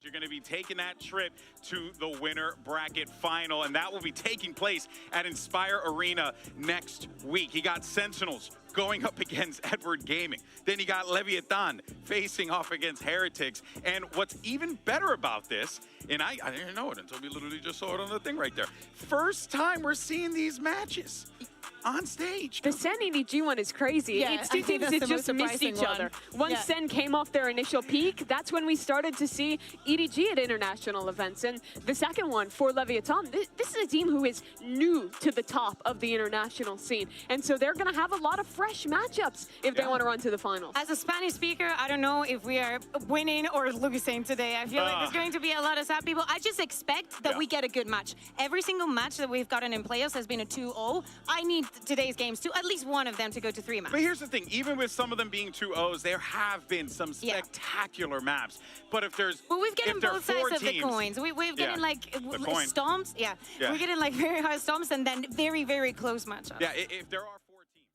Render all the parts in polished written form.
You're going to be taking that trip to the winner bracket final, and that will be taking place at Inspire Arena next week. You got Sentinels going up against Edward Gaming. Then you got Leviathan facing off against Heretics. And what's even better about this, and I didn't know it until we literally just saw it on the thing right there. First time we're seeing these matches on stage. The SEN EDG one is crazy. Yeah, it's two teams that just missed each other. Once SEN came off their initial peak, that's when we started to see EDG at international events. And the second one for Leviathan, this is a team who is new to the top of the international scene. And so they're going to have a lot of fresh matchups if they want to run to the finals. As a Spanish speaker, I don't know if we are winning or losing today. I feel like there's going to be a lot of sad people. I just expect that we get a good match. Every single match that we've gotten in playoffs has been a 2-0. I need today's games to at least one of them to go to 3 maps. But here's the thing, even with some of them being 2-0s, there have been some spectacular maps. But if there's we've gotten both sides of the coins. We've gotten like stomps. We're getting like very hard stomps and then very, very close matchups. Yeah, if there are 4 teams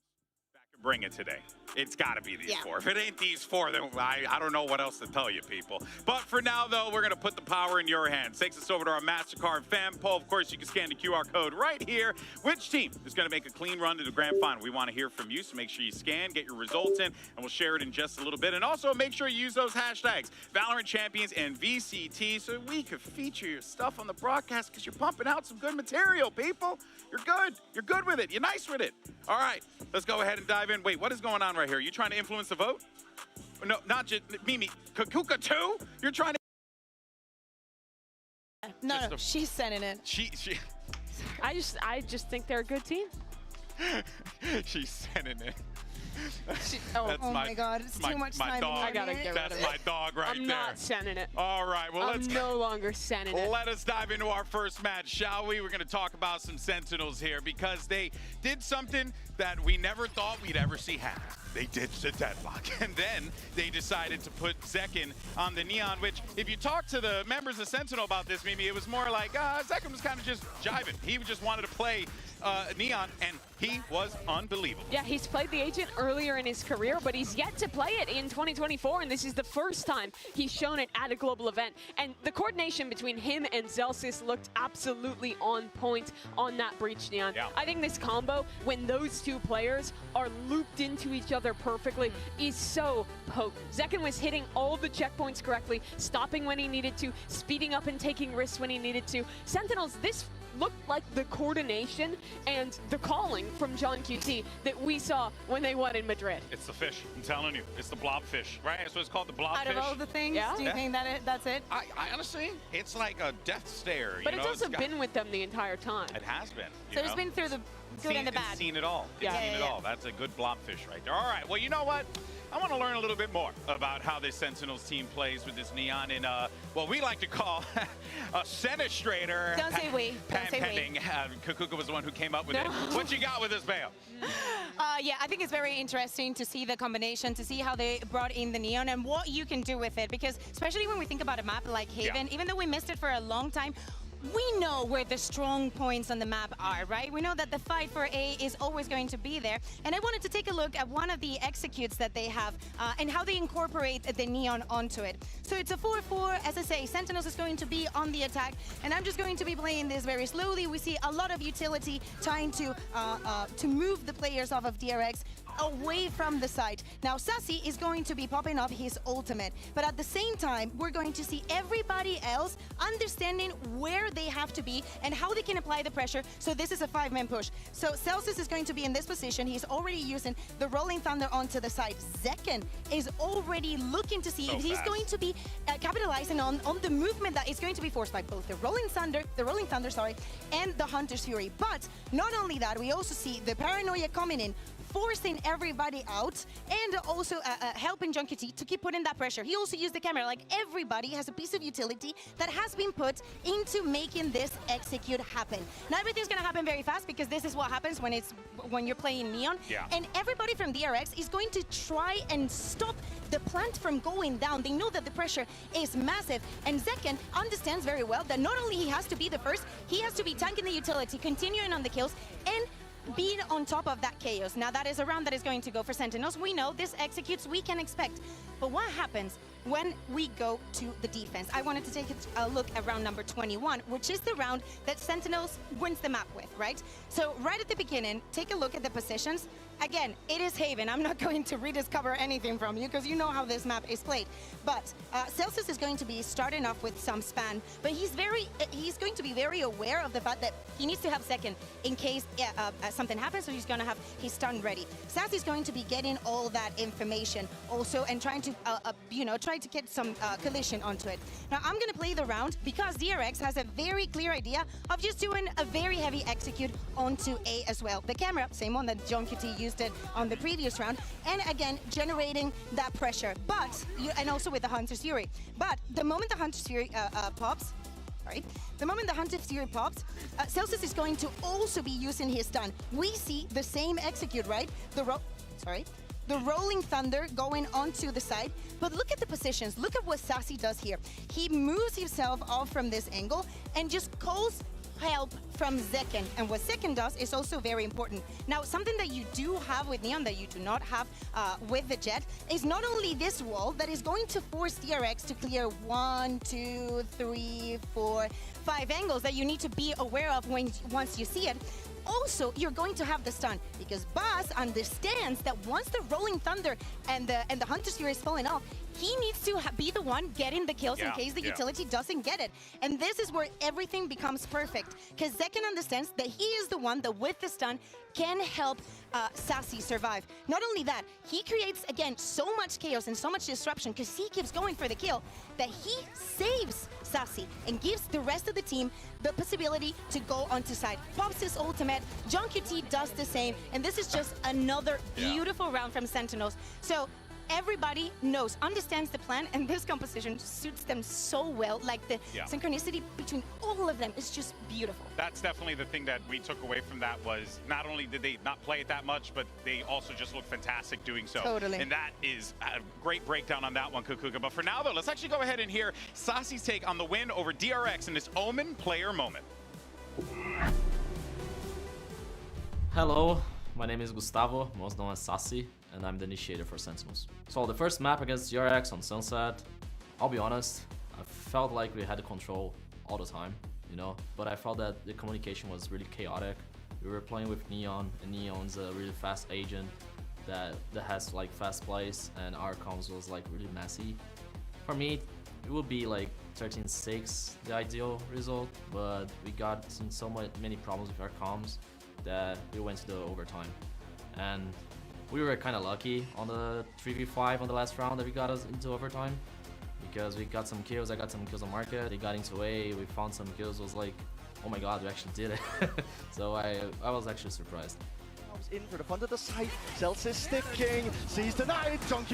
that can bring it today, it's got to be these 4. If it ain't these 4, then I don't know what else to tell you, people. But for now, though, we're going to put the power in your hands. Takes us over to our MasterCard fan poll. Of course, you can scan the QR code right here. Which team is going to make a clean run to the grand final? We want to hear from you, so make sure you scan, get your results in, and we'll share it in just a little bit. And also, make sure you use those hashtags, Valorant Champions and VCT, so we could feature your stuff on the broadcast because you're pumping out some good material, people. You're good. You're good with it. You're nice with it. All right, let's go ahead and dive in. Wait, what is going on right here? Are you trying to influence the vote? No, not just Mimi. Kakuka too? You're trying to... No, she's sending it. She... I just think they're a good team. She's sending it. Oh my God, it's too much time. Dog. I gotta get rid of it. That's my dog right there. I'm not sending it. All right, well, I'm no longer sending it. Let us dive into our first match, shall we? We're going to talk about some Sentinels here because they did something that we never thought we'd ever see happen. They ditched the deadlock, and then they decided to put Zekin on the Neon, which, if you talk to the members of Sentinel about this, maybe it was more like, Zekin was kind of just jiving. He just wanted to play Neon, and he was unbelievable. Yeah, he's played the Agent earlier in his career, but he's yet to play it in 2024, and this is the first time he's shown it at a global event. And the coordination between him and Zelsis looked absolutely on point on that Breach Neon. Yeah. I think this combo, when those two players are looped into each other perfectly, is so potent. Zekin was hitting all the checkpoints correctly, stopping when he needed to, speeding up and taking risks when he needed to. Sentinels, this looked like the coordination and the calling from John QT that we saw when they won in Madrid. It's the fish, I'm telling you. It's the blobfish, right? That's what it's called, the blobfish. Out of all the things, do you think that's it? I honestly, it's like a death stare. But it's also been with them the entire time. It has been. So it's been through the good and the bad. It's seen it all. It's seen it all. That's a good blobfish right there. All right, well, you know what? I want to learn a little bit more about how this Sentinels team plays with this Neon in what we like to call a Senestrator. Don't say we. Don't say pending. Kakuka was the one who came up with it. What you got with this, Bayo? Yeah, I think it's very interesting to see the combination, to see how they brought in the Neon and what you can do with it. Because especially when we think about a map like Haven, even though we missed it for a long time, we know where the strong points on the map are, right? We know that the fight for A is always going to be there. And I wanted to take a look at one of the executes that they have and how they incorporate the Neon onto it. So it's a 4-4. As I say, Sentinels is going to be on the attack. And I'm just going to be playing this very slowly. We see a lot of utility trying to move the players off of DRX away from the site. Now, Sassy is going to be popping up his ultimate, but at the same time, we're going to see everybody else understanding where they have to be and how they can apply the pressure. So this is a 5-man push. So Celsius is going to be in this position. He's already using the Rolling Thunder onto the side. Zekin is already looking to see if he's going to be capitalizing on the movement that is going to be forced by both the Rolling Thunder, and the Hunter's Fury. But not only that, we also see the Paranoia coming in, forcing everybody out, and also helping Junkie T to keep putting that pressure. He also used the camera. Like, everybody has a piece of utility that has been put into making this execute happen. Now, everything's gonna happen very fast because this is what happens when you're playing Neon. Yeah. And everybody from DRX is going to try and stop the plant from going down. They know that the pressure is massive, and Zekin understands very well that not only he has to be the first, he has to be tanking the utility, continuing on the kills, and being on top of that chaos. Now, that is a round that is going to go for Sentinels. We know this executes, we can expect. But what happens when we go to the defense. I wanted to take a look at round number 21, which is the round that Sentinels wins the map with, right? So right at the beginning, take a look at the positions. Again, it is Haven. I'm not going to rediscover anything from you because you know how this map is played. But Celsius is going to be starting off with some span, but he's going to be very aware of the fact that he needs to have second in case something happens, so he's going to have his stun ready. Sassy's going to be getting all that information also and trying to, try to get some collision onto it. Now, I'm going to play the round because DRX has a very clear idea of just doing a very heavy execute onto A as well. The camera, same one that geng used it on the previous round, and again, generating that pressure. But, and also with the Hunter's Fury. But the moment the Hunter's Fury pops, the moment the Hunter's Fury pops, Celsius is going to also be using his stun. We see the same execute, right? The Rolling Thunder going onto the side. But look at the positions. Look at what Sassy does here. He moves himself off from this angle and just calls help from Zekken. And what Zekken does is also very important. Now, something that you do have with Neon that you do not have with the Jet is not only this wall that is going to force DRX to clear 1, 2, 3, 4, 5 angles that you need to be aware of once you see it. Also, you're going to have the stun because Baz understands that once the Rolling Thunder and the Hunter's Fury is falling off, he needs to be the one getting the kills in case the utility doesn't get it. And this is where everything becomes perfect because Zekken understands that he is the one that with the stun can help Sassy survive. Not only that, he creates, again, so much chaos and so much disruption because he keeps going for the kill that he saves Sassy and gives the rest of the team the possibility to go onto side. Pops his ultimate, geng does the same, and this is just another beautiful round from Sentinels. So everybody understands the plan, and this composition suits them so well. Like the synchronicity between all of them is just beautiful. That's definitely the thing that we took away from that was not only did they not play it that much, but they also just look fantastic doing so. Totally. And that is a great breakdown on that one, Kukuka. But for now, though, let's actually go ahead and hear Sassy's take on the win over DRX in this Omen player moment. Hello, my name is Gustavo, most known as Sassy, and I'm the initiator for Sentinels. So the first map against DRX on Sunset, I'll be honest, I felt like we had the control all the time, but I felt that the communication was really chaotic. We were playing with Neon, and Neon's a really fast agent that has like fast plays, and our comms was like really messy. For me, it would be like 13-6 the ideal result, but we got many problems with our comms that we went to the overtime. And we were kind of lucky on the 3v5 on the last round that we got us into overtime because we got some kills. I got some kills on market. They got into A. We found some kills. It was like, oh my god, we actually did it. So I was actually surprised. In for the front of the site, Celsius sticking, sees denied, geng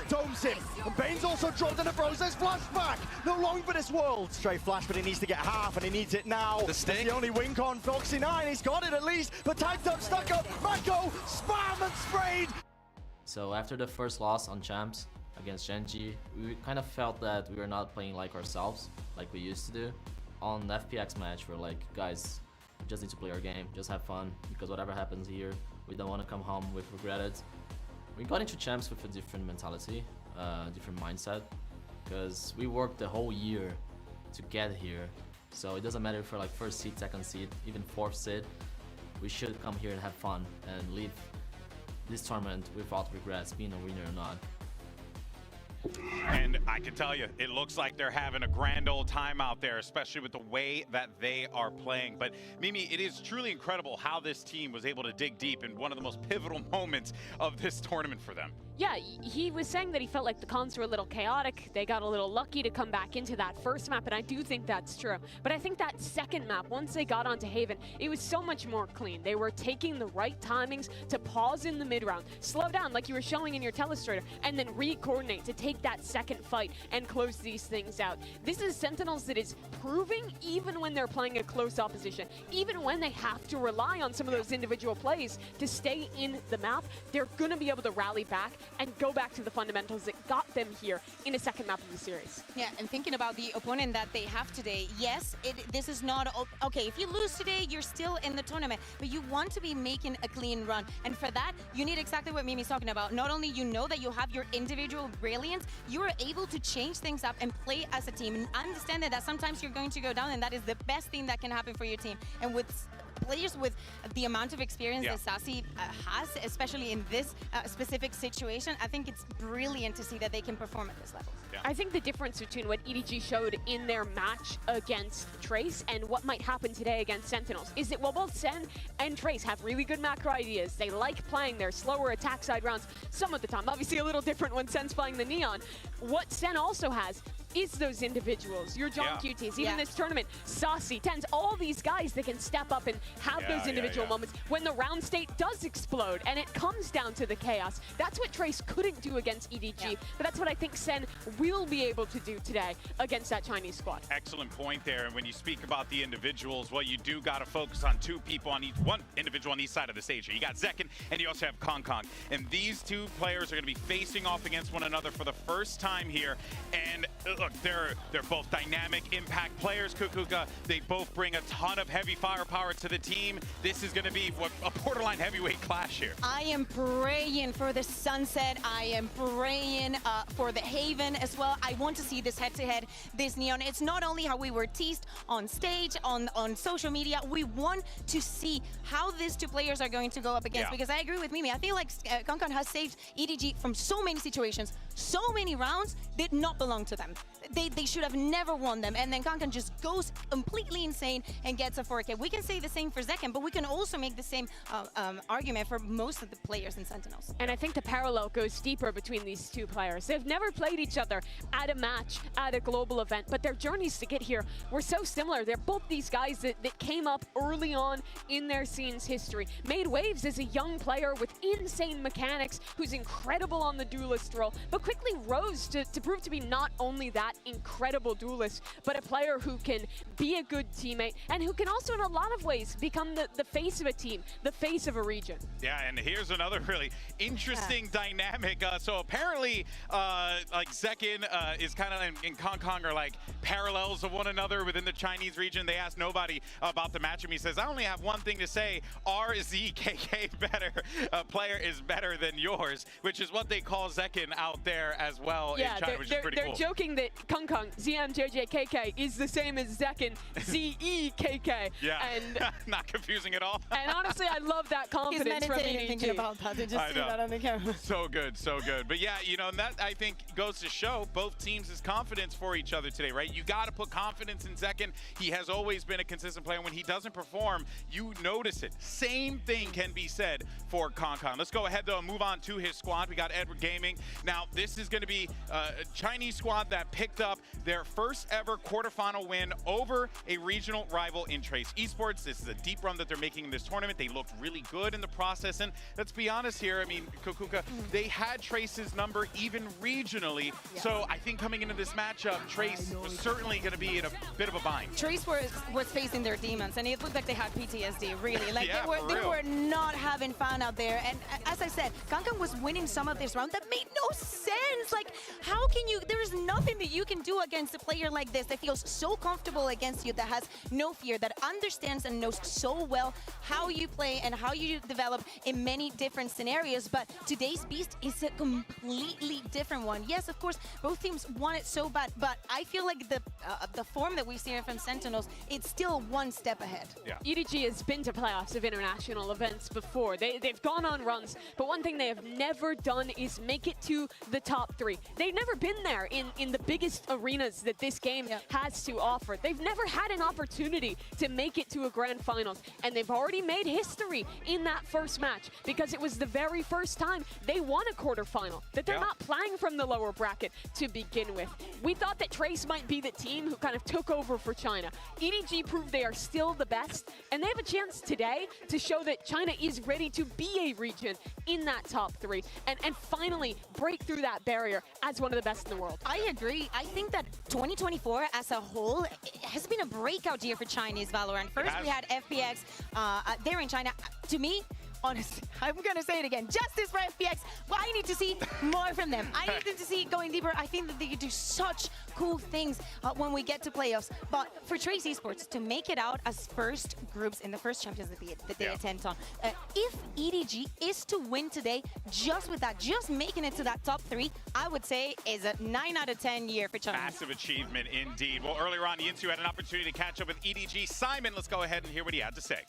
domes him, and Bane's also dropped in the process, flashback, no longer for this world. Straight flash, but he needs to get half, and he needs it now. The stick. It's the only win con, Foxy9, he's got it at least, but tagged up, stuck up, Mako, spam and sprayed. So after the first loss on Champs against geng, we kind of felt that we were not playing like ourselves, like we used to do. On the FPX match, we're like, guys, we just need to play our game, just have fun, because whatever happens here, we don't want to come home with regretted. We got into Champs with a different mentality, different mindset, because we worked the whole year to get here. So it doesn't matter if we're like first seed, second seed, even fourth seed, we should come here and have fun and leave this tournament without regrets, being a winner or not. And I can tell you, it looks like they're having a grand old time out there, especially with the way that they are playing. But Mimi, it is truly incredible how this team was able to dig deep in one of the most pivotal moments of this tournament for them. Yeah, he was saying that he felt like the cons were a little chaotic. They got a little lucky to come back into that first map, and I do think that's true. But I think that second map, once they got onto Haven, it was so much more clean. They were taking the right timings to pause in the mid-round, slow down like you were showing in your telestrator, and then re-coordinate to take that second fight and close these things out. This is Sentinels that is proving, even when they're playing a close opposition, even when they have to rely on some of those individual plays to stay in the map, they're going to be able to rally back and go back to the fundamentals that got them here in a second map of the series. Yeah, and thinking about the opponent that they have today, yes, this is not, okay, if you lose today, you're still in the tournament, but you want to be making a clean run. And for that, you need exactly what Mimi's talking about. Not only you know that you have your individual brilliance, moments, you are able to change things up and play as a team and understand that sometimes you're going to go down, and that is the best thing that can happen for your team. And with players with the amount of experience that Sassy has, especially in this specific situation, I think it's brilliant to see that they can perform at this level. Yeah. I think the difference between what EDG showed in their match against Trace and what might happen today against Sentinels is that while both Sen and Trace have really good macro ideas, they like playing their slower attack side rounds some of the time. Obviously a little different when Sen's playing the Neon. What Sen also has is those individuals, your John QTs, even this tournament, Saucy, tenz, all these guys that can step up and have those individual moments when the round state does explode and it comes down to the chaos. That's what Trace couldn't do against EDG, but that's what I think Sen will be able to do today against that Chinese squad. Excellent point there. And when you speak about the individuals, well, you do got to focus on two people on each, one individual on each side of the stage. You got Zekin and you also have Kong Kong. And these two players are going to be facing off against one another for the first time here. And look, they're both dynamic impact players, Kukuka. They both bring a ton of heavy firepower to the team. This is going to be a borderline heavyweight clash here. I am praying for the Sunset. I am praying for the Haven as well. I want to see this head-to-head, this Neon. It's not only how we were teased on stage, on social media. We want to see how these two players are going to go up against, because I agree with Mimi. I feel like Kong has saved EDG from so many situations, so many rounds did not belong to them. They should have never won them, and then Kong just goes completely insane and gets a 4K. We can say the same for Zekin, but we can also make the same argument for most of the players in Sentinels. And I think the parallel goes deeper between these two players. They've never played each other at a match, at a global event, but their journeys to get here were so similar. They're both these guys that came up early on in their scene's history, made waves as a young player with insane mechanics, who's incredible on the duelist role, but quickly rose to prove to be not only that incredible duelist, but a player who can be a good teammate and who can also in a lot of ways become the face of a team, the face of a region. Yeah, and here's another really interesting dynamic. So apparently, like Zekin is kind of and Kong Kong are like parallels of one another within the Chinese region. They asked nobody about the matchup. He says, I only have one thing to say, RZKK better player is better than yours, which is what they call Zekin out there as well in China, which is pretty cool. They're joking that Kong Kong, ZMJJKK, is the same as Zekin, ZEKK. Yeah, and not confusing at all. And honestly, I love that confidence from EDG. Thinking about that. They just see that on the camera. So good, so good. But yeah, you know, and that I think goes to show both teams' confidence for each other today, right? You got to put confidence in Zekin. He has always been a consistent player. When he doesn't perform, you notice it. Same thing can be said for Kong Kong. Let's go ahead, though, and move on to his squad. We got Edward Gaming. Now, this is going to be a Chinese squad that picked up their first ever quarterfinal win over a regional rival in Trace Esports. This is a deep run that they're making in this tournament. They looked really good in the process. And let's be honest here, I mean, Kukuka, they had Trace's number even regionally. So I think coming into this matchup, Trace was certainly going to be in a bit of a bind. Trace was facing their demons, and it looked like they had PTSD, really. Like they were not having fun out there. And as I said, Kong Kong was winning some of this round. That made no sense. Like, how can you, there's nothing that you can do against a player like this that feels so comfortable against you, that has no fear, that understands and knows so well how you play and how you develop in many different scenarios. But today's Beast is a completely different one. Yes, of course, both teams want it so bad, but I feel like the form that we've seen from Sentinels, it's still one step ahead. Yeah. EDG has been to playoffs of international events before. They've gone on runs, but one thing they have never done is make it to the top 3. They've never been there in the biggest arenas that this game has to offer. They've never had an opportunity to make it to a grand finals, and they've already made history in that first match because it was the very first time they won a quarterfinal, that they're not playing from the lower bracket to begin with. We thought that Trace might be the team who kind of took over for China. EDG proved they are still the best, and they have a chance today to show that China is ready to be a region in that top 3 and finally break through that barrier as one of the best in the world. I agree. I think that 2024 as a whole has been a breakout year for Chinese Valorant. First, we had FPX there in China. To me, honestly, I'm going to say it again. Justice for FPX. Well, I need to see more from them. I need them to see going deeper. I think that they could do such cool things when we get to playoffs. But for Trace Esports to make it out as first groups in the first champions that they attend on, if EDG is to win today, just with that, just making it to that top 3, I would say is a 9 out of 10 year for China. Massive achievement indeed. Well, earlier on, Yinsu had an opportunity to catch up with EDG. Simon, let's go ahead and hear what he had to say.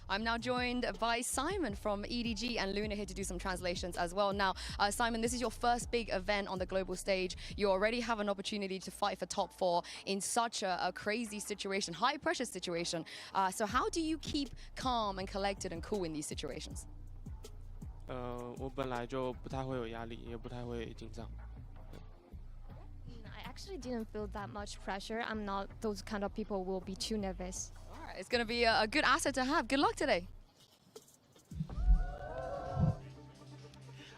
I'm now joined by Simon from EDG and Luna here to do some translations as well. Now, Simon, this is your first big event on the global stage. You already have an opportunity to fight for top 4 in such a crazy situation, high pressure situation. So how do you keep calm and collected and cool in these situations? 我本来就不太会有压力，也不太会紧张。I actually didn't feel that much pressure. I'm not those kind of people who will be too nervous. All right, it's going to be a good asset to have. Good luck today.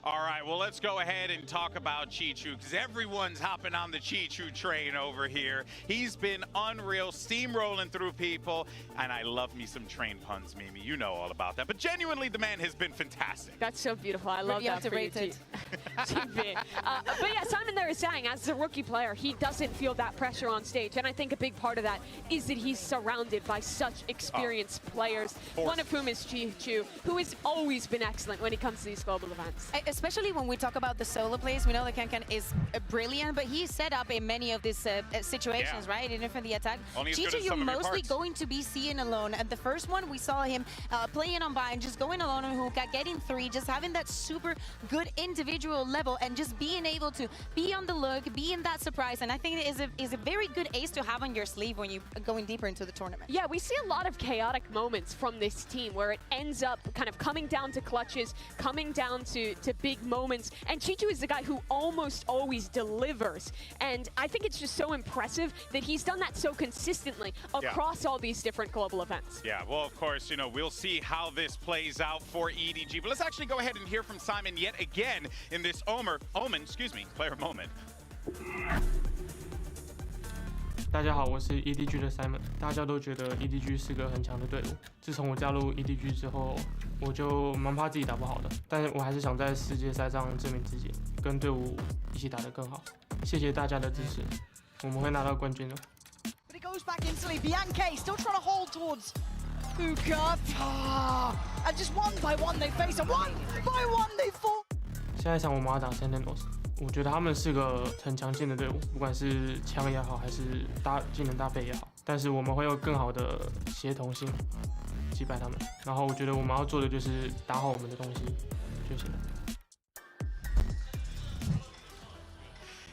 All right, well, let's go ahead and talk about Chichu, because everyone's hopping on the Chichu train over here. He's been unreal, steamrolling through people, and I love me some train puns, Mimi. You know all about that. But genuinely, the man has been fantastic. That's so beautiful. I love that for you, underrated. But yeah, Simon there is saying, as a rookie player, he doesn't feel that pressure on stage. And I think a big part of that is that he's surrounded by such experienced players, one of whom is Chichu, who has always been excellent when it comes to these global events. Especially when we talk about the solo plays, we know that Kankan is brilliant, but he's set up in many of these situations, right? Even for the attack. Chichu, you're mostly going to be seeing alone. At the first one, we saw him playing on Bayern, just going alone on hookah, getting 3, just having that super good individual level, and just being able to be on the look, be in that surprise. And I think it is a very good ace to have on your sleeve when you're going deeper into the tournament. Yeah, we see a lot of chaotic moments from this team where it ends up kind of coming down to clutches, coming down to big moments, and Chichu is the guy who almost always delivers, and I think it's just so impressive that he's done that so consistently across all these different global events. Yeah, well, of course, you know, we'll see how this plays out for EDG, but let's actually go ahead and hear from Simon yet again in this player moment. 大家好，我是 EDG 的 Simon。大家都觉得 EDG 是个很强的队伍。自从我加入 EDG 之后，我就蛮怕自己打不好的，但是我还是想在世界赛上证明自己，跟队伍一起打得更好。谢谢大家的支持，我们会拿到冠军的。But it goes back instantly. Bianche still trying to hold towards hookah. And just one by one they face, and one by one they fall. 下一场我们要打 SEN。我觉得他们是个很强劲的队伍，不管是枪也好，还是技能搭配也好，但是我们会有更好的协同性击败他们。然后我觉得我们要做的就是打好我们的东西就行了。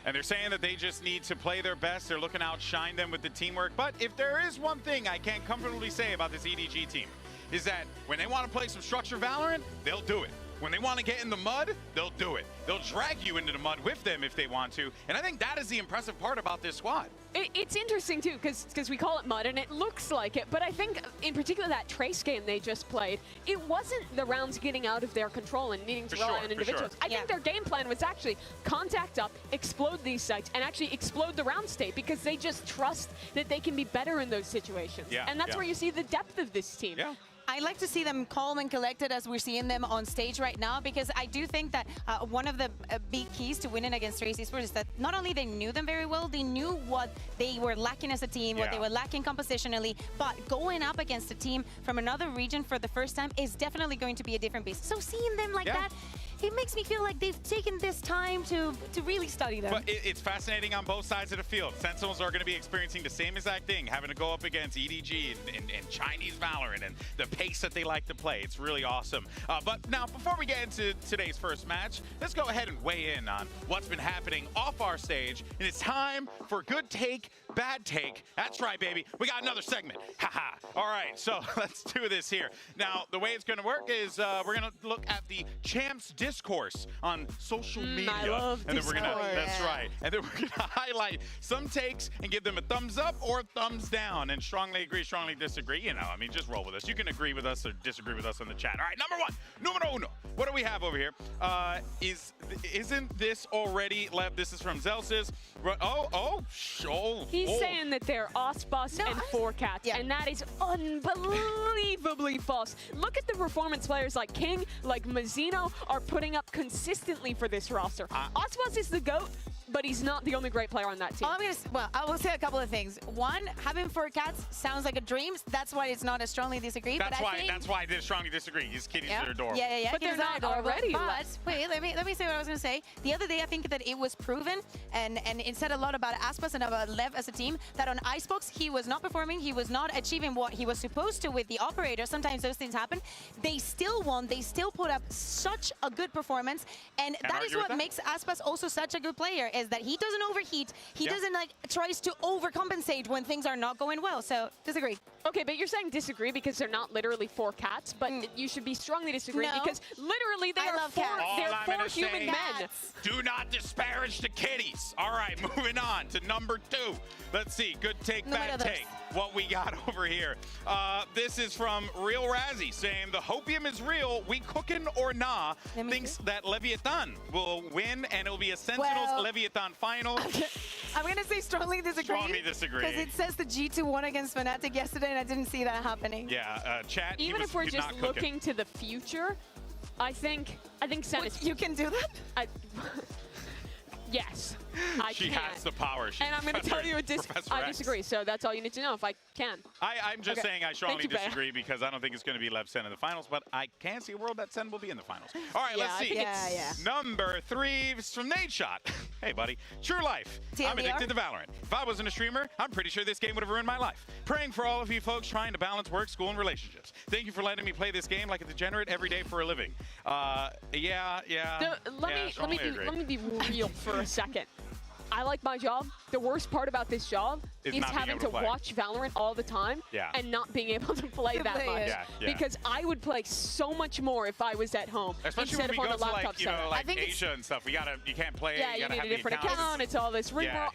And they're saying that they just need to play their best. They're looking to outshine them with the teamwork. But if there is one thing I can comfortably say about this EDG team, is that when they want to play some structured Valorant, they'll do it. When they want to get in the mud, they'll do it. They'll drag you into the mud with them if they want to. And I think that is the impressive part about this squad. It's interesting, too, because we call it mud, and it looks like it. But I think, in particular, that Trace game they just played, it wasn't the rounds getting out of their control and needing to rely on individuals. I think their game plan was actually contact up, explode these sites, and actually explode the round state, because they just trust that they can be better in those situations. And that's where you see the depth of this team. I like to see them calm and collected as we're seeing them on stage right now, because I do think that one of the big keys to winning against Trace Esports is that not only they knew them very well, they knew what they were lacking as a team, what they were lacking compositionally, but going up against a team from another region for the first time is definitely going to be a different beast. So seeing them like that, it makes me feel like they've taken this time to really study them. But it's fascinating on both sides of the field. Sentinels are going to be experiencing the same exact thing, having to go up against EDG and Chinese Valorant and the pace that they like to play. It's really awesome. But now, before we get into today's first match, let's go ahead and weigh in on what's been happening off our stage. And it's time for good take, bad take. That's right, baby. We got another segment. Haha. All right, so let's do this here. Now, the way it's going to work is we're going to look at the Champs Discord discourse on social media. I love and then we're gonna, discourse. that's right. And then we're gonna highlight some takes and give them a thumbs up or a thumbs down. And strongly agree, strongly disagree. You know, I mean, just roll with us. You can agree with us or disagree with us in the chat. All right, number one, numero uno. What do we have over here? Isn't this already left? This is from Zelsis. He's saying that they're Osbus and 4cats, and that is unbelievably false. Look at the performance players like King, like Mazzino are putting up consistently for this roster. Osbus is the GOAT, but he's not the only great player on that team. Well, I will say a couple of things. One, having 4cats sounds like a dream. That's why it's not as strongly disagree. That's why I did strongly disagree. His kitties are adorable. Yeah. But they're not already. But wait, let me say what I was going to say. The other day, I think that it was proven, and it said a lot about Aspas and about Lev as a team, that on Icebox, he was not performing. He was not achieving what he was supposed to with the operator. Sometimes those things happen. They still won. They still put up such a good performance. And that is what makes Aspas also such a good player, is that he doesn't overheat. He doesn't tries to overcompensate when things are not going well. So disagree. Okay, but you're saying disagree because they're not literally 4cats, but you should be strongly disagree because literally they are four human men. Do not disparage the kitties. All right, moving on to number 2. Let's see, good take, bad take. What we got over here. This is from Real Razzie saying the hopium is real. We cookin' or nah thinks that Leviathan will win and it'll be a Sentinels Leviathan final. I'm gonna say strongly disagree. Strongly disagree. Because it says the G2 won against Fnatic yesterday, and I didn't see that happening. Yeah, chat. Even if we're just looking to the future, I think Sen is. You can do that. Yes, I she can. has the power. And I'm going to tell you I disagree, so that's all you need to know if I can. I'm just saying I strongly disagree because I don't think it's going to be Lev Sen in the finals, but I can see a world that Sen will be in the finals. All right, let's see. Number 3 is from Nate Shot. Hey, buddy. True life. TLDR? I'm addicted to Valorant. If I wasn't a streamer, I'm pretty sure this game would have ruined my life. Praying for all of you folks trying to balance work, school, and relationships. Thank you for letting me play this game like a degenerate every day for a living. Let me be real for a second. I like my job. The worst part about this job is having to watch Valorant all the time and not being able to play that much. Because I would play so much more if I was at home especially instead when of we on go a laptop to like Asia and stuff. You can't play. Yeah, you need a different account. It's all this rigmarole.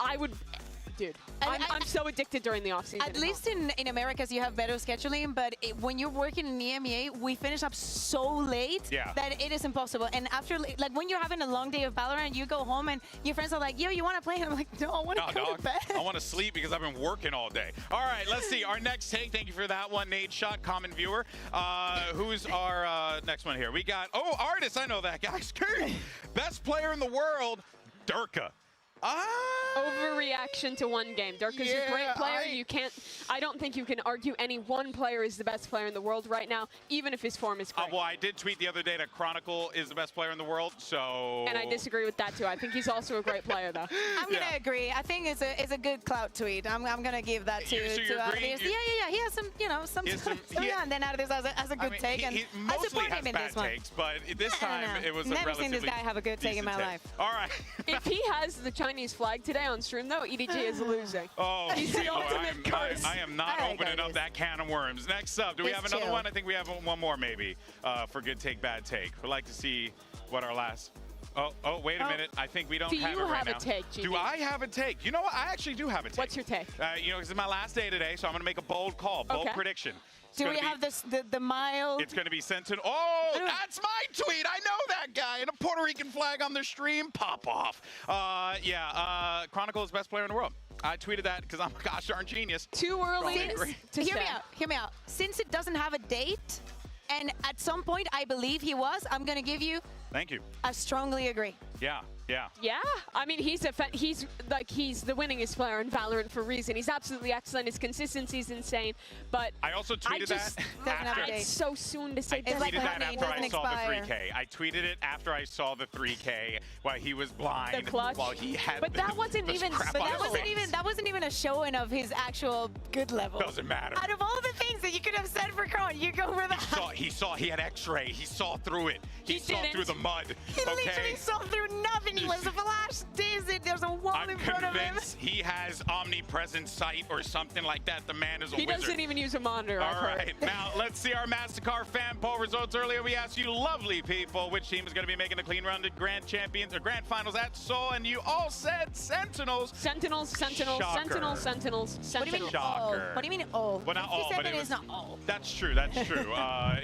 Dude, I'm so addicted during the off-season. At least in Americas, you have better scheduling, but when you're working in the EMEA, we finish up so late that it is impossible. And after, like, when you're having a long day of Valorant, you go home and your friends are like, yo, you want to play? And I'm like, no, I want to go to bed. I want to sleep because I've been working all day. All right, let's see. Our next take, thank you for that one, Nate Shot, common viewer. Who's our next one here? We got, artist, I know that guy. Best player in the world, Durka. Overreaction to one game. Durka's a great player. I don't think you can argue any one player is the best player in the world right now, even if his form is great. Well, I did tweet the other day that Chronicle is the best player in the world, so... And I disagree with that, too. I think he's also a great player, though. I'm going to agree. I think it's a good clout tweet. I'm going to give that to Artis. Yeah. He has some, some and then Artis has a good take. He mostly has bad takes, but this time it was a relatively... Never seen this guy have a good take in my life. All right. If he has the Chinese flag today on stream, though, EDG is losing. Oh, he's the ultimate curse. I am not opening up that can of worms. Next up, do we have another one? I think we have one more, maybe, for good take, bad take. We'd like to see what our last... Oh, wait a minute. I think we don't have it right now. Do you have a take, GD? Do I have a take? You know what? I actually do have a take. What's your take? This is my last day today, so I'm going to make a bold call, bold prediction. Do we have the mild? It's going to be Sentinel. Oh, that's my tweet. I know that guy. And a Puerto Rican flag on their stream. Pop off. Chronicle is best player in the world. I tweeted that because I'm a gosh darn genius. Too early to hear me out. Since it doesn't have a date, and at some point I believe he was, I'm going to give you. Thank you. I strongly agree. Yeah. I mean, he's the winningest player in Valorant for a reason. He's absolutely excellent. His consistency is insane. But I also tweeted that after. It's so soon to say. I tweeted that after I saw the 3K. I tweeted it after I saw the 3K while he was blind. The clutch. While he had. But that wasn't even. That wasn't even a showing of his actual good level. Doesn't matter. Out of all the things that you could have said for Kron, you go for that. He had X-ray. He saw through it. He saw through the mud. He literally saw through nothing. was flash dizzy. There's a wall I'm in front of him. convinced he has omnipresent sight or something like that. The man is a He wizard. doesn't even use a monitor. All right, now let's see our MasterCard fan poll results. Earlier, we asked you lovely people which team is going to be making the clean run to Grand Champions or Grand Finals at Seoul, and you all said Sentinels. Sentinels, Sentinels, Shocker. Sentinels, Sentinels, What do you mean Sentinels. all? Shocker. What do you mean all? Well, not all, but 57 it is was, not all. That's true. That's true.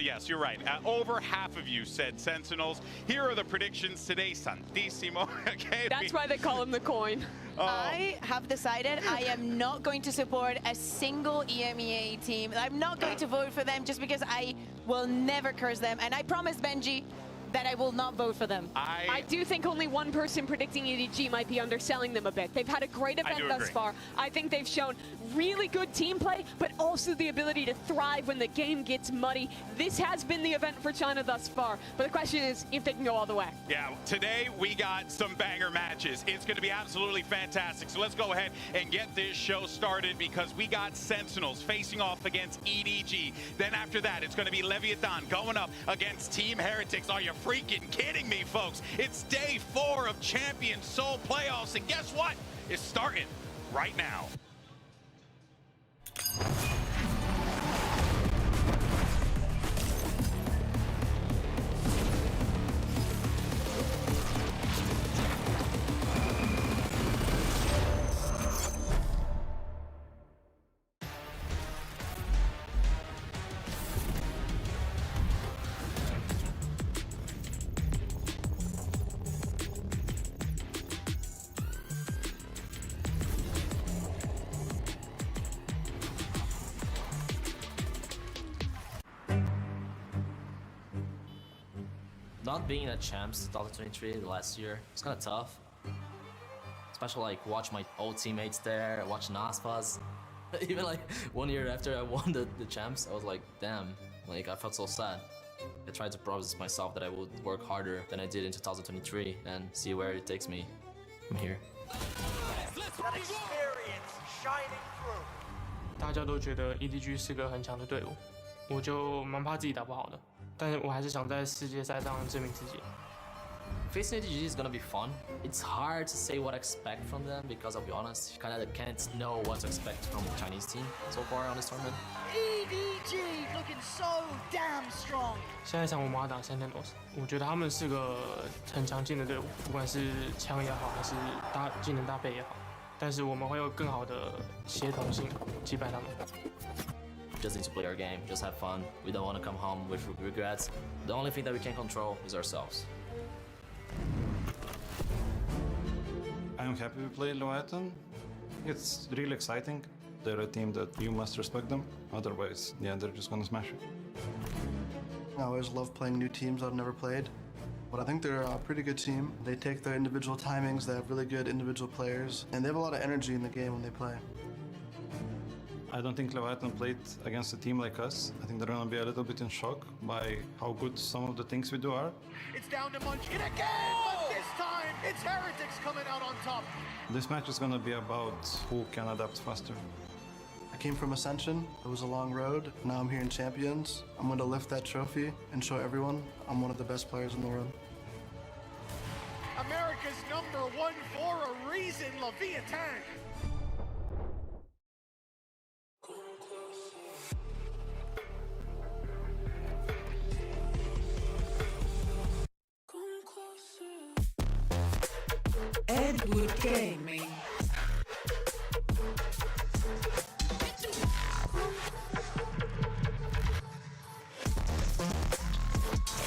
Yes, you're right. Over half of you said Sentinels. Here are the predictions today, Santissimo. Okay. That's why they call him the coin. I have decided I am not going to support a single EMEA team. I'm not going to vote for them just because I will never curse them. And I promised Benji that I will not vote for them. I do think only one person predicting EDG might be underselling them a bit. They've had a great event thus far. I think they've shown really good team play, but also the ability to thrive when the game gets muddy. This has been the event for China thus far, but the question is if they can go all the way. Yeah, today we got some banger matches. It's going to be absolutely fantastic. So let's go ahead and get this show started because we got Sentinels facing off against EDG. Then after that, it's going to be Leviathan going up against Team Heretics. Are you freaking kidding me, folks? It's day 4 of Champions Seoul playoffs, and guess what? It's starting right now. Not being a champs 2023 last year, it's kind of tough. Especially like watch my old teammates there, watch Naspas. Even like 1 year after I won the champs, I was like, damn, like I felt so sad. I tried to promise myself that I would work harder than I did in 2023 and see where it takes me from here. That experience shining through. 大家都觉得 EDG 是个很强的队伍，我就蛮怕自己打不好的，但是我还是想在世界赛上证明自己。 Facing EDG is gonna be fun. It's hard to say what I expect from them because I'll be honest, you kinda can't know what to expect from the Chinese team so far on this tournament. EDG looking so damn strong. 下一场我们要打 Sentinels， 我觉得他们是个很强劲的队伍，不管是枪也好，还是技能搭配也好，但是我们会有更好的协同性击败他们。 Just need to play our game, just have fun. We don't want to come home with regrets. The only thing that we can control is ourselves. I'm happy we play Leviathan. It's really exciting. They're a team that you must respect them. Otherwise, yeah, they're just gonna smash it. I always love playing new teams I've never played, but I think they're a pretty good team. They take their individual timings, they have really good individual players, and they have a lot of energy in the game when they play. I don't think Leviathan played against a team like us. I think they're gonna be a little bit in shock by how good some of the things we do are. It's down to Munchkin again, but this time it's Heretics coming out on top. This match is gonna be about who can adapt faster. I came from Ascension, it was a long road. Now I'm here in Champions. I'm going to lift that trophy and show everyone I'm one of the best players in the world. America's #1 for a reason, Leviathan. Edward Gaming.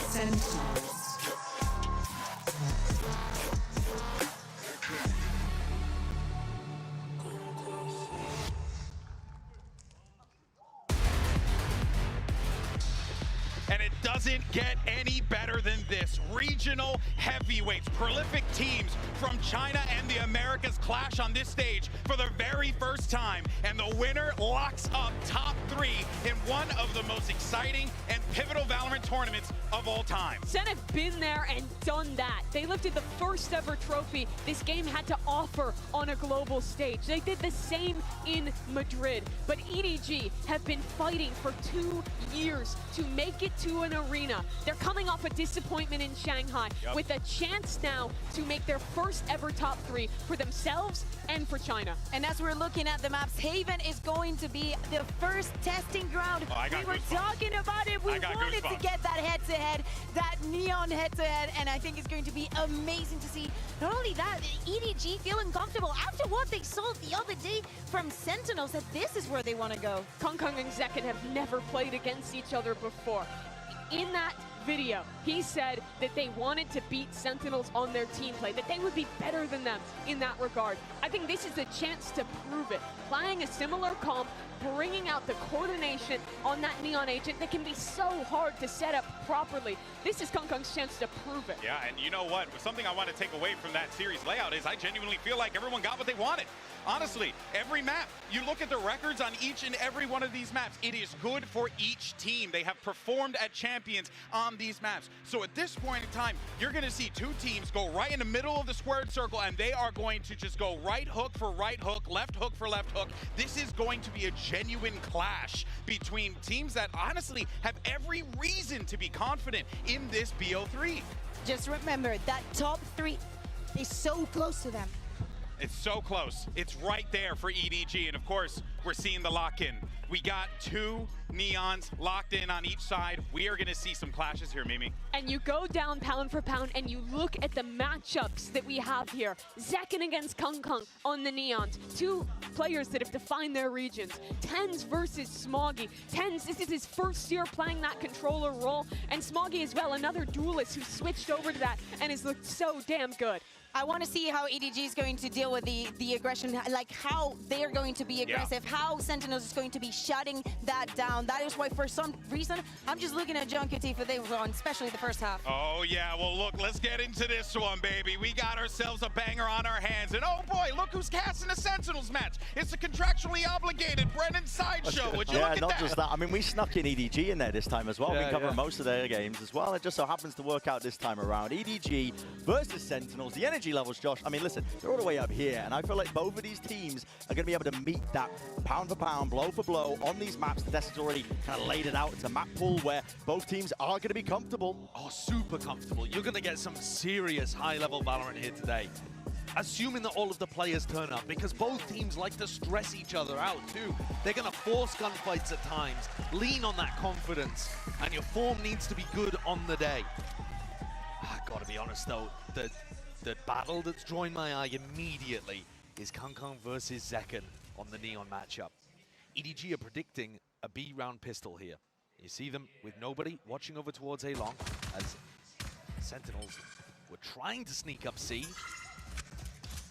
Sentinels. And it doesn't get any better than this. Regional heavyweights, prolific teams from China and the Americas clash on this stage for the very first time. And the winner locks up top 3 in one of the most exciting and pivotal Valorant tournaments of all time. SEN have been there and done that. They lifted the first ever trophy this game had to offer on a global stage. They did the same in Madrid. But EDG have been fighting for 2 years to make it to into an arena. They're coming off a disappointment in Shanghai with a chance now to make their first ever top 3 for themselves and for China. And as we're looking at the maps, Haven is going to be the first testing ground. We were talking about it. We wanted to get that head-to-head, that Neon head-to-head, and I think it's going to be amazing to see. Not only that, EDG feeling comfortable after what they saw the other day from Sentinels, that this is where they want to go. Kong and Zekken have never played against each other before. In that video, he said that they wanted to beat Sentinels on their team play, that they would be better than them in that regard. I think this is a chance to prove it. Playing a similar comp, bringing out the coordination on that Neon agent that can be so hard to set up properly. This is Kong's chance to prove it. Yeah, and you know what? Something I want to take away from that series layout is I genuinely feel like everyone got what they wanted. Honestly, every map, you look at the records on each and every one of these maps, it is good for each team. They have performed at champions on these maps. So at this point in time, you're going to see 2 teams go right in the middle of the squared circle, and they are going to just go right hook for right hook, left hook for left hook. This is going to be a genuine clash between teams that honestly have every reason to be confident in this BO3. Just remember that top 3 is so close to them. It's so close. It's right there for EDG. And of course, we're seeing the lock-in. We got 2 Neons locked in on each side. We are going to see some clashes here, Mimi. And you go down pound for pound and you look at the matchups that we have here. Zekken against Kong on the Neons. 2 players that have defined their regions. tenz versus Smoggy. tenz, this is his first year playing that controller role. And Smoggy as well, another duelist who switched over to that and has looked so damn good. I want to see how EDG is going to deal with the aggression, like how they're going to be aggressive, how Sentinels is going to be shutting that down. That is why, for some reason, I'm just looking at geng for they won, especially the first half. Oh, yeah. Well, look, let's get into this one, baby. We got ourselves a banger on our hands. And, oh, boy, look who's casting a Sentinels match. It's a contractually obligated Brennan sideshow. Would you look at not that? just that. I mean, we snuck in EDG in there this time as well. We covered most of their games as well. It just so happens to work out this time around. EDG versus Sentinels. The energy levels, Josh, I mean, listen, they're all the way up here, and I feel like both of these teams are going to be able to meet that pound for pound, blow for blow on these maps. The test has already kind of laid it out. It's a map pool where both teams are going to be comfortable. Oh, super comfortable. You're going to get some serious high-level Valorant here today. Assuming that all of the players turn up, because both teams like to stress each other out too. They're going to force gunfights at times, lean on that confidence, and your form needs to be good on the day. I gotta be honest though, the battle that's drawing my eye immediately is Kong versus Zekken on the Neon matchup. EDG are predicting a B round pistol here. You see them with nobody watching over towards A long as Sentinels were trying to sneak up C.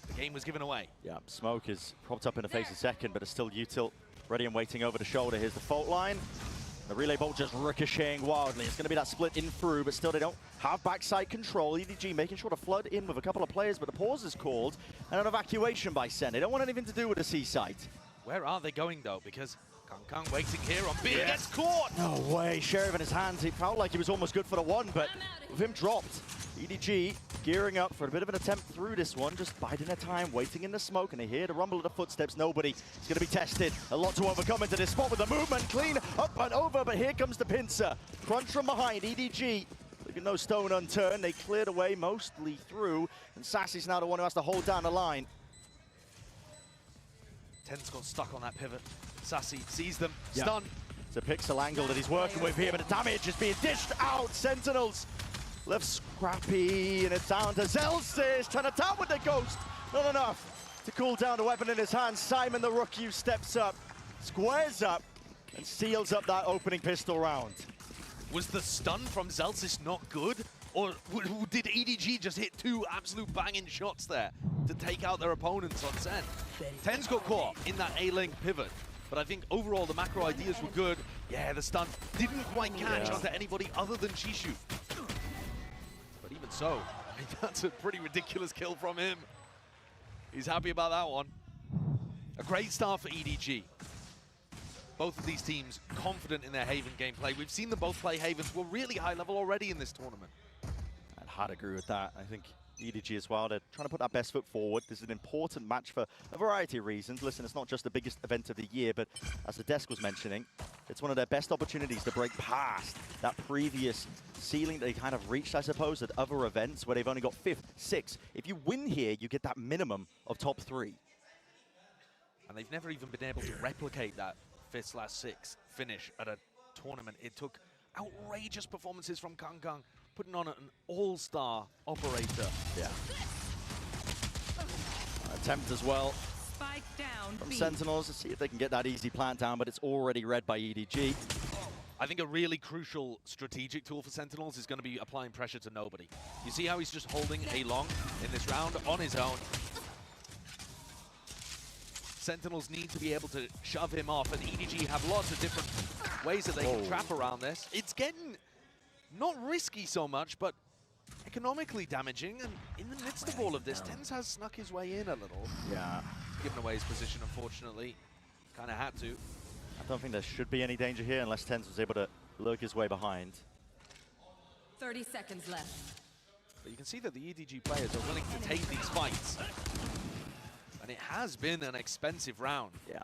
The game was given away. Yeah, Smoke is propped up in the face of Zekken, but it's still util ready and waiting over the shoulder. Here's the fault line. The relay bolt just ricocheting wildly. It's going to be that split in through, but still they don't have backside control. EDG making sure to flood in with a couple of players, but the pause is called and an evacuation by SEN. They don't want anything to do with the C site. Where are they going though? Because Kong waiting here on B gets caught. No way, Sheriff in his hands. It felt like he was almost good for the one, but with him dropped, EDG gearing up for a bit of an attempt through this one, just biding their time, waiting in the smoke, and they hear the rumble of the footsteps. Nobody is going to be tested. A lot to overcome into this spot with the movement. Clean up and over, but here comes the pincer. Crunch from behind, EDG. Look at no stone unturned. They cleared away mostly through, and Sassy's now the one who has to hold down the line. tenz got stuck on that pivot. Sassy sees them, stun. It's a pixel angle that he's working with here, but the damage is being dished out. Sentinels left scrappy, and it's down to Zelsis trying to tap with the ghost. Not enough to cool down the weapon in his hand. Simon, the rookie, steps up, squares up, and seals up that opening pistol round. Was the stun from Zelsis not good? Or did EDG just hit 2 absolute banging shots there to take out their opponents on SEN? tenz got caught in that A-link pivot, but I think overall the macro ideas were good. Yeah, the stun didn't quite catch onto anybody other than Shishu. But even so, I mean, that's a pretty ridiculous kill from him. He's happy about that one. A great start for EDG. Both of these teams confident in their Haven gameplay. We've seen them both play Havens. We're really high level already in this tournament. I'd hard agree with that. I think EDG as well. They're trying to put that best foot forward. This is an important match for a variety of reasons. Listen, it's not just the biggest event of the year, but as the desk was mentioning, it's one of their best opportunities to break past that previous ceiling they kind of reached, I suppose, at other events where they've only got 5th, 6th. If you win here, you get that minimum of top 3. And they've never even been able to replicate that 5th/6th finish at a tournament. It took outrageous performances from Kang, putting on an all-star operator. Yeah. Attempt as well Spike down from B. Sentinels to see if they can get that easy plant down, but it's already read by EDG. I think a really crucial strategic tool for Sentinels is going to be applying pressure to nobody. You see how he's just holding A long in this round on his own. Sentinels need to be able to shove him off, and EDG have lots of different ways that they can trap around this. It's getting not risky so much, but economically damaging, and in the midst of all of this, tenz has snuck his way in a little. Yeah. Given away his position, unfortunately. Kind of had to. I don't think there should be any danger here unless tenz was able to lurk his way behind. 30 seconds left. But you can see that the EDG players are willing to take these fights. And it has been an expensive round. Yeah.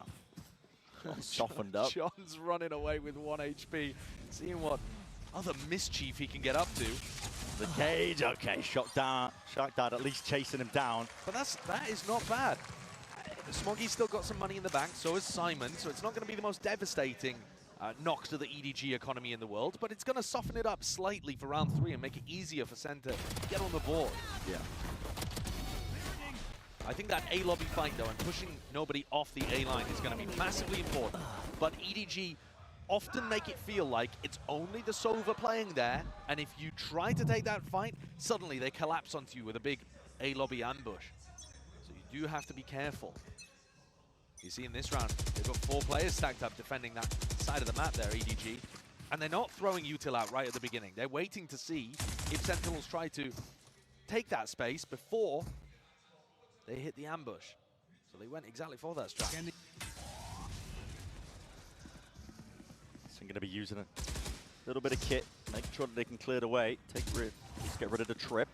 Softened up. John's running away with 1 HP, seeing what other mischief he can get up to. The cage, okay, Shock Dart at least chasing him down. But that is not bad. Smoggy's still got some money in the bank, so is Simon, so it's not going to be the most devastating knock to the EDG economy in the world, but it's going to soften it up slightly for round 3 and make it easier for Sen to get on the board. Yeah. I think that A lobby fight, though, and pushing nobody off the A line is going to be massively important. But EDG often make it feel like it's only the Sova playing there, and if you try to take that fight, suddenly they collapse onto you with a big A lobby ambush. So you do have to be careful. You see in this round, they've got 4 players stacked up defending that side of the map there, EDG. And they're not throwing Util out right at the beginning. They're waiting to see if Sentinels try to take that space before they hit the ambush. So they went exactly for that strat. So going to be using a little bit of kit, making sure that they can clear the way, just get rid of the trip.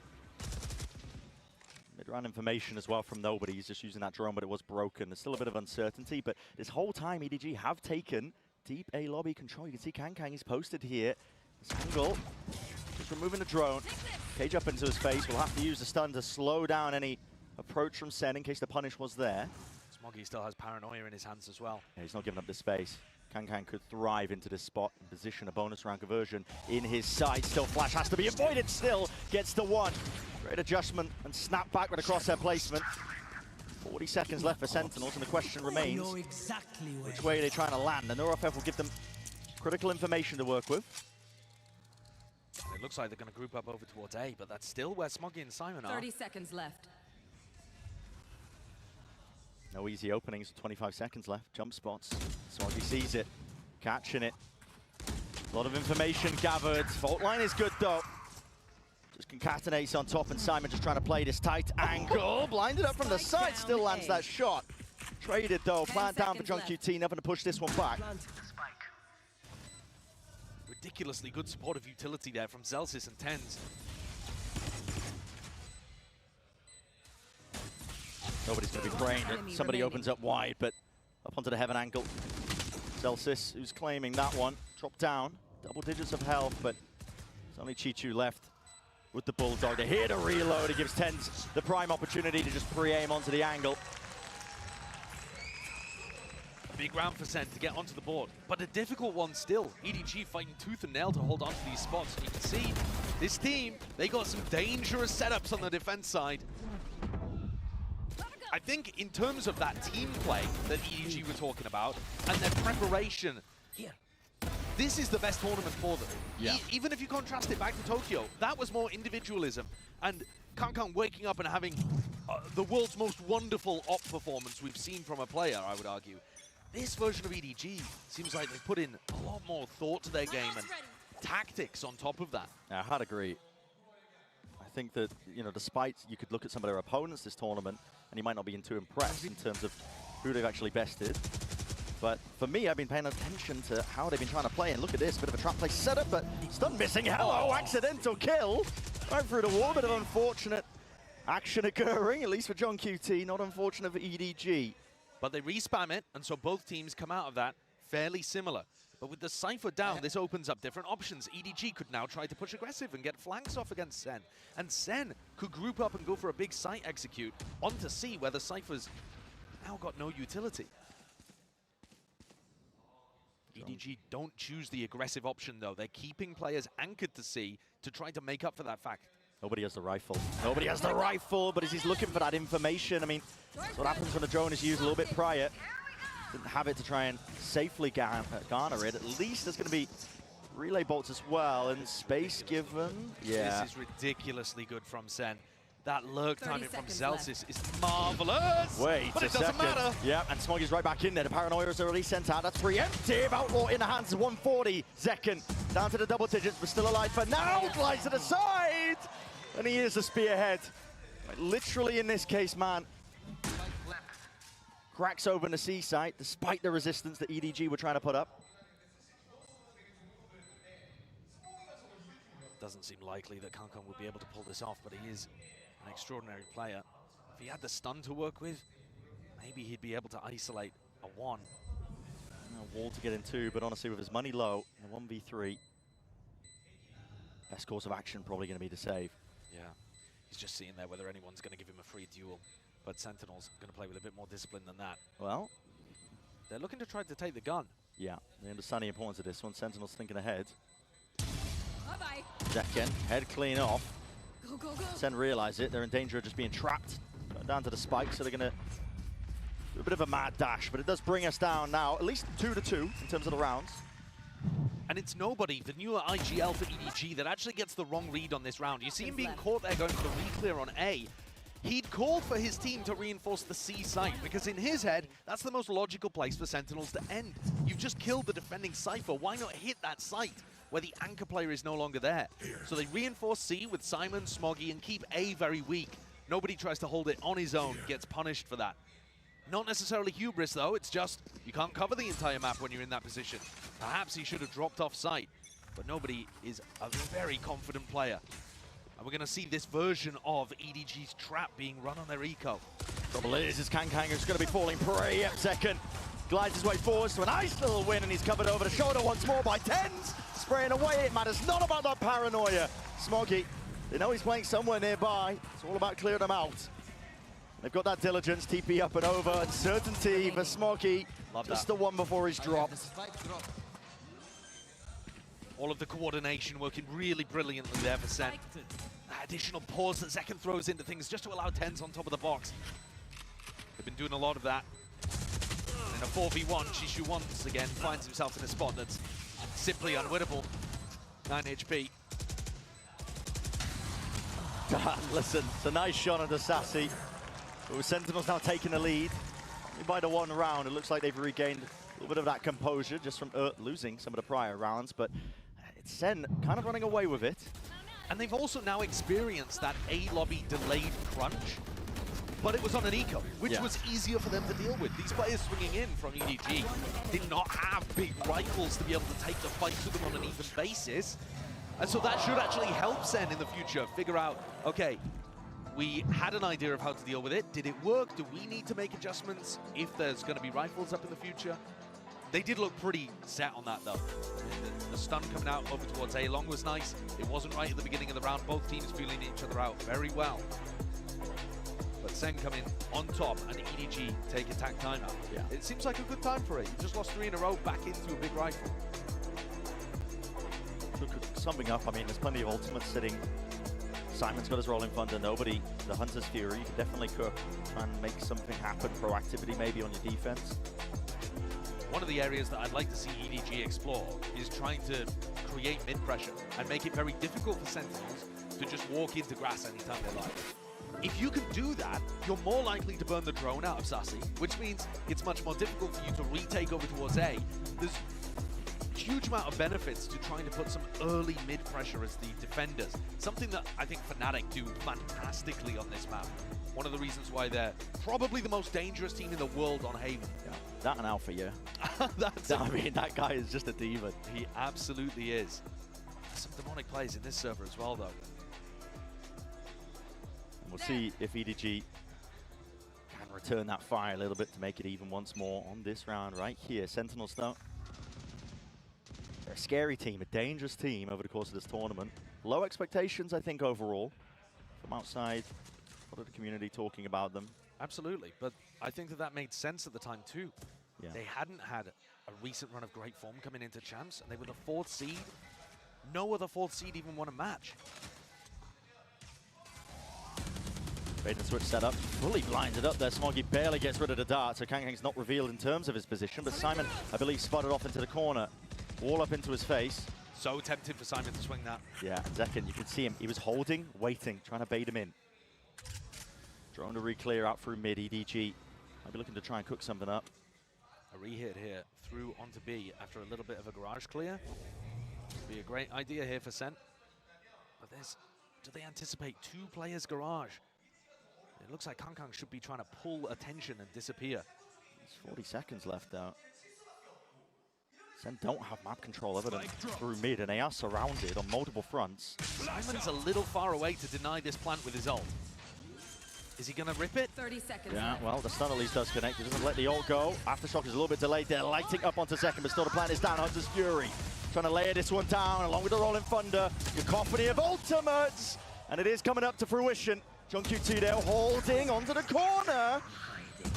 Mid-round information as well from nobody. He's just using that drone, but it was broken. There's still a bit of uncertainty, but this whole time EDG have taken deep A lobby control. You can see Kang is posted here. This angle, just removing the drone. Cage up into his face. We'll have to use the stun to slow down any approach from Sen in case the punish was there. Smoggy still has paranoia in his hands as well. Yeah, he's not giving up the space. Kang could thrive into this spot and position a bonus round conversion in his side. Still flash has to be avoided, still gets the 1. Great adjustment and snap back with a crosshair placement. 40 seconds left for Sentinels, and the question remains, which way are they trying to land? And NeuroFF will give them critical information to work with. It looks like they're going to group up over towards A, but that's still where Smoggy and Simon are. 30 seconds left. No easy openings, 25 seconds left. Jump spots. Smoggy sees it, catching it. A lot of information gathered. Fault line is good though. Just concatenates on top, and Simon just trying to play this tight angle. Blinded up from the side, still lands that shot. Traded though, plant down for JungQT, nothing to push this one back. Ridiculously good supportive utility there from Zelsis and tenz. Nobody's going to be praying that somebody opens up wide, but up onto the heaven angle. Zelsis, who's claiming that one, dropped down. Double digits of health, but there's only Chichu left with the Bulldog. They're here to reload. It gives tenz the prime opportunity to just pre-aim onto the angle. A big round for Sen to get onto the board, but a difficult one still. EDG fighting tooth and nail to hold onto these spots. And you can see this team, they got some dangerous setups on the defense side. I think in terms of that team play that EDG were talking about and their preparation, this is the best tournament for them. Yeah. Even if you contrast it back to Tokyo, that was more individualism. And Kang waking up and having the world's most wonderful op performance we've seen from a player, I would argue. This version of EDG seems like they put in a lot more thought to their game and tactics on top of that. Yeah, I'd agree. I think that, you know, despite you could look at some of their opponents this tournament and you might not be too impressed in terms of who they've actually bested. But for me, I've been paying attention to how they've been trying to play. And look at this, bit of a trap play setup, but stun missing. Hello, accidental kill. Right through the wall, bit of unfortunate action occurring, at least for John QT, not unfortunate for EDG. But they respam it, and so both teams come out of that fairly similar. But with the Cypher down, this opens up different options. EDG could now try to push aggressive and get flanks off against SEN. And SEN could group up and go for a big site execute onto C, where the Cypher's now got no utility. EDG don't choose the aggressive option, though. They're keeping players anchored to C to try to make up for that fact. Nobody has the rifle. Nobody has the rifle, but as he's looking for that information, I mean, that's what happens when a drone is used a little bit prior. Didn't have it to try and safely garner it. At least there's going to be relay bolts as well, and space given. Yeah. This is ridiculously good from SEN. That lurk timing from Zelsis is marvelous. Wait but a it doesn't second. matter. Yeah, and Smoggy's right back in there. The Paranoia is already sent out. That's preemptive. Outlaw in the hands of 140. Zekken down to the double digits, but still alive for now. Glides to the side. And he is a spearhead. Like, literally in this case, man. Cracks open the C site, despite the resistance that EDG were trying to put up. Doesn't seem likely that Kankong would be able to pull this off, but he is an extraordinary player. If he had the stun to work with, maybe he'd be able to isolate a 1. A wall to get in 2, but honestly, with his money low, in a 1v3, best course of action probably going to be to save. Yeah, he's just seeing there whether anyone's going to give him a free duel. But Sentinel's going to play with a bit more discipline than that. Well, they're looking to try to take the gun. Yeah, they understand the importance of this one. Sentinel's thinking ahead. Bye-bye. Zekken, head clean off. Go, go, go. Sen realize it. They're in danger of just being trapped. Down to the spike, so they're going to do a bit of a mad dash. But it does bring us down now, at least 2-2 in terms of the rounds. And it's nobody, the newer IGL for EDG, that actually gets the wrong read on this round. You see him being caught there going for the re-clear on A. He'd call for his team to reinforce the C site, because in his head, that's the most logical place for Sentinels to end. You've just killed the defending Cypher. Why not hit that site where the anchor player is no longer there? So they reinforce C with Simon, Smoggy, and keep A very weak. Nobody tries to hold it on his own, gets punished for that. Not necessarily hubris, though. It's just you can't cover the entire map when you're in that position. Perhaps he should have dropped off site, but nobody is a very confident player. And we're going to see this version of EDG's trap being run on their eco. Trouble is Kankanger's going to be falling prey. Yep, Second glides his way forwards to a nice little win, and he's covered over the shoulder once more by tenz. Spraying away, it matters not about that paranoia. Smoggy, they know he's playing somewhere nearby. It's all about clearing them out. They've got that diligence, TP up and over, and certainty for Smoggy. Just the one before his drop. All of the coordination working really brilliantly there for Sen. That additional pause that Zekken throws into things just to allow tenz on top of the box. They've been doing a lot of that. In a 4v1, Shishu once again finds himself in a spot that's simply unwinnable. 9 HP. Listen, it's a nice shot under Sassy. With Sentinels now taking the lead. By the 1 round, it looks like they've regained a little bit of that composure just from losing some of the prior rounds, but it's Sen kind of running away with it. And they've also now experienced that A-lobby delayed crunch, but it was on an eco, which was easier for them to deal with. These players swinging in from EDG did not have big rifles to be able to take the fight to them on an even basis. And so that should actually help Sen in the future figure out, okay, we had an idea of how to deal with it. Did it work? Do we need to make adjustments if there's going to be rifles up in the future? They did look pretty set on that, though. The stun coming out over towards A long was nice. It wasn't right at the beginning of the round. Both teams feeling each other out very well. But Sen coming on top and EDG take attack timeout. Yeah. It seems like a good time for it. You just lost 3 in a row back into a big rifle. Look, summing up, I mean, there's plenty of ultimates sitting. Simon's got his rolling thunder, nobody. The Hunter's Fury, you can definitely cook. Try and make something happen, proactivity maybe on your defense. One of the areas that I'd like to see EDG explore is trying to create mid-pressure and make it very difficult for Sentinels to just walk into grass anytime they like. If you can do that, you're more likely to burn the drone out of Sassy, which means it's much more difficult for you to retake over towards A. There's a huge amount of benefits to trying to put some early mid-pressure as the defenders, something that I think Fnatic do fantastically on this map. One of the reasons why they're probably the most dangerous team in the world on Haven. Yeah, that and Alpha, yeah. I mean, that guy is just a demon. He absolutely is. Some demonic plays in this server as well, though. And we'll see if EDG can return that fire a little bit to make it even once more on this round right here. Sentinels though, they're a scary team, a dangerous team over the course of this tournament. Low expectations, I think, overall. From outside, a lot of the community talking about them. Absolutely, but I think that made sense at the time too. Yeah. They hadn't had a recent run of great form coming into champs, and they were the 4th seed. No other 4th seed even won a match. Bait and switch setup, fully blinded up there. Smoggy barely gets rid of the dart, so Kangkang's not revealed in terms of his position, but Simon, I believe, spotted off into the corner. Wall up into his face. So tempted for Simon to swing that. Yeah, and Zekken, you can see him. He was holding, waiting, trying to bait him in. Drone to re-clear out through mid. EDG might be looking to try and cook something up. A re-hit here, through onto B after a little bit of a garage clear. Be a great idea here for SEN. But do they anticipate 2 players garage? It looks like Kangkang should be trying to pull attention and disappear. There's 40 seconds left out. SEN don't have map control other than through mid, and they are surrounded on multiple fronts. Simon's a little far away to deny this plant with his ult. Is he going to rip it? 30 seconds. Yeah, well, the stun at least does connect. He doesn't let the ult go. Aftershock is a little bit delayed there, lighting up onto second, but still the plant is down. Hunter's Fury trying to layer this one down along with the Rolling Thunder. Cacophony of ultimates, and it is coming up to fruition. Jungkook Tdale holding onto the corner.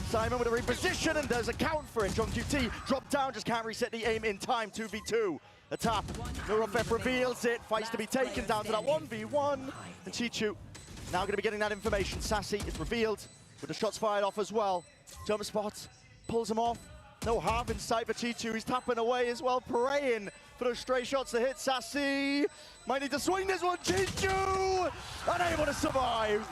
Simon with a reposition, and there's a count for it. Jungkook T dropped down, just can't reset the aim in time. 2v2. The tap. Neurofep reveals it. Fights to be taken down to that 1v1. And Chichu now going to be getting that information. Sassy is revealed with the shots fired off as well. Jump spot, pulls him off. No half in sight for Chichu. He's tapping away as well, praying for those stray shots to hit. Sassy might need to swing this one. Chichu unable to survive.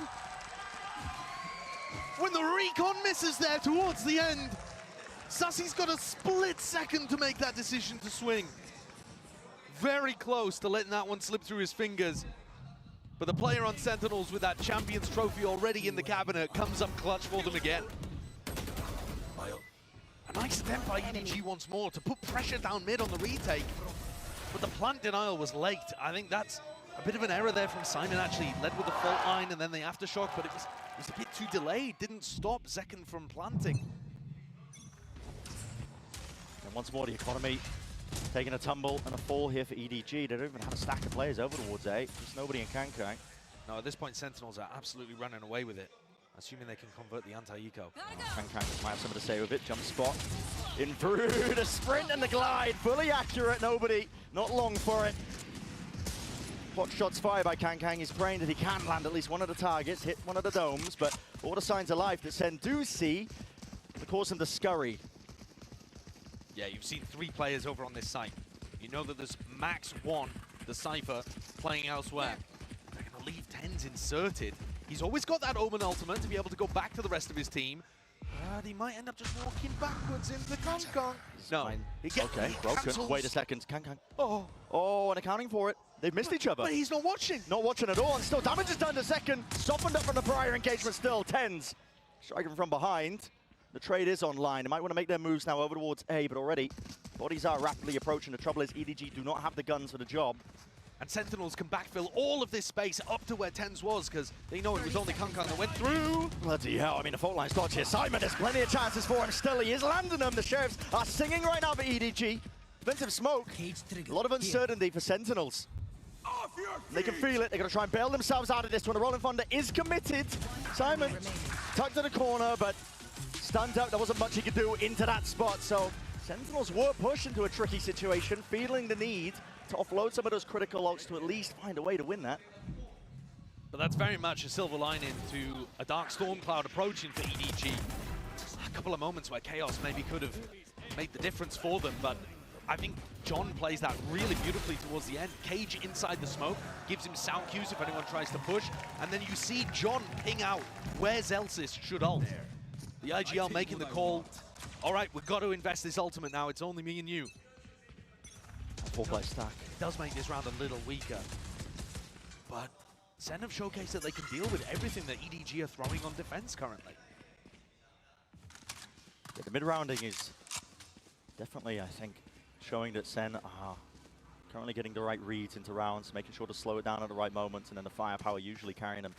When the recon misses there towards the end, Sassy's got a split second to make that decision to swing. Very close to letting that one slip through his fingers. But the player on Sentinels with that Champions Trophy already in the cabinet comes up clutch for them again. A nice attempt by EDG once more to put pressure down mid on the retake. But the plant denial was late. I think that's a bit of an error there from Simon, actually. Led with the fault line and then the aftershock, but it was a bit too delayed. Didn't stop Zekken from planting. And once more the economy taking a tumble and a fall here for EDG. They don't even have a stack of players over towards A. Just nobody in Kangkang. No, at this point Sentinels are absolutely running away with it, assuming they can convert the anti-eco. Kangkang might have something to say with it. Jump spot in through the sprint and the glide. Fully accurate. Nobody. Not long for it. Hot shots fired by Kangkang. He's praying that he can land at least one of the targets, hit one of the domes, but all the signs of life that SEN do see to cause him to scurry. Yeah, you've seen 3 players over on this site. You know that there's max 1, the Cypher, playing elsewhere. They're going to leave tenz inserted. He's always got that Omen ultimate to be able to go back to the rest of his team. But he might end up just walking backwards into Kangkang. No, he gets okay, broken. Wait a second, Kangkang. Oh, and accounting for it. They've missed each other. But he's not watching. Not watching at all, and still damage is done to second. Softened up from the prior engagement still. tenz striking from behind. The trade is online. They might want to make their moves now over towards A, but already bodies are rapidly approaching. The trouble is EDG do not have the guns for the job. And Sentinels can backfill all of this space up to where tenz was, because they know it was only Kangkang that went through. Bloody hell, I mean, the fault line's dodge here. Simon, there's plenty of chances for him still. He is landing them. The Sheriffs are singing right now for EDG. Defensive smoke. A lot of uncertainty for Sentinels. They can feel it. They're going to try and bail themselves out of this one. The Rolling Thunder is committed. Simon tucked to the corner, but stunned out. There wasn't much he could do into that spot. So Sentinels were pushed into a tricky situation, feeling the need to offload some of those critical ults to at least find a way to win that. But that's very much a silver lining to a dark storm cloud approaching for EDG. A couple of moments where Chaos maybe could have made the difference for them, but I think John plays that really beautifully towards the end. Cage inside the smoke, gives him sound cues if anyone tries to push, and then you see John ping out where Zelsis should ult. The IGL making the call. All right, we've got to invest this ultimate now. It's only me and you. 4-player stack. It does make this round a little weaker, but SEN have showcased that they can deal with everything that EDG are throwing on defense currently. Yeah, the mid-rounding is definitely, I think, showing that SEN are currently getting the right reads into rounds, making sure to slow it down at the right moments, and then the firepower usually carrying them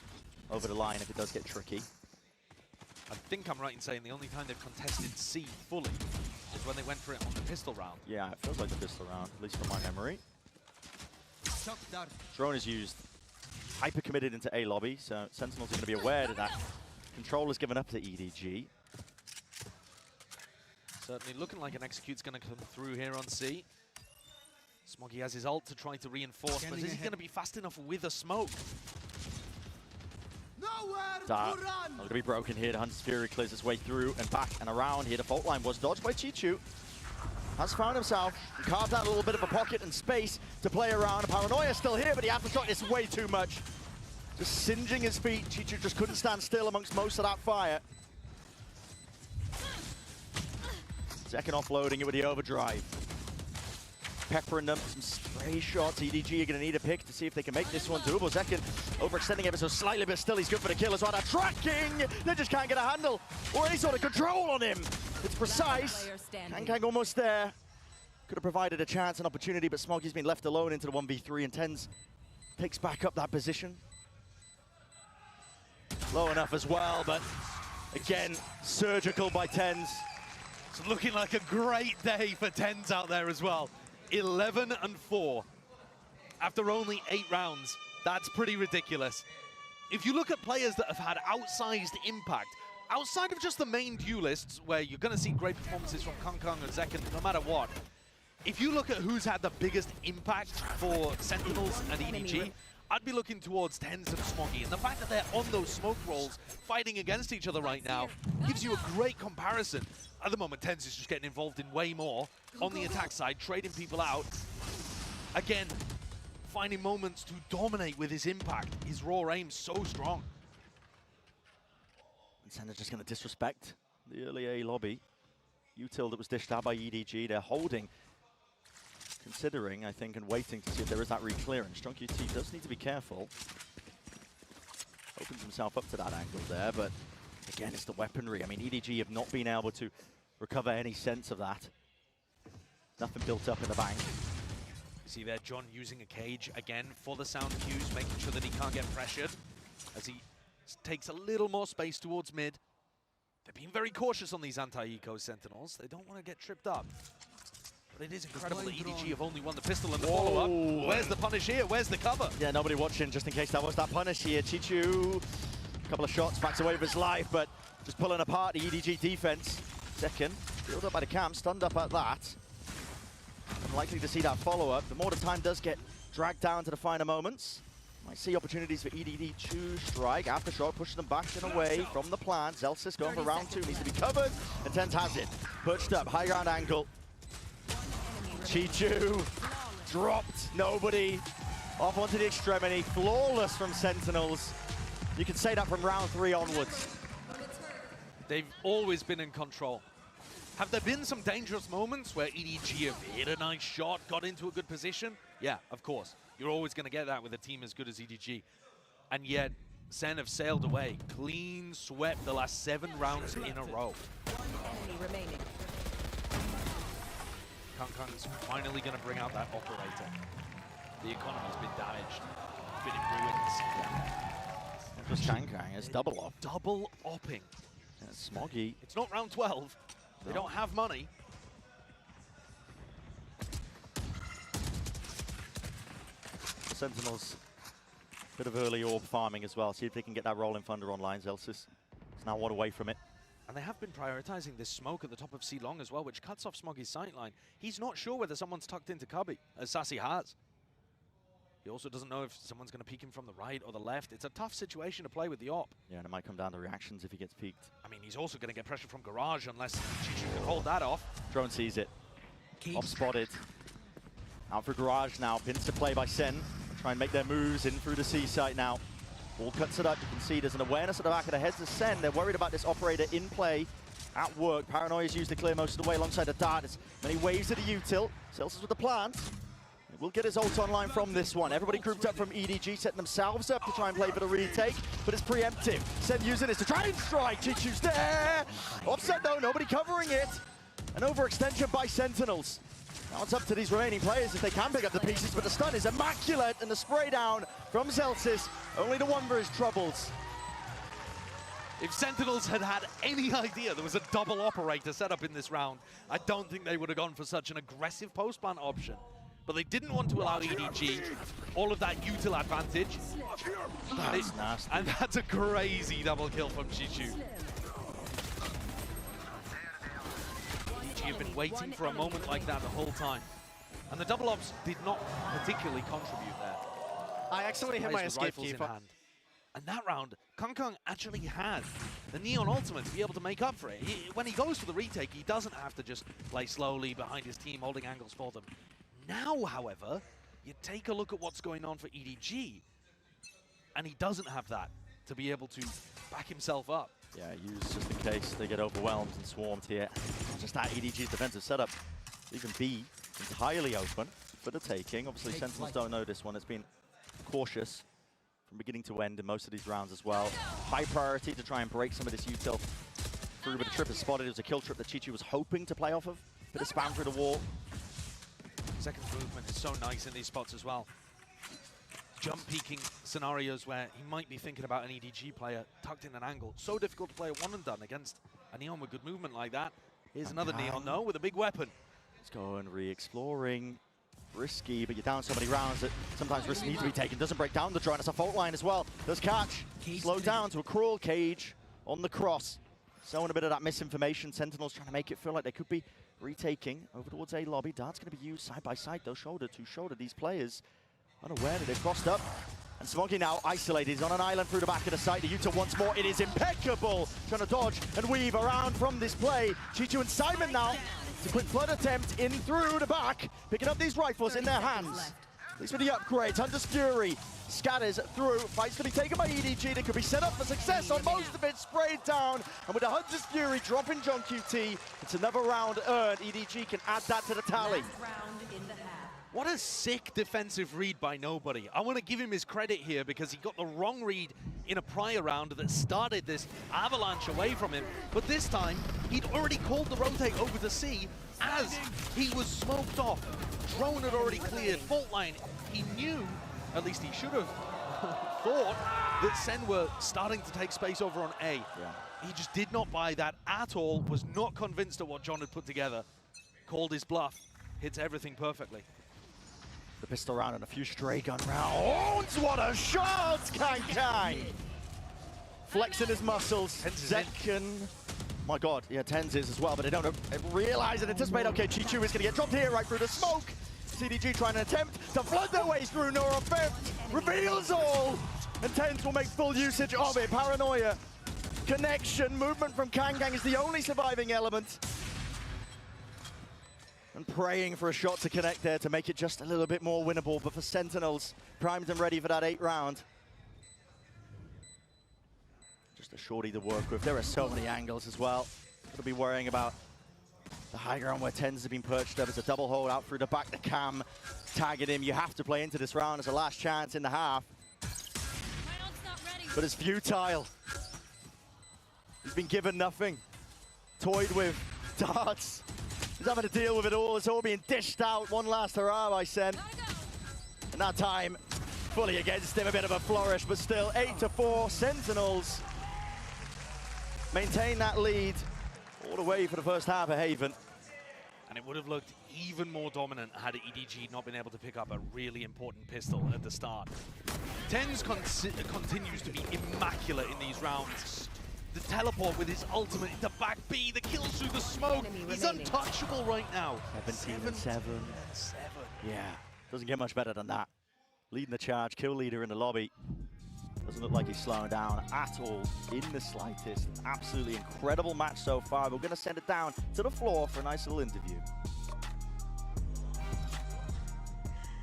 over the line if it does get tricky. I think I'm right in saying the only time they've contested C fully is when they went for it on the pistol round. Yeah, it feels like the pistol round, at least from my memory. Drone is used hyper committed into A lobby, so Sentinels are going to be aware that control is given up to EDG. Certainly looking like an execute's going to come through here on C. Smoggy has his ult to try to reinforce, but is he going to be fast enough with a smoke? Not going to be broken here. The Hunter's Fury clears its way through and back and around here. The fault line was dodged by Chichu. Has found himself and carved out a little bit of a pocket and space to play around. Paranoia still here, but the aftershock is way too much. Just singeing his feet. Chichu just couldn't stand still amongst most of that fire. Second offloading it with the overdrive. Peppering them, some stray shots. EDG are going to need a pick to see if they can make this one doable. Second, overextending ever so slightly, but still he's good for the kill as well. That tracking! They just can't get a handle or any sort of control on him. It's precise. Kang almost there. Could have provided a chance, an opportunity, but Smoggy's been left alone into the 1v3, and tenz takes back up that position. Low enough as well, but again, surgical by tenz. It's looking like a great day for tenz out there as well. 11-4 after only 8 rounds. That's pretty ridiculous. If you look at players that have had outsized impact, outside of just the main duelists, where you're going to see great performances from Kang and Zekken no matter what, if you look at who's had the biggest impact for Sentinels and EDG, I'd be looking towards tenz and Smoggy. And the fact that they're on those smoke rolls fighting against each other right now gives you a great comparison. At the moment, tenz is just getting involved in way more on the attack side, trading people out. Again, finding moments to dominate with his impact. His raw aim's so strong. And Senna's just going to disrespect the early A lobby. Util that was dished out by EDG. They're holding, considering, I think, and waiting to see if there is that re-clearance. Strong QT does need to be careful. Opens himself up to that angle there, but again, it's the weaponry. I mean, EDG have not been able to recover any sense of that. Nothing built up in the bank. See there, John using a cage again for the sound cues, making sure that he can't get pressured as he takes a little more space towards mid. They're being very cautious on these anti-eco Sentinels. They don't want to get tripped up. But it is incredible that EDG have only won the pistol and the follow-up. Where's the punish here? Where's the cover? Yeah, nobody watching, just in case that was that punish here. Chichu, a couple of shots, backs away with his life, but just pulling apart the EDG defense. Second, filled up by the cam, stunned up at that. Unlikely to see that follow-up. The more the time does get dragged down to the finer moments. Might see opportunities for EDG to strike. Aftershock pushing them back and away from the plant. Zelsis going for round 2, needs to be covered. And tenz has it. Pushed up, high ground angle. Chichu dropped, nobody. Off onto the extremity, flawless from Sentinels. You can say that from round 3 onwards. They've always been in control. Have there been some dangerous moments where EDG have hit a nice shot, got into a good position? Yeah, of course. You're always going to get that with a team as good as EDG. And yet, SEN have sailed away. Clean swept the last 7 rounds in a row. Kang's finally going to bring out that operator. The economy's been damaged, been in ruins. Not just Kang, it's double op. Double opping. Yeah, Smoggy. It's not round 12. They don't have money. Sentinels, bit of early orb farming as well. See if they can get that rolling thunder online. Zelsis is now one away from it. And they have been prioritizing this smoke at the top of C long as well, which cuts off Smoggy's sightline. He's not sure whether someone's tucked into Cubby, as Sassy has. He also doesn't know if someone's going to peek him from the right or the left. It's a tough situation to play with the op. Yeah, and it might come down to reactions if he gets peeked. I mean, he's also going to get pressure from Garage unless Chichu can hold that off. Drone sees it. Op spotted. Out for Garage now. Pins to play by SEN. Try and make their moves in through the C site now. Ball cuts it up. You can see there's an awareness at the back of the heads of SEN. They're worried about this operator in play at work. Paranoia is used to clear most of the way alongside the dart. There's many waves of the util. Zelsis with the plant. Will get his ult online from this one. Everybody grouped up from EDG, setting themselves up to try and play for the retake, but it's preemptive. SEN using this to try and strike. Chichu's there. Offset though, nobody covering it. An overextension by Sentinels. Now it's up to these remaining players if they can pick up the pieces, but the stun is immaculate, and the spray down from Zelsis. Only the Wanderers troubles. If Sentinels had had any idea there was a double operator set up in this round, I don't think they would have gone for such an aggressive post-plant option. But they didn't want to allow EDG all of that util advantage. That's nasty. And that's a crazy double kill from Chichu. EDG have been waiting for a moment like that the whole time. And the double ops did not particularly contribute there. I accidentally hit my escape key. And that round, Kong actually has the Neon ultimate to be able to make up for it. When he goes for the retake, he doesn't have to just play slowly behind his team, holding angles for them. Now, however, you take a look at what's going on for EDG, and he doesn't have that to be able to back himself up. Yeah, use just in case they get overwhelmed and swarmed here. Just that EDG's defensive setup. Even B entirely open for the taking. Obviously, Sentinels don't know this one. It's been cautious from beginning to end in most of these rounds as well. High priority to try and break some of this util through, but the trip is spotted. It was a kill trip that Chichu was hoping to play off of. Bit of spam through the wall. Second movement is so nice in these spots as well. Jump peeking scenarios where he might be thinking about an EDG player tucked in an angle. So difficult to play a one and done against a Neon with good movement like that. Here's another Neon though with a big weapon. Let's go and re-exploring. Risky, but you're down so many rounds that sometimes risk needs to be taken. Doesn't break down the drone. It's a fault line as well. Does catch. Slow down to a cruel cage on the cross. Sowing a bit of that misinformation. Sentinels trying to make it feel like they could be retaking over towards A lobby. Dart's going to be used side by side though, shoulder to shoulder. These players unaware that they've crossed up. And Smoggy now isolated. He's on an island through the back of the site. The util once more. It is impeccable. Trying to dodge and weave around from this play. Chichu and Simon now. It's a quick flood attempt in through the back, picking up these rifles in their hands. At least for the upgrade, Hunter's Fury scatters through. Fight's to be taken by EDG. That could be set up for success on most of it. Sprayed down. And with the Hunter's Fury dropping John QT, it's another round earned. EDG can add that to the tally. What a sick defensive read by Nobody. I want to give him his credit here because he got the wrong read in a prior round that started this avalanche away from him. But this time, he'd already called the rotate over to C as he was smoked off. Drone had already cleared, fault line. He knew, at least he should have thought, that SEN were starting to take space over on A. Yeah. He just did not buy that at all, was not convinced of what John had put together. Called his bluff, hits everything perfectly. The pistol round and a few stray gun rounds. What a shot, Kang! Flexing his muscles. Second. My God, yeah, tenz is as well, but they don't realize and anticipate. Okay, Chichu is going to get dropped here right through the smoke. CDG trying to attempt to flood their way through. Nora Feft reveals all. And tenz will make full usage of it. Paranoia. Connection. Movement from Kang is the only surviving element. And praying for a shot to connect there to make it just a little bit more winnable. But for Sentinels, primed and ready for that 8th round. Just a shorty to work with. There are so many angles as well. Could be worrying about the high ground where tenz have been perched up. It's a double hold out through the back. The cam tagging him. You have to play into this round as a last chance in the half. But it's futile. He's been given nothing. Toyed with darts. He's having to deal with it all. It's all being dished out. One last hurrah by SEN. And that time, fully against him. A bit of a flourish, but still 8-4. Sentinels maintain that lead all the way for the first half of Haven. And it would have looked even more dominant had EDG not been able to pick up a really important pistol at the start. tenz continues to be immaculate in these rounds. The teleport with his ultimate into back B, the kills through the smoke. He's untouchable right now. 17-7. Yeah, doesn't get much better than that. Leading the charge, kill leader in the lobby. Doesn't look like he's slowing down at all in the slightest. Absolutely incredible match so far. We're going to send it down to the floor for a nice little interview.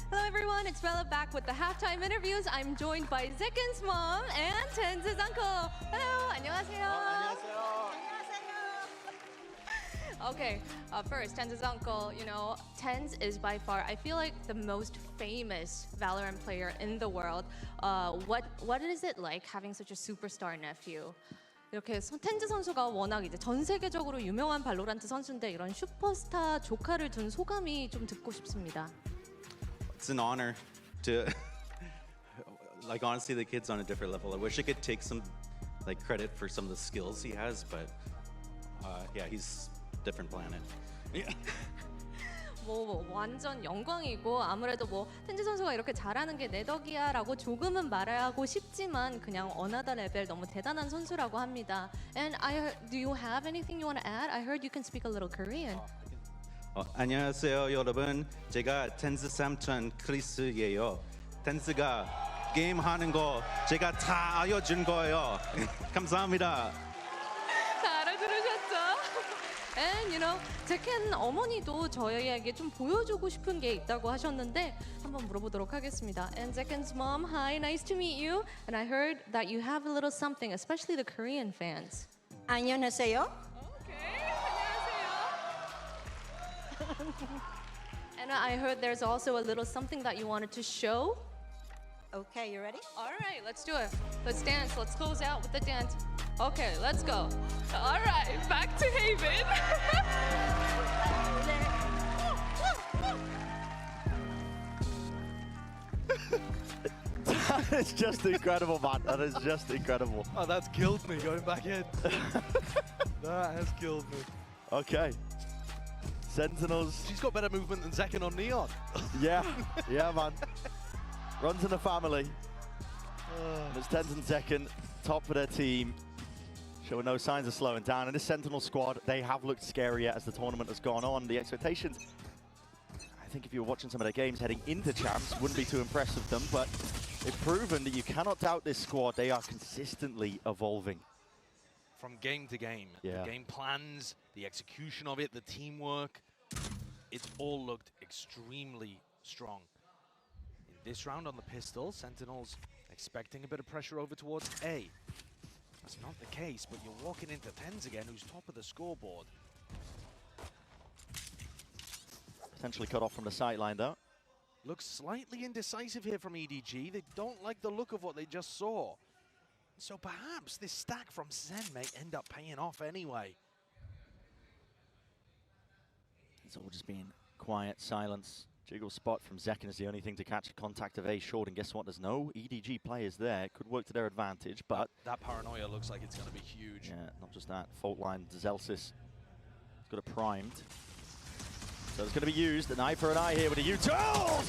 Hello everyone, it's Bella back with the halftime interviews. I'm joined by Zeken's mom and tenz's uncle. Hello, 안녕하세요. Okay, first, tenz's uncle, you know, tenz is by far, I feel like, the most famous Valorant player in the world. What is it like having such a superstar nephew? 이렇게 텐즈 선수가 워낙 이제 전 세계적으로 유명한 발로란트 선수인데 이런 슈퍼스타 조카를 둔 소감이 좀 듣고 싶습니다. It's an honor to, like, honestly, the kid's on a different level. I wish I could take some like credit for some of the skills he has, but yeah, he's different planet. Yeah. 뭐 완전 영광이고 아무래도 뭐 텐즈 선수가 이렇게 잘하는 게 내 덕이야라고 조금은 말하고 싶지만 그냥 어나더 레벨 너무 대단한 선수라고 합니다. And do you have anything you want to add? I heard you can speak a little Korean. 안녕하세요, 여러분. 제가 텐즈 삼촌 크리스예요. 텐즈가 게임 하는 거 제가 다 알려준 거예요. 감사합니다. 다 알아들으셨죠? And you know, 제켄 어머니도 저희에게 좀 보여주고 싶은 게 있다고 하셨는데 한번 물어보도록 하겠습니다. And Zeken's mom, hi, nice to meet you. And I heard that you have a little something, especially the Korean fans. 안녕하세요. And I heard there's also a little something that you wanted to show. Okay, you ready? All right, let's do it. Let's dance. Let's close out with the dance. Okay, let's go. All right, back to Haven. That is just incredible, man. That is just incredible. Oh, that's killed me going back in. That has killed me. Okay. Sentinels. She's got better movement than Zekken on Neon. Yeah, yeah, man. Runs in the family. And it's tenz and Zekken, top of their team, showing no signs of slowing down. And this Sentinel squad, they have looked scarier as the tournament has gone on. The expectations, I think if you were watching some of their games heading into champs, wouldn't be too impressed with them, but they've proven that you cannot doubt this squad. They are consistently evolving. From game to game, yeah. The game plans, the execution of it, the teamwork, it's all looked extremely strong. In this round on the pistol, Sentinels expecting a bit of pressure over towards A. That's not the case, but you're walking into tenz again, who's top of the scoreboard. Potentially cut off from the sideline, though. Looks slightly indecisive here from EDG. They don't like the look of what they just saw. So perhaps this stack from SEN may end up paying off anyway. It's all just being quiet, silence. Jiggle spot from Zekken is the only thing to catch contact of A short, and guess what? There's no EDG players there. It could work to their advantage, but... That paranoia looks like it's going to be huge. Yeah, not just that. Fault line, Zelsis. He's got it primed. So it's going to be used. An eye for an eye here with a U-turn.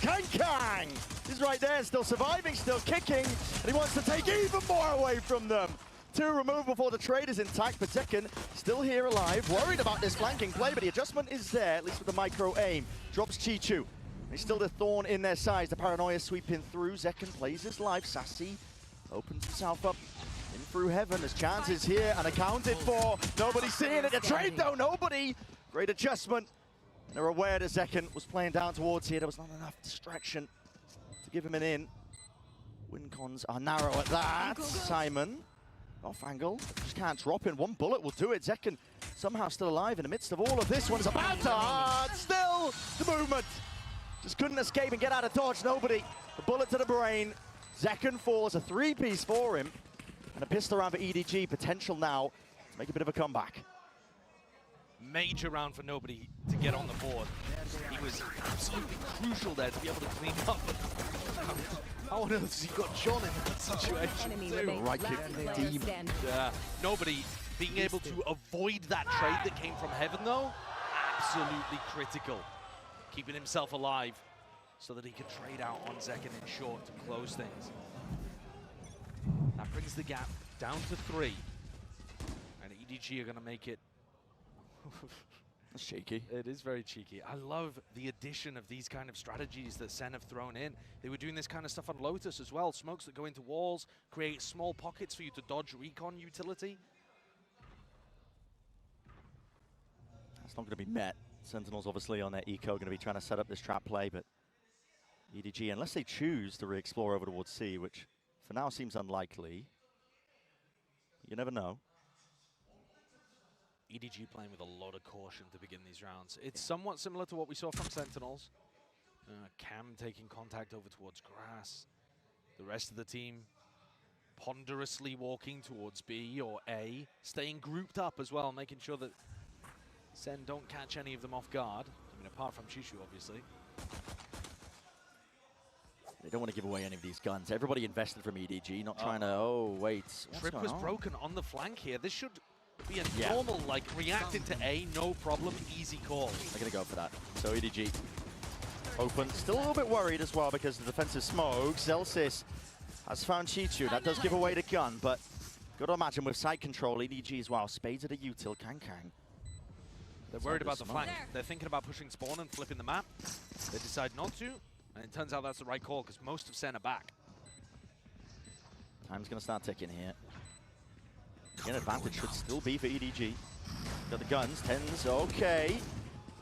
Kang! He's right there, still surviving, still kicking, and he wants to take even more away from them. Two removed before the trade is intact, but Zekken still here alive, worried about this flanking play, but the adjustment is there, at least with the micro aim. Drops Chichu. He's still the thorn in their sides. The paranoia sweeping through. Zekken plays his life. Sassy opens himself up in through heaven. There's chances here and accounted for. Nobody's seeing it. The trade though, nobody. Great adjustment. And they're aware that Zekken was playing down towards here. There was not enough distraction to give him an in. Win cons are narrow at that. Simon off angle. Just can't drop in. One bullet will do it. Zekken somehow still alive in the midst of all of this. One's about to hard. Still the movement. Just couldn't escape and get out of dodge. Nobody. The bullet to the brain. Zekken falls, a three-piece for him. And a pistol round for EDG. Potential now to make a bit of a comeback. Major round for nobody to get on the board. He was absolutely crucial there to be able to clean up. How on earth has he got John in that situation? Right kick, demon. Nobody being able to avoid that trade that came from heaven though, absolutely critical. Keeping himself alive so that he could trade out on Zekken in short to close things. That brings the gap down to 3. And EDG are going to make it. That's cheeky. It is very cheeky. I love the addition of these kind of strategies that SEN have thrown in. They were doing this kind of stuff on Lotus as well. Smokes that go into walls, create small pockets for you to dodge recon utility. That's not going to be met. Sentinels obviously on their eco going to be trying to set up this trap play, but EDG, unless they choose to re-explore over towards C, which for now seems unlikely, you never know. EDG playing with a lot of caution to begin these rounds. It's somewhat similar to what we saw from Sentinels. Cam taking contact over towards grass. The rest of the team ponderously walking towards B or A, staying grouped up as well, making sure that SEN don't catch any of them off guard. I mean, apart from Chishu, obviously. They don't want to give away any of these guns. Everybody invested from EDG, not trying to, oh, wait. Trip was broken on the flank here. This should be a normal, like, reacting to A, no problem, easy call. They're going to go for that. So EDG open. Still a little bit worried as well because the defensive smoke. Zelsis has found Chichu. That does give away the gun, but got to imagine with side control, EDG as well. Spades at a util, Kang. They're worried about the flank. They're thinking about pushing spawn and flipping the map. They decide not to, and it turns out that's the right call because most of SEN are back. Time's going to start ticking here. An advantage should still be for EDG. Got the guns, tenz, okay.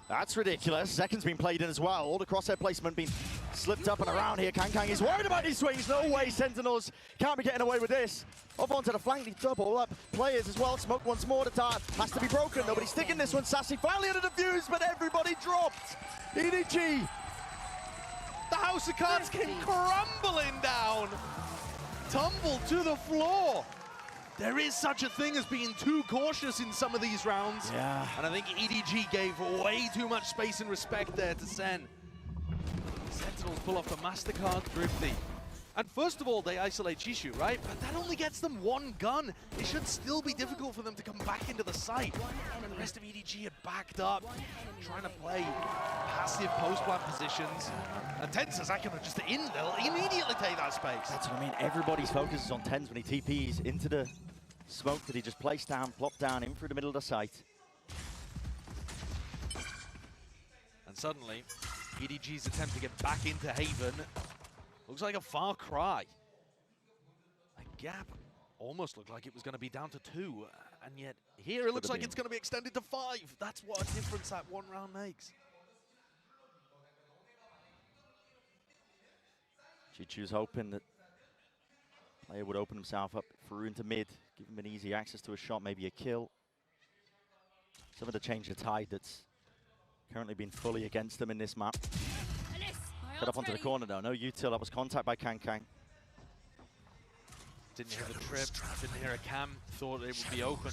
That's ridiculous. Zeken's been played in as well. All the crosshair placement being slipped up and around here. Kang is worried about these swings. No way, Sentinels can't be getting away with this. Up onto the flank, they double up players as well. Smoke once more, the dart has to be broken. Nobody's sticking this one. Sassy finally under the defuse, but everybody dropped. EDG. The house of cards came crumbling down. Tumbled to the floor. There is such a thing as being too cautious in some of these rounds. Yeah. And I think EDG gave way too much space and respect there to SEN. Sentinels pull off the MasterCard Thrifty. And first of all, they isolate Chishu, right? But that only gets them one gun. It should still be difficult for them to come back into the site. The rest of EDG are backed up, trying to play passive post-plant positions. And tenz and Zaken are just in. They'll immediately take that space. That's what I mean. Everybody's focus is on tenz when he TPs into the smoke that he just placed down, plopped down in through the middle of the site. And suddenly, EDG's attempt to get back into Haven looks like a far cry. A gap almost looked like it was going to be down to 2, and yet here it looks like it's going to be extended to 5. That's what a difference that one round makes. Chichu's hoping that player would open himself up through into mid, give him an easy access to a shot, maybe a kill. Some of the change of tide that's currently been fully against them in this map. Cut up onto the corner though, no util, that was contact by Kang. Didn't hear the trip, didn't hear a cam, thought it would be open.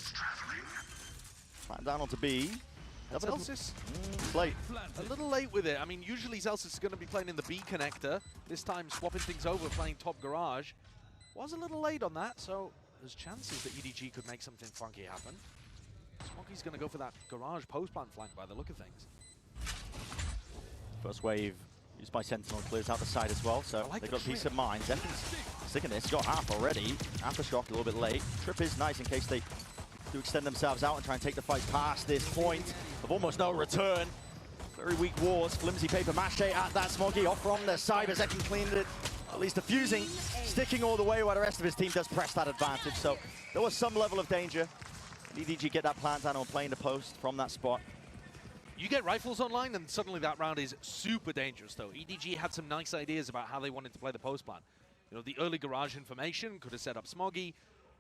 Right down onto B. Zelsis, late. A little late with it. I mean, usually Zelsis is going to be playing in the B connector. This time swapping things over, playing top garage. Was a little late on that, so there's chances that EDG could make something funky happen. Smokey's going to go for that garage post-plant flank by the look of things. First wave used by Sentinel clears out the side as well, so they've got peace of mind. Zeken's sticking this, got half already. Aftershock a little bit late. Trip is nice in case they do extend themselves out and try and take the fight past this point of almost no return. Very weak walls, flimsy paper mache at that. Smoggy off from the side, but Zeken cleaned it. At least diffusing, sticking all the way while the rest of his team does press that advantage. So there was some level of danger. EDG get that plant down on playing the post from that spot. You get rifles online and suddenly that round is super dangerous though. EDG had some nice ideas about how they wanted to play the post plan. You know, the early garage information could have set up Smoggy.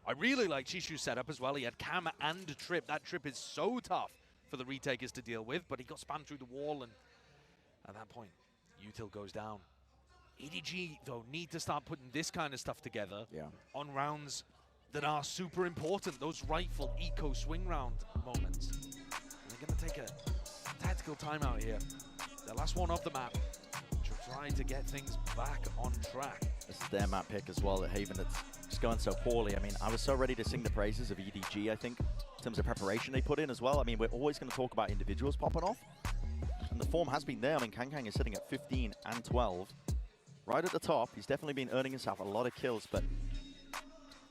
I really like Chishu's setup as well. He had Cam and Trip. That Trip is so tough for the retakers to deal with, but he got spammed through the wall and at that point, util goes down. EDG though need to start putting this kind of stuff together on rounds that are super important. Those rifle eco swing round moments. They're gonna take a tactical timeout here. The last one off the map to try to get things back on track. This is their map pick as well at Haven that's just going so poorly. I mean, I was so ready to sing the praises of EDG, I think, in terms of preparation they put in as well. I mean, we're always going to talk about individuals popping off. And the form has been there. I mean, Kang is sitting at 15 and 12. Right at the top, he's definitely been earning himself a lot of kills, but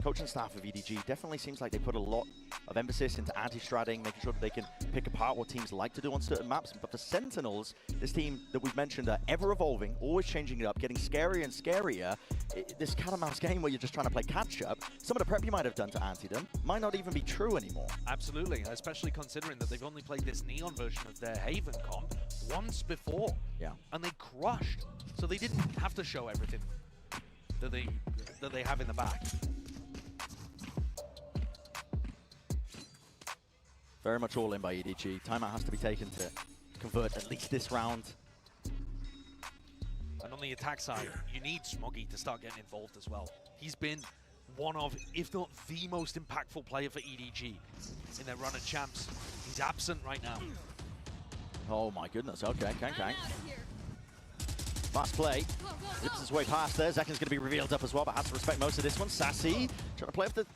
coaching staff of EDG definitely seems like they put a lot of emphasis into anti-stratting, making sure that they can pick apart what teams like to do on certain maps. But for Sentinels, this team that we've mentioned are ever-evolving, always changing it up, getting scarier and scarier. This cat and mouse game where you're just trying to play catch-up, some of the prep you might have done to anti them might not even be true anymore. Absolutely, especially considering that they've only played this Neon version of their Haven comp once before. Yeah. And they crushed, so they didn't have to show everything that they have in the back. Very much all in by EDG. Timeout has to be taken to convert at least this round. And on the attack side, you need Smoggy to start getting involved as well. He's been one of, if not the most impactful player for EDG in their run at champs. He's absent right now. Oh my goodness, okay, Kang. Fast play. Rips his way past there. Zeken's going to be revealed up as well, but has to respect most of this one. Sassy trying to play with the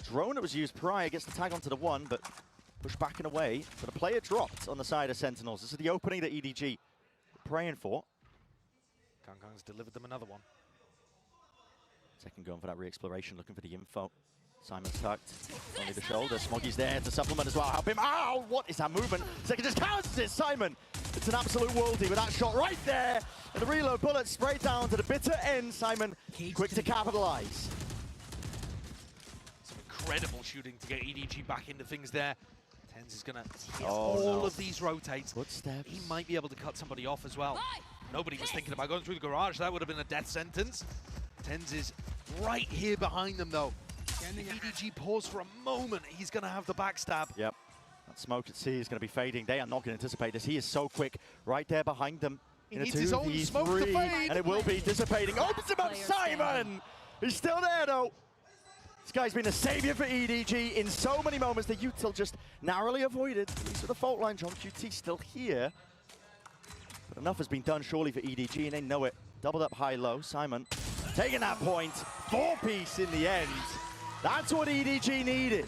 drone that was used prior, gets the tag onto the one, but pushed back and away. But a player dropped on the side of Sentinels. This is the opening that EDG were praying for. Gang's delivered them another one. Zeken going for that re-exploration, looking for the info. Simon's tucked, only the shoulder. Smoggy's there to supplement as well. Help him. Ow! What is that movement? Zeken just counters it. Simon, it's an absolute worldie with that shot right there. And the reload bullet straight down to the bitter end. Simon, quick to capitalize. Some incredible shooting to get EDG back into things there. tenz is going to of these rotates. Footsteps. He might be able to cut somebody off as well. Nobody was thinking about going through the garage. That would have been a death sentence. tenz is right here behind them, though. If EDG pause for a moment, he's going to have the backstab. Yep. That smoke at C is going to be fading. They are not going to anticipate this. He is so quick right there behind them. He needs his own smoke to fade. And it will be dissipating. Opens him up, Simon! He's still there, though. This guy's been a savior for EDG in so many moments. The util just narrowly avoided. He's to the fault line. John QT still here. But enough has been done, surely, for EDG, and they know it. Doubled up high-low. Simon taking that point. 4-piece in the end. That's what EDG needed.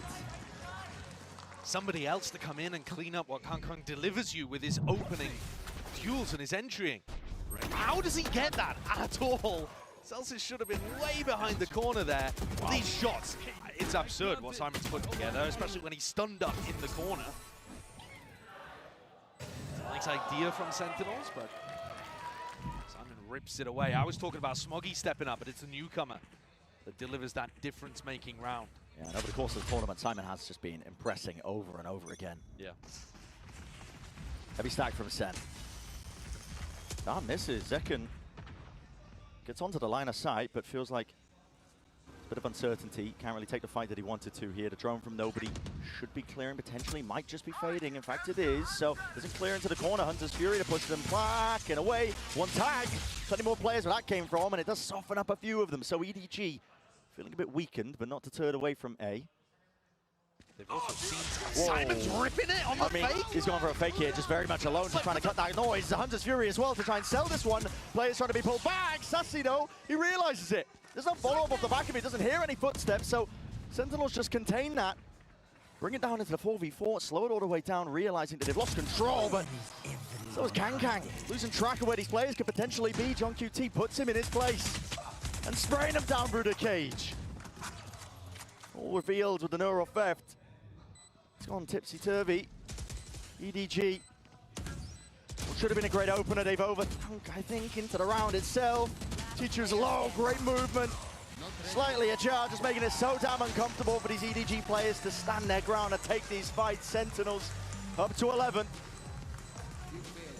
Somebody else to come in and clean up what geng delivers you with his opening duels and his entrying. How does he get that at all? Celsius should have been way behind the corner there. Wow. These shots, it's absurd what Simon's put together, especially when he's stunned up in the corner. Nice idea from Sentinels, but Simon rips it away. I was talking about Smoggy stepping up, but it's a newcomer that delivers that difference-making round. Yeah, and over the course of the tournament, Simon has just been impressing over and over again. Yeah. Heavy stack from SEN. Ah, misses. Zeken gets onto the line of sight, but feels like a bit of uncertainty. Can't really take the fight that he wanted to here. The drone from nobody should be clearing, potentially. Might just be fading. In fact, it is. So doesn't clear into the corner. Hunter's Fury to push them back and away. One tag. Plenty more players where that came from, and it does soften up a few of them. So EDG feeling a bit weakened, but not deterred away from A. They've also seen Simon's ripping it on the fake. He's going for a fake here, just very much alone, just trying to cut that noise. The Hunter's Fury as well to try and sell this one. Players trying to be pulled back. Sassy, though, he realizes it. There's no follow-up off the back of it. Doesn't hear any footsteps, so Sentinels just contain that. Bring it down into the 4v4, slow it all the way down, realizing that they've lost control, but so is geng. Losing track of where these players could potentially be. John QT puts him in his place and spraying him down through the cage. All revealed with the neural theft. It's gone tipsy-turvy. EDG. What should have been a great opener. They've overthunk, I think, into the round itself. Teacher's low, great movement. Slightly ajar, just making it so damn uncomfortable for these EDG players to stand their ground and take these fights. Sentinels up to 11.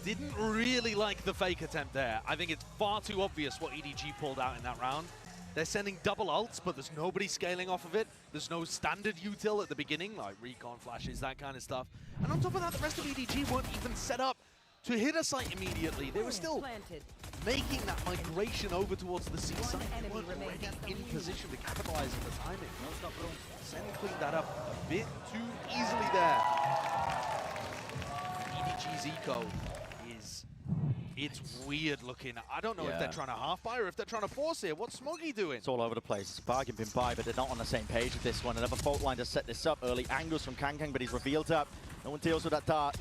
Didn't really like the fake attempt there. I think it's far too obvious what EDG pulled out in that round. They're sending double ults, but there's nobody scaling off of it. There's no standard util at the beginning, like recon flashes, that kind of stuff. And on top of that, the rest of EDG weren't even set up to hit a site immediately. They were still making that migration over towards the C site. They weren't already in position to capitalize on the timing. SEN cleaned that up a bit too easily there. EDG's eco is... It's weird looking. I don't know if they're trying to half-buy or if they're trying to force it. What's Smoggy doing? It's all over the place. It's a bargain bin buy, but they're not on the same page with this one. Another fault line to set this up. Early angles from geng, but he's revealed up. No one deals with that dart.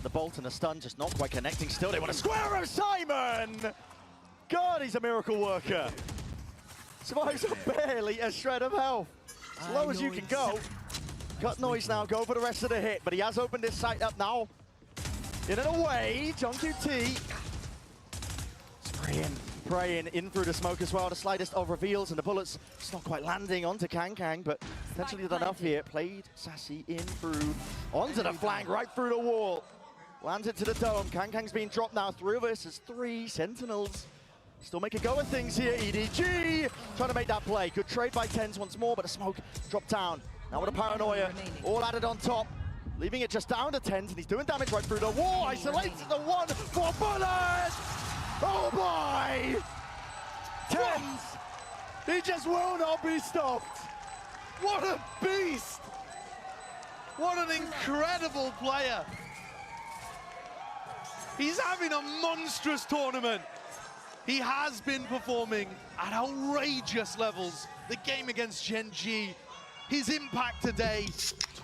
The bolt and the stun just not quite connecting. Still, they want to square him, Simon! God, he's a miracle worker. Survives barely a shred of health. As low as you can go. Cut noise now, go for the rest of the hit, but he has opened this site up now. In and away, John QT. Spraying in through the smoke as well. The slightest of reveals, and the bullets just not quite landing onto geng, but potentially done enough here. Played Sassy in through, onto the flank, right through the wall. Lands it to the dome. Geng's being dropped now. 3 versus 3. Sentinels still make a go of things here. EDG trying to make that play. Good trade by tenz once more, but the smoke dropped down. Now with a paranoia, all added on top. Leaving it just down to tenz, and he's doing damage right through the wall. Isolates the one for bullets! Oh boy! tenz! He just will not be stopped! What a beast! What an incredible player! He's having a monstrous tournament! He has been performing at outrageous levels. The game against geng, his impact today,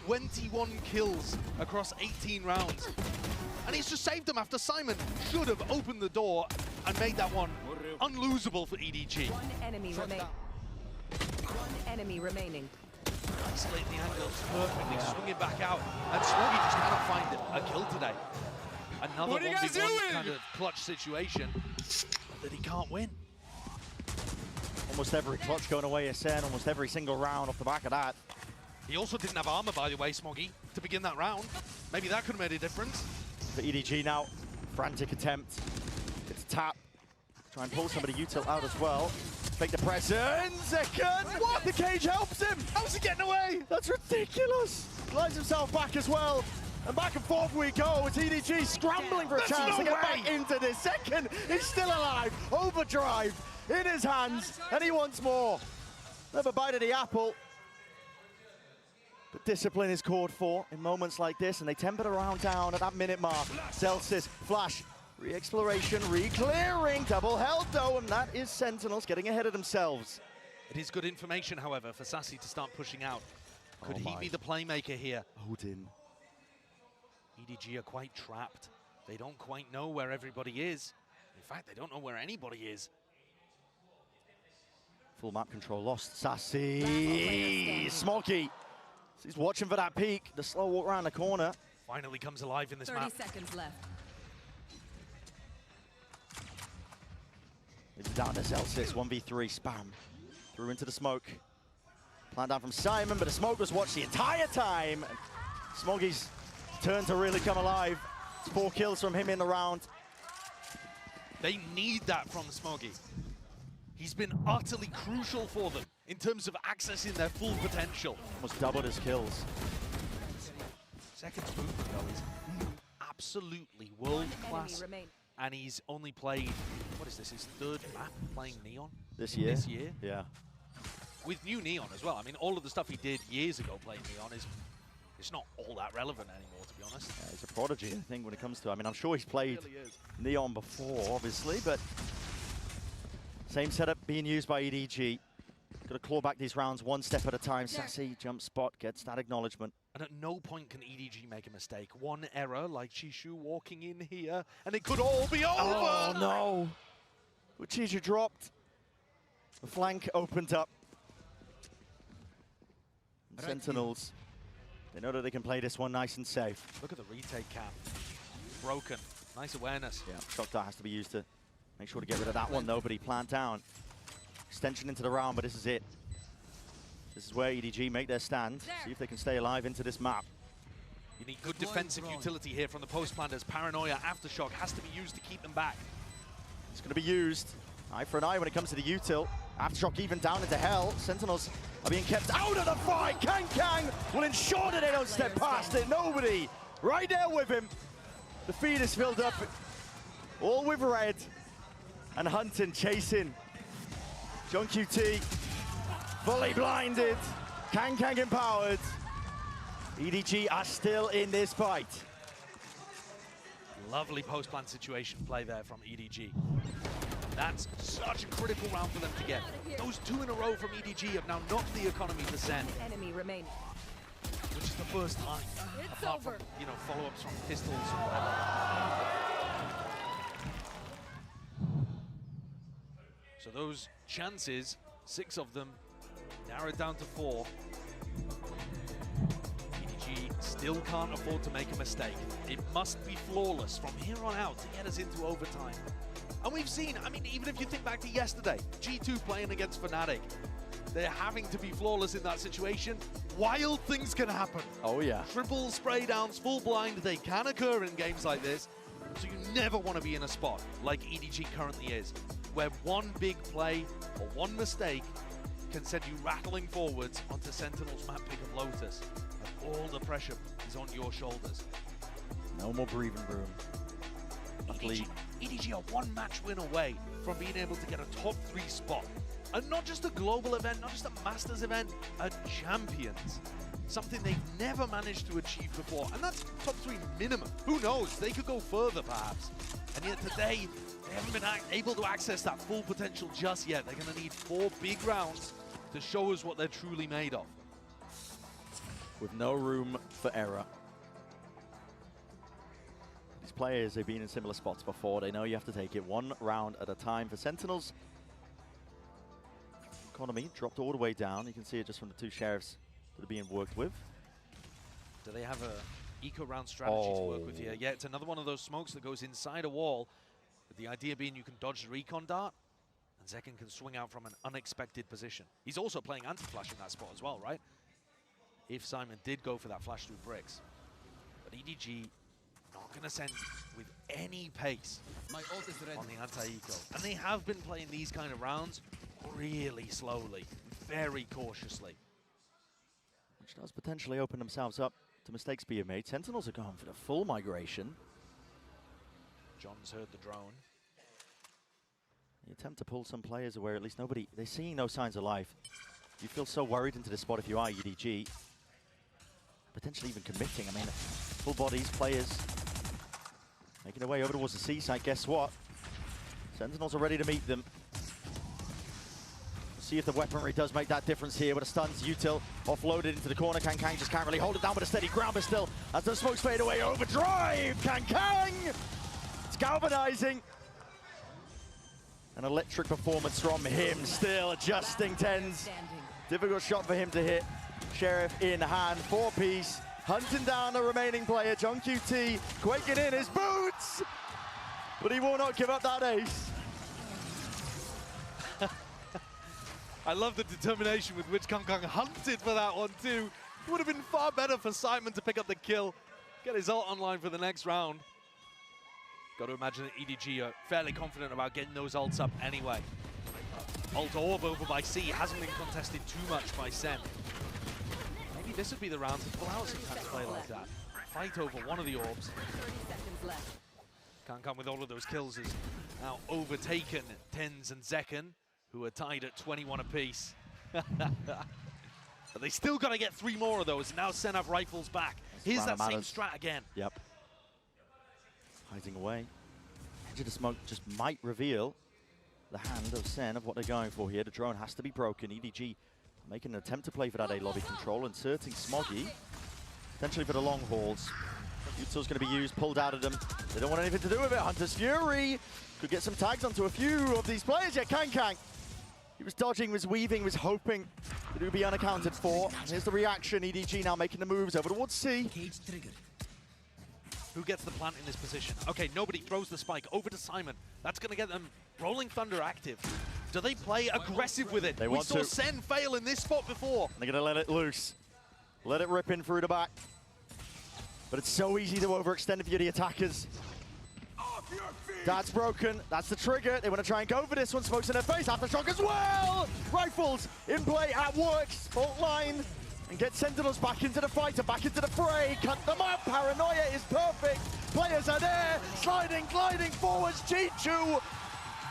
21 kills across 18 rounds. And he's just saved them after Simon should have opened the door and made that one unlosable for EDG. One enemy remaining. One enemy remaining. Isolating the angle perfectly, swinging back out, and Smoggy just cannot find a kill today. Another 1v1 kind of clutch situation that he can't win. Almost every clutch going away SEN, almost every single round off the back of that. He also didn't have armor, by the way, Smoggy, to begin that round. Maybe that could have made a difference. For EDG now, frantic attempt. It's a tap. Try and pull somebody util out as well. Fake the presence. Second. What? The cage helps him. How's he getting away? That's ridiculous. Glides himself back as well. And back and forth we go. It's EDG scrambling for a chance to get back into this. Second, he's still alive. Overdrive in his hands, and he wants more. Never bite of the apple. But discipline is called for in moments like this, and they temper the round down at that minute mark. Celsius, flash, re-exploration, re-clearing, double held though, and that is Sentinels getting ahead of themselves. It is good information, however, for Sassy to start pushing out. Could he be the playmaker here? Odin. EDG are quite trapped. They don't quite know where everybody is. In fact, they don't know where anybody is. Full map control lost. Sassy, Smoggy. He's watching for that peek. The slow walk around the corner. Finally comes alive in this map. 30 seconds left. It's down to Celsius, 1v3 spam. Threw into the smoke. Plan down from Simon, but the smoke was watched the entire time. Smoggy's turn to really come alive. It's 4 kills from him in the round. They need that from Smoggy. He's been utterly crucial for them in terms of accessing their full potential. Almost doubled his kills. Second movement though is absolutely world class. And he's only played, what is this, his 3rd map playing Neon? This year? This year. Yeah. With new Neon as well. I mean, all of the stuff he did years ago playing Neon is it's not all that relevant anymore, to be honest. Yeah, he's a prodigy, I think, when it comes to, I mean, I'm sure he's played Neon before, obviously, but same setup being used by EDG. Got to claw back these rounds one step at a time. Sassy, jump spot, gets that acknowledgement. And at no point can EDG make a mistake. One error, like Chishu walking in here, and it could all be over! Oh, no! Chishu dropped. The flank opened up. And Sentinels, they know that they can play this one nice and safe. Look at the retake cam. Broken. Nice awareness. Yeah, shock dart has to be used to make sure to get rid of that one, though, but he planned down. Extension into the round, but this is it. This is where EDG make their stand. See if they can stay alive into this map. You need good defensive utility here from the post planters. Paranoia, Aftershock has to be used to keep them back. It's going to be used. Eye for an eye when it comes to the util. Aftershock even down into hell. Sentinels are being kept out of the fight. Kang will ensure that they don't step past it. Nobody right there with him. The feed is filled up, all with red. And hunting, chasing. John QT, fully blinded. Kang empowered. EDG are still in this fight. Lovely post-plant situation play there from EDG. That's such a critical round for them to get. Those 2 in a row from EDG have now knocked the economy to SEN. Enemy remaining. Which is the first time. It's apart over. From, you know, follow-ups from pistols or whatever. So those chances, 6 of them, narrowed down to 4. EDG still can't afford to make a mistake. It must be flawless from here on out to get us into overtime. And we've seen, I mean, even if you think back to yesterday, G2 playing against Fnatic, they're having to be flawless in that situation. Wild things can happen. Oh, yeah. Triple spray downs, full blind, they can occur in games like this. So you never want to be in a spot like EDG currently is, where one big play or one mistake can send you rattling forwards onto Sentinel's map pick of Lotus. And all the pressure is on your shoulders. No more breathing room. EDG are 1 match win away from being able to get a top 3 spot. And not just a global event, not just a Masters event, a Champions. something they've never managed to achieve before, and that's top 3 minimum. Who knows? They could go further, perhaps. And yet today, they haven't been able to access that full potential just yet. They're going to need 4 big rounds to show us what they're truly made of. With no room for error. These players, they've been in similar spots before. They know you have to take it 1 round at a time. For Sentinels, economy dropped all the way down. You can see it just from the 2 sheriffs that are being worked with. Do they have a eco-round strategy to work with here? Yeah, it's another one of those smokes that goes inside a wall. With the idea being you can dodge the recon dart, and Zekken can swing out from an unexpected position. He's also playing anti-flash in that spot as well, right? If Simon did go for that flash through bricks. But EDG not going to send with any pace on the anti-eco. And they have been playing these kind of rounds really slowly, very cautiously. Which does potentially open themselves up to mistakes being made. Sentinels are going for the full migration. John's heard the drone. The attempt to pull some players away, at least nobody, they're seeing no signs of life. You feel so worried into this spot if you are EDG. Potentially even committing. I mean, full bodies, players making their way over towards the seaside. Guess what? Sentinels are ready to meet them. See if the weaponry does make that difference here, but a stuns util offloaded into the corner. Kang just can't really hold it down with a steady ground, but still, as the smokes fade away, overdrive! Kang! It's galvanizing. An electric performance from him, still adjusting tenz. Difficult shot for him to hit. Sheriff in hand, 4-piece, hunting down the remaining player. John QT quaking in his boots, but he will not give up that ace. I love the determination with which Kang hunted for that one too. It would have been far better for Simon to pick up the kill, get his ult online for the next round. Got to imagine that EDG are fairly confident about getting those ults up anyway. Ult orb over by C hasn't been contested too much by SEN. Maybe this would be the round to pull out some kind of play like that. Fight over one of the orbs. Kang with all of those kills has now overtaken tenz and Zekken, who are tied at 21 apiece. But they still got to get 3 more of those. Now SEN have rifles back. Here's that same strat again. Yep. Hiding away. Edge of the smoke just might reveal the hand of SEN of what they're going for here. The drone has to be broken. EDG making an attempt to play for that A lobby control, inserting Smoggy, potentially for the long hauls. Util's going to be used, pulled out of them. They don't want anything to do with it. Hunter's Fury could get some tags onto a few of these players. Yeah, Kang. He was dodging, was weaving, was hoping that it would be unaccounted for. And here's the reaction. EDG now making the moves over towards C. Who gets the plant in this position? Okay, nobody throws the spike over to Simon. That's going to get them Rolling Thunder active. Do they play aggressive with it? We saw SEN fail in this spot before. They're going to let it loose. Let it rip in through the back. But it's so easy to overextend if you're the attackers. That's broken. That's the trigger. They want to try and go for this one. Smokes in their face. Aftershock as well. Rifles in play at works. Fault line. And get Sentinels back into the fight, back into the fray. Cut them up. Paranoia is perfect. Players are there. Sliding, gliding forwards. Chichu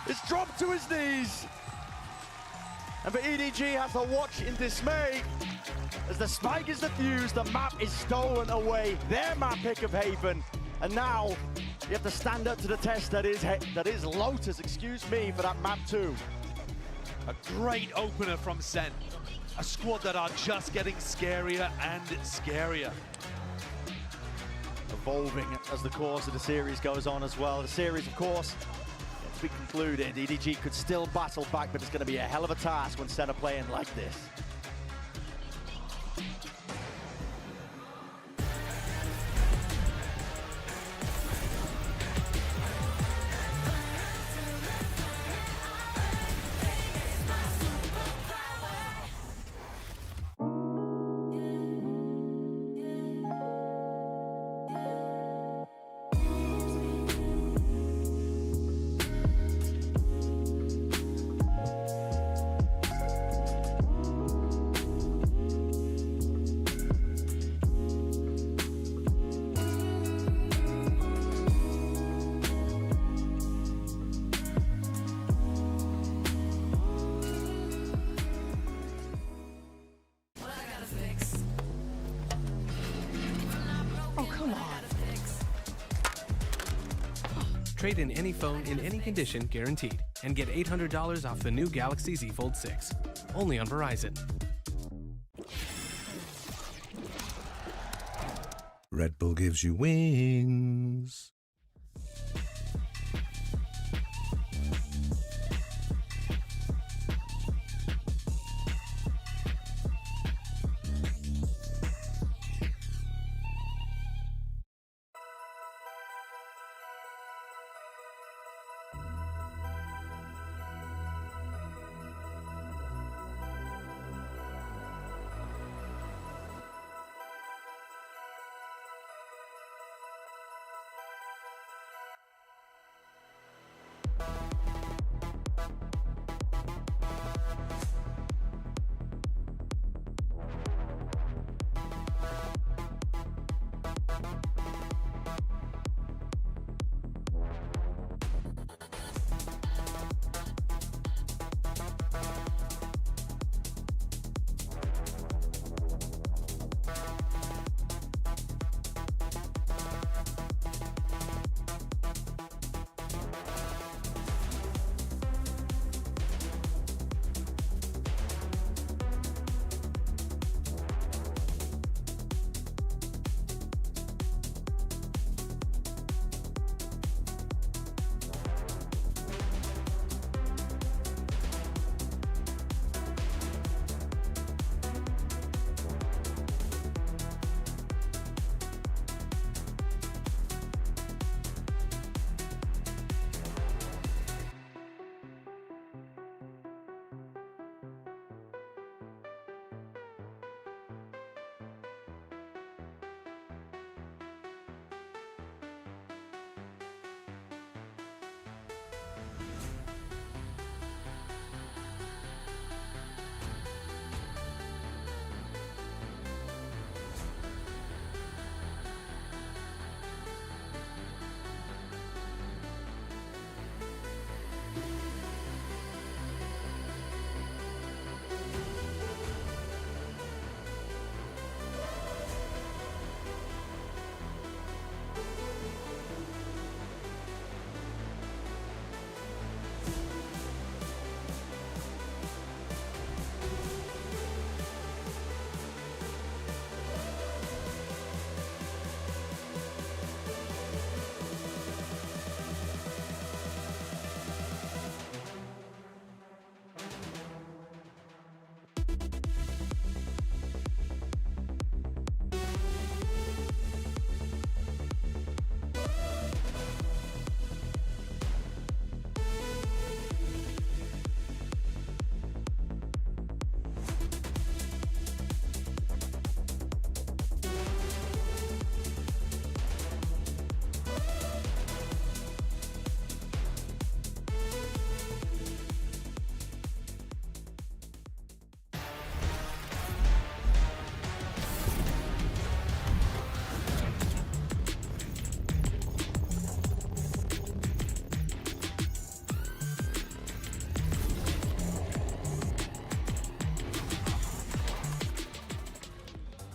is dropped to his knees. And for EDG has to watch in dismay as the spike is defused, the map is stolen away. Their map pick of Haven. And now you have to stand up to the test that is Lotus, excuse me, for that map too. A great opener from SEN. A squad that are just getting scarier and scarier. Evolving as the course of the series goes on as well. The series, of course, to be concluded. EDG could still battle back, but it's going to be a hell of a task when SEN are playing like this. Come on. Trade in any phone in any condition guaranteed and get $800 off the new Galaxy Z Fold 6. Only on Verizon. Red Bull gives you wings.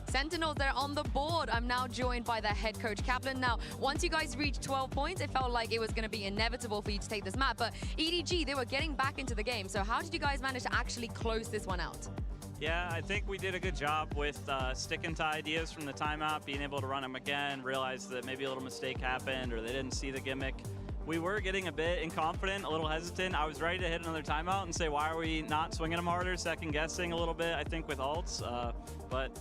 Sentinels, they're on the board. I'm now joined by their head coach, Kaplan. Now, once you guys reached 12 points, it felt like it was going to be inevitable for you to take this map. But EDG, they were getting back into the game. So how did you guys manage to actually close this one out? Yeah, I think we did a good job with sticking to ideas from the timeout, being able to run them again, realize that maybe a little mistake happened or they didn't see the gimmick. We were getting a bit inconfident, a little hesitant. I was ready to hit another timeout and say, why are we not swinging them harder, second guessing a little bit, I think, with ults. But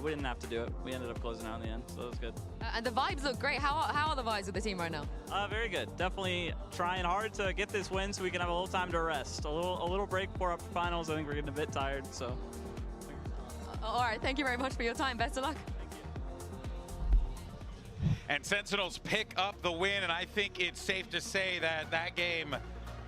we didn't have to do it. We ended up closing out in the end, so it was good. And the vibes look great. How are the vibes with the team right now? Very good. Definitely trying hard to get this win so we can have a little time to rest. A little break before up for finals. I think we're getting a bit tired, so. All right, thank you very much for your time. Best of luck. And Sentinels pick up the win, and I think it's safe to say that that game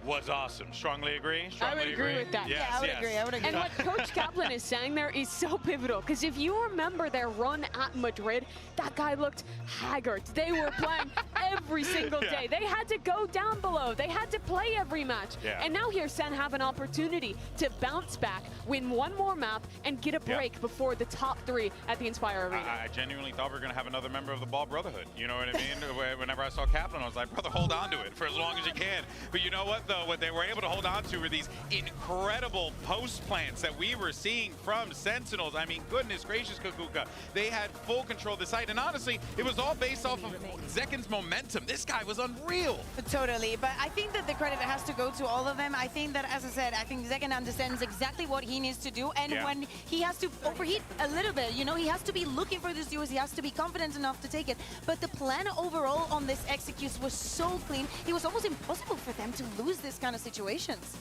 was awesome. Strongly agree? I would agree with that. Yes, Yeah, I would agree. I would agree. And what Coach Kaplan is saying there is so pivotal, because if you remember their run at Madrid, that guy looked haggard. They were playing every single day. They had to go down below. They had to play every match. And now here SEN have an opportunity to bounce back, win one more map, and get a break before the top 3 at the Inspire Arena. I genuinely thought we were going to have another member of the Ball Brotherhood. You know what I mean? Whenever I saw Kaplan, I was like, brother, hold on to it for as long as you can. But you know what, though? What they were able to hold on to were these incredible post plants that we were seeing from Sentinels. I mean, goodness gracious, Kukuka. They had full control of the site. And honestly, it was all based off of Zeken's momentum. This guy was unreal. Totally. But I think that the credit has to go to all of them. I think that, as I said, I think Zeken understands exactly what he needs to do. And when he has to overheat a little bit, you know, he has to be looking for this duos. He has to be confident enough to take it. But the plan overall on this executes was so clean. It was almost impossible for them to lose this kind of situations.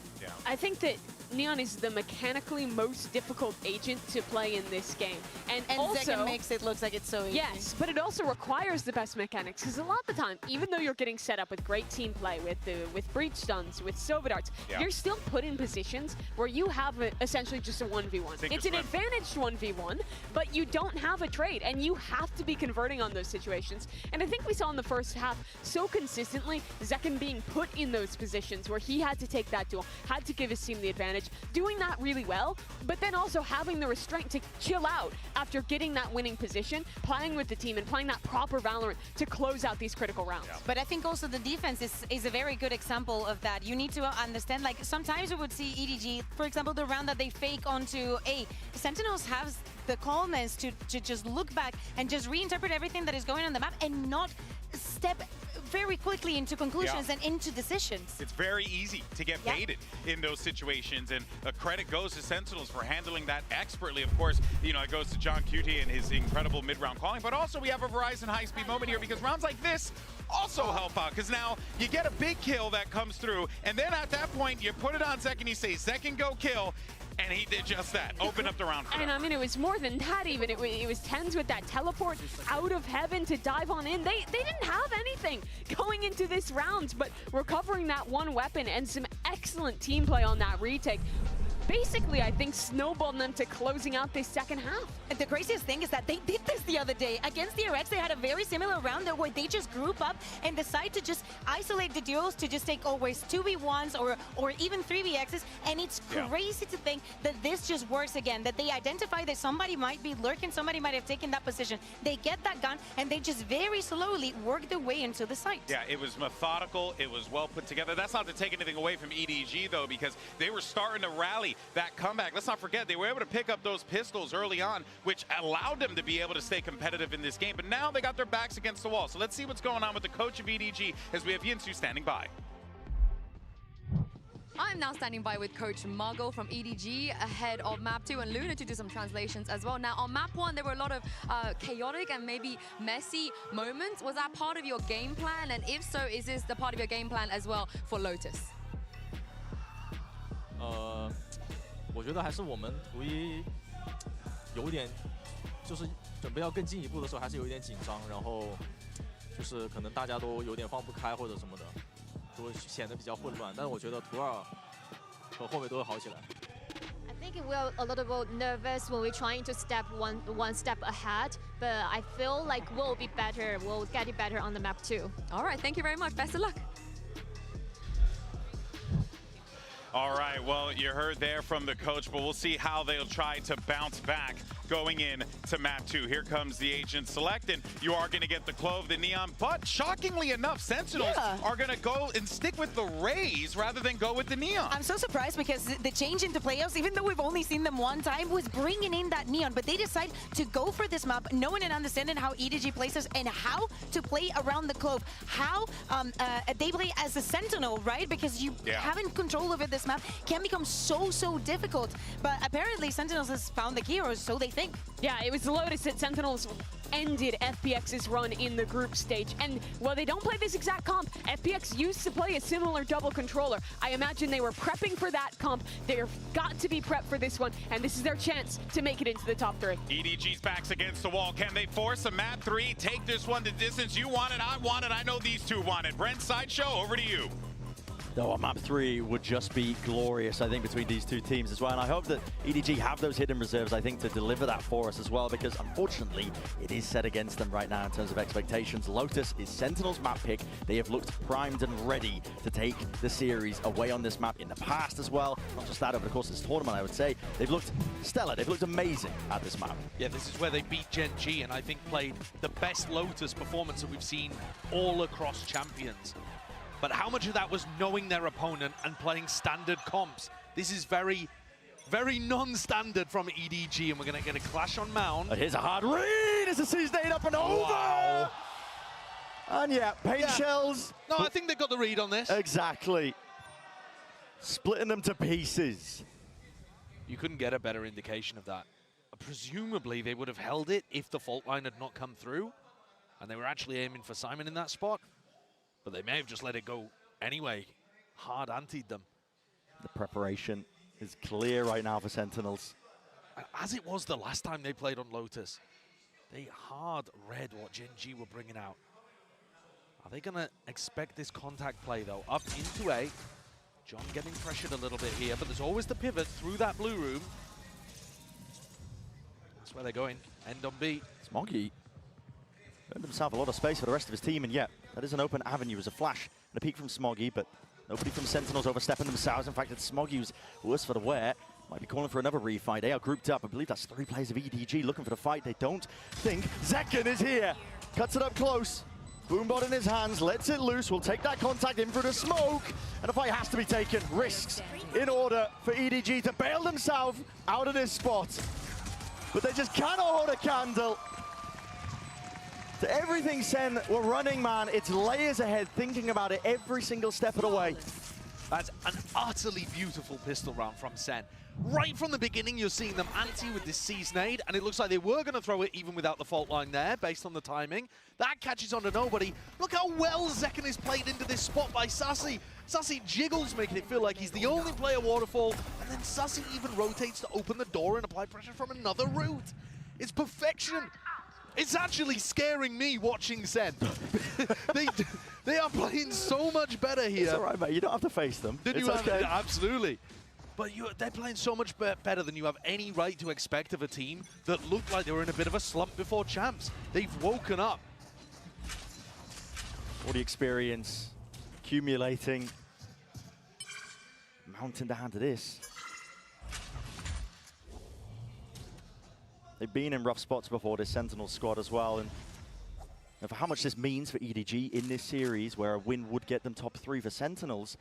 I think that Neon is the mechanically most difficult agent to play in this game. And also Zeken makes it look like it's so easy. Yes, but it also requires the best mechanics, because a lot of the time, even though you're getting set up with great team play, with breach stuns, with Sova darts, you're still put in positions where you have essentially just a 1v1. It's an advantaged 1v1, but you don't have a trade, and you have to be converting on those situations. And I think we saw in the first half so consistently Zeken being put in those positions where he had to take that duel, had to give his team the advantage, doing that really well, but then also having the restraint to chill out after getting that winning position, playing with the team and playing that proper Valorant to close out these critical rounds. But I think also the defense is a very good example of that. You need to understand, like, sometimes we would see EDG, for example, the round that they fake onto A. Sentinels have the calmness to just look back and just reinterpret everything that is going on the map and not step very quickly into conclusions and into decisions. It's very easy to get baited in those situations, and credit goes to Sentinels for handling that expertly. Of course, you know, it goes to John Cutie and his incredible mid-round calling, but also we have a Verizon high-speed moment here, because rounds like this also help out, because now you get a big kill that comes through, and then at that point, you put it on Zeken, you say, Zeken, go kill, and he did just that. Open up the round for them. And I mean, it was more than that even. It was tenz with that teleport out of heaven to dive on in. They didn't have anything going into this round, but recovering that one weapon and some excellent team play on that retake basically, I think, snowballed them to closing out this second half. And the craziest thing is that they did this the other day. Against the RX, they had a very similar round where they just group up and decide to just isolate the duos to just take always 2v1s or even 3vx's. And it's crazy to think that this just works again, that they identify that somebody might be lurking, somebody might have taken that position. They get that gun, and they just very slowly work their way into the site. Yeah, it was methodical. It was well put together. That's not to take anything away from EDG, though, because they were starting to rally that comeback. Let's not forget, they were able to pick up those pistols early on, which allowed them to be able to stay competitive in this game. But now they got their backs against the wall. So let's see what's going on with the coach of EDG as we have Yinsu standing by. I'm now standing by with Coach Margot from EDG ahead of Map 2 and Luna to do some translations as well. Now, on Map 1, there were a lot of chaotic and maybe messy moments. Was that part of your game plan? And if so, is this the part of your game plan as well for Lotus? 我觉得还是我们图一有点，就是准备要更进一步的时候，还是有一点紧张，然后就是可能大家都有点放不开或者什么的，就会显得比较混乱。但是我觉得图二和后面都会好起来。 I think we're a little bit nervous when we're trying to step one step ahead, but I feel like we'll be better. We'll get it better on the map too. All right, thank you very much. Best of luck. All right, well, you heard there from the coach, but we'll see how they'll try to bounce back going in to map 2. Here comes the agent select, and you are going to get the Clove, the Neon, but shockingly enough, Sentinels are going to go and stick with the Rays rather than go with the Neon. I'm so surprised because the change into playoffs, even though we've only seen them one time, was bringing in that Neon, but they decide to go for this map, knowing and understanding how EDG plays us and how to play around the Clove, how they play as a Sentinel, right? Because you having control over this map can become so difficult. But apparently Sentinels has found the key, or so they think. Yeah, it was Lotus that Sentinels ended FPX's run in the group stage. And while they don't play this exact comp, FPX used to play a similar double controller. I imagine they were prepping for that comp. They've got to be prepped for this one, and this is their chance to make it into the top 3. EDG's backs against the wall. Can they force a map 3? Take this one to distance. You want it, I want it. I know these two want it. Brent, Sideshow, over to you. Though on map 3 would just be glorious, I think, between these two teams as well. And I hope that EDG have those hidden reserves, I think, to deliver that for us as well, because unfortunately, it is set against them right now in terms of expectations. Lotus is Sentinel's map pick. They have looked primed and ready to take the series away on this map in the past as well. Not just that, over the course of this tournament, I would say. They've looked stellar. They've looked amazing at this map. Yeah, this is where they beat geng, and I think played the best Lotus performance that we've seen all across Champions. But how much of that was knowing their opponent and playing standard comps? This is very, very non-standard from EDG, and we're going to get a clash on Mound. But here's a hard read as the Season 8 up and over! Wow. And yeah, paint shells. No, I think they got the read on this. Exactly. Splitting them to pieces. You couldn't get a better indication of that. Presumably, they would have held it if the fault line had not come through, and they were actually aiming for Simon in that spot. But they may have just let it go anyway. Hard antied them. The preparation is clear right now for Sentinels. As it was the last time they played on Lotus, they hard read what geng were bringing out. Are they going to expect this contact play, though? Up into A. John getting pressured a little bit here, but there's always the pivot through that blue room. That's where they're going. End on B. Smoggy earned himself a lot of space for the rest of his team, and yet that is an open avenue as a flash and a peek from Smoggy, but nobody from Sentinels overstepping themselves. In fact, it's Smoggy who's worse for the wear. Might be calling for another refight. They are grouped up. I believe that's 3 players of EDG looking for the fight. They don't think Zekken is here. Cuts it up close. Boombot in his hands, lets it loose. Will take that contact in through the smoke. And a fight has to be taken. Risks in order for EDG to bail themselves out of this spot. But they just cannot hold a candle to everything SEN were running, man. It's layers ahead, thinking about it every single step of the way. That's an utterly beautiful pistol round from SEN. Right from the beginning, you're seeing them anti with this C-Snade, and it looks like they were going to throw it even without the fault line there, based on the timing. That catches on to nobody. Look how well Zekken is played into this spot by Sassy. Sassy jiggles, making it feel like he's the only player Waterfall, and then Sassy even rotates to open the door and apply pressure from another route. It's perfection. It's actually scaring me watching SEN. they are playing so much better here. It's all right, mate. You don't have to face them. It's okay. Absolutely. But they're playing so much better than you have any right to expect of a team that looked like they were in a bit of a slump before champs. They've woken up. All the experience accumulating, mounting down to this. They've been in rough spots before, this Sentinel squad as well, and for how much this means for EDG in this series, where a win would get them top 3 for Sentinels,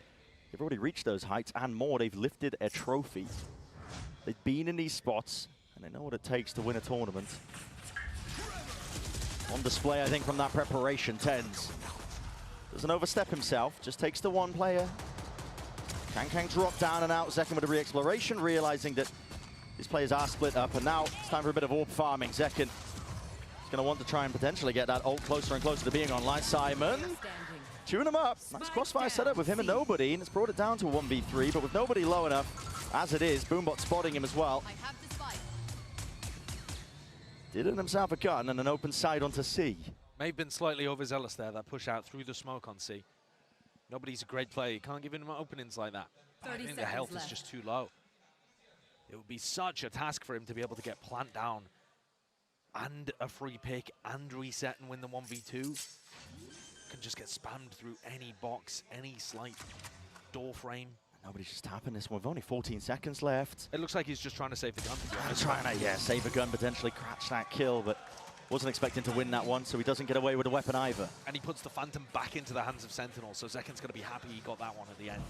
they've already reached those heights and more. They've lifted a trophy. They've been in these spots, and they know what it takes to win a tournament. On display, I think, from that preparation, tenz. Doesn't overstep himself, just takes the one player. Kang drop down and out, Zekken with a re-exploration, realizing that these players are split up, and now it's time for a bit of orb farming. Zekken is going to want to try and potentially get that ult closer and closer to being online. Simon, tune him up. Nice crossfire setup with him and nobody, and it's brought it down to a 1v3, but with nobody low enough, as it is, Boombot spotting him as well. Did it himself a gun and an open side onto C. May have been slightly overzealous there, that push out through the smoke on C. Nobody's a great player. You can't give him openings like that. I think the health is just too low. It would be such a task for him to be able to get plant down and a free pick and reset and win the 1v2. Can just get spammed through any box, any slight door frame. Nobody's just tapping this one with only 14 seconds left. It looks like he's just trying to save the gun. Trying to, save a gun, potentially catch that kill, but wasn't expecting to win that one, so he doesn't get away with a weapon either. And he puts the Phantom back into the hands of Sentinel, so Zekken's going to be happy he got that one at the end.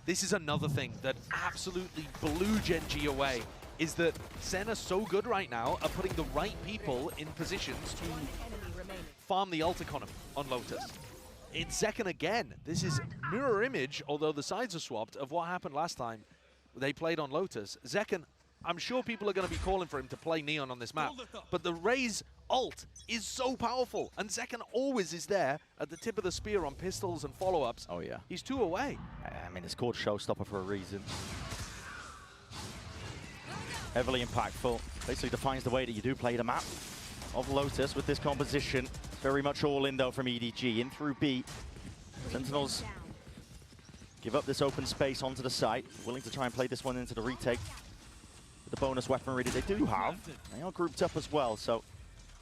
This is another thing that absolutely blew geng away, is that SEN are so good right now at putting the right people in positions to farm the ult economy on Lotus. It's Zekken again. This is mirror image, although the sides are swapped, of what happened last time they played on Lotus. Zekken, I'm sure people are going to be calling for him to play Neon on this map, but the Raze ult is so powerful, and Zekken always is there at the tip of the spear on pistols and follow-ups. Oh yeah. He's 2 away. I mean, it's called Showstopper for a reason. Heavily impactful. Basically defines the way that you do play the map of Lotus with this composition. Very much all in though from EDG. In through B. Sentinels give up this open space onto the site. Willing to try and play this one into the retake. With the bonus weaponry that they do have. They are grouped up as well, so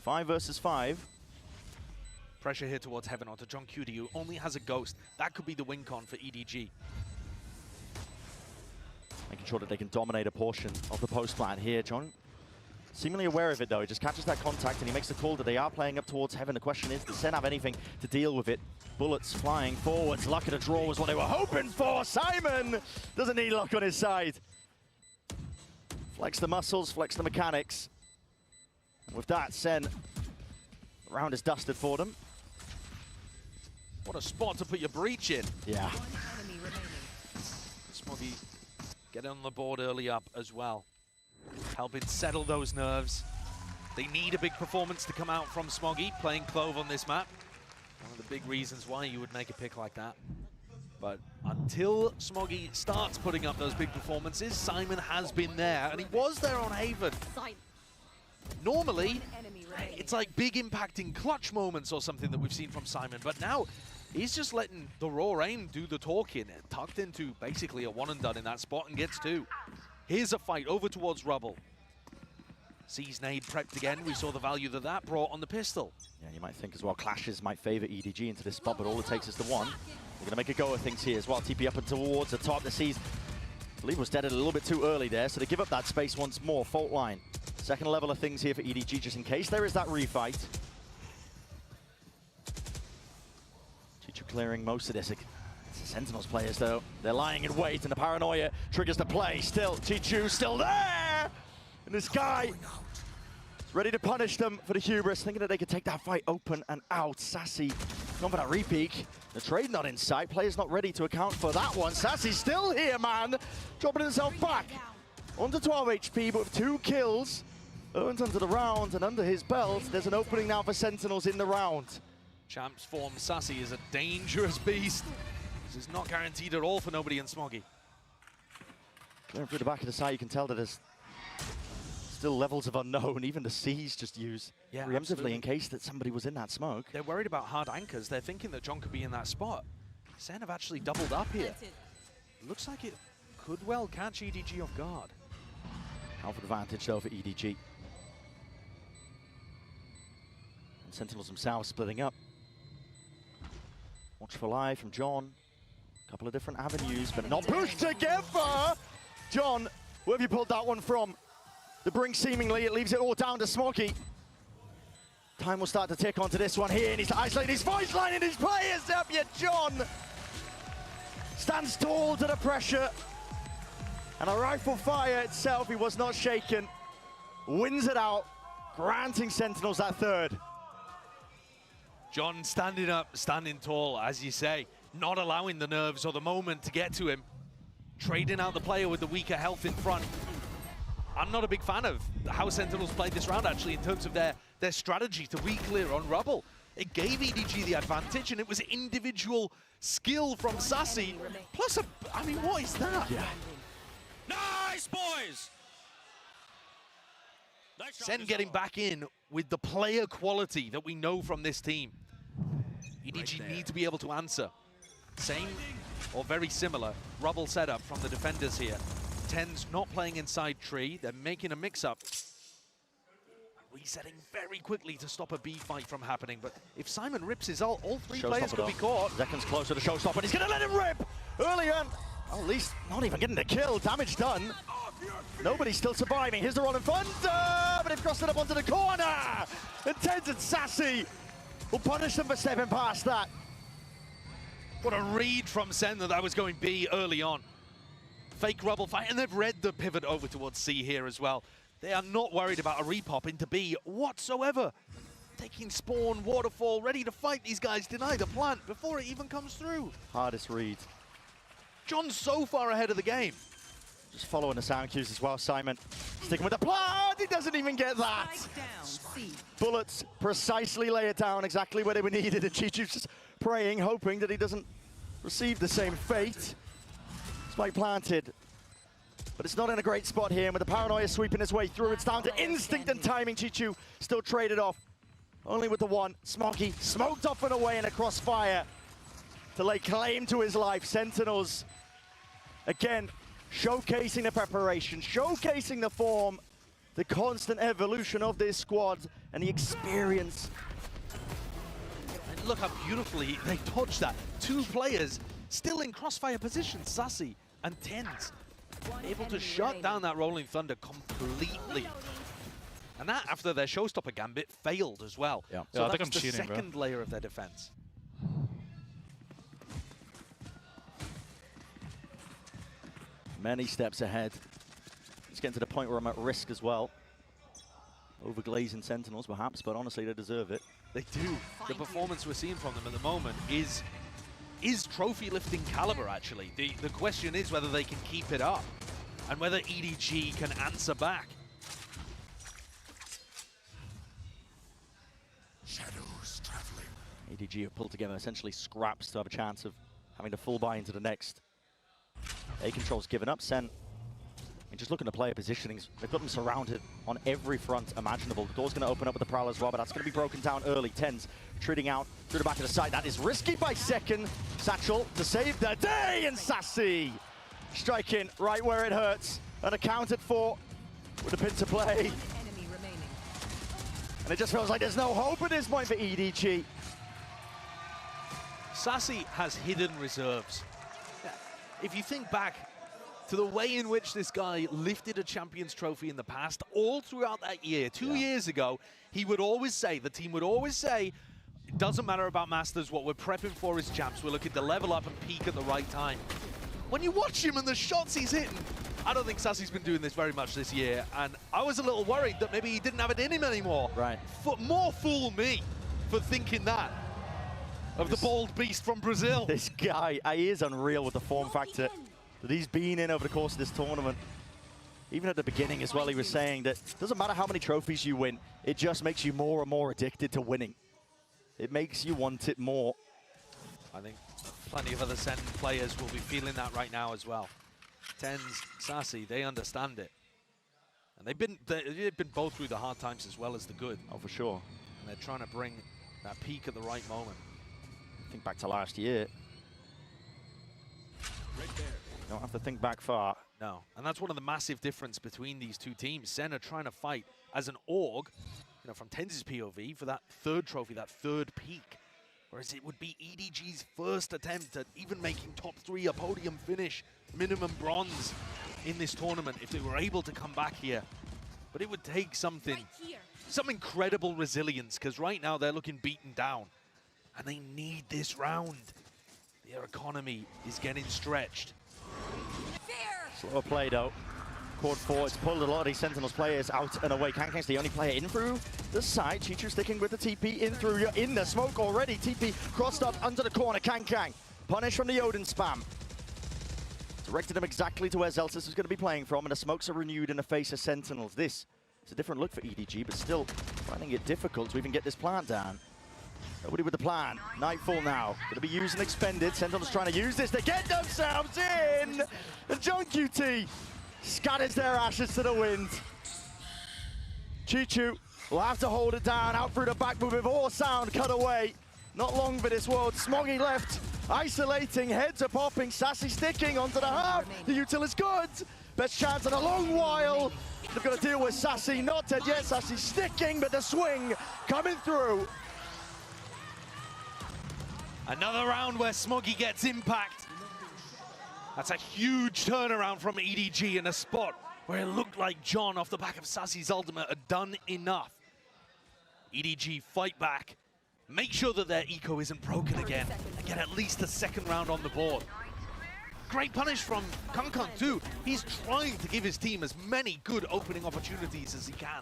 5 versus 5. Pressure here towards Heaven onto John Cutie, who only has a Ghost. That could be the win con for EDG. Making sure that they can dominate a portion of the post plan here. John, seemingly aware of it though. He just catches that contact and he makes the call that they are playing up towards Heaven. The question is, does SEN have anything to deal with it? Bullets flying forwards. Luck at a draw was what they were hoping for. Simon doesn't need luck on his side. Flex the muscles, flex the mechanics. And with that, SEN, the round is dusted for them. What a spot to put your breach in. Yeah. Smoggy getting on the board early up as well. Helping settle those nerves. They need a big performance to come out from Smoggy, playing Clove on this map. One of the big reasons why you would make a pick like that. But until Smoggy starts putting up those big performances, Simon has been there, and he was there on Haven. Normally, it's like big impacting clutch moments or something that we've seen from Simon, but now he's just letting the raw aim do the talking, tucked into basically a one and done in that spot and gets 2. Here's a fight over towards Rubble. Sees nade prepped again. We saw the value that that brought on the pistol. Yeah, you might think as well clashes might favor EDG into this spot, but all it takes is the one. They're going to make a go of things here as well. TP up and towards the top. The Seas, I believe, was deaded a little bit too early there, so they give up that space once more. Fault line. Second level of things here for EDG, just in case there is that refight. Chichu clearing most of this. Sentinels players, though, they're lying in wait, and the paranoia triggers the play. Still, Chichu still there! And this guy is ready to punish them for the hubris, thinking that they could take that fight open and out. Sassy going for that repeak. The trade not in sight. Players not ready to account for that one. Sassy's still here, man. Dropping himself back. Under 12 HP, but with 2 kills. Earned under the round and under his belt. There's an opening now for Sentinels in the round. Champ's form, Sassy, is a dangerous beast. This is not guaranteed at all for nobody in Smoggy. Going through the back of the side, you can tell that there's still levels of unknown. Even the Seas just use preemptively absolutely. in case that somebody was in that smoke. They're worried about hard anchors. They're thinking that John could be in that spot. SEN have actually doubled up here. Looks like it could well catch EDG off guard. Alpha advantage though for EDG. And Sentinels themselves splitting up. Watchful eye from John. A couple of different avenues, but not pushed together! John, where have you pulled that one from? The brink seemingly, it leaves it all down to Smoggy. Time will start to tick onto this one here, and he's isolating his voice line and his players up, yet John stands tall to the pressure. And a rifle fire itself, he was not shaken. Wins it out, granting Sentinels that 3rd. John standing up, standing tall, as you say, not allowing the nerves or the moment to get to him. Trading out the player with the weaker health in front. I'm not a big fan of how Sentinels played this round, actually, in terms of their strategy to re-clear on Rubble. It gave EDG the advantage, and it was individual skill from Sassy. Plus, I mean, what is that? Yeah. Nice, boys! SEN getting back in with the player quality that we know from this team. EDG need to be able to answer. Same or very similar Rubble setup from the defenders here. tenz not playing inside tree. They're making a mix-up. Resetting very quickly to stop a B fight from happening. But if Simon rips his ult, all 3 players could be caught. Zekken's closer to showstopper, and he's going to let him rip early on. Oh, at least not even getting the kill. Damage done. Nobody's still surviving. Here's the Rolling Thunder, but they've crossed it up onto the corner. And tenz and Sassy will punish them for stepping past that. What a read from SEN that was going B early on. Fake Rubble fight, and they've read the pivot over towards C here as well. They are not worried about a repop into B whatsoever. Taking spawn, waterfall, ready to fight these guys, deny the plant before it even comes through. Hardest read. John's so far ahead of the game. Just following the sound cues as well, Simon. Sticking with the plant, he doesn't even get that. Bullets precisely lay it down exactly where they were needed, and Chichu's just praying, hoping that he doesn't receive the same fate. Spike planted, but it's not in a great spot here, and with the paranoia sweeping his way through, it's down to instinct and timing. Chichu still traded off, only with the one. Smoggy smoked off and away in a crossfire. to lay claim to his life. Sentinels, again, showcasing the preparation, showcasing the form, the constant evolution of this squad, and the experience. And look how beautifully they dodged that. Two players still in crossfire position, Sassy and tenz, able to shut down that Rolling Thunder completely. And that, after their showstopper gambit, failed as well. Yeah. So I think that's I'm the cheating, second layer of their defense. Many steps ahead. It's getting to the point where I'm at risk as well. Overglazing Sentinels, perhaps, but honestly, they deserve it. They do. The performance we're seeing from them at the moment is trophy lifting caliber, actually. The question is whether they can keep it up and whether EDG can answer back. Shadows traveling. EDG have pulled together essentially scraps to have a chance of having to full buy into the next. A-Control's given up. SEN, just looking to player positionings. They've got them surrounded on every front imaginable. The door's going to open up with the Prowl as well, but that's going to be broken down early. tenz treating out through the back of the side. That is risky by second. Satchel to save the day, and Sassy striking right where it hurts. Unaccounted for with a pin to play. And it just feels like there's no hope at this point for EDG. Sassy has hidden reserves. If you think back to the way in which this guy lifted a Champions Trophy in the past, all throughout that year, 2 years ago, he would always say, the team would always say, it doesn't matter about Masters, what we're prepping for is champs. We're looking to level up and peak at the right time. When you watch him and the shots he's hitting, I don't think Sassy's been doing this very much this year, and I was a little worried that maybe he didn't have it in him anymore. Right. More fool me for thinking that of the bald beast from Brazil. This guy, he is unreal with the form factor that he's been in over the course of this tournament. Even at the beginning as well, he was saying that it doesn't matter how many trophies you win, it just makes you more and more addicted to winning. It makes you want it more. I think plenty of other SEN players will be feeling that right now as well. tenz, Sassy, they understand it. And they've been both through the hard times as well as the good. Oh, for sure. And they're trying to bring that peak at the right moment. Think back to last year. Don't have to think back far. No, and that's one of the massive difference between these two teams. SEN are trying to fight as an org, from tenz's POV for that third trophy, that third peak. Whereas it would be EDG's first attempt at even making top 3, a podium finish, minimum bronze in this tournament if they were able to come back here. But it would take some incredible resilience, because right now they're looking beaten down. And they need this round. Their economy is getting stretched. Slower play though. Quad 4, it's pulled a lot of these Sentinels players out and away. Kankang's the only player in through the side. Chichu sticking with the TP in through. You're in the smoke already. TP crossed up under the corner. Kankang punished from the Odin spam. Directed him exactly to where Zelsis is going to be playing from, and the smokes are renewed in the face of Sentinels. This is a different look for EDG, but still finding it difficult to even get this plant down. Nobody with the plan. Nightfall now. Going to be used and expended. Sentinels trying to use this to get themselves in. And John QT scatters their ashes to the wind. Chichu will have to hold it down. Out through the back move with all sound cut away. Not long for this world. Smoggy left. Isolating. Heads are popping. Sassy sticking onto the half. The util is good. Best chance in a long while. They've got to deal with Sassy. Not dead yet. Sassy sticking, but the swing coming through. Another round where Smoggy gets impact. That's a huge turnaround from EDG in a spot where it looked like John off the back of Sassy's ultimate had done enough. EDG fight back, make sure that their eco isn't broken again, and get at least a second round on the board. Great punish from Kangkang too. He's trying to give his team as many good opening opportunities as he can.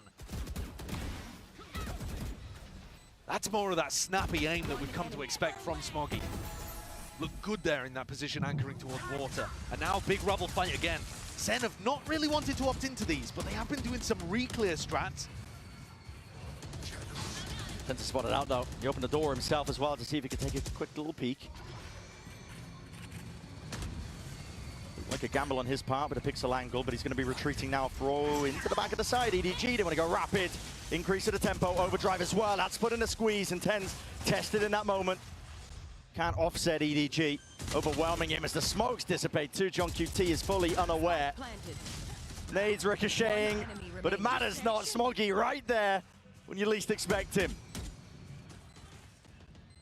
That's more of that snappy aim that we've come to expect from Smoggy. Looked good there in that position, anchoring towards water. And now big rubble fight again. SEN have not really wanted to opt into these, but they have been doing some re-clear strats. tenz to spot it out though. He opened the door himself as well to see if he could take a quick little peek. Like a gamble on his part with a pixel angle, but he's going to be retreating now. Throw into the back of the side. EDG, they want to go rapid. Increase of the tempo, overdrive as well. That's put in a squeeze, and tenz tested in that moment. Can't offset EDG, overwhelming him as the smokes dissipate too. JongQT is fully unaware. Nades ricocheting, but it matters not. Smoggy right there when you least expect him.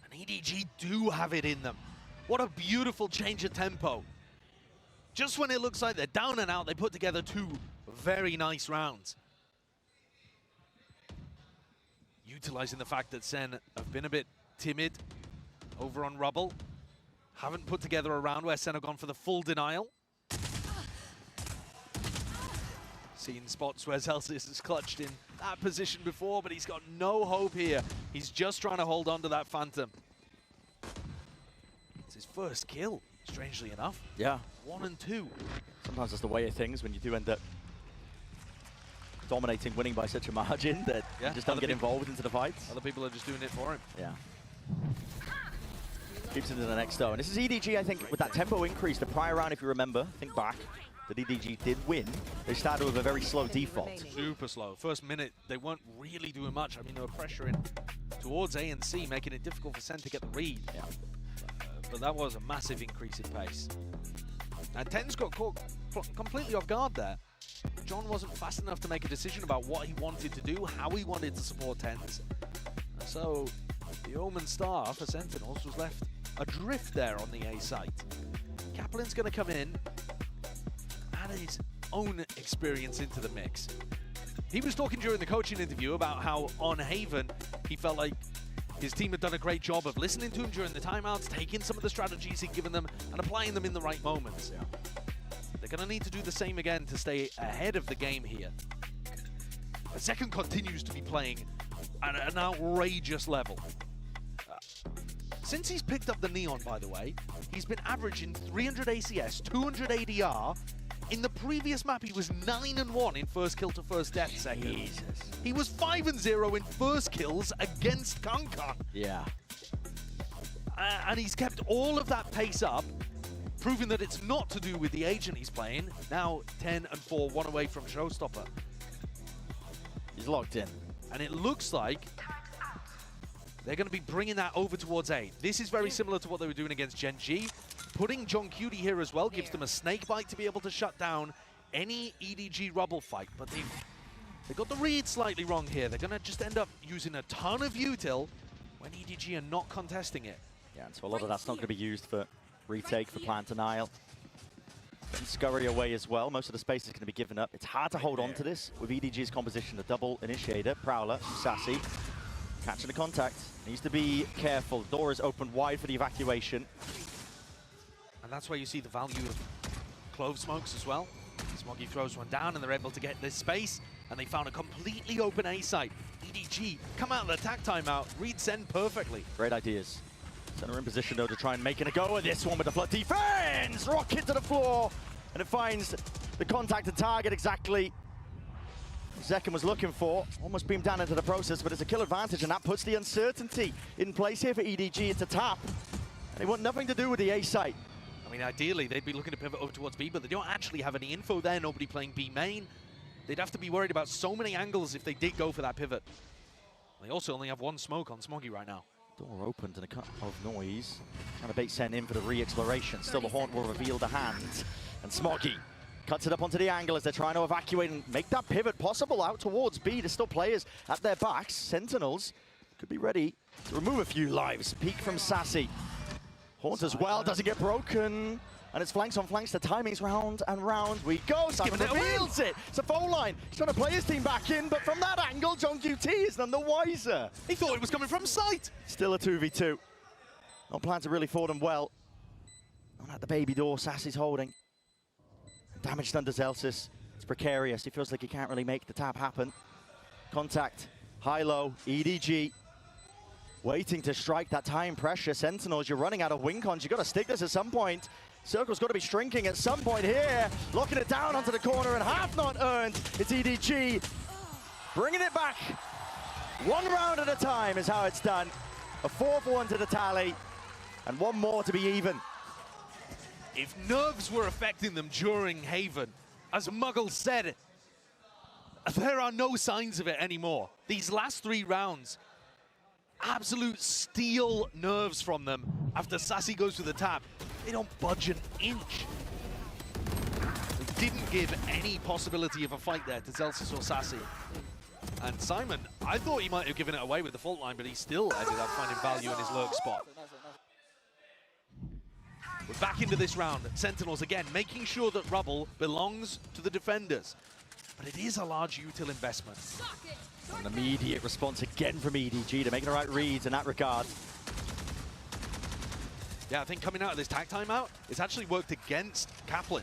And EDG do have it in them. What a beautiful change of tempo. Just when it looks like they're down and out, they put together two very nice rounds. Utilizing the fact that SEN have been a bit timid over on Rubble. Haven't put together a round where SEN have gone for the full denial. Seen spots where Celsius has clutched in that position before, but he's got no hope here. He's just trying to hold on to that Phantom. It's his first kill, strangely enough. Yeah. 1 and 2. Sometimes that's the way of things when you do end up dominating, winning by such a margin that you just don't get involved into the fights. Other people are just doing it for him. Yeah. Keeps into the next though. And this is EDG, I think, with that tempo increase. The prior round, if you remember, think back, that EDG did win. They started with a very slow default. Super slow. First minute, they weren't really doing much. I mean, they were pressuring towards A and C, making it difficult for SEN to get the read. Yeah. But that was a massive increase in pace. And tenz got caught completely off guard there. John wasn't fast enough to make a decision about what he wanted to do, how he wanted to support tenz. And so the Omen star for Sentinels was left adrift there on the A site. Kaplan's going to come in, add his own experience into the mix. He was talking during the coaching interview about how on Haven he felt like his team had done a great job of listening to him during the timeouts, taking some of the strategies he'd given them and applying them in the right moments. Yeah. They're going to need to do the same again to stay ahead of the game here. The second continues to be playing at an outrageous level. Since he's picked up the Neon, by the way, he's been averaging 300 ACS, 200 ADR. In the previous map, he was 9-1 in first kill to first death seconds. Jesus. He was 5-0 in first kills against Kankan. Yeah. And he's kept all of that pace up, proving that it's not to do with the agent he's playing. Now 10-4, 1 away from Showstopper. He's locked in. And it looks like they're going to be bringing that over towards A. This is very similar to what they were doing against Gen.G. Putting JongQT here as well gives them a snake bite to be able to shut down any EDG Rubble fight. But they got the read slightly wrong here. They're going to just end up using a ton of util when EDG are not contesting it. Yeah, and so a lot of that's not going to be used for retake, for plant denial. And scurry away as well. Most of the space is going to be given up. It's hard to hold on to this with EDG's composition. The double initiator, Prowler, Sassy, catching the contact. Needs to be careful. The door is open wide for the evacuation. And that's where you see the value of Clove Smokes as well. Smoggy throws one down and they're able to get this space. And they found a completely open A site. EDG come out of the attack timeout, read SEN perfectly. Great ideas. Center in position though to try and make it a go of this one with the flood defense. Rocket to the floor. And it finds the contacted target exactly Zekken was looking for. Almost beamed down into the process, but it's a kill advantage, and that puts the uncertainty in place here for EDG. It's a tap. And they want nothing to do with the A site. I mean, ideally, they'd be looking to pivot over towards B, but they don't actually have any info there. Nobody playing B main. They'd have to be worried about so many angles if they did go for that pivot. They also only have one smoke on Smoggy right now. Door opened and a cut of noise. Trying to bait SEN in for the re-exploration. Still the Haunt will reveal the hand. And Smoggy cuts it up onto the angle as they're trying to evacuate and make that pivot possible out towards B. There's still players at their backs. Sentinels could be ready to remove a few lives. Peek from Sassy. Haunt as well, doesn't get broken. And it's flanks on flanks, the timing's round and round we go. Simon reveals it. It's a phone line. He's trying to play his team back in, but from that angle, JongQT is none the wiser. He thought it was coming from sight. Still a 2v2. Not planned to really for them well. Not at the baby door, Sassy's holding. Damage done to Celsius. It's precarious. He feels like he can't really make the tap happen. Contact, high-low, EDG. Waiting to strike that time pressure. Sentinels, you're running out of wing cons. You've got to stick this at some point. Circle's got to be shrinking at some point here. Locking it down onto the corner and half not earned. It's EDG. Bringing it back. One round at a time is how it's done. A 4-1 to the tally. And one more to be even. If nerves were affecting them during Haven, as Muggle said, there are no signs of it anymore. These last 3 rounds, absolute steel nerves from them. after Sassy goes to the tap, they don't budge an inch. They didn't give any possibility of a fight there to Zelsis or Sassy. And Simon, I thought he might have given it away with the fault line, but he still ended up finding value in his lurk spot. We're back into this round. Sentinels again, making sure that rubble belongs to the defenders. But it is a large util investment. An immediate response again from EDG to making the right reads in that regard. Yeah, I think coming out of this tag timeout, it's actually worked against Kaplan.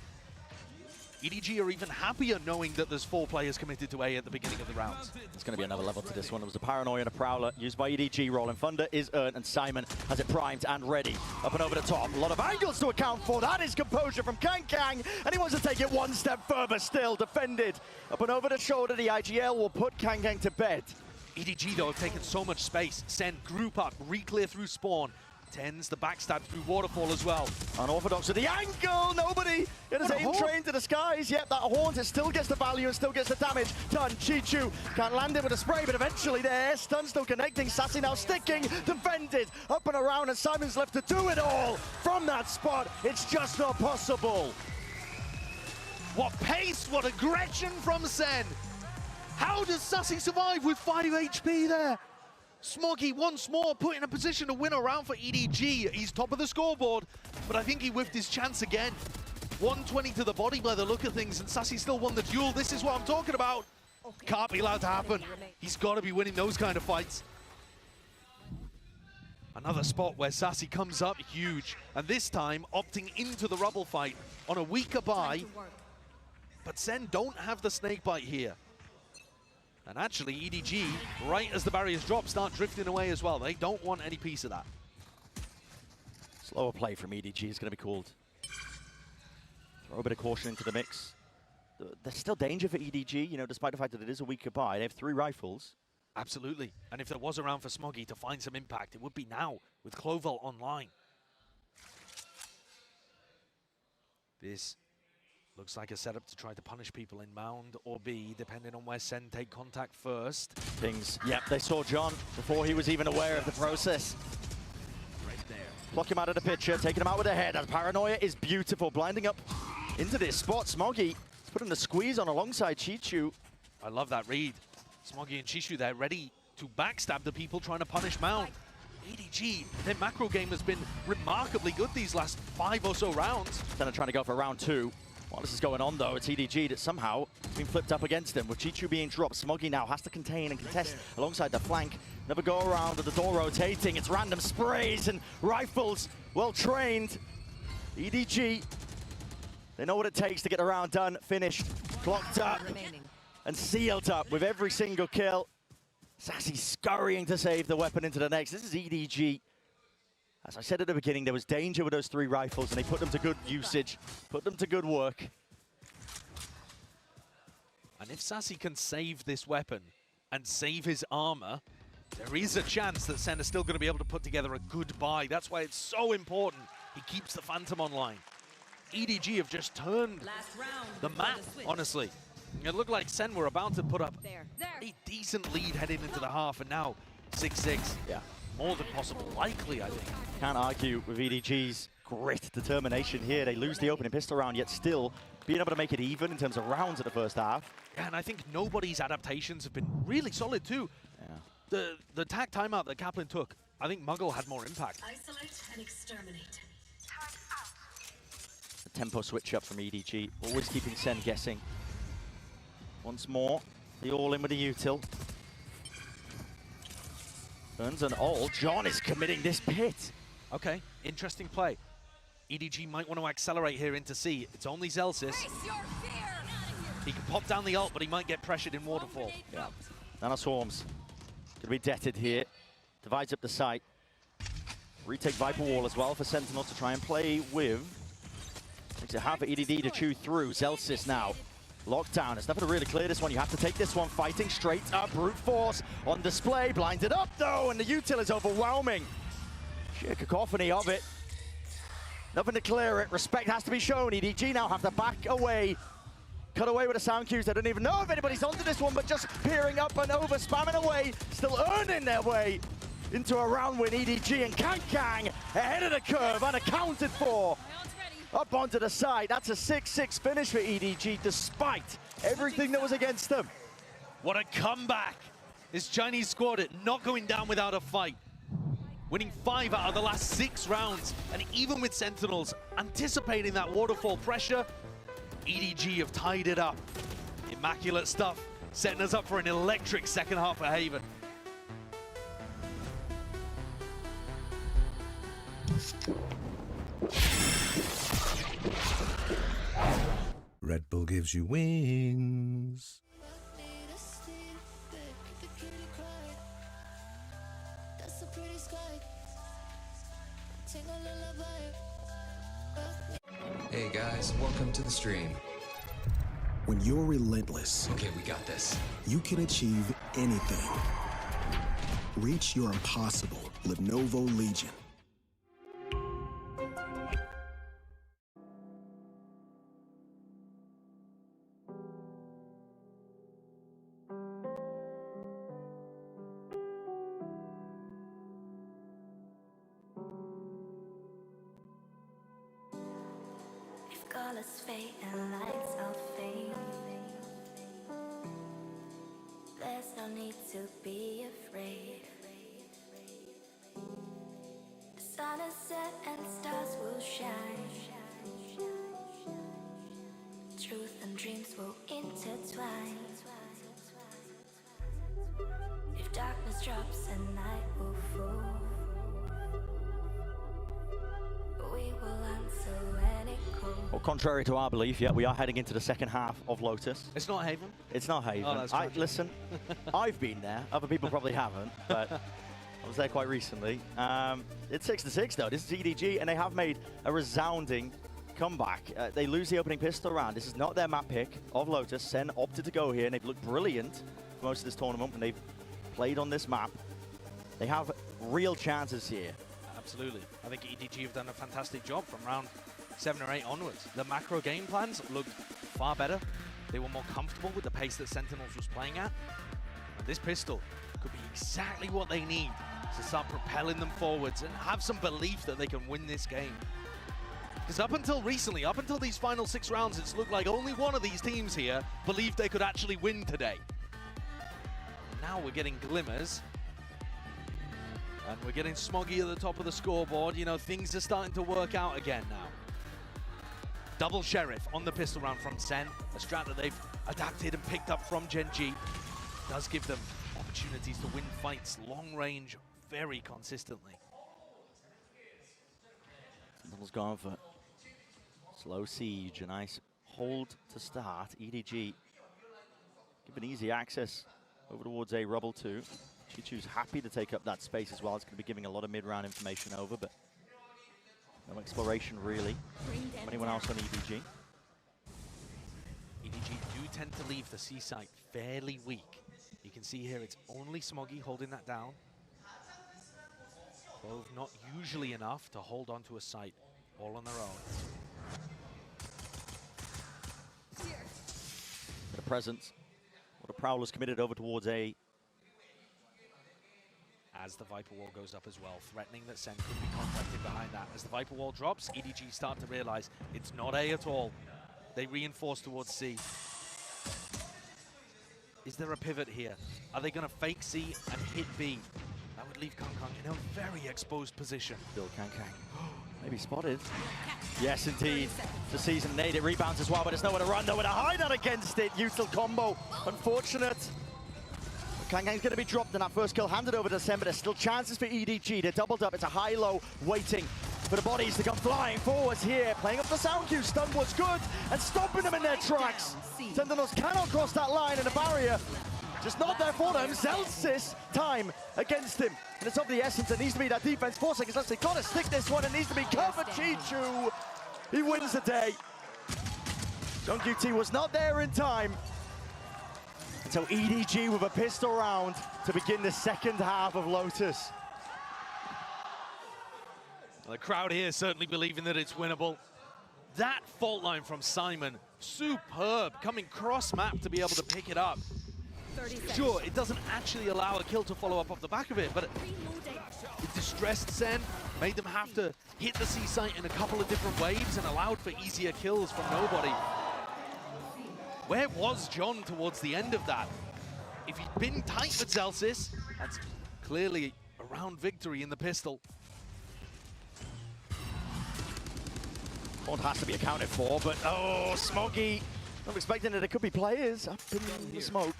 EDG are even happier knowing that there's 4 players committed to A at the beginning of the round. There's going to be another level to this one. There was a Paranoia and a Prowler used by EDG. Rolling Thunder is earned, and Simon has it primed and ready. Up and over the top. A lot of angles to account for. That is composure from Kang Kang, and he wants to take it one step further still. Defended. Up and over the shoulder. The IGL will put Kang Kang to bed. EDG, though, have taken so much space. Sen, group up, re-clear through spawn. Tenz the backstab through waterfall as well. Unorthodox with the angle, nobody! It is aim train to the skies. Yep, that haunt, it still gets the value and still gets the damage done. Chichu can't land it with a spray, but eventually there. Stun still connecting, Sassy now sticking, defended, up and around, and Simon's left to do it all from that spot. It's just not possible. What pace, what aggression from Sen! How does Sassy survive with 5 HP there? Smoggy once more put in a position to win a round for EDG. He's top of the scoreboard, but I think he whiffed his chance again. 120 to the body by the look of things, and Sassy still won the duel. This is what I'm talking about. Can't be allowed to happen. He's got to be winning those kind of fights. Another spot where Sassy comes up huge, and this time opting into the rubble fight on a weaker buy. But Sen don't have the snake bite here. And actually, EDG, right as the barriers drop, start drifting away as well. They don't want any piece of that. Slower play from EDG is going to be called. Throw a bit of caution into the mix. There's still danger for EDG, you know, despite the fact that it is a weaker buy. They have 3 rifles. Absolutely. And if there was a round for Smoggy to find some impact, it would be now with Clovel online. This looks like a setup to try to punish people in Mound or B, depending on where Sen take contact first. Things, yep, they saw John before he was even aware of the process. Right there. Block him out of the picture, taking him out with a head. And Paranoia is beautiful, blinding up into this spot. Smoggy putting the squeeze on alongside Chichu. I love that read. Smoggy and Chichu there, ready to backstab the people trying to punish Mound. EDG, their macro game has been remarkably good these last 5 or so rounds. Then they're trying to go for round 2. While this is going on, though, it's EDG that somehow been flipped up against him. With Chichu being dropped, Smoggy now has to contain and contest alongside the flank. Never go around with the door rotating. It's random sprays and rifles. Well trained. EDG, they know what it takes to get the round done, finished, clocked up, and sealed up with every single kill. Sassy scurrying to save the weapon into the next. This is EDG. As I said at the beginning, there was danger with those 3 rifles, and they put them to good usage, put them to good work. And if Sassy can save this weapon and save his armor, there is a chance that Sen is still going to be able to put together a good buy. That's why it's so important he keeps the Phantom online. EDG have just turned the map, honestly. It looked like Sen were about to put up a decent lead heading into the half, and now 6-6. Yeah. More than possible, likely, I think. Can't argue with EDG's grit, determination here. They lose the opening pistol round, yet still being able to make it even in terms of rounds at the first half. Yeah, and I think nobody's adaptations have been really solid too. Yeah. The tag timeout that Kaplan took, I think Muggle had more impact. Isolate and exterminate. The tempo switch up from EDG, always keeping Sen guessing. Once more, the all-in with the util. Earns an all. John is committing this pit. Okay, interesting play. EDG might want to accelerate here into C. It's only Zelsis. He can pop down the ult, but he might get pressured in waterfall. Yeah. Nano Swarms gonna be deaded here. Divides up the site. Retake Viper Wall as well for Sentinel to try and play with. Makes it hard for EDD to chew through. Zelsis now. Lockdown. It's nothing to really clear this one. You have to take this one. Fighting straight up. Brute force on display. Blinded up though, and the util is overwhelming. Sheer cacophony of it. Nothing to clear it. Respect has to be shown. EDG now have to back away. Cut away with the sound cues. They don't even know if anybody's onto this one, but just peering up and over, spamming away. Still earning their way into a round win. EDG and Kang ahead of the curve, unaccounted for. Up onto the side. That's a 6-6 finish for EDG, despite everything that was against them. What a comeback! This Chinese squad not going down without a fight. Winning 5 out of the last 6 rounds, and even with Sentinels anticipating that waterfall pressure, EDG have tied it up. Immaculate stuff, setting us up for an electric second half for Haven. Red Bull gives you wings. Hey guys, welcome to the stream. When you're relentless, Okay, we got this. you can achieve anything. Reach your impossible, Lenovo Legion. If colors fade and lights are fading, there's no need to be afraid. The sun is set and stars will shine. Truth and dreams will intertwine. If darkness drops and night will fall, we will answer any call. Well, contrary to our belief, yeah, we are heading into the second half of Lotus. It's not Haven? It's not Haven. Oh, that's tragic. Listen, I've been there. Other people probably haven't, but I was there quite recently. It's 6-6 though. This is EDG, and they have made a resounding comeback. They lose the opening pistol round. This is not their map pick of Lotus. SEN opted to go here, and they've looked brilliant for most of this tournament when they've played on this map. They have real chances here. Absolutely. I think EDG have done a fantastic job from round 7 or 8 onwards. The macro game plans looked far better. They were more comfortable with the pace that Sentinels was playing at. And this pistol could be exactly what they need to start propelling them forwards and have some belief that they can win this game. Because up until recently, up until these final 6 rounds, it's looked like only one of these teams here believed they could actually win today. Now we're getting glimmers. And we're getting Smoggy at the top of the scoreboard. You know, things are starting to work out again now. Double Sheriff on the pistol round from SEN, a strat that they've adapted and picked up from geng. Does give them opportunities to win fights long range very consistently. Sentinel's gone for slow siege, a nice hold to start. EDG given easy access over towards a Rubble 2. Chichu's happy to take up that space as well. It's going to be giving a lot of mid-round information over, but no exploration really from anyone else on EDG. EDG do tend to leave the C site fairly weak. You can see here it's only Smoggy holding that down. Both not usually enough to hold on to a site all on their own. Bit of presence. What a Prowler's committed over towards A. As the Viper Wall goes up as well, threatening that SEN could be contacted behind that. As the Viper Wall drops, EDG start to realize it's not A at all. They reinforce towards C. Is there a pivot here? Are they going to fake C and hit B? That would leave Kang in a very exposed position. Still Kang. Maybe spotted. Yes, indeed. The season nade. It rebounds as well, but there's nowhere to run, nowhere to hide out against it. Util combo. Unfortunate. Kang's going to be dropped, and that first kill handed over to SEN, but there's still chances for EDG. They're doubled up. It's a high-low waiting for the bodies to come flying forwards here. Playing up the sound cue. Stun was good, and stopping them in their tracks. Sentinels cannot cross that line, and the barrier just not there for them. Zelsis time against him. And it's of the essence. There needs to be that defense. 4 seconds left. They've got to stick this one. It needs to be covered. Chichu, he wins the day. geng was not there in time. So EDG with a pistol round to begin the second half of Lotus. The crowd here certainly believing that it's winnable. That fault line from Simon, superb, coming cross-map to be able to pick it up. Sure, it doesn't actually allow a kill to follow up off the back of it, but it distressed Sen, made them have to hit the C site in a couple of different waves and allowed for easier kills from nobody. Where was John towards the end of that? If he'd been tight with Zelsis, that's clearly a round victory in the pistol. One has to be accounted for, but oh, Smoggy. I'm expecting that it could be players up in the smoke.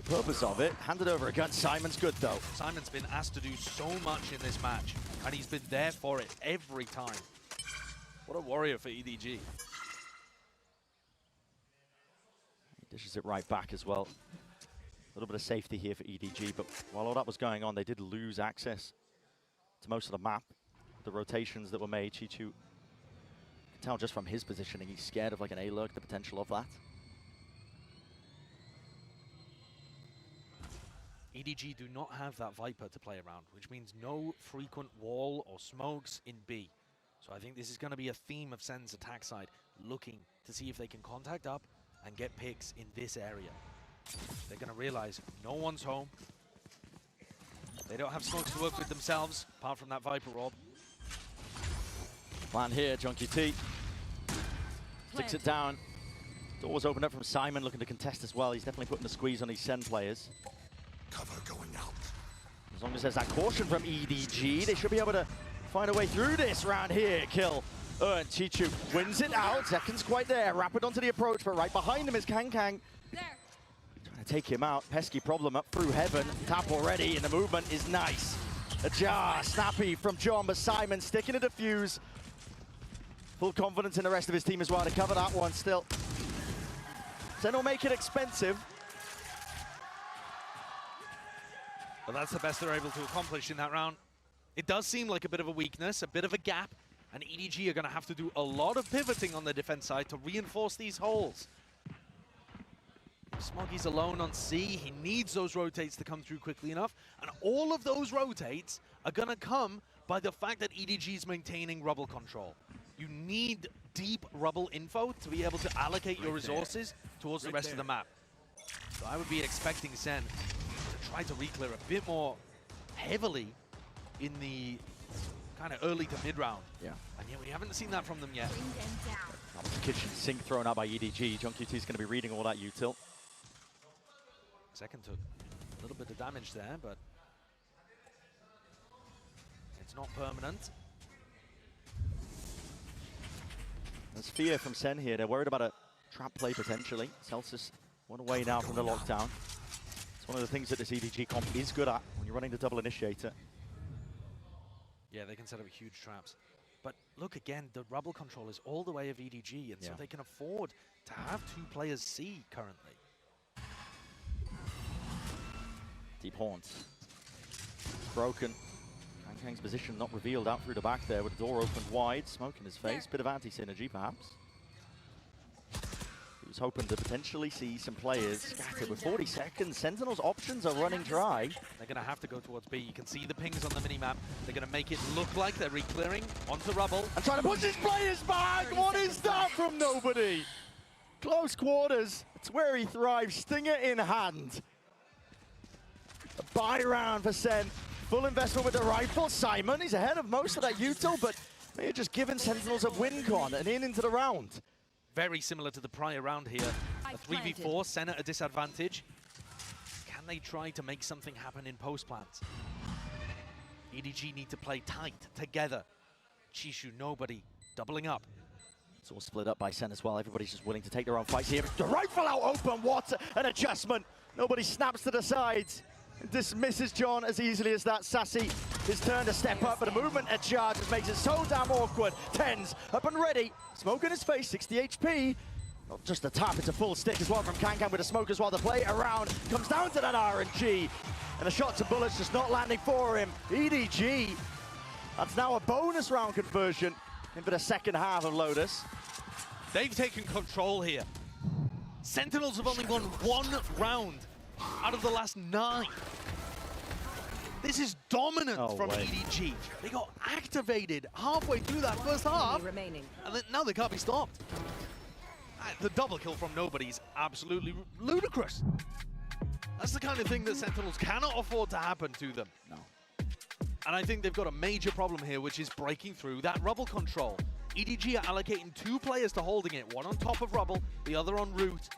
The purpose of it, handed over against Simon's good though. Simon's been asked to do so much in this match, and he's been there for it every time. What a warrior for EDG. He dishes it right back as well. A little bit of safety here for EDG, but while all that was going on, they did lose access to most of the map. The rotations that were made, Chichu, you can tell just from his positioning, he's scared of like an A-lurk, the potential of that. EDG do not have that Viper to play around, which means no frequent wall or smokes in B. So I think this is going to be a theme of SEN's attack side, looking to see if they can contact up and get picks in this area. They're going to realize no one's home. They don't have smokes to work with themselves, apart from that Viper orb. Plan here, Junkie T. Sticks it down. Doors open up from Simon, looking to contest as well. He's definitely putting a squeeze on these SEN players. Cover going out. As long as there's that caution from EDG, they should be able to find a way through this round here. Kill. And Chichu wins it out. Zeken's quite there. Rapid onto the approach, but right behind him is Kang. Trying to take him out. Pesky problem up through heaven. Tap already, and the movement is nice. A jar, snappy from John, but Simon sticking a defuse. Full confidence in the rest of his team as well to cover that one still. SEN will make it expensive. But that's the best they're able to accomplish in that round. It does seem like a bit of a weakness, a bit of a gap, and EDG are going to have to do a lot of pivoting on the defense side to reinforce these holes. If Smoggy's alone on C, he needs those rotates to come through quickly enough, and all of those rotates are going to come by the fact that EDG is maintaining rubble control. You need deep rubble info to be able to allocate your resources towards the rest of the map. So I would be expecting SEN to try to re-clear a bit more heavily in the kind of early to mid round. Yeah. And yet we haven't seen that from them yet. That was the kitchen sink thrown out by EDG. Junkie T is going to be reading all that util. Second took a little bit of damage there, but it's not permanent. There's fear from SEN here. They're worried about a trap play potentially. Celsius one away now from the lockdown. It's one of the things that this EDG comp is good at when you're running the double initiator. Yeah, they can set up huge traps. But look again, the rubble control is all the way of EDG, and so they can afford to have two players C currently. Deep Haunts. Broken. Kang's position not revealed out through the back there with the door opened wide. Smoke in his face. Bit of anti-synergy perhaps. He was hoping to potentially see some players scattered with 40 seconds. Sentinel's options are running dry. They're going to have to go towards B. You can see the pings on the minimap. They're going to make it look like they're re-clearing onto rubble. And trying to push his players back! What is that from nobody? Close quarters. It's where he thrives. Stinger in hand. A buy round for SEN. Full investment with the rifle. Simon, he's ahead of most of that util, but they're just giving Sentinels a win con and into the round. Very similar to the prior round here. A 3v4, SEN at a disadvantage. Can they try to make something happen in post plants? EDG need to play tight, together. Chishu, nobody, doubling up. It's all split up by SEN as well. Everybody's just willing to take their own fights here. The rifle out open, what an adjustment. Nobody snaps to the sides. Dismisses John as easily as that. Sassy, his turn to step up, but a movement at charge just makes it so damn awkward. tenz up and ready. Smoke in his face, 60 HP. Not just a tap, it's a full stick as well from Kang with the smoke as well. The play around comes down to that RNG. And the shots and bullets just not landing for him. EDG, that's now a bonus round conversion into the second half of Lotus. They've taken control here. Sentinels have only won one round out of the last 9. This is dominant from EDG. They got activated halfway through that first half, and now they can't be stopped. The double kill from nobody is absolutely ludicrous. That's the kind of thing that Sentinels cannot afford to happen to them. No. And I think they've got a major problem here, which is breaking through that Rubble control. EDG are allocating 2 players to holding it, one on top of Rubble, the other on route,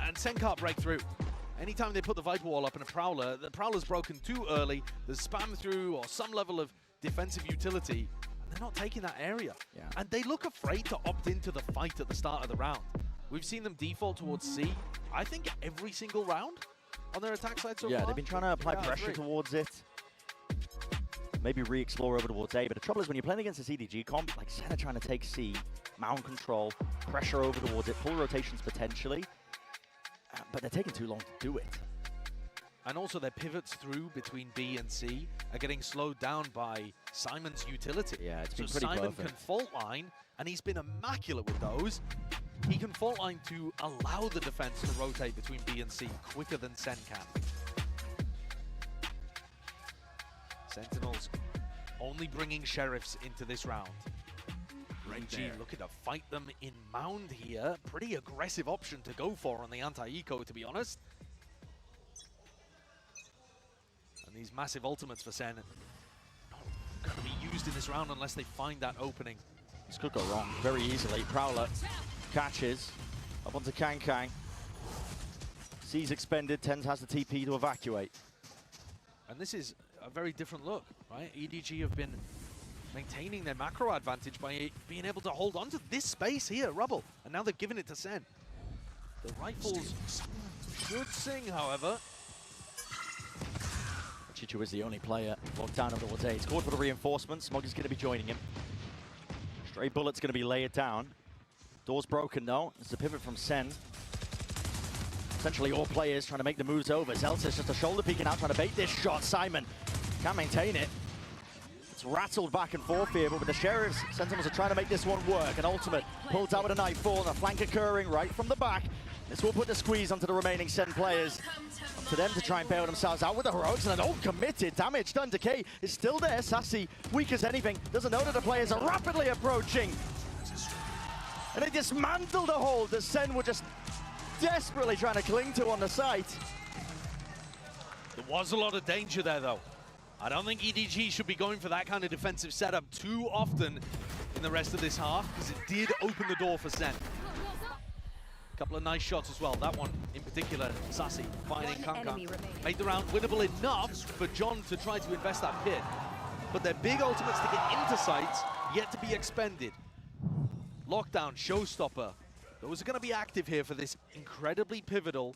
and Sen can't break through. Anytime they put the Viper Wall up in a Prowler, the Prowler's broken too early, there's spam through or some level of defensive utility, and they're not taking that area. Yeah. And they look afraid to opt into the fight at the start of the round. We've seen them default towards C, I think every single round on their attack side so far. Yeah, they've been trying to apply pressure towards it. Maybe re-explore over towards A, but the trouble is when you're playing against this EDG comp, like SEN are trying to take C, mound control, pressure over towards it, pull rotations potentially, but they're taking too long to do it. And also their pivots through between B and C are getting slowed down by Simon's utility. Yeah, it's been so pretty Simon perfect. can fault line, and he's been immaculate with those. He can fault line to allow the defense to rotate between B and C quicker than SEN can. Sentinels only bringing Sheriffs into this round. EDG looking to fight them in mound here. Pretty aggressive option to go for on the anti-eco, to be honest. And these massive ultimates for SEN not going to be used in this round unless they find that opening. This could go wrong very easily. Prowler catches up onto Kang. C's expended, tenz has the TP to evacuate. And this is a very different look, right? EDG have been maintaining their macro advantage by being able to hold on to this space here, Rubble. And now they've given it to SEN. The rifles should sing, however. Chichu is the only player locked down over towards A. He's called for the reinforcements. Smog is going to be joining him. Stray Bullet's going to be laid down. Door's broken though. It's a pivot from SEN. Essentially all players trying to make the moves over. Zeltis just a shoulder peeking out, trying to bait this shot. Simon can't maintain it. It's rattled back and forth here, but with the Sheriffs, Sentinels are trying to make this one work. An ultimate pulled out with a nightfall and a flank occurring right from the back. This will put the squeeze onto the remaining SEN players. Up to them to try and bail themselves out with the heroics, and an all-committed damage done. Decay is still there. Sassy, weak as anything, doesn't know that the players are rapidly approaching. And they dismantled the hold that SEN were just desperately trying to cling to on the site. There was a lot of danger there, though. I don't think EDG should be going for that kind of defensive setup too often in the rest of this half, because it did open the door for SEN. A couple of nice shots as well. That one in particular, Sassy finding Kanka. Made the round winnable enough for John to try to invest that pit. But their big ultimates to get into sites yet to be expended. Lockdown, Showstopper. Those are going to be active here for this incredibly pivotal.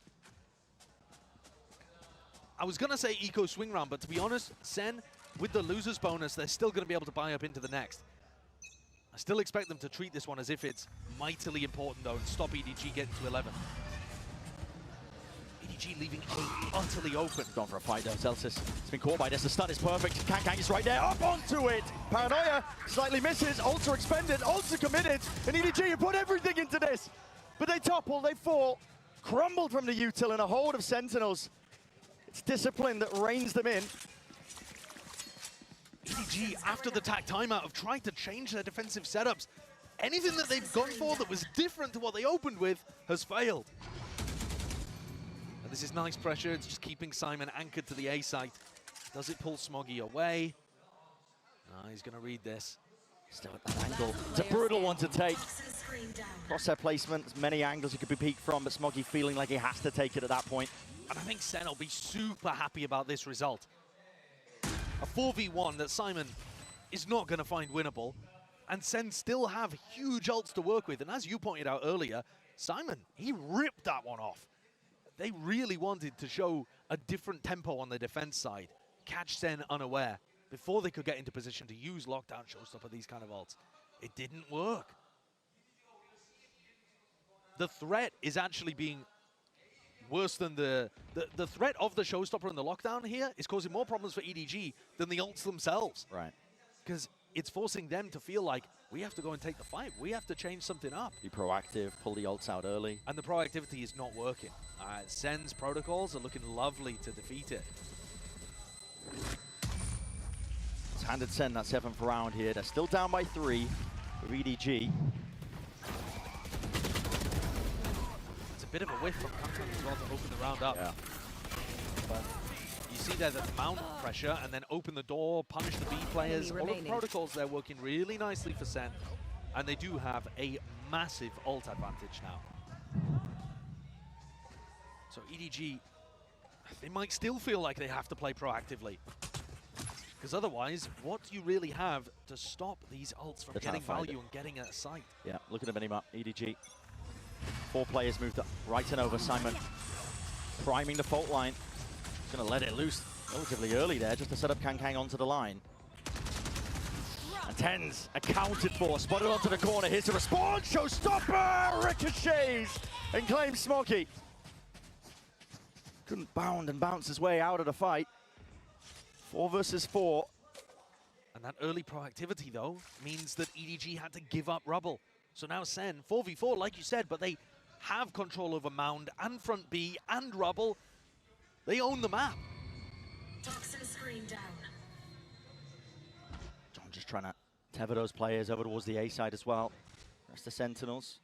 I was going to say eco swing round, but to be honest, SEN, with the loser's bonus, they're still going to be able to buy up into the next. I still expect them to treat this one as if it's mightily important, though, and stop EDG getting to 11. EDG leaving A utterly open. Gone for a fight, though. Zelsis has been caught by this. The stun is perfect. Kang is right there. Up onto it. Paranoia slightly misses. Ultra expended. Ultra committed. And EDG have put everything into this. But they topple. They fall. Crumbled from the util in a hold of Sentinels. It's discipline that reins them in. EDG, after the TAC timeout, have tried to change their defensive setups. Anything that they've gone for that was different to what they opened with has failed. And this is nice pressure. It's just keeping Simon anchored to the A site. Does it pull Smoggy away? No, he's going to read this. Still at that angle. It's a brutal one to take. Crosshair placement, there's many angles he could be peeked from, but Smoggy feeling like he has to take it at that point. And I think SEN will be super happy about this result. A 4v1 that Simon is not going to find winnable, and SEN still have huge ults to work with. And as you pointed out earlier, Simon, he ripped that one off. They really wanted to show a different tempo on the defense side, catch SEN unaware before they could get into position to use lockdown, Showstopper, these kind of ults. It didn't work. The threat is actually being worse than the threat of the Showstopper and the lockdown here is causing more problems for EDG than the ults themselves. Right. Because it's forcing them to feel like, we have to go and take the fight. We have to change something up. Be proactive, pull the ults out early. And the proactivity is not working. SEN's protocols are looking lovely to defeat it. It's handed SEN that 7th round here. They're still down by 3 with EDG. bit of a whiff from caption as well to open the round up. Yeah. But you see there that mount pressure and then open the door, punish the B players. All of the protocols there working really nicely for SEN. And they do have a massive ult advantage now. So EDG, they might still feel like they have to play proactively. Because otherwise, what do you really have to stop these ults from getting value and getting a sight? Yeah, look at the minimap, EDG. 4 players moved up, right and over. Simon priming the fault line. He's going to let it loose relatively early there just to set up Kang onto the line. And tenz accounted for, spotted onto the corner. Here's the response, showstopper! Ricochets and claims Smoggy. Couldn't bound and bounce his way out of the fight. 4 versus 4. And that early proactivity, though, means that EDG had to give up rubble. So now SEN, 4v4, like you said, but they have control over Mound and front B and rubble. They own the map. Toxin screen down. John just trying to tether those players over towards the A side as well. Rest the Sentinels.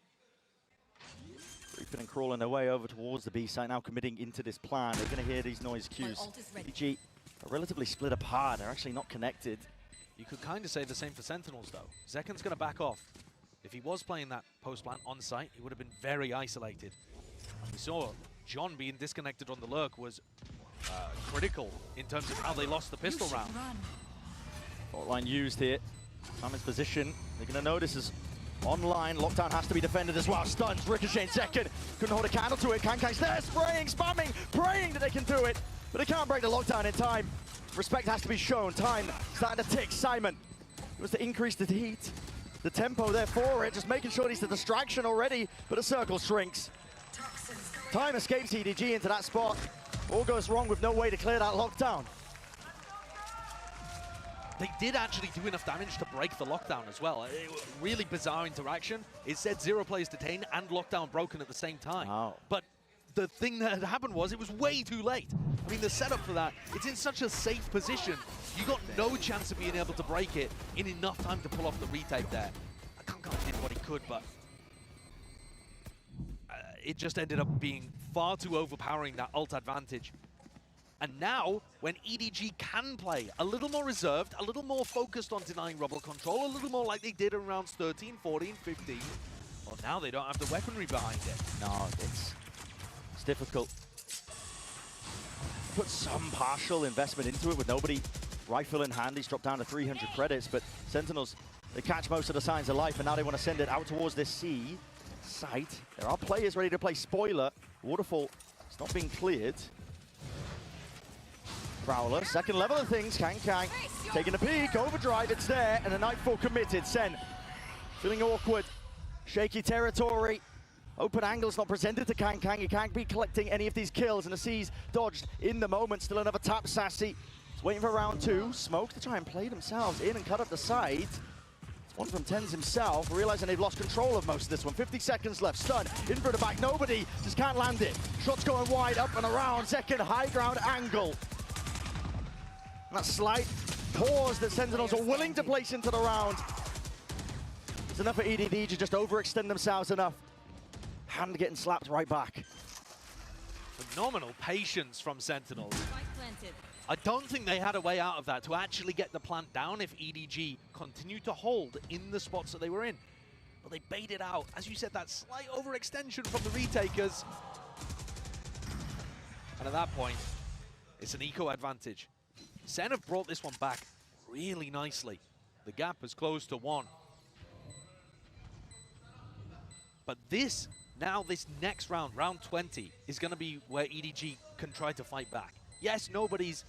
Creeping and crawling their way over towards the B side, now committing into this plan. They're going to hear these noise cues. EDG are relatively split apart. They're actually not connected. You could kind of say the same for Sentinels, though. Zeken's going to back off. If he was playing that post plant on site, he would have been very isolated. And we saw John being disconnected on the lurk was critical in terms of how they lost the pistol round. Fault line used here. Simon's position. They're going to know this is online. Lockdown has to be defended as well. Stuns, Ricochet second. Couldn't hold a candle to it. Kang's there, spraying, spamming, praying that they can do it. But they can't break the lockdown in time. Respect has to be shown. Time starting to tick. Simon wants to increase the heat. The tempo there for it, just making sure he's the distraction already, but the circle shrinks. Time escapes EDG into that spot. All goes wrong with no way to clear that lockdown. They did actually do enough damage to break the lockdown as well. Really bizarre interaction. It said 0 players detained and lockdown broken at the same time. Wow. But the thing that had happened was it was way too late. I mean, the setup for that, it's in such a safe position. You got no chance of being able to break it in enough time to pull off the retake there. Kang did what he could, but it just ended up being far too overpowering, that ult advantage. And now, when EDG can play a little more reserved, a little more focused on denying rubble control, a little more like they did in rounds 13, 14, 15, well, now they don't have the weaponry behind it. No, it's difficult. Put some partial investment into it with nobody rifle in hand. He's dropped down to 300 credits, but Sentinels, they catch most of the signs of life, and now they want to send it out towards this C site. There are players ready to play spoiler. Waterfall is not being cleared. Prowler, second level of things. Kang taking a peek, overdrive, it's there, and a Nightfall committed. SEN feeling awkward, shaky territory. Open angles not presented to Kang. He can't be collecting any of these kills, and the C's dodged in the moment. Still another tap, Sassy. He's waiting for round 2. Smoke to try and play themselves in and cut up the side. It's one from tenz himself, realizing they've lost control of most of this one. 50 seconds left. Stun in for the back. Nobody just can't land it. Shots going wide, up and around. Second high ground angle. And that slight pause that Sentinels are willing to place into the round. It's enough for EDG to just overextend themselves enough. Hand getting slapped right back. Phenomenal patience from Sentinels. I don't think they had a way out of that to actually get the plant down if EDG continued to hold in the spots that they were in. But they baited out. As you said, that slight overextension from the retakers. And at that point, it's an eco advantage. SEN have brought this one back really nicely. The gap has closed to 1. But this next round, round 20, is going to be where EDG can try to fight back. Yes, nobody's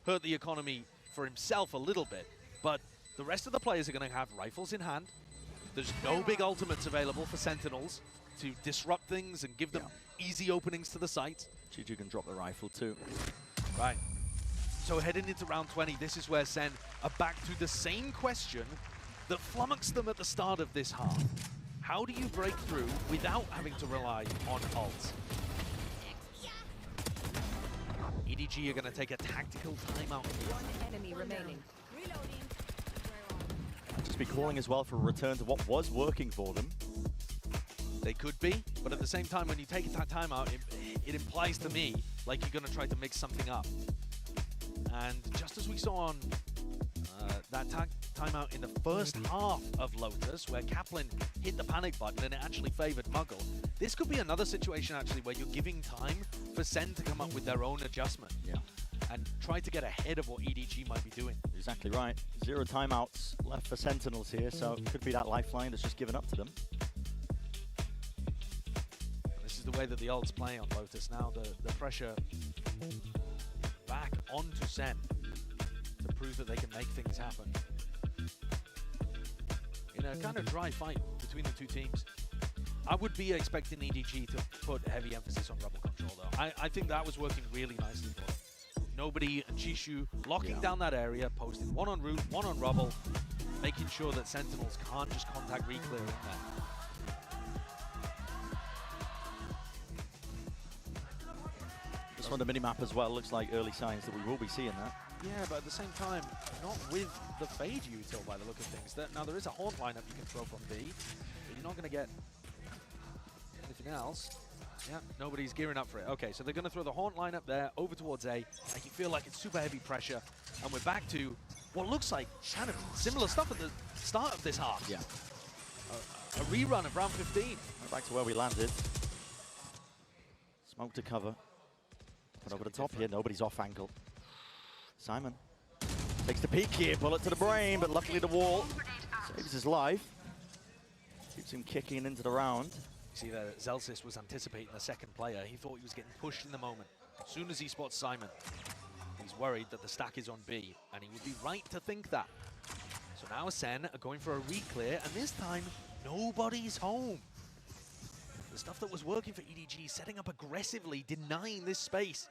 hurt the economy for himself a little bit, but the rest of the players are going to have rifles in hand. There's no big ultimates available for Sentinels to disrupt things and give them easy openings to the site. Juju can drop the rifle too. Right. So heading into round 20, this is where SEN are back to the same question that flummoxed them at the start of this half. How do you break through without having to rely on ults? EDG are going to take a tactical timeout. One enemy remaining. I'd just be calling as well for a return to what was working for them. They could be, but at the same time, when you take that timeout, it implies to me like you're going to try to mix something up. And just as we saw on that timeout in the first half of Lotus, where Kaplan hit the panic button and it actually favored Muggle, this could be another situation actually where you're giving time for SEN to come up with their own adjustment. Yeah. And try to get ahead of what EDG might be doing. Exactly right. 0 timeouts left for Sentinels here, so it could be that lifeline that's just given up to them. This is the way that the ults play on Lotus now. The pressure back onto SEN to prove that they can make things happen. In a kind of dry fight between the two teams. I would be expecting EDG to put heavy emphasis on rebel control though. I think that was working really nicely for them. Nobody and Chishu locking down that area, posting one on route, one on rubble, making sure that Sentinels can't just contact Reclear in there. Just on the minimap as well, looks like early signs that we will be seeing that. Yeah, but at the same time, not with the Fade util by the look of things. Now there is a Haunt lineup you can throw from B, but you're not going to get anything else. Yeah, nobody's gearing up for it. Okay, so they're going to throw the Haunt lineup there, over towards A. I can feel like it's super heavy pressure. And we're back to what looks like kind of similar stuff at the start of this half. Yeah. A rerun of round 15. Right back to where we landed. Smoke to cover. Put over the top here, nobody's off angle. Simon takes the peek here, bullet to the brain, but luckily the wall saves his life. Keeps him kicking into the round. See that Zelsis was anticipating the second player. He thought he was getting pushed in the moment. As soon as he spots Simon, he's worried that the stack is on B, and he would be right to think that. So now SEN are going for a re-clear, and this time, nobody's home. The stuff that was working for EDG, setting up aggressively, denying this space.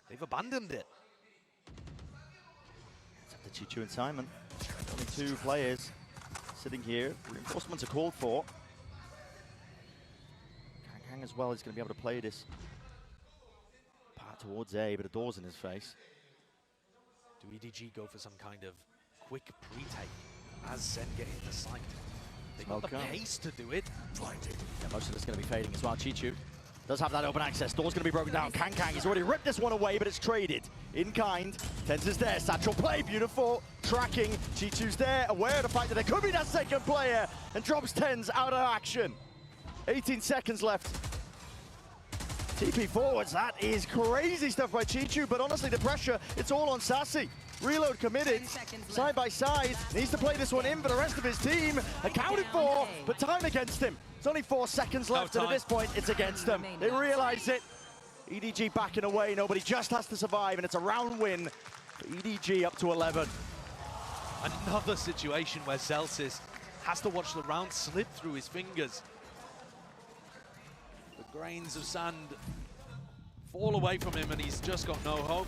They've abandoned it. It's up to Chichu and Simon. Only 2 players sitting here. Reinforcements are called for. Geng as well is going to be able to play this part towards A, but a door's in his face. Do EDG go for some kind of quick pre-take as SEN get into sight? They got the pace to do it. Yeah, most of it's going to be fading as well. Chichu does have that open access. Door's going to be broken down. Kang has already ripped this one away, but it's traded. In kind. tenz is there. Satchel play. Beautiful. Tracking. Chichu's there. Aware of the fact that there could be that second player. And drops tenz out of action. 18 seconds left. TP forwards. That is crazy stuff by Chichu. But honestly, the pressure, it's all on Sassy. Reload committed, side by side. Needs to play this one in for the rest of his team. Accounted for, but time against him. It's only 4 seconds left, and at this point, it's against them. They realize it. EDG backing away. Nobody just has to survive, and it's a round win for EDG up to 11. Another situation where Zelsis has to watch the round slip through his fingers. The grains of sand fall away from him, and he's just got no hope.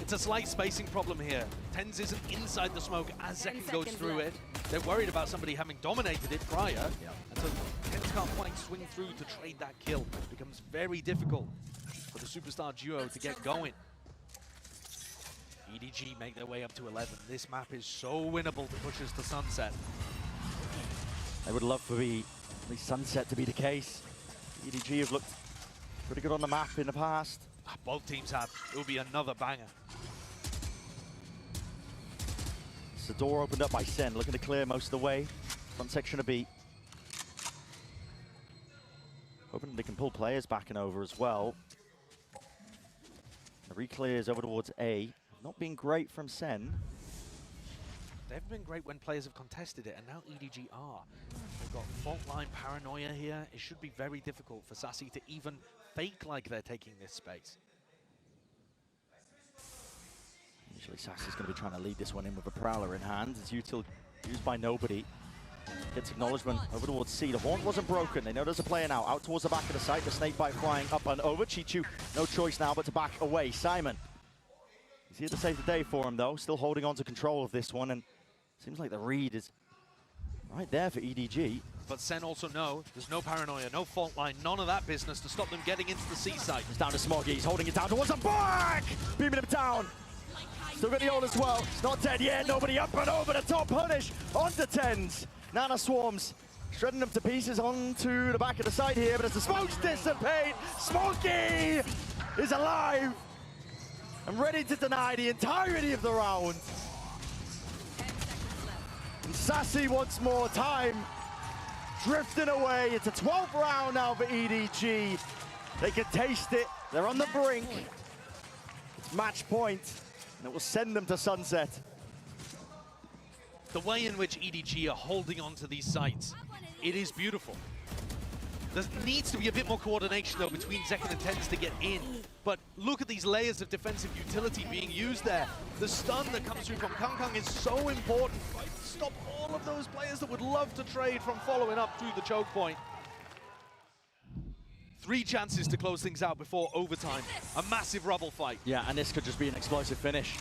It's a slight spacing problem here. tenz isn't inside the smoke as Second goes through it. They're worried about somebody having dominated it prior. And so tenz can't quite swing through to trade that kill. It becomes very difficult for the Superstar duo to get going. EDG make their way up to 11. This map is so winnable to push us to Sunset. I would love for the Sunset to be the case. EDG have looked pretty good on the map in the past. Both teams have. It will be another banger. It's the door opened up by SEN, looking to clear most of the way. Front section of B. Hoping they can pull players back and over as well. The re-clears over towards A. Not been great from SEN. They've been great when players have contested it, and now EDG are. They've got fault line paranoia here. It should be very difficult for Sassy to even fake like they're taking this space. Usually Sassy's going to be trying to lead this one in with a Prowler in hand. It's util used by nobody. Gets acknowledgement over towards C. The Haunt wasn't broken. They know there's a player now. Out towards the back of the site. The Snakebite flying up and over. Chichu, no choice now but to back away. Simon. He's here to save the day for him, though. Still holding on to control of this one. And seems like the read is right there for EDG. But SEN also know there's no paranoia, no fault line, none of that business to stop them getting into the C site. It's down to Smoggy. He's holding it down towards the back! Beaming him down. Still got the ult as well. It's not dead yet. Nobody up and over the top. Punish onto tenz. Nana Swarms shredding them to pieces onto the back of the side here, but as the smokes dissipate, Smokey is alive and ready to deny the entirety of the round. And Sassy once more time, drifting away. It's a 12th round now for EDG. They can taste it, they're on the brink. It's match point, and it will send them to sunset. The way in which EDG are holding on to these sites, it is beautiful. There needs to be a bit more coordination though between Zekken and tenz to get in. But look at these layers of defensive utility being used there. The stun that comes through from Kang is so important. Right? Stop all of those players that would love to trade from following up through the choke point. 3 chances to close things out before overtime. A massive rubble fight. Yeah, and this could just be an explosive finish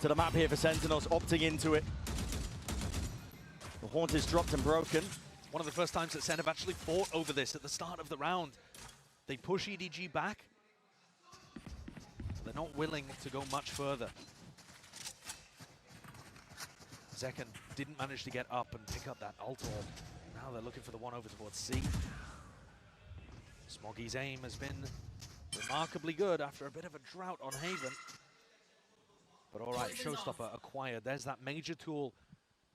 to the map here for Sentinels, opting into it. The Haunt is dropped and broken. One of the first times that SEN have actually fought over this at the start of the round. They push EDG back. They're not willing to go much further. Zekken didn't manage to get up and pick up that ult orb. Now they're looking for the one over towards C. Smoggy's aim has been remarkably good after a bit of a drought on Haven. But all right, Showstopper acquired. There's that major tool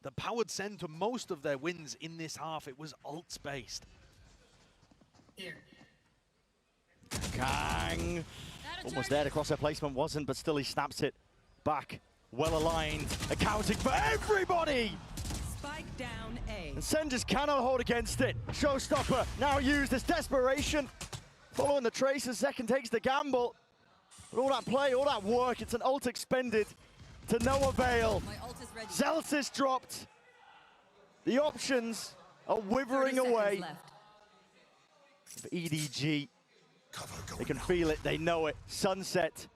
that powered SEN to most of their wins in this half. It was ults-based. Kang! Almost there, the crosshair placement wasn't, but still he snaps it back. Well aligned, accounting for everybody! Spike down A. And SEN just cannot hold against it. Showstopper now used as desperation. Following the traces, Zekken takes the gamble. But all that play, all that work, it's an ult expended to no avail. Zelsis dropped. The options are withering away. For EDG, they can feel it, they know it. Sunset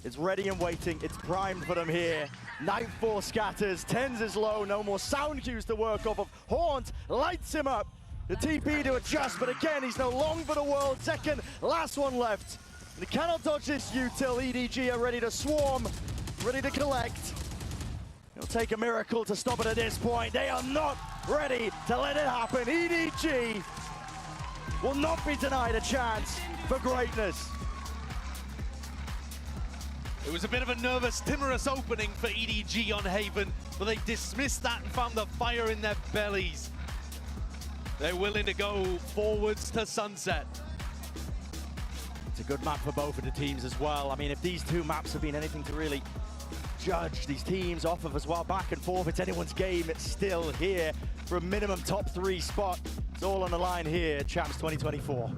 is ready and waiting. It's primed for them here. Nightfall scatters, tenz is low, no more sound cues to work off of. Haunt lights him up. The TP to adjust, but again, he's no long for the world. Zekken, last one left. And he cannot dodge this util. EDG are ready to swarm, ready to collect. It'll take a miracle to stop it at this point. They are not ready to let it happen. EDG will not be denied a chance for greatness. It was a bit of a nervous, timorous opening for EDG on Haven, but they dismissed that and found the fire in their bellies. They're willing to go forwards to sunset. It's a good map for both of the teams as well. I mean, if these two maps have been anything to really judge these teams off of as well, back and forth, it's anyone's game. It's still here for a minimum top 3 spot. It's all on the line here at Champs 2024.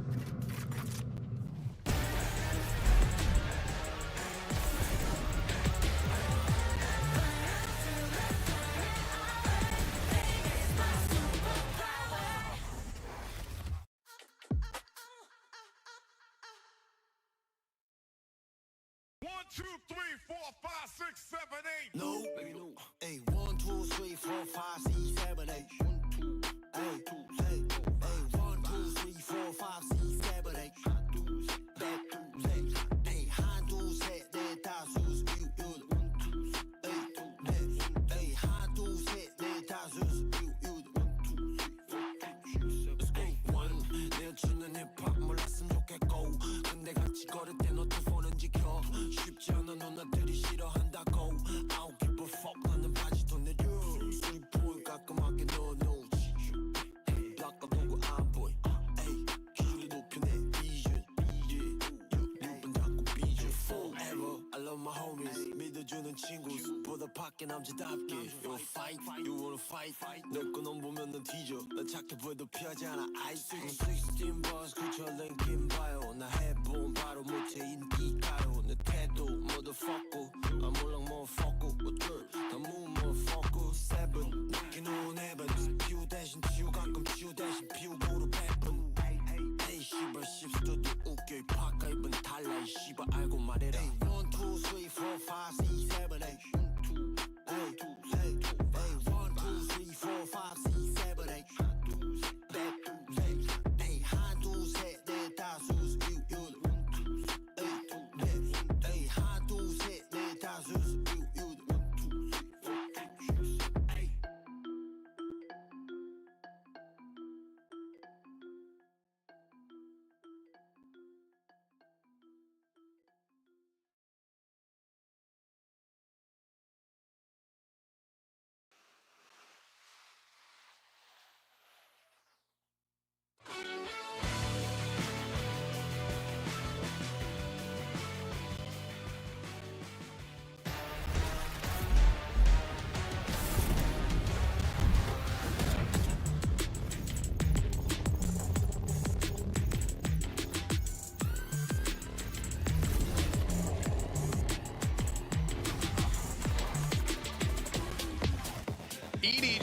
No, hey, 1, 2, 3, 4, 5, 6, 7, 8. 1, 2, hey, 1, 2, 3, 4, 5, 6, 7, 8. Hey, 1, 2, 3, 4, 5, 6, 7, 8. Hey, 1, 2, 3, 4, 5, 6, 7, 8. Let's go. 1, 내 주는 힙합 몰랐으면 좋겠고. 근데 같이 걸을 때 너 두 손은 지켜. 쉽지 않아 누나들이 싫어한다고. I don't give a fuck 나는 바지도 내려. 술이 보여 깔끔하게 넣어놓지. 닦아두고 안 보여. 에이 기준이 높여 내 비전. 유분 자꾸 비전. Forever I love my homies. 믿어주는 친구보다 밖에 남자답게. You wanna fight, you wanna fight. 내 거 넌 보면 넌 뒤져. 나 착해 보여도 피하지 않아. Ice 16 bars 그저 랭킹 봐요. 나 해본 바로 못해 인기가요. 내 태도 motherfucker. I'm 몰랑 motherfucker. 어쩔 다 move motherfucker. 7 느끼는 heaven. 피우 대신 치우 가끔 치우 대신 피우고로 베푼. 에이 씨발 씹스터도 웃겨. 이 파카 입은 달라. 이 씨발 알고 말해라. 1, 2, 3, 4, 5, 6, 7, 8. 1, 2, 3, 4, 5, 6, 7, 8. Hey, 1, 2, 3, 4, 5, 6, 7, 8. Hey, 1, 2, 3, 4, 5, 6, 7, 8.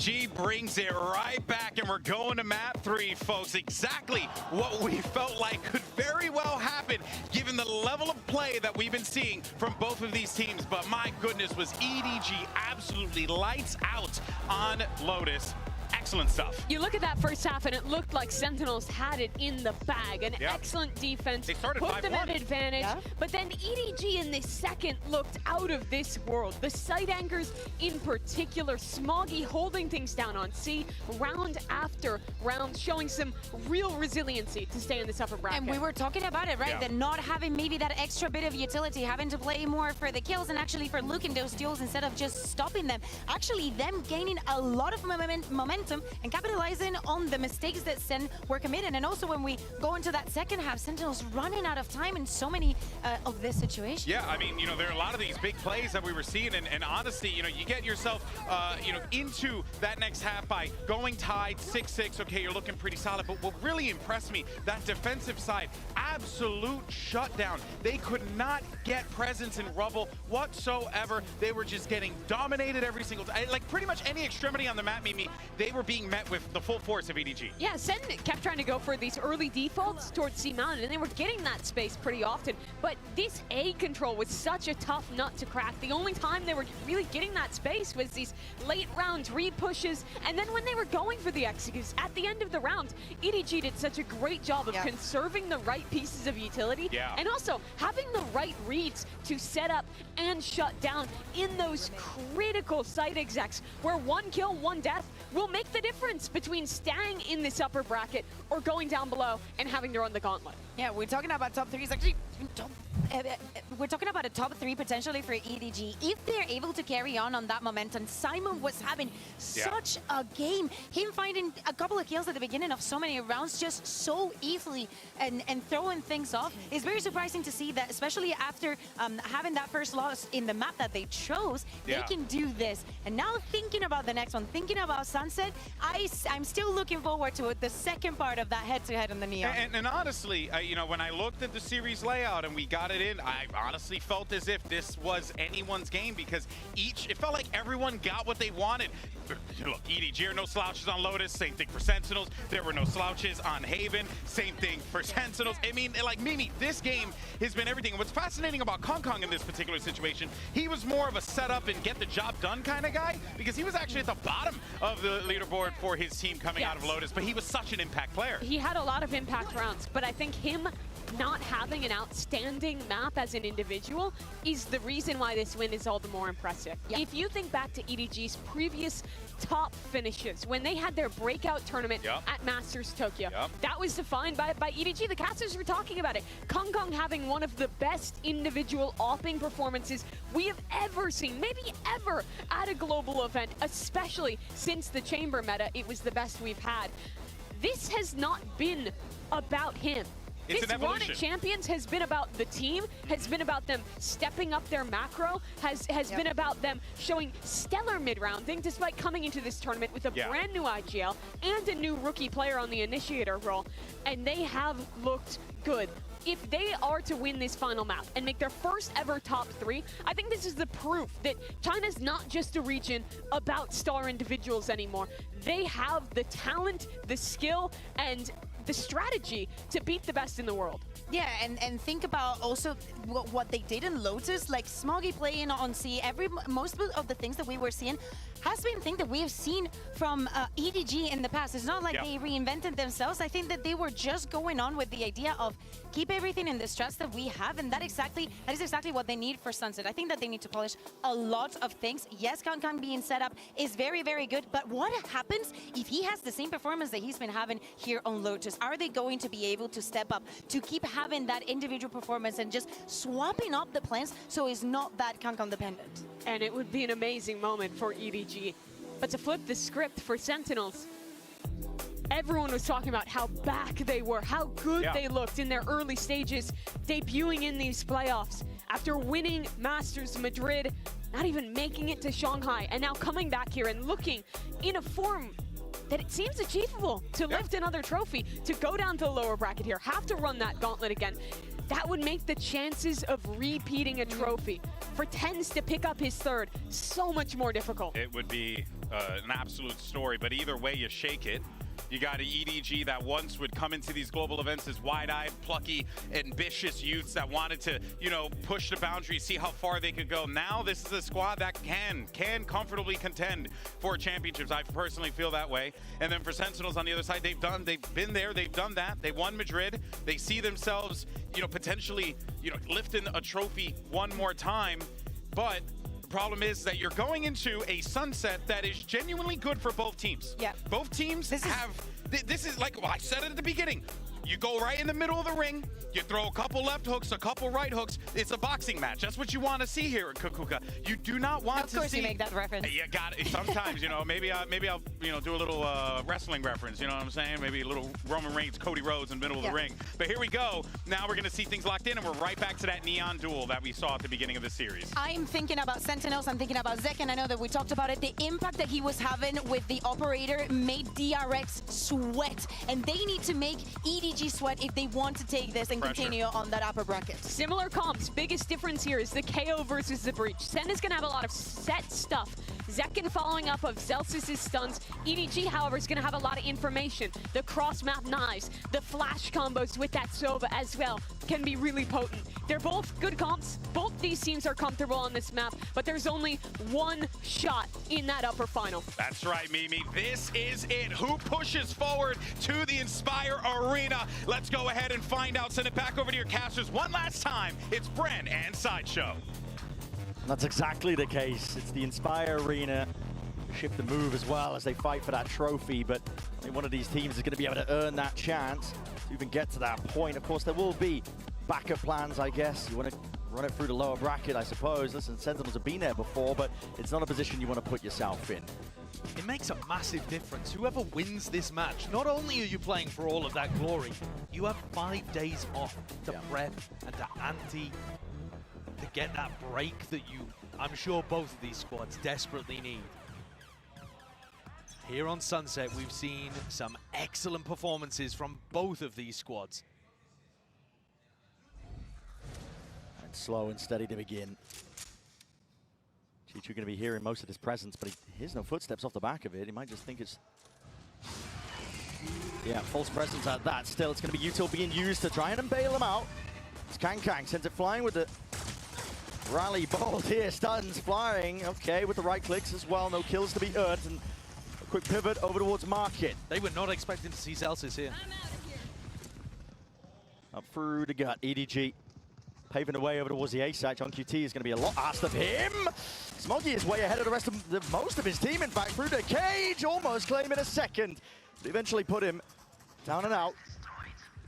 EDG brings it right back, and we're going to map 3, folks. Exactly what we felt like could very well happen, given the level of play that we've been seeing from both of these teams. But my goodness, was EDG absolutely lights out on Lotus. Excellent stuff. You look at that first half, and it looked like Sentinels had it in the bag. An excellent defense, they started put them at 5-1. advantage. But then EDG in this second looked out of this world. The side anchors in particular, Smoggy holding things down on C, round after round, showing some real resiliency to stay in this upper bracket. And we were talking about it, right? That not having maybe that extra bit of utility, having to play more for the kills and actually for looking those duels instead of just stopping them. Actually, them gaining a lot of momentum and capitalizing on the mistakes that SEN were committing. And also when we go into that second half, Sentinels running out of time in so many of this situation. Yeah, I mean, there are a lot of these big plays that we were seeing, and honestly, you get yourself, into that next half by going tied 6-6. Okay, you're looking pretty solid, but what really impressed me, that defensive side, absolute shutdown. They could not get presence in Rubble whatsoever. They were just getting dominated every single time. Like pretty much any extremity on the map, Mimi, they were being met with the full force of EDG. Yeah, SEN kept trying to go for these early defaults towards C Mountain, and they were getting that space pretty often. But this A control was such a tough nut to crack. The only time they were really getting that space was these late round re-pushes, and then when they were going for the executes at the end of the round, EDG did such a great job of conserving the right pieces of utility, and also having the right reads to set up and shut down in those critical site execs, where one kill, one death will make the difference between staying in this upper bracket or going down below and having to run the gauntlet. Yeah, we're talking about top 3s. Actually, we're talking about a top 3 potentially for EDG. If they're able to carry on that momentum, Simon was having such a game. Him finding a couple of kills at the beginning of so many rounds just so easily and throwing things off. It's very surprising to see that, especially after having that first loss in the map that they chose, they can do this. And now thinking about the next one, thinking about Sunset, I'm still looking forward to it, the second part of that head-to-head on the Neon. And honestly, when I looked at the series layout and we got it in, I honestly felt as if this was anyone's game, because it felt like everyone got what they wanted. Look, EDG, no slouches on Lotus, same thing for Sentinels. There were no slouches on Haven, same thing for Sentinels. I mean, like, Mimi, this game has been everything. And what's fascinating about Kong in this particular situation, he was more of a setup and get the job done kind of guy, because he was actually at the bottom of the leaderboard for his team coming out of Lotus, but he was such an impact player. He had a lot of impact rounds, but I think him not having an outstanding map as an individual is the reason why this win is all the more impressive. If you think back to EDG's previous top finishes, when they had their breakout tournament at Masters Tokyo, that was defined by EDG. The casters were talking about it. Kong having one of the best individual opping performances we have ever seen, maybe ever, at a global event, especially since the Chamber meta. It was the best we've had. This has not been about him. This run at Champions has been about the team, has been about them stepping up their macro, has been about them showing stellar mid-rounding despite coming into this tournament with a brand new IGL and a new rookie player on the initiator role, and they have looked good. If they are to win this final map and make their first ever top 3, I think this is the proof that China's not just a region about star individuals anymore. They have the talent, the skill, and the strategy to beat the best in the world. Yeah, and think about also what they did in Lotus, like Smoggy playing on C. Most of the things that we were seeing has been things that we have seen from EDG in the past. It's not like they reinvented themselves. I think that they were just going on with the idea of keep everything in the strats that we have, and that is exactly what they need for Sunset. I think that they need to polish a lot of things. Yes, Kong being set up is very, very good, but what happens if he has the same performance that he's been having here on Lotus? Are they going to be able to step up to keep having that individual performance and just swapping up the plans so it's not that Kong dependent? And it would be an amazing moment for EDG. But to flip the script for Sentinels, everyone was talking about how back they were, how good they looked in their early stages, debuting in these playoffs after winning Masters Madrid, not even making it to Shanghai, and now coming back here and looking in a form that it seems achievable to lift another trophy, to go down to the lower bracket here, have to run that gauntlet again. That would make the chances of repeating a trophy for tenz to pick up his third so much more difficult. It would be an absolute story. But either way you shake it, you got an EDG that once would come into these global events as wide-eyed, plucky, ambitious youths that wanted to, you know, push the boundaries, see how far they could go. Now this is a squad that can comfortably contend for championships. I personally feel that way. And then for Sentinels on the other side, they've been there, they've done that. They won Madrid. They see themselves, you know, potentially, you know, lifting a trophy one more time. But the problem is that you're going into a sunset that is genuinely good for both teams. Yeah. Both teams this is like, well, I said it at the beginning. You go right in the middle of the ring, you throw a couple left hooks, a couple right hooks. It's a boxing match. That's what you want to see here in Kukuka. You do not want to see... Of course you make that reference. You got it. Sometimes, you know, maybe I'll you know, do a little wrestling reference, you know what I'm saying? Maybe a little Roman Reigns, Cody Rhodes in the middle of the ring. But here we go. Now we're going to see things locked in, and we're right back to that neon duel that we saw at the beginning of the series. I'm thinking about Sentinels. I'm thinking about Zek, and I know that we talked about it. The impact that he was having with the operator made DRX sweat, and they need to make EDG sweat if they want to take this and continue on that upper bracket. Similar comps. Biggest difference here is the KO versus the Breach. Sen is going to have a lot of set stuff. Zekken following up of Zelsis' stuns. EDG, however, is going to have a lot of information. The cross-map knives, the flash combos with that Sova as well can be really potent. They're both good comps. Both these teams are comfortable on this map, but there's only one shot in that upper final. That's right, Mimi. This is it. Who pushes forward to the Inspire Arena? Let's go ahead and find out. Send it back over to your casters one last time. It's Bren and Sideshow. That's exactly the case. It's the Inspire Arena. Shift the move as well as they fight for that trophy, but only one of these teams is going to be able to earn that chance to even get to that point. Of course, there will be backup plans, I guess. You want to run it through the lower bracket, I suppose. Listen, Sentinels have been there before, but it's not a position you want to put yourself in. It makes a massive difference. Whoever wins this match, not only are you playing for all of that glory, you have 5 days off to prep and to ante, to get that break that I'm sure both of these squads desperately need. Here on Sunset, we've seen some excellent performances from both of these squads. And slow and steady to begin. Chichu going to be hearing most of his presence, but he hears no footsteps off the back of it. He might just think it's... Yeah, false presence at that. Still, it's going to be util being used to try and bail him out. It's Kang sends it flying with the rally bolt here. Stuns flying. Okay, with the right clicks as well. No kills to be earned. And a quick pivot over towards Market. They were not expecting to see Zelsis here. Up through the gut. EDG paving the way over towards the A side. John QT is going to be a lot asked of him. Smoggy is way ahead of the rest of most of his team, in fact, through the cage, almost claiming a second. They eventually put him down and out.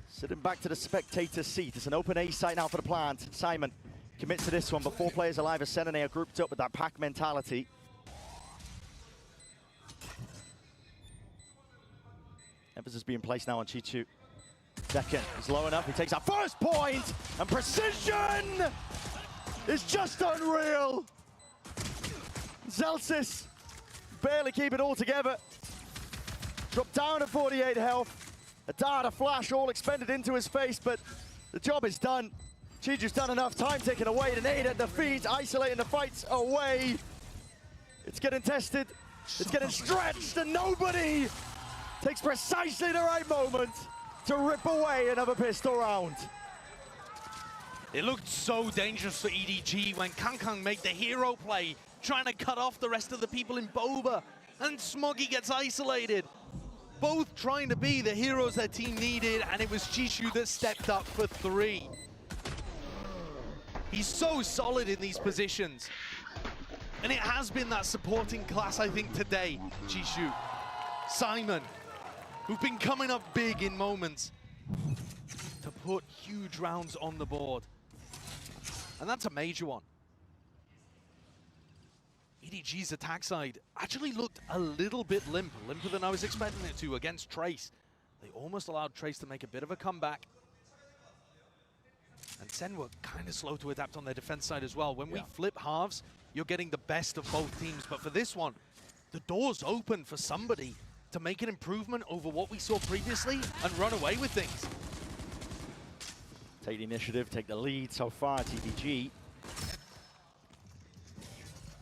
Sitting back to the spectator seat. It's an open A site now for the plant. Simon commits to this one, but 4 players alive as SEN are grouped up with that pack mentality. Emphasis being placed now on Chichu. Second is low enough. He takes that first point, and precision is just unreal. Zelsis barely keep it all together. Dropped down to 48 health. A dart, a flash, all expended into his face, but the job is done. Chiju's done enough. Time taken away. The nade at the feet, isolating the fights away. It's getting tested. It's getting stretched, and nobody takes precisely the right moment to rip away another pistol round. It looked so dangerous for EDG when Kang made the hero play, trying to cut off the rest of the people in Boba, and Smoggy gets isolated. Both trying to be the heroes their team needed, and it was Chichu that stepped up for 3. He's so solid in these positions. And it has been that supporting class, I think, today, Chichu. Simon, who've been coming up big in moments to put huge rounds on the board. And that's a major one. EDG's attack side actually looked a little bit limper than I was expecting it to against Trace. They almost allowed Trace to make a bit of a comeback. And SEN were kind of slow to adapt on their defense side as well. When we flip halves, you're getting the best of both teams. But for this one, the door's open for somebody to make an improvement over what we saw previously and run away with things. Take the initiative, take the lead so far, TPG.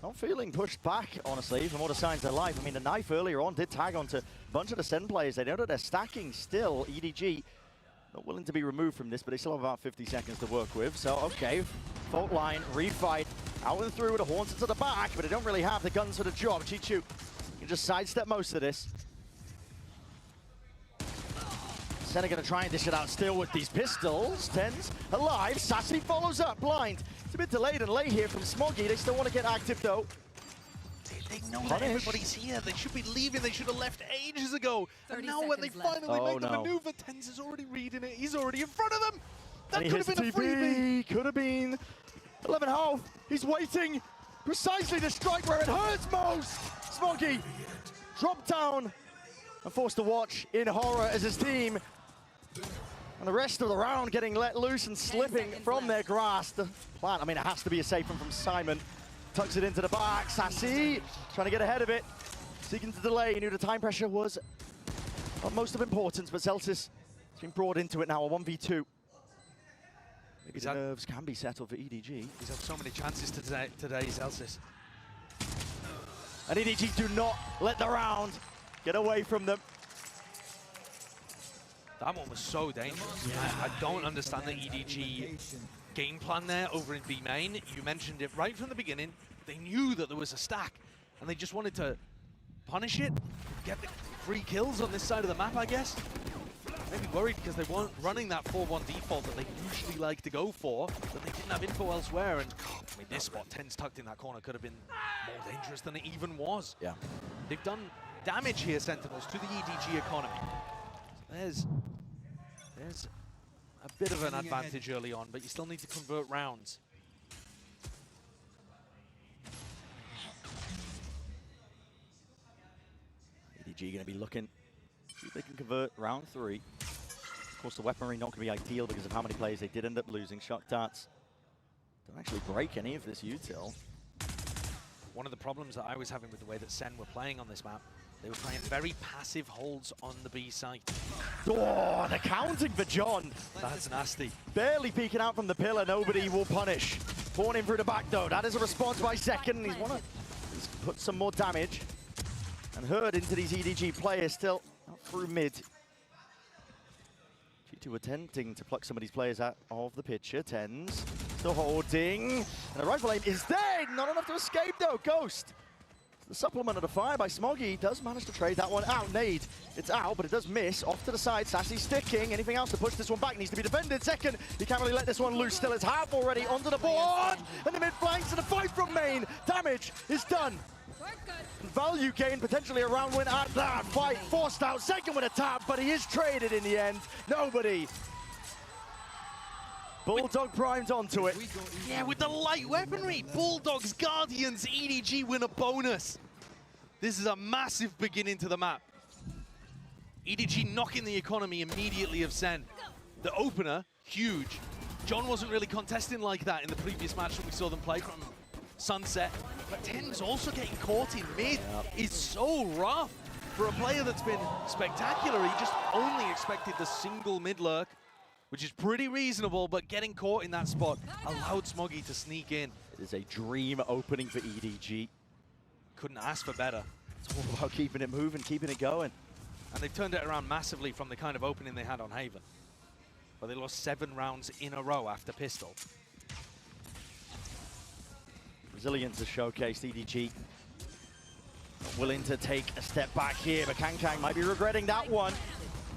Not feeling pushed back, honestly, from all the signs of life. I mean, the knife earlier on did tag onto a bunch of the SEN players. They know that they're stacking still. EDG not willing to be removed from this, but they still have about 50 seconds to work with. So, okay, fault line, refight, out and through with the Haunted to the back, but they don't really have the guns for the job. Chichu can just sidestep most of this. SEN are going to try and dish it out still with these pistols. tenz alive, Sassy follows up, blind. It's a bit delayed and late here from Smoggy. They still want to get active though. They know that everybody's here. They should be leaving. They should have left ages ago. And now when they finally make the maneuver, tenz is already reading it. He's already in front of them. That could have been a freebie. Could have been. 11 half. He's waiting. Precisely the strike where it hurts most. Smoggy dropped down and forced to watch in horror as his team and the rest of the round getting let loose and slipping from their grasp. The plan, I mean, it has to be a safe one from Simon. Tucks it into the back. Sassy trying to get ahead of it. Seeking to delay. He knew the time pressure was of most of importance, but Celsius has been brought into it now, a 1v2. Maybe the nerves can be settled for EDG. He's had so many chances today, Celsius. And EDG do not let the round get away from them. That one was so dangerous. I don't understand the EDG game plan there over in B main. You mentioned it right from the beginning. They knew that there was a stack, and they just wanted to punish it, get the free kills on this side of the map, I guess. Maybe worried because they weren't running that 4-1 default that they usually like to go for, but they didn't have info elsewhere. And I mean, this spot, tenz tucked in that corner, could have been more dangerous than it even was. Yeah. They've done damage here, Sentinels, to the EDG economy. So there's a bit of an advantage early on, but you still need to convert rounds. EDG going to be looking, see if they can convert round 3. Of course, the weaponry not going to be ideal because of how many players they did end up losing. Shock darts don't actually break any of this util. One of the problems that I was having with the way that SEN were playing on this map, they were playing very passive holds on the B site. Oh, the counting for John. That's nasty. Barely peeking out from the pillar, nobody will punish. Born in through the back though, that is a response by Second. He's put some more damage and hurt into these EDG players still out through mid. G2 attempting to pluck some of these players out of the picture. tenz still holding, and the rifle aim is dead. Not enough to escape though. Ghost. The supplement of the fire by Smoggy does manage to trade that one out. Nade, it's out, but it does miss. Off to the side, Sassy sticking. Anything else to push this one back needs to be defended. Second, he can't really let this one loose. Still, it's half already onto the board. And the mid flanks and the fight from main. Damage is done. Value gain, potentially a round win at that fight. Forced out, Second with a tap, but he is traded in the end. Nobody. Bulldog primed onto it. Yeah, with the light weaponry. Bulldogs, Guardians, EDG win a bonus. This is a massive beginning to the map. EDG knocking the economy immediately of SEN. The opener, huge. John wasn't really contesting like that in the previous match that we saw them play from Sunset. But tenz also getting caught in mid is so rough for a player that's been spectacular. He just only expected the single mid lurk, which is pretty reasonable, but getting caught in that spot allowed Smoggy to sneak in. It is a dream opening for EDG. Couldn't ask for better. It's all about keeping it moving, keeping it going. And they've turned it around massively from the kind of opening they had on Haven, where they lost 7 rounds in a row after Pistol. Resilience is showcased. EDG not willing to take a step back here, but Kang might be regretting that one.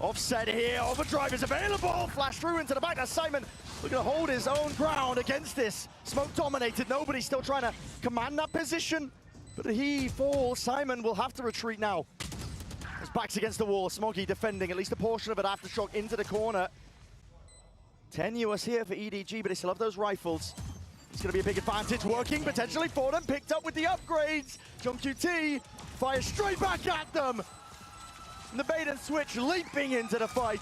Offset here, overdrive is available. Flash through into the back. That's Simon looking to hold his own ground against this. Smoke dominated, nobody still trying to command that position. But he falls, Simon will have to retreat now. His back's against the wall, Smoggy defending at least a portion of it. Aftershock into the corner. Tenuous here for EDG, but they still have those rifles. It's going to be a big advantage working potentially for them. Picked up with the upgrades. Jump QT fires straight back at them. And the bait and switch leaping into the fight.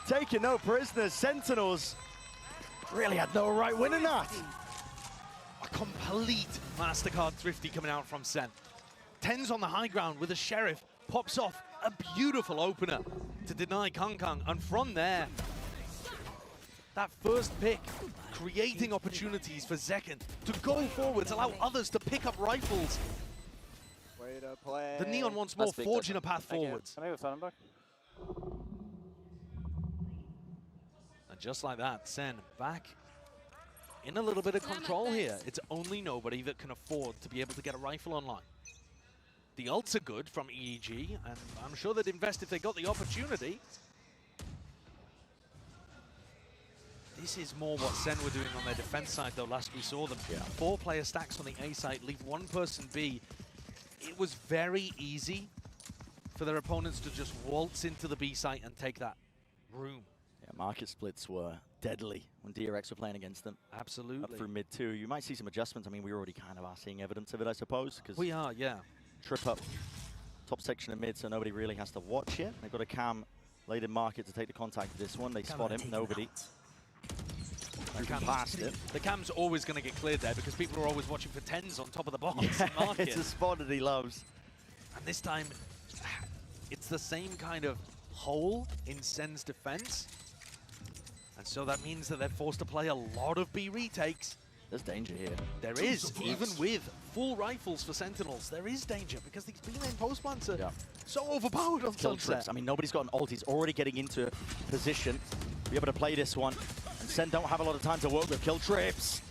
Taking no prisoners. Sentinels really had no right winning that. A complete MasterCard Thrifty coming out from SEN. tenz on the high ground with a Sheriff. Pops off a beautiful opener to deny Kang. And from there, that first pick, creating opportunities for Zekken to go forwards, allow others to pick up rifles. Way to play. The Neon once more forging a path forwards. Can I have a phone back? And just like that, Sen back in a little bit of control here. It's only nobody that can afford to be able to get a rifle online. The ults are good from EDG, and I'm sure they'd invest if they got the opportunity. This is more what Sen were doing on their defense side, though, last we saw them. 4-player stacks on the A side, leave one person B. It was very easy for their opponents to just waltz into the B site and take that room. Yeah, market splits were deadly when DRX were playing against them. Absolutely. Up through mid 2. You might see some adjustments. I mean, we already kind of are seeing evidence of it, I suppose. We are, yeah. Trip up top section of mid, so nobody really has to watch it. They've got a cam late in market to take the contact of this one. They spot him, nobody. Past it. The cam's always going to get cleared there because people are always watching for tenz on top of the box. Yeah, it's a spot that he loves. And this time, it's the same kind of hole in Sen's defense. And so that means that they're forced to play a lot of B retakes. There's danger here. There is, even with full rifles for Sentinels, there is danger because these B-lane post plants are so overpowered on Kill Sunset. trips. I mean, nobody's got an ult. He's already getting into position. Be able to play this one. And Sen don't have a lot of time to work with. Kill trips.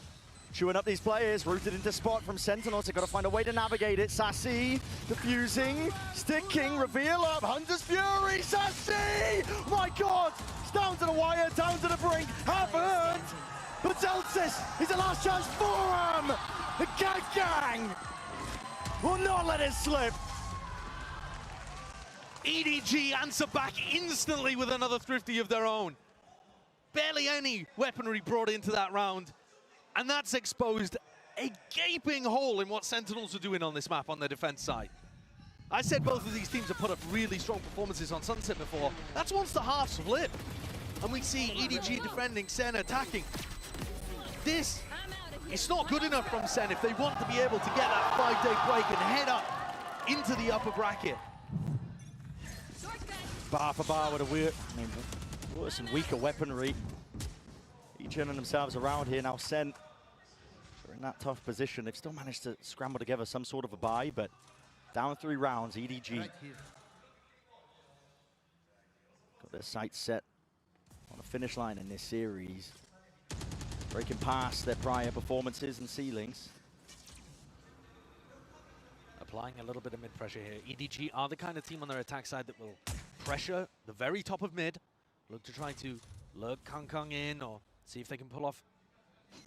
Chewing up these players, rooted into spot from Sentinels. They've got to find a way to navigate it. Sassy, defusing, sticking, reveal up, Hunter's Fury, Sassy! My God! It's down to the wire, down to the brink, haven't! But Zelsis is the last chance for him! The gang will not let it slip! EDG answer back instantly with another thrifty of their own. Barely any weaponry brought into that round. And that's exposed a gaping hole in what Sentinels are doing on this map on their defense side. I said both of these teams have put up really strong performances on Sunset before. That's once the halves flip. And we see EDG defending, Sen attacking. This is not good enough from Sen if they want to be able to get that 5-day break and head up into the upper bracket. Bar for bar with a worse and weaker weaponry. Each turning themselves around here now. Sen are in that tough position. They've still managed to scramble together some sort of a buy, but down 3 rounds, EDG got their sights set on the finish line in this series, breaking past their prior performances and ceilings. Applying a little bit of mid pressure here. EDG are the kind of team on their attack side that will pressure the very top of mid, look to try to lurk Kang in or see if they can pull off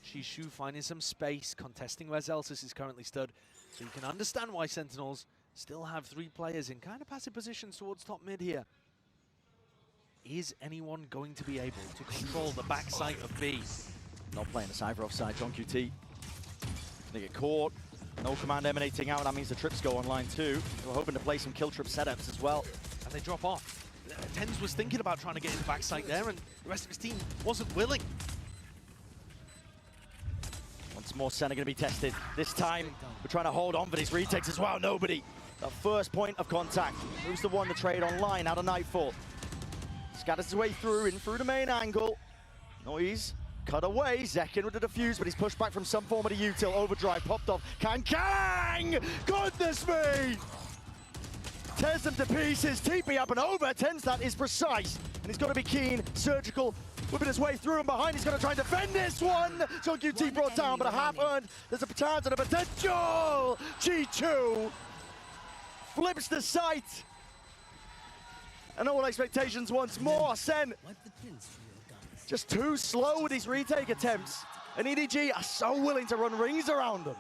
Shishu, finding some space, contesting where Zelsis is currently stood. So you can understand why Sentinels still have 3 players in kind of passive positions towards top mid here. Is anyone going to be able to control the backside of B? Not playing the Cypher offside, John QT. They get caught. No command emanating out, that means the trips go online too. We're hoping to play some kill trip setups as well. And they drop off. tenz was thinking about trying to get in the backside there, and the rest of his team wasn't willing. Once more, Sen are going to be tested. This time, we're trying to hold on for these retakes as well. Nobody. That first point of contact moves the one, the trade online out of Nightfall. Scatters his way through, in through the main angle. Noise. Cut away, Zekken with the defuse, but he's pushed back from some form of the util. Overdrive popped off. Kang! Goodness me! Tears them to pieces. TP up and over. tenz, that is precise. And he's got to be keen, surgical, whipping his way through and behind. He's going to try and defend this one. So QT brought down, but a half earned. There's a chance and a potential. G2 flips the site. And all expectations once more. Sen just too slow with these retake attempts. And EDG are so willing to run rings around them.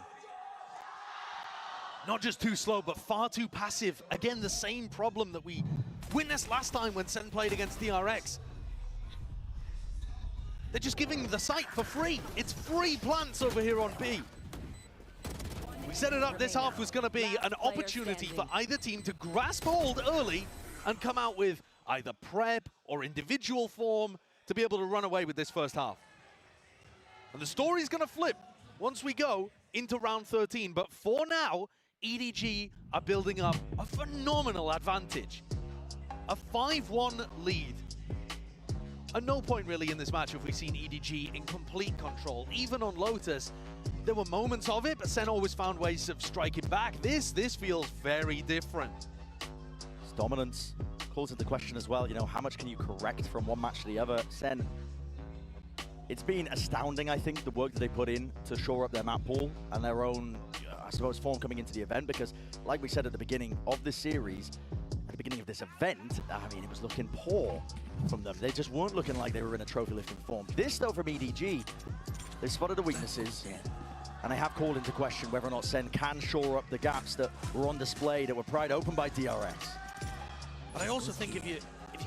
Not just too slow, but far too passive. Again, the same problem that we witnessed last time when Sen played against DRX. They're just giving the site for free. It's free plants over here on B. We set it up, this half was gonna be an opportunity for either team to grasp hold early and come out with either prep or individual form to be able to run away with this first half. And the story's gonna flip once we go into round 13, but for now, EDG are building up a phenomenal advantage. A 5-1 lead. At no point really in this match have we seen EDG in complete control. Even on Lotus, there were moments of it, but SEN always found ways of striking back. This feels very different. His dominance calls into question as well. You know, how much can you correct from one match to the other? SEN, it's been astounding, I think, the work that they put in to shore up their map pool and their own, I suppose, form coming into the event, because like we said at the beginning of this series, at the beginning of this event, I mean, it was looking poor from them. They just weren't looking like they were in a trophy lifting form. This, though, from EDG, they spotted the weaknesses, and they have called into question whether or not SEN can shore up the gaps that were on display, that were pried open by DRX. But I also think if you're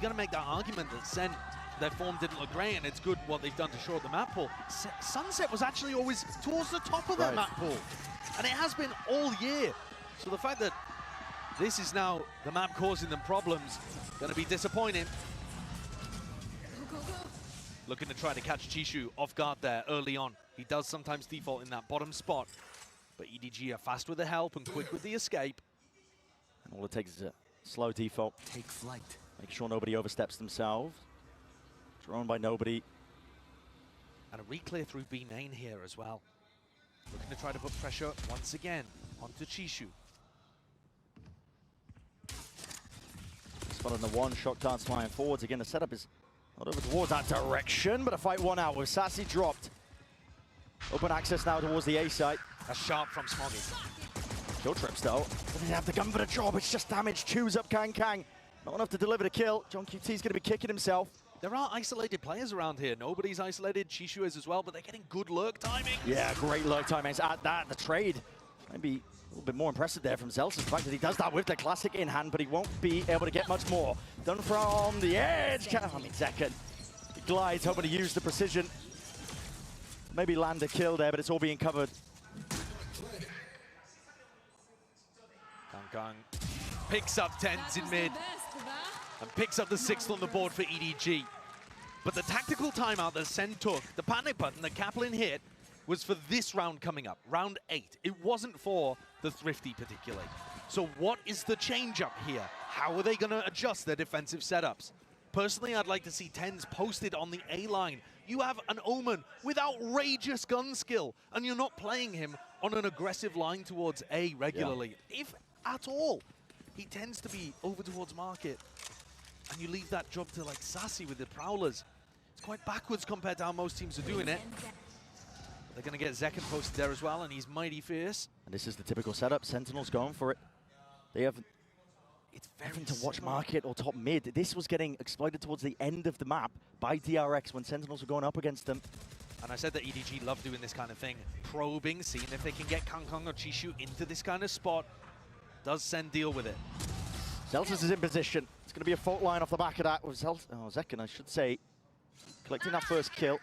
going to make that argument that SEN, their form didn't look great and it's good what they've done to shore up the map pool, Sunset was actually always towards the top of that map pool. And it has been all year. So the fact that this is now the map causing them problems, going to be disappointing. Looking to try to catch Chishu off guard there early on. He does sometimes default in that bottom spot. But EDG are fast with the help and quick with the escape. And all it takes is a slow default. Take flight. Make sure nobody oversteps themselves. Drawn by nobody. And a reclear through B main here as well. Looking to try to put pressure once again onto Chishu. Spot on the one, shock darts flying forwards. Again, the setup is not over towards that direction, but a fight one out with Sassy dropped. Open access now towards the A site. A sharp from Smoggy. Kill trips though. Doesn't have the gun for the job, it's just damage. Chews up Kang Kang. Not enough to deliver the kill. John QT's gonna be kicking himself. There are isolated players around here. Nobody's isolated. Chishu is as well, but they're getting good lurk timing. Yeah, great lurk timings. At that, the trade might be a little bit more impressive there from Zelsis. The fact that he does that with the classic in hand, but he won't be able to get much more. Done from the edge. I mean, Zekken. He glides, hoping to use the precision. Maybe land a kill there, but it's all being covered. Kang Kang picks up tenz in mid. And picks up the 6th on the board for EDG. But the tactical timeout that SEN took, the panic button that Kaplan hit, was for this round coming up, round 8. It wasn't for the Thrifty particularly. So what is the change up here? How are they going to adjust their defensive setups? Personally, I'd like to see tenz posted on the A line. You have an Omen with outrageous gun skill, and you're not playing him on an aggressive line towards A regularly, if at all. He tends to be over towards market. And you leave that job to like Sassy with the Prowlers. It's quite backwards compared to how most teams are doing it. They're going to get Zekken posted there as well, and he's mighty fierce. And this is the typical setup. Sentinel's going for it. They have nothing to watch market or top mid. This was getting exploited towards the end of the map by DRX when Sentinels were going up against them. And I said that EDG love doing this kind of thing. Probing, seeing if they can get Kang Kang or Chishu into this kind of spot. Does SEN deal with it? Zelsis is in position. It's going to be a fault line off the back of that with Zekken, I should say. Collecting that first kill.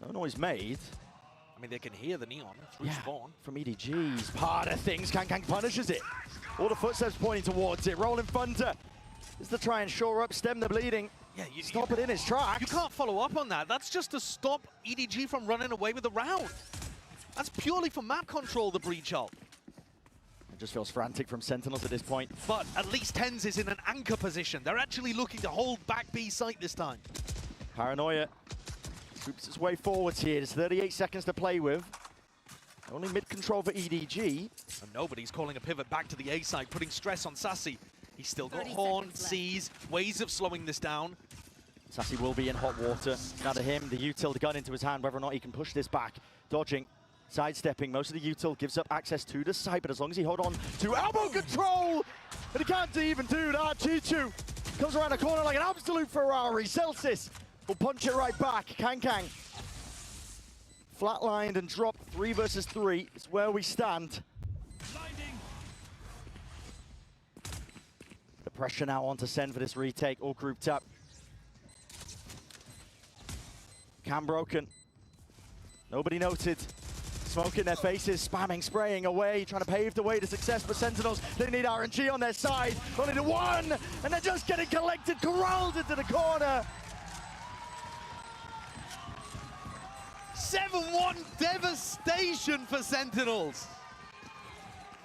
No noise made. I mean, they can hear the neon through spawn. From EDG's part of things, Kang Kang punishes it. All the footsteps pointing towards it. Rolling Thunder is to try and shore up, stem the bleeding. Yeah, stop it in its tracks. You can't follow up on that. That's just to stop EDG from running away with the round. That's purely for map control, the breach ult. It just feels frantic from Sentinels at this point. But at least tenz is in an anchor position. They're actually looking to hold back B site this time. Paranoia swoops its way forwards here. There's 38 seconds to play with. Only mid-control for EDG. And nobody's calling a pivot back to the A side, putting stress on Sassy. He's still got Horn, sees, ways of slowing this down. Sassy will be in hot water. Now to him, the util, the gun into his hand, whether or not he can push this back. Dodging, sidestepping, most of the util gives up access to the site, but as long as he hold on to elbow control, and he can't even do that. Chichu comes around the corner like an absolute Ferrari. Celsius will punch it right back. Kang Kang flatlined and dropped. 3 versus 3 is where we stand. The pressure now on to SEN for this retake, all grouped up. Cam broken. Nobody noted. Smoke in their faces, spamming, spraying away, trying to pave the way to success for Sentinels. They need RNG on their side. Only to one, and they're just getting collected, corralled into the corner. 7-1 devastation for Sentinels.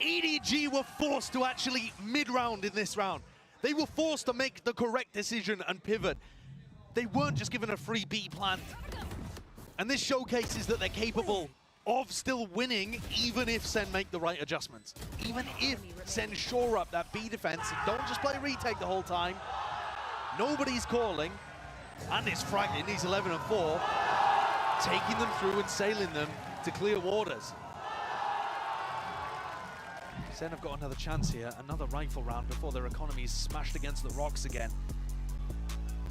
EDG were forced to actually mid-round in this round. They were forced to make the correct decision and pivot. They weren't just given a free B plant. And this showcases that they're capable of still winning, even if SEN make the right adjustments. Even if SEN shore up that B defense and don't just play retake the whole time. Nobody's calling. And it's Frag in these 11 and 4, taking them through and sailing them to clear waters. SEN have got another chance here, another rifle round before their economy is smashed against the rocks again.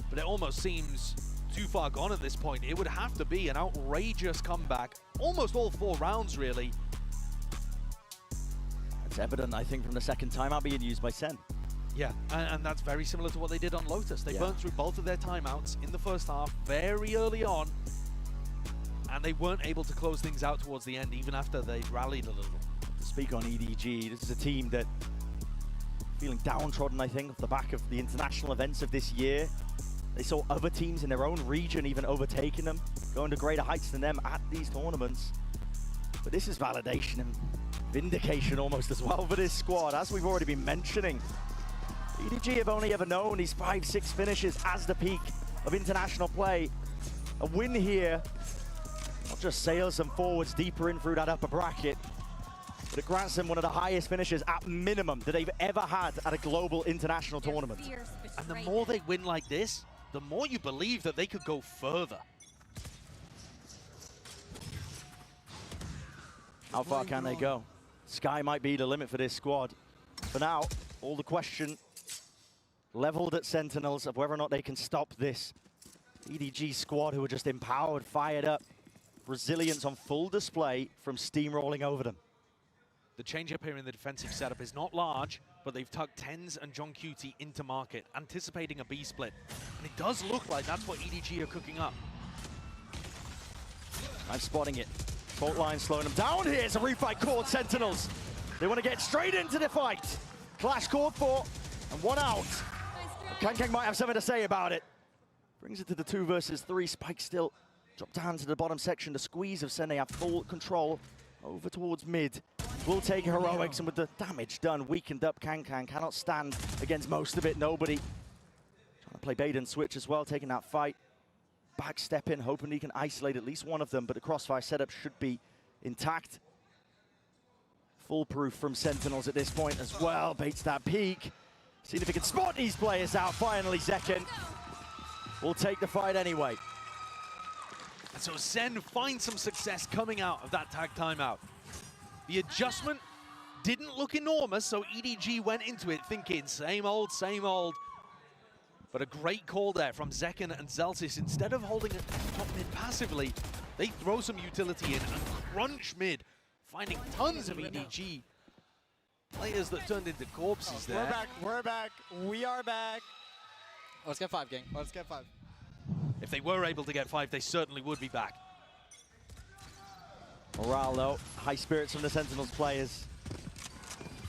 But it almost seems too far gone at this point. It would have to be an outrageous comeback, almost all 4 rounds really. It's evident, I think, from the second timeout being used by SEN. Yeah, and that's very similar to what they did on Lotus. They burnt through both of their timeouts in the first half very early on, and they weren't able to close things out towards the end, even after they rallied a little. To speak on EDG, this is a team that feeling downtrodden, I think, off the back of the international events of this year. They saw other teams in their own region even overtaking them, going to greater heights than them at these tournaments. But this is validation and vindication almost as well for this squad, as we've already been mentioning. EDG have only ever known these 5-6 finishes as the peak of international play. A win here not just sails them forwards deeper in through that upper bracket, but it grants them one of the highest finishes at minimum that they've ever had at a global international tournament. And the more they win like this, the more you believe that they could go further. How far can they go? Sky might be the limit for this squad. For now, all the question leveled at Sentinels of whether or not they can stop this EDG squad who are just empowered, fired up. Resilience on full display from steamrolling over them. The change-up here in the defensive setup is not large, but they've tucked tenz and John QT into market, anticipating a B split. And it does look like that's what EDG are cooking up. I'm spotting it. Fault line slowing them down. Here's a refight called Sentinels. They want to get straight into the fight. Clash called for, and 1 out. geng might have something to say about it. Brings it to the 2 versus 3. Spike still dropped down to the bottom section. The squeeze of SEN, they have full control over towards mid. Will take heroics, and with the damage done, weakened up, cannot stand against most of it. Nobody. Trying to play bait and switch as well, taking that fight. Backstep in, hoping he can isolate at least one of them, but the crossfire setup should be intact. Foolproof from Sentinels at this point as well. Baits that peak. Seeing if he can spot these players out. Finally, Zekken will take the fight anyway. And so SEN finds some success coming out of that tag timeout. The adjustment didn't look enormous, so EDG went into it thinking same old, same old. But a great call there from Zekken and Zelsis. Instead of holding it top mid passively, they throw some utility in and crunch mid, finding tons of EDG players that turned into corpses there. We're back, we are back. Let's get 5, gang, let's get 5. If they were able to get 5, they certainly would be back. Morale though, high spirits from the Sentinels players.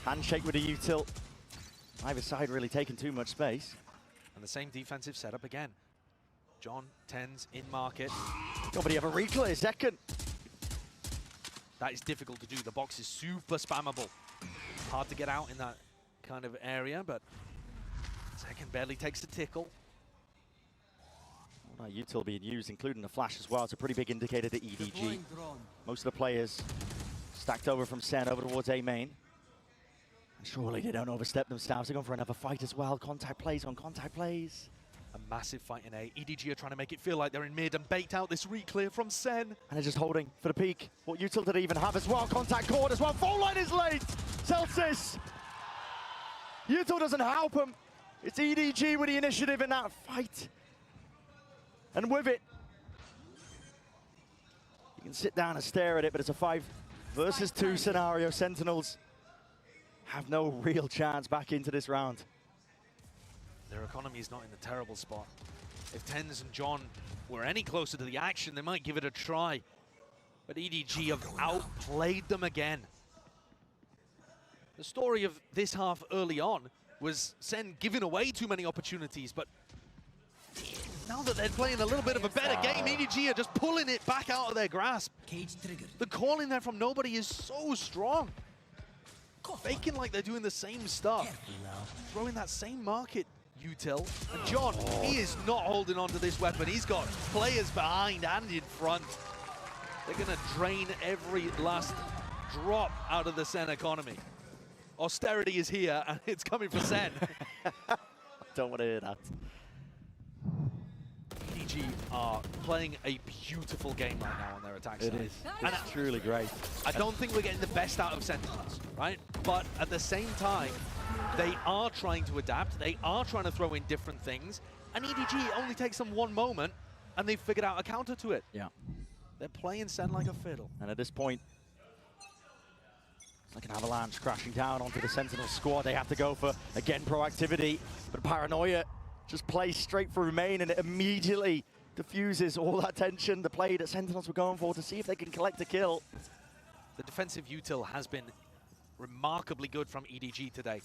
Handshake with a util. Either side really taking too much space. And the same defensive setup again. John, tenz in market. Nobody ever reclear, Zekken. That is difficult to do. The box is super spammable. Hard to get out in that kind of area, but Zekken barely takes a tickle. Well, that util being used, including the flash as well. It's a pretty big indicator to EDG. Most of the players stacked over from SEN over towards A main. And surely they don't overstep themselves. They're going for another fight as well. Contact plays on contact plays. A massive fight in A. EDG are trying to make it feel like they're in mid and bait out this reclear from SEN. And they're just holding for the peak. What util did they even have as well? Contact cord as well. Full line is late. Celsius. Util doesn't help him. It's EDG with the initiative in that fight. And with it, you can sit down and stare at it, but it's a 5 versus 2 scenario. Sentinels have no real chance back into this round. Their economy is not in a terrible spot. If tenz and John were any closer to the action, they might give it a try. But EDG have outplayed them again. The story of this half early on was SEN giving away too many opportunities, but now that they're playing a little bit of a better game, EDG are just pulling it back out of their grasp. The call in there from nobody is so strong. Faking like they're doing the same stuff. Throwing that same market util. And John, he is not holding on to this weapon. He's got players behind and in front. They're going to drain every last drop out of the SEN economy. Austerity is here, and it's coming for SEN. I don't want to hear that. EDG are playing a beautiful game right now on their attack side. It is. It's truly great. I don't think we're getting the best out of Sentinels, right? But at the same time, they are trying to adapt. They are trying to throw in different things. And EDG only takes them one moment, and they've figured out a counter to it. Yeah. They're playing SEN like a fiddle. And at this point, it's like an avalanche crashing down onto the Sentinel squad. They have to go for, again, proactivity. But Paranoia just plays straight through main, and it immediately diffuses all that tension. The play that Sentinels were going for to see if they can collect a kill. The defensive util has been remarkably good from EDG today.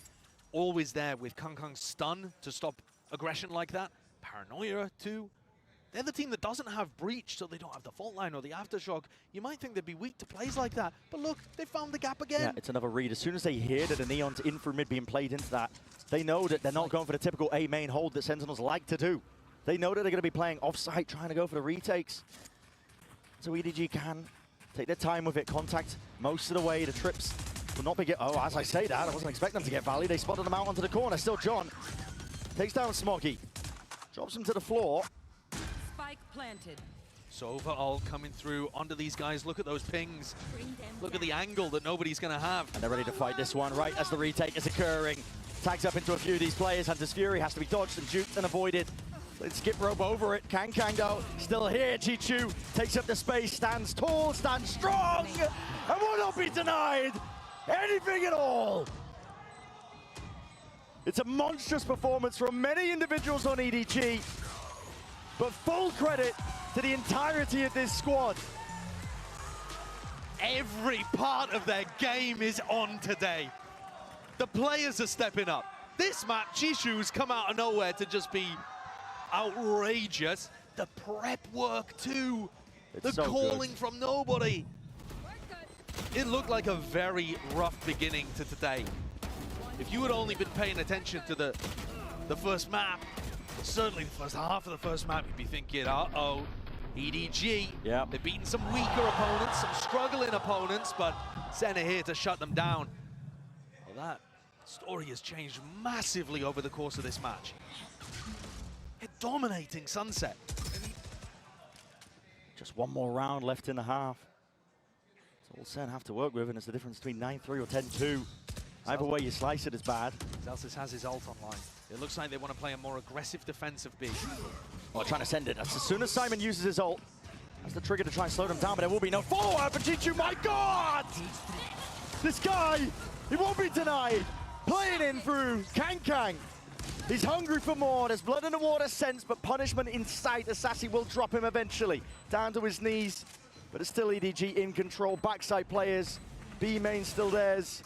Always there with Kangkang's stun to stop aggression like that. Paranoia too. They're the team that doesn't have breach, so they don't have the fault line or the aftershock. You might think they'd be weak to plays like that, but look, they found the gap again. Yeah, it's another read. As soon as they hear that the Neon's in through mid being played into that, they know that they're not going for the typical A main hold that Sentinels like to do. They know that they're going to be playing off-site, trying to go for the retakes. So EDG can take their time with it, contact most of the way. The trips will not be oh, as I say that, I wasn't expecting them to get Valley. They spotted them out onto the corner. Still John takes down Smoggy, drops him to the floor. Spike planted. So overall coming through onto these guys. Look at those pings. Look at the angle that nobody's going to have. And they're ready to fight this one right as the retake is occurring. Tags up into a few of these players. Hunter's Fury has to be dodged and juked and avoided. Let's skip rope over it. Kang though, still here. Chichu takes up the space, stands tall, stands strong, and will not be denied anything at all. It's a monstrous performance from many individuals on EDG, but full credit to the entirety of this squad. Every part of their game is on today. The players are stepping up. This map, Chishu's come out of nowhere to just be outrageous. The prep work too. The so calling good from nobody. It looked like a very rough beginning to today. If you had only been paying attention to the first map, certainly the first half of the first map, you'd be thinking, uh-oh, EDG. Yeah. They've beaten some weaker opponents, some struggling opponents, but SEN are here to shut them down. Well, that story has changed massively over the course of this match. They're dominating Sunset. Just one more round left in the half. It's all SEN have to work with, and it's the difference between 9-3 or 10-2. Either way you slice it is bad. Zelsis has his ult online. It looks like they want to play a more aggressive defensive B. Oh, trying to send it. As soon as Simon uses his ult, that's the trigger to try and slow them down, but there will be no follow-up. And Chichu, my God! This guy, he won't be denied. Playing in through Kang. He's hungry for more. There's blood in the water sense, but punishment in sight. Assassi will drop him eventually. Down to his knees, but it's still EDG in control. Backside players, B main still theirs.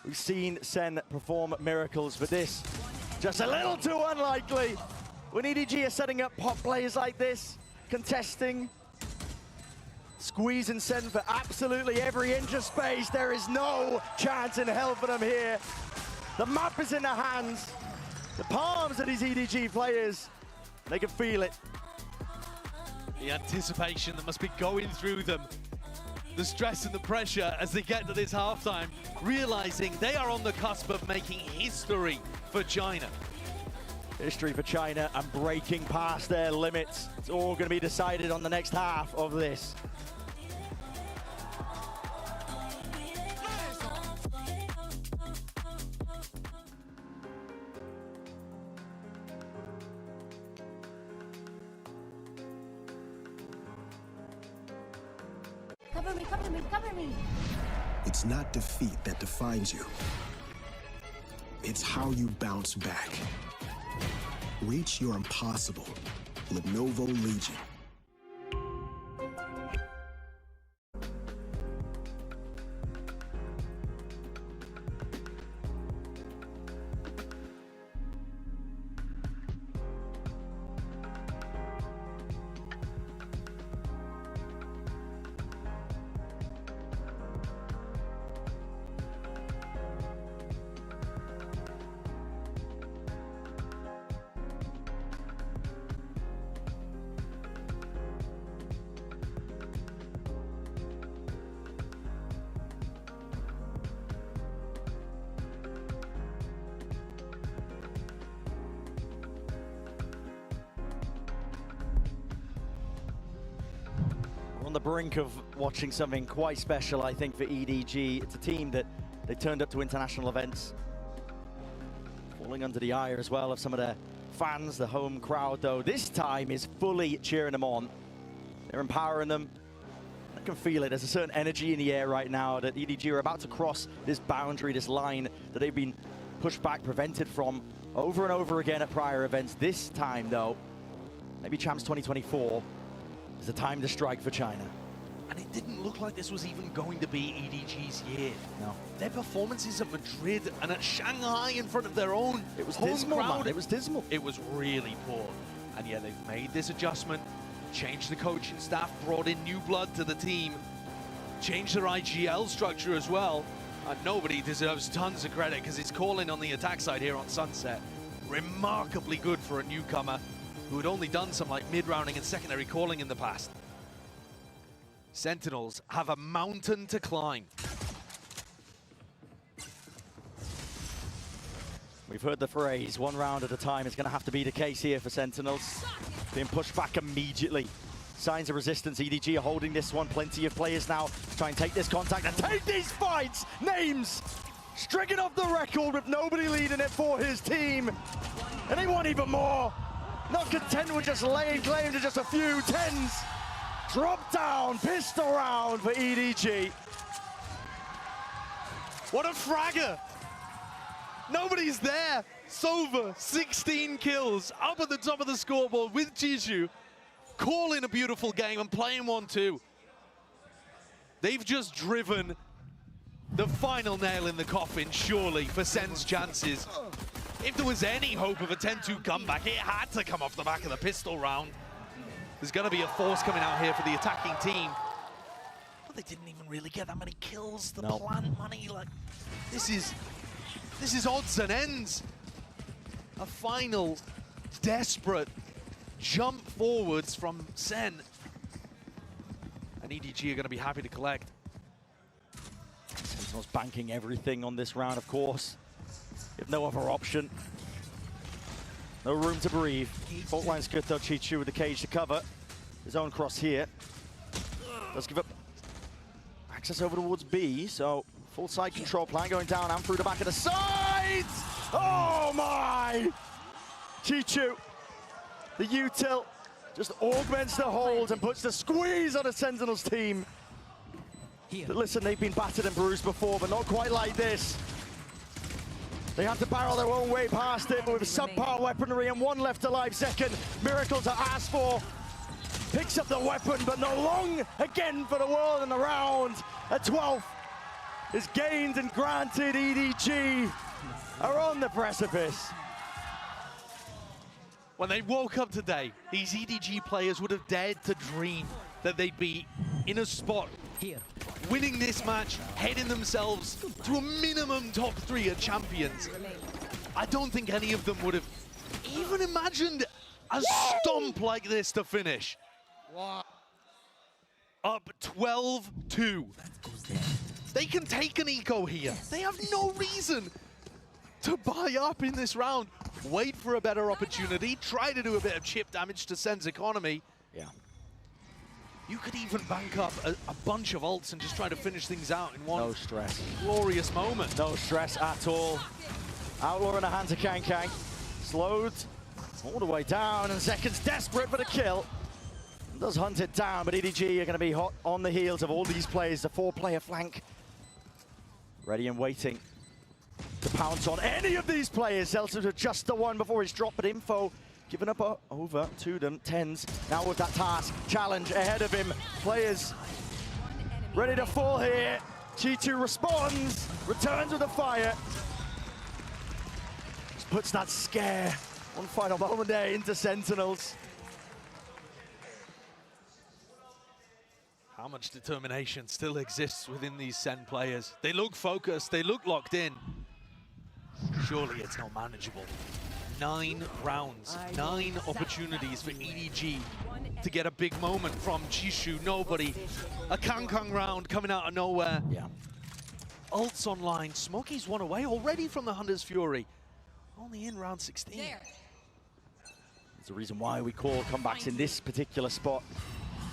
We've seen SEN perform miracles, but this, just a little too unlikely. When EDG are setting up pop players like this, contesting, squeezing SEN for absolutely every inch of space, there is no chance in hell for them here. The map is in their hands, the palms of these EDG players, they can feel it. The anticipation that must be going through them. The stress and the pressure as they get to this halftime, realizing they are on the cusp of making history for China. History for China and breaking past their limits. It's all going to be decided on the next half of this. Cover me, cover me, cover me. It's not defeat that defines you. It's how you bounce back. Reach your impossible. Lenovo Legion. on the brink of watching something quite special, I think, for EDG. It's a team that they turned up to international events, falling under the ire as well of some of their fans. The home crowd, though, this time is fully cheering them on. They're empowering them. I can feel it. There's a certain energy in the air right now that EDG are about to cross this boundary, this line that they've been pushed back, prevented from over and over again at prior events. This time, though, maybe Champs 2024 is the time to strike for China. And it didn't look like this was even going to be EDG's year. No. Their performances at Madrid and at Shanghai in front of their own It was home dismal, crowd. man. It was dismal. It was really poor. And yeah, they've made this adjustment, changed the coaching staff, brought in new blood to the team, changed their IGL structure as well. And nobody deserves tons of credit because it's calling on the attack side here on Sunset. Remarkably good for a newcomer who had only done some like mid-rounding and secondary calling in the past. Sentinels have a mountain to climb. We've heard the phrase, one round at a time is going to have to be the case here for Sentinels. Being pushed back immediately. Signs of resistance, EDG are holding this one. Plenty of players now to try and take this contact and take these fights. Names stricken off the record with nobody leading it for his team. And they want even more. Not content with just laying claim to just a few. tenz. Drop down, pistol round for EDG. What a fragger! Nobody's there. Sova, 16 kills, up at the top of the scoreboard with Jishu, calling a beautiful game and playing 1-2. They've just driven the final nail in the coffin, surely, for SEN's chances. If there was any hope of a 10-2 comeback, it had to come off the back of the pistol round. There's going to be a force coming out here for the attacking team. But they didn't even really get that many kills. The plant money, like, this is odds and ends. A final desperate jump forwards from SEN. And EDG are going to be happy to collect. Sentinels banking everything on this round, of course. If no other option. No room to breathe. Fault line's good though, Chichu with the cage to cover. His own cross here. Does give up access over towards B, so full side control plan going down and through the back of the sides! Oh my! Chichu, the util, just augments the hold and puts the squeeze on the Sentinels team. But listen, they've been battered and bruised before, but not quite like this. They have to barrel their own way past it, but with subpar weaponry and one left alive second. Miracle to ask for. Picks up the weapon, but not long again for the world in the round. A 12th is gained and granted. EDG are on the precipice. When they woke up today, these EDG players would have dared to dream that they'd be in a spot winning this match, heading themselves to a minimum top 3 at Champions. I don't think any of them would have even imagined a stomp like this to finish. Up 12-2. They can take an eco here. They have no reason to buy up in this round. Wait for a better opportunity, try to do a bit of chip damage to SEN's economy. Yeah. You could even bank up a bunch of ults and just try to finish things out in one glorious moment. No stress at all. Outlaw in the hands of Kang Kang. Slowed all the way down, and Zeken's desperate for the kill. Does hunt it down, but EDG are going to be hot on the heels of all these players. The 4-player flank. Ready and waiting to pounce on any of these players. Zeltz with just the one before he's dropped, but info given up over to them. tenz now with that task. Challenge ahead of him. Players ready to fall here. G2 responds, returns with a fire. Just puts that scare one final moment there into Sentinels. How much determination still exists within these SEN players. They look focused, they look locked in. Surely it's not manageable. 9 rounds, 9 opportunities for EDG to get a big moment from Jishu. Nobody. A Kangkang round coming out of nowhere. Yeah. Ults online. Smokey's one away already from the Hunter's Fury. Only in round 16. There's a reason why we call comebacks in this particular spot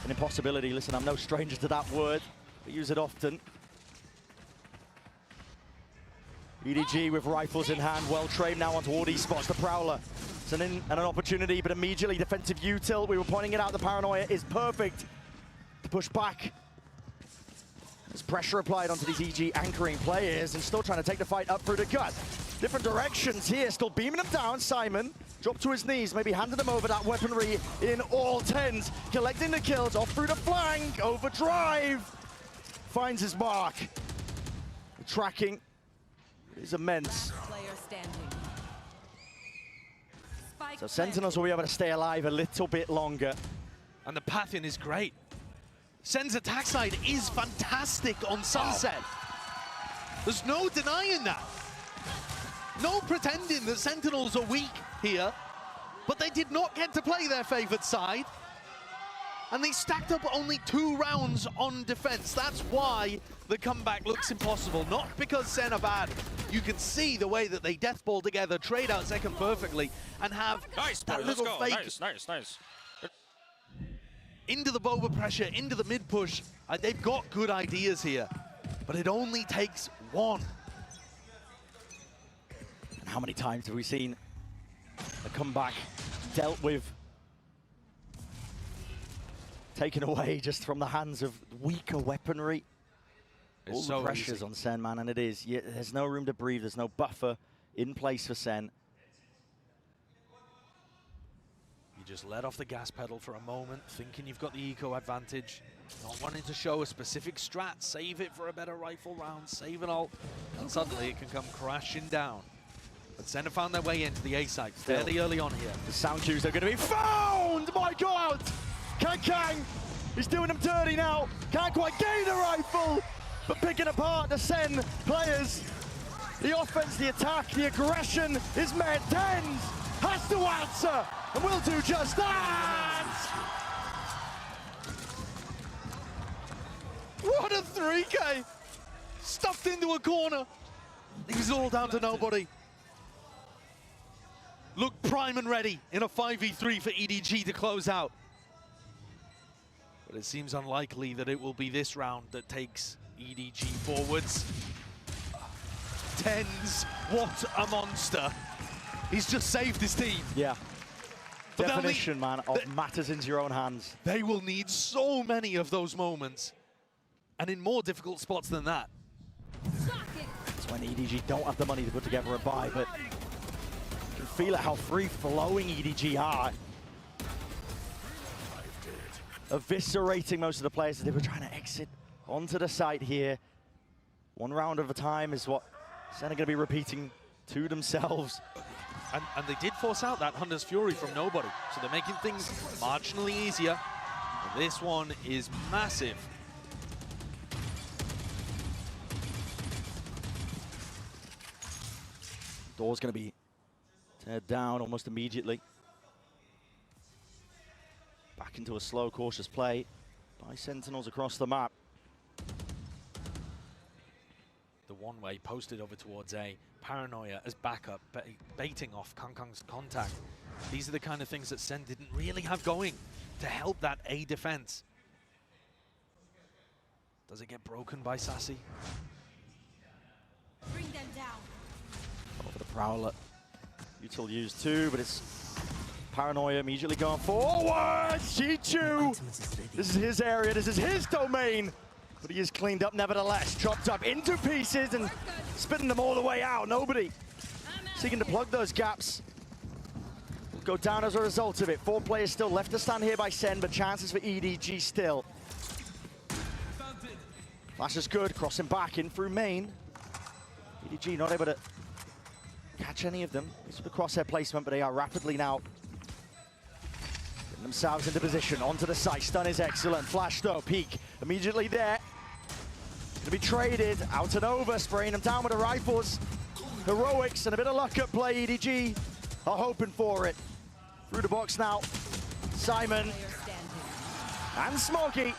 an impossibility. Listen, I'm no stranger to that word. I use it often. EDG with rifles in hand, well trained now onto all these spots. The Prowler. It's an opportunity, but immediately defensive util. We were pointing it out, the paranoia is perfect to push back. There's pressure applied onto these EG anchoring players and still trying to take the fight up through the gut. Different directions here, still beaming them down. Simon dropped to his knees, maybe handed them over that weaponry in all tenz. Collecting the kills off through the flank, overdrive. Finds his mark. The tracking is immense. So Sentinels will be able to stay alive a little bit longer. And the pathing is great. Sen's attack side is fantastic on Sunset. There's no denying that. No pretending that Sentinels are weak here, but they did not get to play their favored side. And they stacked up only 2 rounds on defense. That's why the comeback looks impossible. Not because Sen are bad. You can see the way that they deathball together, trade out second perfectly, and have that little fake. Nice. Into the Boba pressure, into the mid push. They've got good ideas here, but it only takes one. And how many times have we seen a comeback dealt with, taken away just from the hands of weaker weaponry? All the pressures on Sen, man, and it is. There's no room to breathe. There's no buffer in place for Sen. You just let off the gas pedal for a moment, thinking you've got the eco advantage, not wanting to show a specific strat, save it for a better rifle round, save it all, and suddenly it can come crashing down. But Sen have found their way into the A site fairly early on here. The sound cues are going to be found! My God! Kang! He's doing them dirty now. Can't quite gain the rifle, but picking apart the Sen players. The offense, the attack, the aggression is met. tenz has to answer, and will do just that! What a 3K! Stuffed into a corner. It was all down to nobody. Look prime and ready in a 5v3 for EDG to close out. But it seems unlikely that it will be this round that takes EDG forwards. tenz, what a monster. He's just saved his team. Yeah. Definition, man, of matters into your own hands. They will need so many of those moments, and in more difficult spots than that. That's when EDG don't have the money to put together a buy, but you can feel it how free-flowing EDG are. Eviscerating most of the players as they were trying to exit onto the site here. One round at a time is what Sen are going to be repeating to themselves. And they did force out that Hunter's Fury from nobody, so they're making things marginally easier. And this one is massive. Door's going to be teared down almost immediately. Back into a slow, cautious play by Sentinels across the map. The one-way posted over towards A. Paranoia as backup, baiting off Kang's contact. These are the kind of things that Sen didn't really have going to help that A defense. Does it get broken by Sassy? Bring them down. Over the Prowler. Util used too, but it's Paranoia immediately going forward. G2. This is his area. This is his domain. But he is cleaned up nevertheless. Chopped up into pieces and spitting them all the way out. Nobody seeking to plug those gaps. Will go down as a result of it. 4 players still left to stand here by Sen, but chances for EDG still. Flash is good. Crossing back in through main. EDG not able to catch any of them. It's the crosshair placement, but they are rapidly now getting themselves into position. Onto the site. Stun is excellent. Flash though. Peek immediately there. Gonna be traded out and over, spraying them down with the rifles. Heroics and a bit of luck at play. EDG are hoping for it. Through the box now. Simon and Smoggy.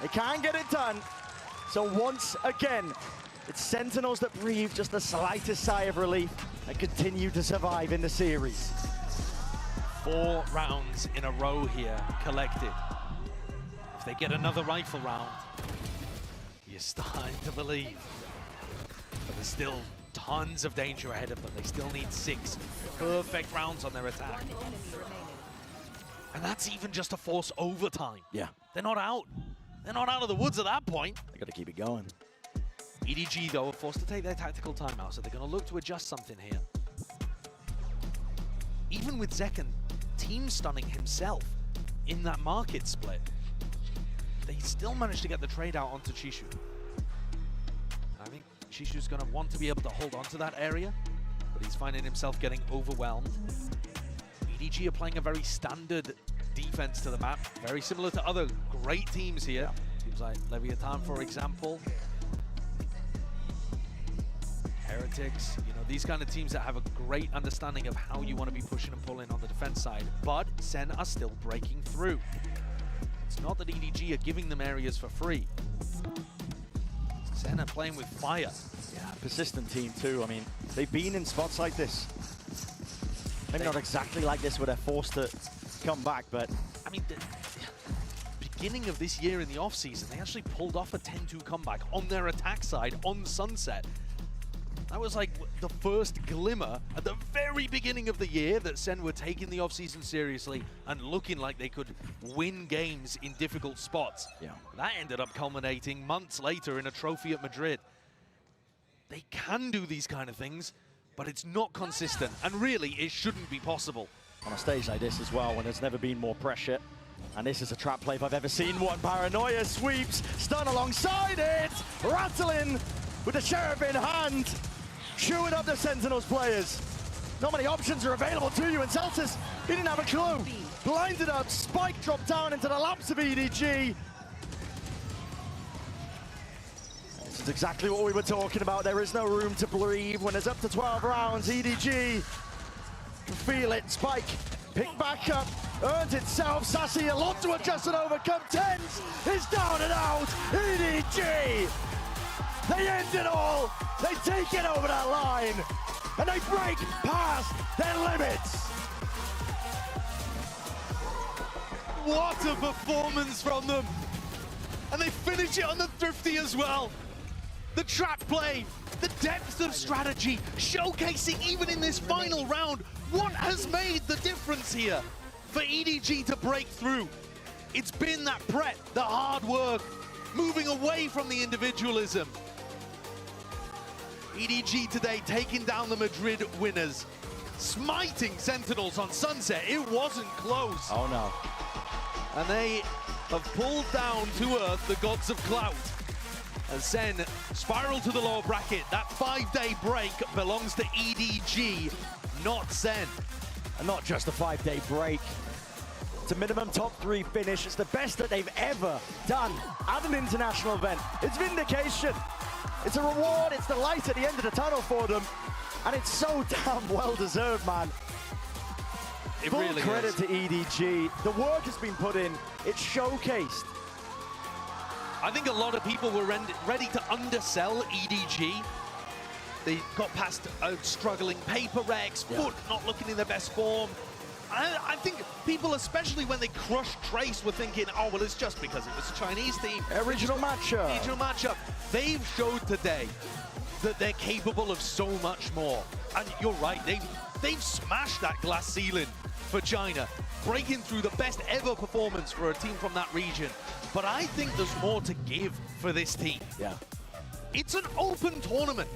They can't get it done. So once again, it's Sentinels that breathe just the slightest sigh of relief and continue to survive in the series. 4 rounds in a row here collected. If they get another rifle round, you're starting to believe. But there's still tons of danger ahead of them. They still need 6 perfect rounds on their attack. And that's even just to force overtime. Yeah. They're not out. They're not out of the woods at that point. They got to keep it going. EDG, though, are forced to take their tactical timeout, so they're going to look to adjust something here. Even with Zekken team stunning himself in that market split, they still managed to get the trade out onto Chishu. I think Chishu's going to want to be able to hold on to that area, but he's finding himself getting overwhelmed. EDG are playing a very standard defense to the map, very similar to other great teams here. Teams like Leviathan, for example. Heretics, you know, these kind of teams that have a great understanding of how you want to be pushing and pulling on the defense side. But SEN are still breaking through. It's not that EDG are giving them areas for free. SEN are playing with fire. Yeah, persistent team too. I mean, they've been in spots like this. Maybe not exactly like this where they're forced to come back, but... I mean, the beginning of this year in the offseason, they actually pulled off a 10-2 comeback on their attack side on Sunset. That was like the first glimmer at the very beginning of the year that SEN were taking the offseason seriously and looking like they could win games in difficult spots. Yeah. That ended up culminating months later in a trophy at Madrid. They can do these kind of things, but it's not consistent, and really, it shouldn't be possible. On a stage like this as well, when there's never been more pressure. And this is a trap play if I've ever seen one. Paranoia sweeps, stun alongside it, rattling with the Sheriff in hand, chewing up the Sentinels players. Not many options are available to you, and Celsius, he didn't have a clue. Blinded up, Spike dropped down into the laps of EDG. This is exactly what we were talking about. There is no room to breathe when there's up to 12 rounds. EDG can feel it. Spike picked back up, earned itself. Sassy, a lot to adjust and overcome. tenz is down and out. EDG, they end it all. They take it over that line, and they break past their limits. What a performance from them. And they finish it on the Thrifty as well. The trap play, the depth of strategy, showcasing even in this final round what has made the difference here for EDG to break through. It's been that prep, the hard work, moving away from the individualism. EDG today taking down the Madrid winners, smiting Sentinels on Sunset. It wasn't close. Oh no. And they have pulled down to earth the gods of clout. And SEN spiral to the lower bracket. That 5-day break belongs to EDG, not SEN. And not just a 5-day break. It's a minimum top 3 finish. It's the best that they've ever done at an international event. It's vindication. It's a reward. It's the light at the end of the tunnel for them. And it's so damn well deserved, man. It Full really credit is. to EDG. The work has been put in. It's showcased. I think a lot of people were ready to undersell EDG. They got past a struggling Paper Rex, Foot not looking in their best form. I think people, especially when they crushed Trace, were thinking, oh, well, it's just because it was a Chinese team. Regional matchup. Regional matchup. They've showed today that they're capable of so much more. And you're right, they've smashed that glass ceiling for China, breaking through the best ever performance for a team from that region. But I think there's more to give for this team. Yeah. It's an open tournament.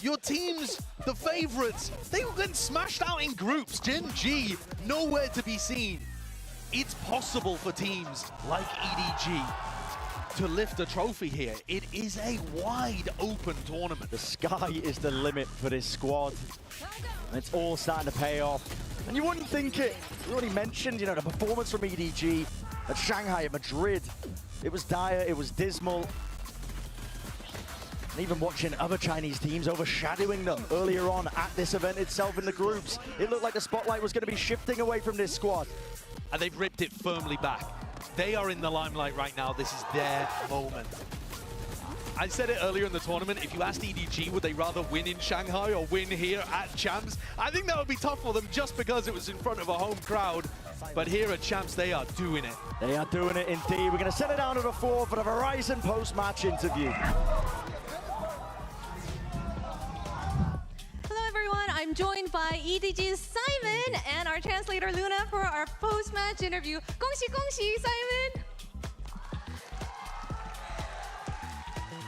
Your teams, the favorites, they went smashed out in groups. Gen G, nowhere to be seen. It's possible for teams like EDG to lift a trophy here. It is a wide open tournament. The sky is the limit for this squad. And it's all starting to pay off. And you wouldn't think it. We already mentioned, you know, the performance from EDG at Shanghai, at Madrid. It was dire, it was dismal. And even watching other Chinese teams overshadowing them earlier on at this event itself in the groups, it looked like the spotlight was going to be shifting away from this squad. And they've ripped it firmly back. They are in the limelight right now. This is their moment. I said it earlier in the tournament, if you asked EDG, would they rather win in Shanghai or win here at Champs? I think that would be tough for them just because it was in front of a home crowd. But here at Champs, they are doing it. They are doing it indeed. We're going to set it down to the 4 for the Verizon post-match interview. Hello everyone, I'm joined by EDG's Simon and our translator Luna for our post-match interview. 공시 Simon!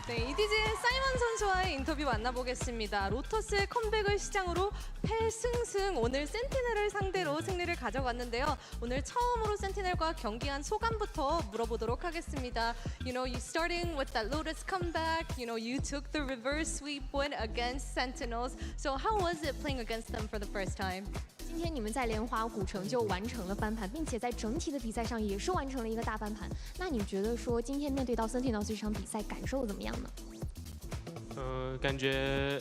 네, EDG의 사이먼 선수와의 인터뷰 만나보겠습니다. 로터스의 컴백을 시장으로 패승승 오늘 센티넬을 상대로 승리를 가져갔는데요. 오늘 처음으로 센티넬과 경기한 소감부터 물어보도록 하겠습니다. You know, you starting with that Lotus comeback, you know, you took the reverse sweep win against Sentinels. So how was it playing against them for the first time? 今天你们在莲花古城就完成了翻盘，并且在整体的比赛上也是完成了一个大翻盘。那你觉得说今天面对到 Sentinels 这场比赛感受怎么样呢？感觉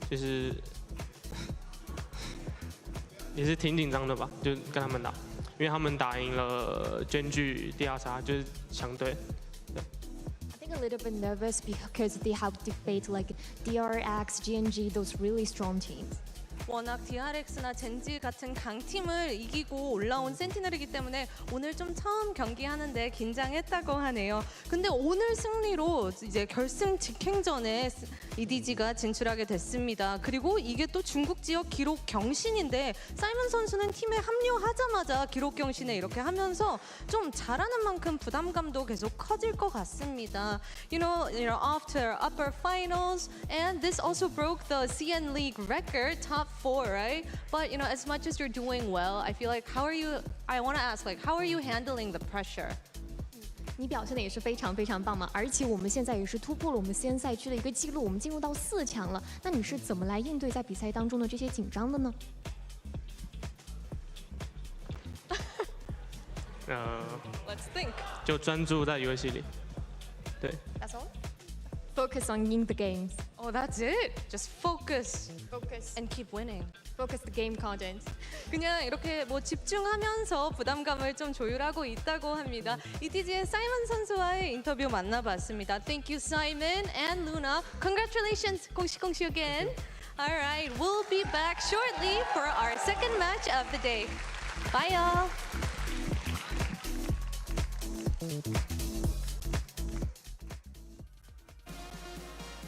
就是也是挺紧张的吧，就跟他们打，因为他们打赢了geng第2杀，就是强队。I think a little bit nervous because they have to face like DRX, geng, those really strong teams. 워낙 DRX나 젠지 같은 강팀을 이기고 올라온 센티넬이기 때문에 오늘 좀 처음 경기하는데 긴장했다고 하네요. 근데 오늘 승리로 이제 결승 직행전에 EDG가 진출하게 됐습니다. 그리고 이게 또 중국 지역 기록 경신인데 사이먼 선수는 팀에 합류하자마자 기록 경신에 이렇게 하면서 좀 잘하는 만큼 부담감도 계속 커질 것 같습니다. You know, after upper finals, and this also broke the SEN League record, top 4, right? But you know, as much as you're doing well, I feel like I want to ask, like, how are you handling the pressure? 你表现的也是非常非常棒嘛，而且我们现在也是突破了我们SEN赛区的一个记录，我们进入到4强了。那你是怎么来应对在比赛当中的这些紧张的呢？ Let's think. 就专注在游戏里，对。 That's all. Focus on winning the games. Oh, that's it. Just focus. Focus. And keep winning. Focus the game content. 그냥 이렇게 뭐 집중하면서 부담감을 좀 조율하고 있다고 합니다. EDG의 사이먼 선수와의 인터뷰 만나봤습니다. Thank you, Simon and Luna. Congratulations, 공시 again. All right, we'll be back shortly for our second match of the day. Bye, y'all.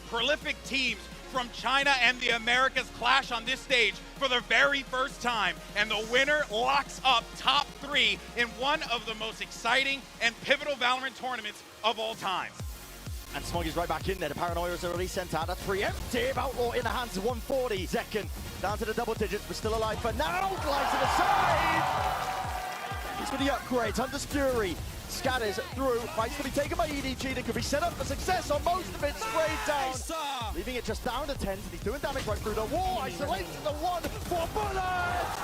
Prolific teams from China and the Americas clash on this stage for the very first time, and the winner locks up top 3 in one of the most exciting and pivotal Valorant tournaments of all time. And Smoggy's right back in there. The Paranoia is already sent out. A preemptive Outlaw in the hands of 140. Zekken down to the double digits, but still alive for now. Glides to the side. He's with the upgrades. Hunter's Fury scatters through. Fights to be taken by EDG. That could be set up for success on most of it. Sprayed down. Leaving it just down to tenz. And he's doing damage right through the wall. Isolates the 1 for bullets.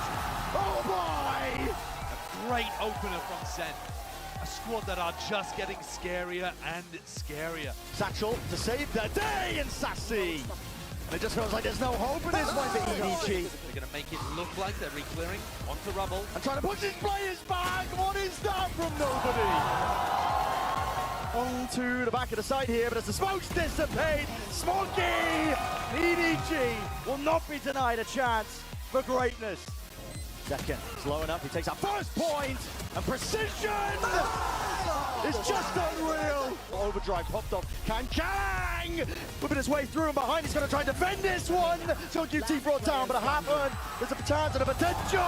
Oh boy! A great opener from SEN. A squad that are just getting scarier and scarier. Satchel to save the day, and Sassy. And it just feels like there's no hope at this point for EDG. They're going to make it look like they're re-clearing onto rubble. And trying to push his players back. What is that from nobody? On to the back of the side here, but as the smokes dissipate, Smoggy, EDG will not be denied a chance for greatness. Second, slow enough, he takes our first point, and precision is just unreal. Overdrive popped off, Kang! Whipping his way through and behind, he's going to try and defend this one. So QT brought down, but it happened. There's a chance and a potential.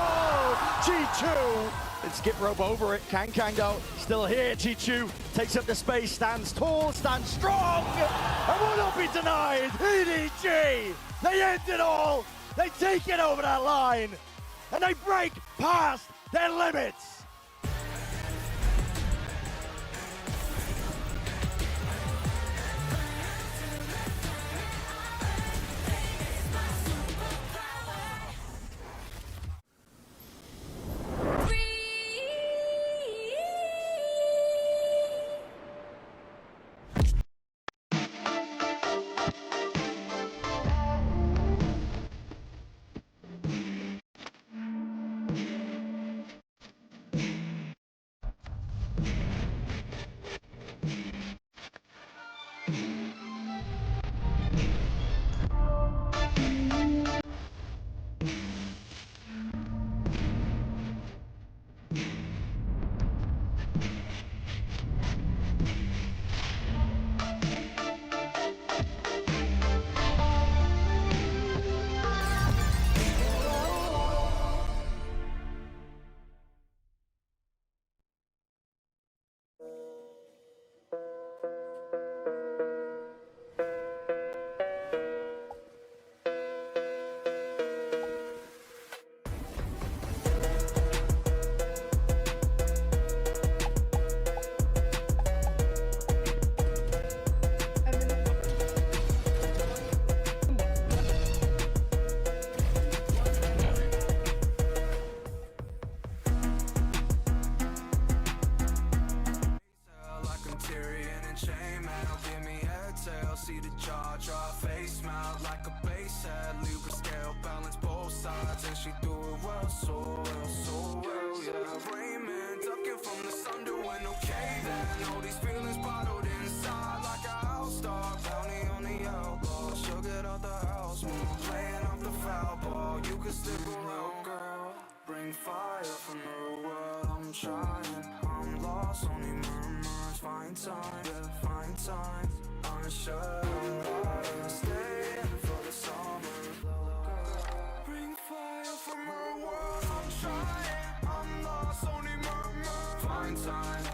Chi-Chu, and skip rope over it. Kang though, still here. Chi-Chu takes up the space, stands tall, stands strong, and will not be denied. EDG, they end it all. They take it over that line. And they break past their limits. inhale, give me exhale. See the jaw drop, face smile like a bass head. Libra scale, balance both sides, and she do it well, so well, so well, yeah. Raymond, ducking from the sun, doing okay then. All these feelings bottled inside like a house dog. Bounty on the elbow, she'll get out the house. Move, playing off the foul ball. You can stick around, girl. Bring fire from the world. I'm trying, I'm lost, only murmurs. Find time, yeah, find time. Unsure, I'm lying, staying for the summer. Bring fire from her world. I'm trying, I'm lost, only murmurs. Find time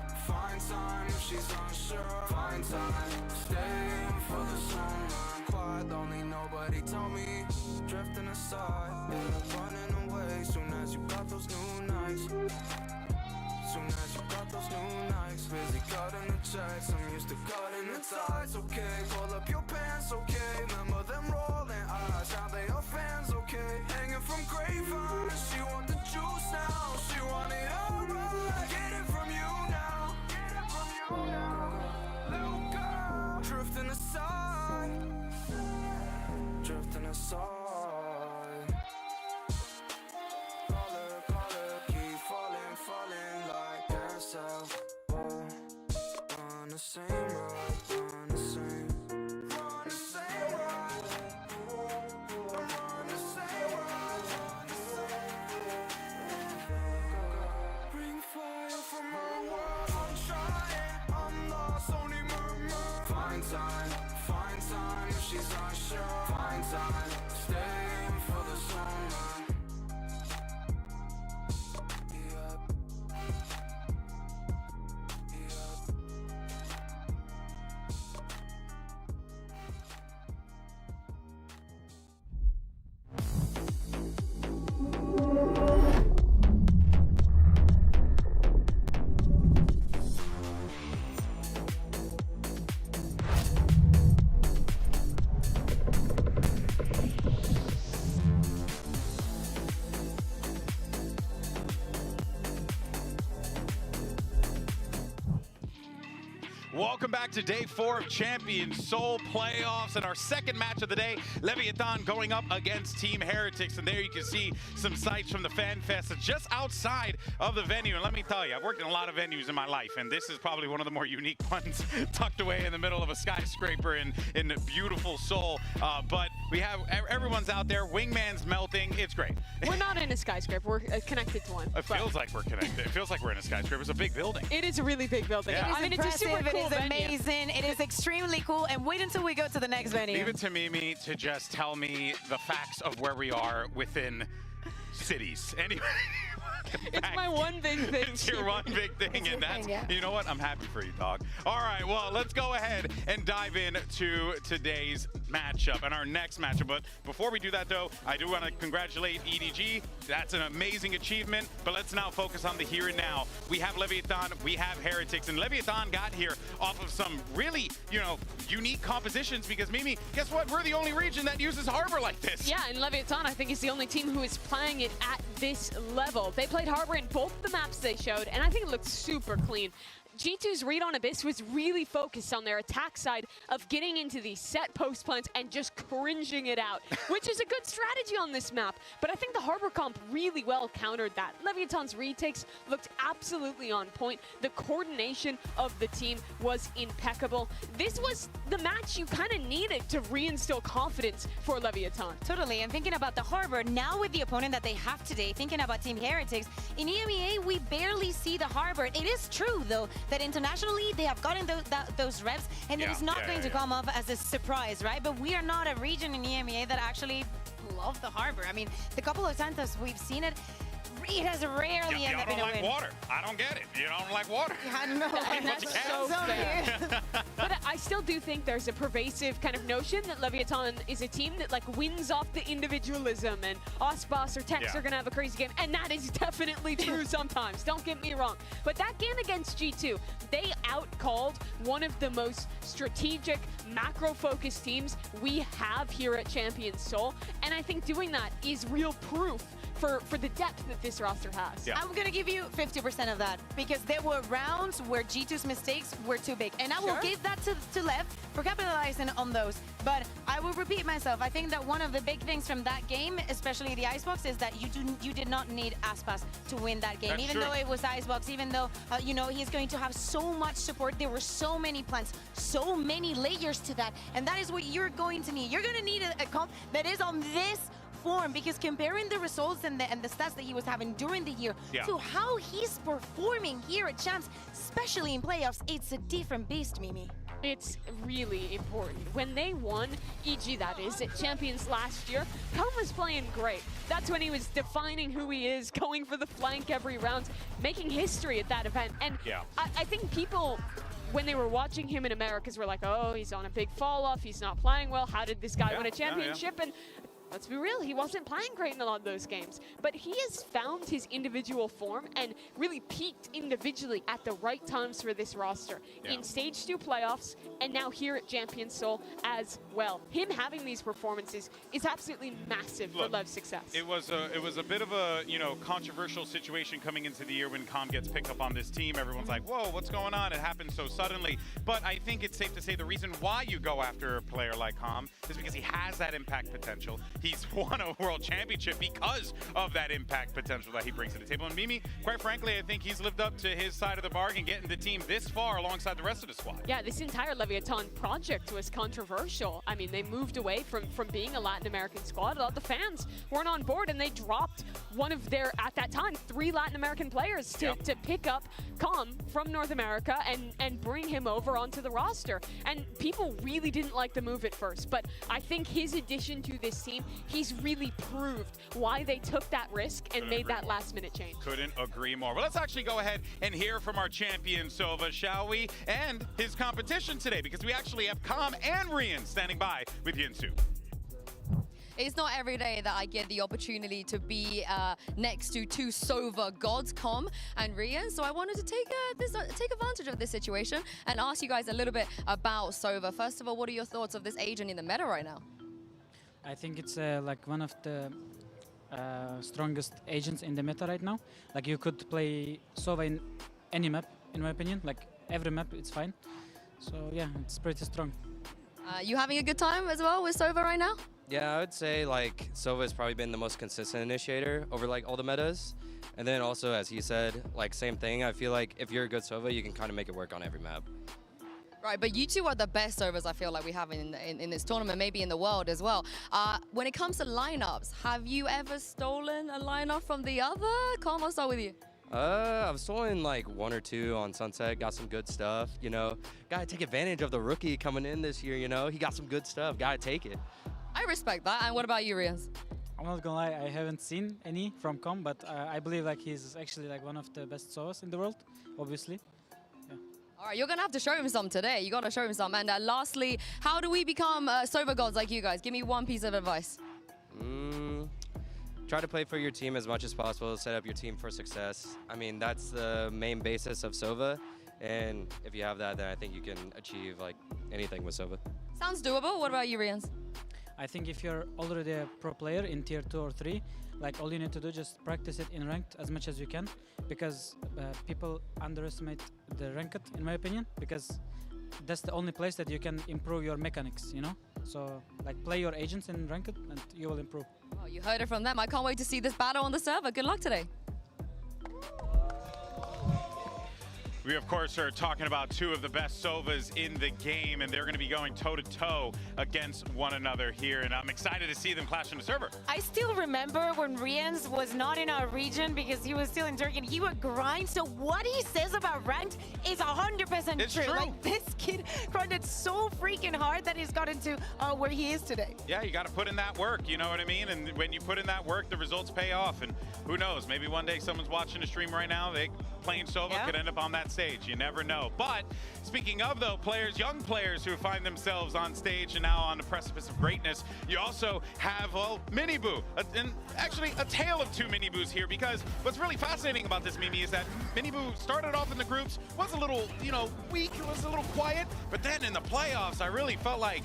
if she's unsure. Find time, staying for the summer. Quiet, lonely, nobody told me. Drifting aside, yeah, running away. Soon as you got those new nights. Soon as you got those new nights. Busy cutting the checks, I'm used to cutting the ties. Okay, pull up your pants, okay. Remember them rolling eyes, now they are fans, okay. Hanging from grapevines, she want the juice now. She want it all right. Get it from you now. Get it from you now. Little girl, drifting aside. Drifting aside. Call her, keep falling like yourself. On the same road, on the same ride. I'm on the same ride, on the same. Bring fire from her world. I'm trying, I'm lost, only murmur. Find time if she's unsure. Find time, staying for the summer. Welcome back to day 4 of Champion Seoul playoffs and our second match of the day. Leviathan going up against Team Heretics, and there you can see some sights from the Fan Fest just outside of the venue. And let me tell you, I've worked in a lot of venues in my life, and this is probably one of the more unique ones, tucked away in the middle of a skyscraper in beautiful Seoul. But we have everyone's out there. Wingman's melting. It's great. We're not in a skyscraper. We're connected to one. It feels like we're connected. It feels like we're in a skyscraper. It's a big building. It is a really big building. Yeah. It is it's a super cool It is amazing. It is extremely cool. And wait until we go to the next venue. Leave it to Mimi to just tell me the facts of where we are within cities. Anyway. It's my one big thing. It's your one big thing, and that's, you know what? I'm happy for you, dog. All right, well, let's go ahead and dive into today's matchup and our next matchup. But before we do that, though, I do want to congratulate EDG. That's an amazing achievement, but let's now focus on the here and now. We have Leviathan, we have Heretics, and Leviathan got here off of some really, unique compositions because, Mimi, guess what? We're the only region that uses Harbor like this. Yeah, and Leviathan, I think, is the only team who is playing it at this level. They played Harbor in both the maps they showed, and I think it looked super clean. G2's read on Abyss was really focused on their attack side of getting into these set post plants and just cringing it out, which is a good strategy on this map. But I think the Harbor comp really well countered that. Leviathan's retakes looked absolutely on point. The coordination of the team was impeccable. This was the match you kind of needed to reinstill confidence for Leviathan. Totally, and thinking about the Harbor, now with the opponent that they have today, thinking about Team Heretics, in EMEA, we barely see the Harbor. It is true, though, that internationally they have gotten those reps, and it is not going to come off as a surprise, right? But we are not a region in EMEA that actually love the Harbor. I mean, the couple of times that we've seen it, it has rarely ended up in a win. Y'all don't like water. I don't get it. You don't like water. I know. That's so fair. But I still do think there's a pervasive kind of notion that Leviathan is a team that wins off the individualism, and Osboss or Tex are going to have a crazy game, and that is definitely true sometimes. Don't get me wrong. But that game against G2, they outcalled one of the most strategic, macro-focused teams we have here at Champion Seoul, and I think doing that is real proof for the depth that this roster has. Yeah. I'm gonna give you 50% of that because there were rounds where G2's mistakes were too big, and I will give that to Lev for capitalizing on those. But I will repeat myself. I think that one of the big things from that game, especially the Icebox, is that you did not need Aspas to win that game. That's even true. though it was Icebox, even though you know he's going to have so much support. There were so many plans, so many layers to that, and that is what you're going to need. You're going to need a comp that is on this form, because comparing the results and the stats that he was having during the year to how he's performing here at Champs, especially in playoffs, it's a different beast, Mimi. It's really important. When they won, EG that is, at Champions last year, Khan was playing great. That's when he was defining who he is, going for the flank every round, making history at that event. And I think people, when they were watching him in Americas, were like, oh, he's on a big fall off, he's not playing well, how did this guy win a championship? And let's be real, he wasn't playing great in a lot of those games. But he has found his individual form and really peaked individually at the right times for this roster. In Stage 2 playoffs, and now here at Champions Seoul as well. Him having these performances is absolutely massive for Lev's success. It was a bit of a, controversial situation coming into the year when Calm gets picked up on this team. Everyone's like, whoa, what's going on? It happened so suddenly. But I think it's safe to say the reason why you go after a player like Calm is because he has that impact potential. He's won a world championship because of that impact potential that he brings to the table. And Mimi, quite frankly, I think he's lived up to his side of the bargain, getting the team this far alongside the rest of the squad. Yeah, this entire Leviathan project was controversial. I mean, they moved away from being a Latin American squad. A lot of the fans weren't on board, and they dropped one of their, at that time, 3 Latin American players to pick up Calm from North America and bring him over onto the roster. And people really didn't like the move at first, but I think his addition to this team, he's really proved why they took that risk and made that last-minute change. Couldn't agree more. Well, let's actually go ahead and hear from our champion, Sova, shall we? And his competition today, because we actually have Calm and Rian standing by with Yinsu. It's not every day that I get the opportunity to be next to 2 Sova gods, Calm and Rian. So I wanted to take advantage of this situation and ask you guys a little bit about Sova. First of all, what are your thoughts of this agent in the meta right now? I think it's like one of the strongest agents in the meta right now. Like you could play Sova in any map, in my opinion. Like every map, it's fine. So yeah, it's pretty strong. You having a good time as well with Sova right now? Yeah, I would say like Sova has probably been the most consistent initiator over like all the metas. And then also, as he said, like same thing. I feel like if you're a good Sova, you can kind of make it work on every map. Right, but you two are the best Sovas I feel like we have in this tournament, maybe in the world as well. When it comes to lineups, have you ever stolen a lineup from the other? Calm, I'll start with you. I've stolen like 1 or 2 on Sunset, got some good stuff, Gotta take advantage of the rookie coming in this year, He got some good stuff, gotta take it. I respect that. And what about you, Rian? I'm not gonna lie, I haven't seen any from Com, but I believe like he's actually like one of the best Sovas in the world, obviously. All right, you're going to have to show him some today. You got to show him some. And lastly, how do we become Sova gods like you guys? Give me one piece of advice. Try to play for your team as much as possible, set up your team for success. I mean, that's the main basis of Sova. And if you have that, then I think you can achieve like anything with Sova. Sounds doable. What about you, Rian? I think if you're already a pro player in tier 2 or 3, like all you need to do just practice it in ranked as much as you can, because people underestimate the ranked, in my opinion, because that's the only place that you can improve your mechanics, So like play your agents in ranked and you will improve. Oh, you heard it from them. I can't wait to see this battle on the server. Good luck today. We, of course, are talking about 2 of the best Sovas in the game, and they're going to be going toe-to-toe against one another here, and I'm excited to see them clash on the server. I still remember when Rian's was not in our region because he was still in Turkey, and he would grind, so what he says about ranked is 100% true. Like, this kid grinded so freaking hard that he's gotten to where he is today. Yeah, you got to put in that work, you know what I mean? And when you put in that work, the results pay off, and who knows, maybe one day someone's watching a stream right now, they playing Sova could end up on that stage. You never know. But speaking of, though, young players who find themselves on stage and now on the precipice of greatness, you also have, well, Miniboo. And actually, a tale of 2 Miniboos here, because what's really fascinating about this, Mimi, is that Miniboo started off in the groups, was a little, weak, was a little quiet, but then in the playoffs, I really felt like,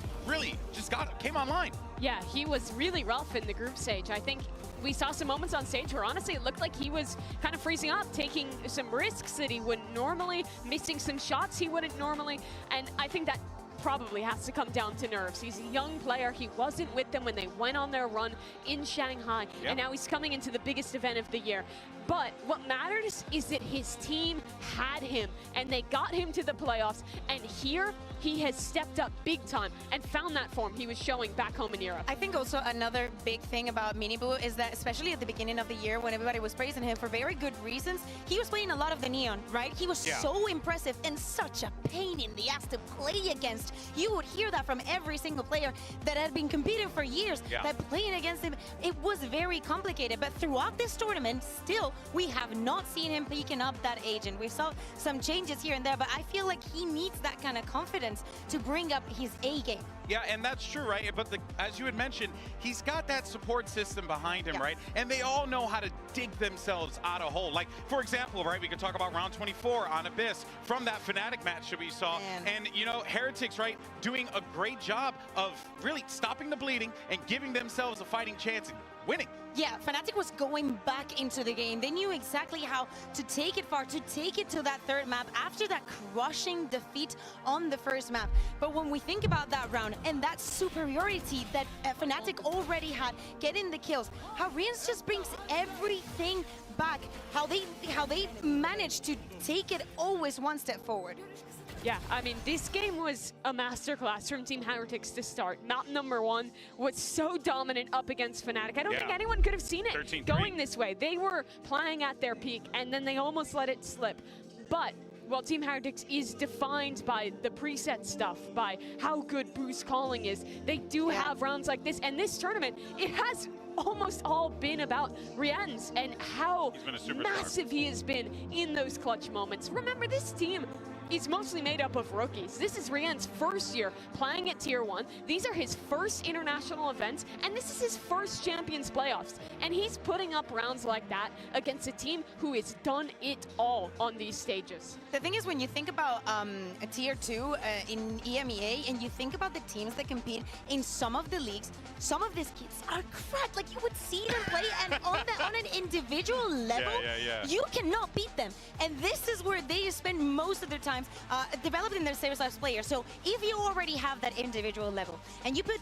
just came online. Yeah, he was really rough in the group stage. I think we saw some moments on stage where honestly it looked like he was kind of freezing up, taking some risks that he wouldn't normally, missing some shots he wouldn't normally, and I think that probably has to come down to nerves. He's a young player. He wasn't with them when they went on their run in Shanghai, and now he's coming into the biggest event of the year. But what matters is that his team had him, and they got him to the playoffs, and here he has stepped up big time and found that form he was showing back home in Europe. I think also another big thing about Miniboo is that, especially at the beginning of the year when everybody was praising him for very good reasons, he was playing a lot of the Neon, right? He was so impressive and such a pain in the ass to play against. You would hear that from every single player that had been competing for years, that playing against him, it was very complicated. But throughout this tournament, still, we have not seen him picking up that agent. We saw some changes here and there, but I feel like he needs that kind of confidence to bring up his A game. Yeah, and that's true, right? But as you had mentioned, he's got that support system behind him, right? And they all know how to dig themselves out of hole. Like, for example, right, we could talk about round 24 on Abyss from that Fnatic match that we saw. And, you know, Heretics, right, doing a great job of really stopping the bleeding and giving themselves a fighting chance and winning. Yeah, Fnatic was going back into the game. They knew exactly how to take it far, to take it to that third map after that crushing defeat on the first map. But when we think about that round and that superiority that Fnatic already had, getting the kills, how Rians just brings everything back, how they managed to take it always one step forward. Yeah, I mean, this game was a masterclass from Team Heretics to start. Map number 1 was so dominant up against Fnatic. I don't think anyone could have seen it going this way. They were playing at their peak, and then they almost let it slip. But well, Team Heretics is defined by the preset stuff, by how good boost calling is. They do have rounds like this, and this tournament, it has almost all been about Rians and how massive he has been in those clutch moments. Remember, this team is mostly made up of rookies. This is Rian's first year playing at Tier 1. These are his first international events, and this is his first Champions playoffs. And he's putting up rounds like that against a team who has done it all on these stages. The thing is, when you think about a Tier 2 in EMEA, and you think about the teams that compete in some of the leagues, some of these kids are cracked. Like, you would see them play, and on an individual level, you cannot beat them. And this is where they spend most of their time developing their serious life players. So if you already have that individual level and you put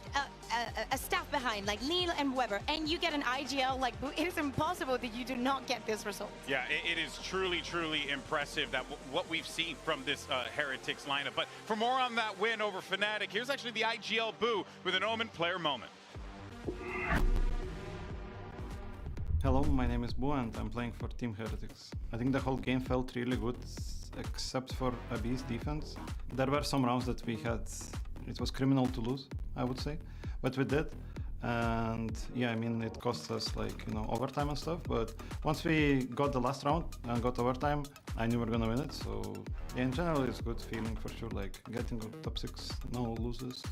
a staff behind like Neil and Weber and you get an IGL like Boo, it is impossible that you do not get this result. Yeah, it is truly, truly impressive that what we've seen from this Heretics lineup. But for more on that win over Fnatic, here's actually the IGL Boo with an Omen player moment. Hello, my name is Boo and I'm playing for Team Heretics. I think the whole game felt really good, except for Abyss defense. There were some rounds that we had, it was criminal to lose, I would say, but we did. And yeah, I mean, it cost us like, you know, overtime and stuff, but once we got the last round and got overtime, I knew we were gonna win it. So yeah, in general, it's a good feeling for sure, like getting top 6, no losses,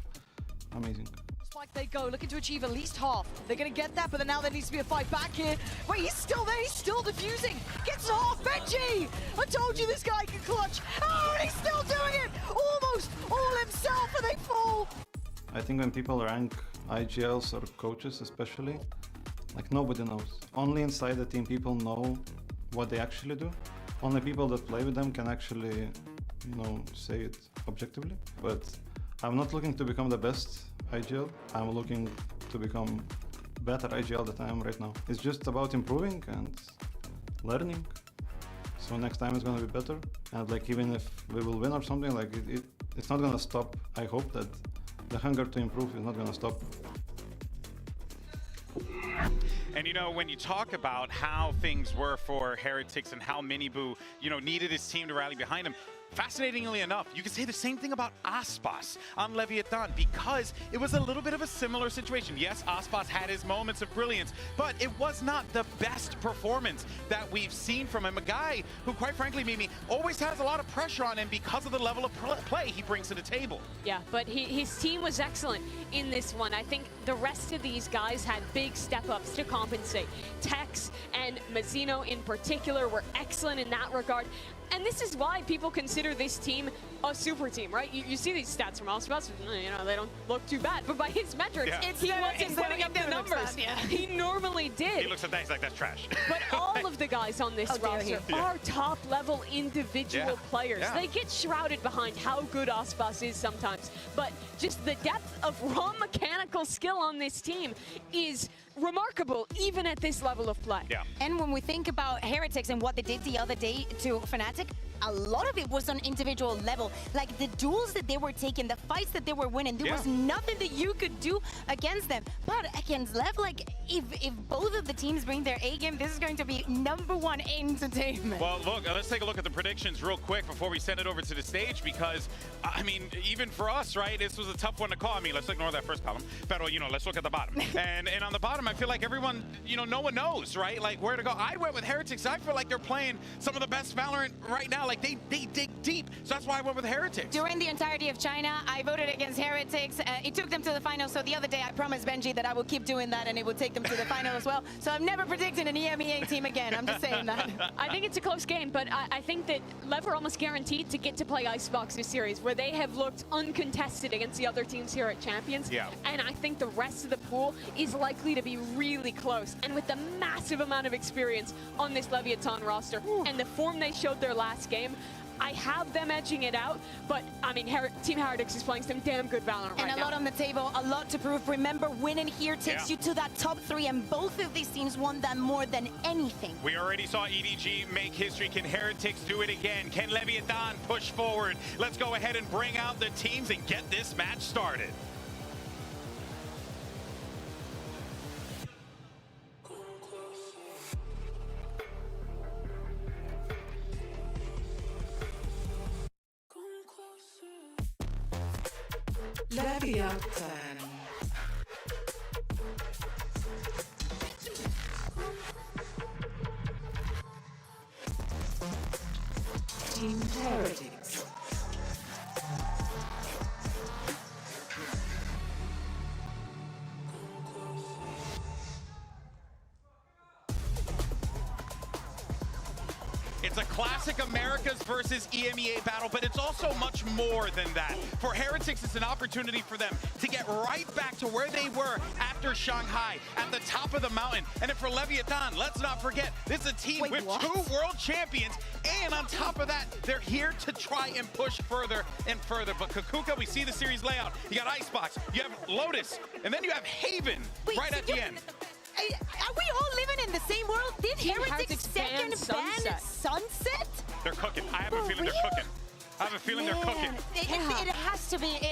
amazing. Spike they go, looking to achieve at least half. They're going to get that, but then now there needs to be a fight back here. Wait, he's still there, he's still defusing. Gets half, Benji! I told you this guy can clutch. Oh, and he's still doing it! Almost all himself, and they fall! I think when people rank IGLs or coaches especially, like nobody knows. Only inside the team people know what they actually do. Only people that play with them can actually, you know, say it objectively. But I'm not looking to become the best IGL. I'm looking to become better IGL than I am right now. It's just about improving and learning. So next time it's gonna be better. And like even if we will win or something, like it's not gonna stop. I hope that the hunger to improve is not gonna stop. And you know, when you talk about how things were for Heretics and how Miniboo, you know, needed his team to rally behind him, fascinatingly enough, you could say the same thing about Aspas on Leviathan because it was a little bit of a similar situation. Yes, Aspas had his moments of brilliance, but it was not the best performance that we've seen from him. A guy who, quite frankly, Mimi, always has a lot of pressure on him because of the level of play he brings to the table. Yeah, but his team was excellent in this one. I think the rest of these guys had big step-ups to compensate. Tex and Mazzino in particular were excellent in that regard. And this is why people consider this team a super team, right? You see these stats from Ospas, you know, they don't look too bad. But by his metrics, he wasn't putting up the numbers. He normally did. He looks at that, he's like, that's trash. But all of the guys on this roster are top-level individual players. They get shrouded behind how good Ospas is sometimes. But just the depth of raw mechanical skill on this team is remarkable, even at this level of play. And when we think about Heretics and what they did the other day to Fnatic, a lot of it was on individual level. Like the duels that they were taking, the fights that they were winning, there was nothing that you could do against them. But against Lev, like if both of the teams bring their A game, this is going to be #1 entertainment. Well, look, let's take a look at the predictions real quick before we send it over to the stage, because I mean, even for us, right, this was a tough one to call. I mean, let's ignore that first column, but you know, let's look at the bottom. and on the bottom, I feel like everyone, you know, no one knows, right, like where to go. I went with Heretics. I feel like they're playing some of the best Valorant right now. Like they dig deep, so that's why I went with Heretics. During the entirety of China, I voted against Heretics. It took them to the final, so the other day I promised Benji that I would keep doing that and it would take them to the final as well. So I'm never predicting an EMEA team again, I'm just saying that. I think it's a close game, but I think that Lev are almost guaranteed to get to play Icebox this series, where they have looked uncontested against the other teams here at Champions. And I think the rest of the pool is likely to be really close. And with the massive amount of experience on this Leviathan roster and the form they showed their last game, I have them edging it out, but I mean, Team Heretics is playing some damn good Valorant right now. And a lot on the table, a lot to prove. Remember, winning here takes you to that top 3, and both of these teams won that more than anything. We already saw EDG make history. Can Heretics do it again? Can Leviathan push forward? Let's go ahead and bring out the teams and get this match started. Leviathan. Team Heretics. It's a classic Americas versus EMEA battle, but it's also much more than that. For Heretics, it's an opportunity for them to get right back to where they were after Shanghai, at the top of the mountain. And then for Leviathan, let's not forget, this is a team with 2 world champions, and on top of that, they're here to try and push further and further. But Kakuka, we see the series layout. You got Icebox, you have Lotus, and then you have Haven right at the end. Are we all living in the same world? Did Heretics second ban Sunset? They're cooking. I have a feeling they're cooking. I have a feeling they're cooking. It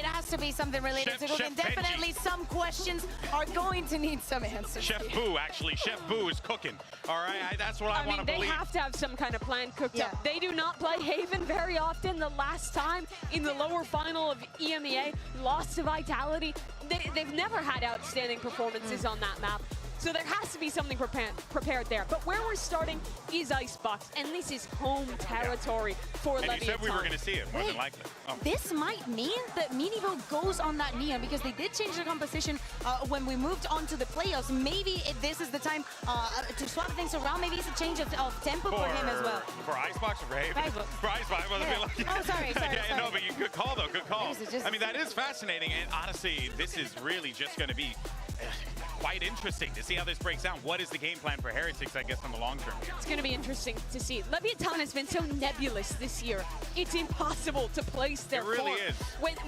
has to be something related to it. And definitely some questions are going to need some answers. Chef Boo, actually. Chef Boo is cooking. All right, that's what I want to believe. They have to have some kind of plan cooked up. They do not play Haven very often. The last time in the lower final of EMEA, lost to Vitality. They've never had outstanding performances on that map. So there has to be something prepared there. But where we're starting is Icebox, and this is home territory for Leviathan. And you said we were going to see it, more than likely. This might mean that Minivo goes on that Neon, because they did change the composition when we moved on to the playoffs. Maybe this is the time to swap things around. Maybe it's a change of tempo for him as well. For Icebox or Haven? For Icebox. Oh, sorry. No, but good call, though. Good call. I mean, that is fascinating. And honestly, this is really just going to be quite interesting to see how this breaks down. What is the game plan for Heretics, I guess, in the long term? It's going to be interesting to see. Leviathan has been so nebulous this year. It's impossible to place their form. It really is.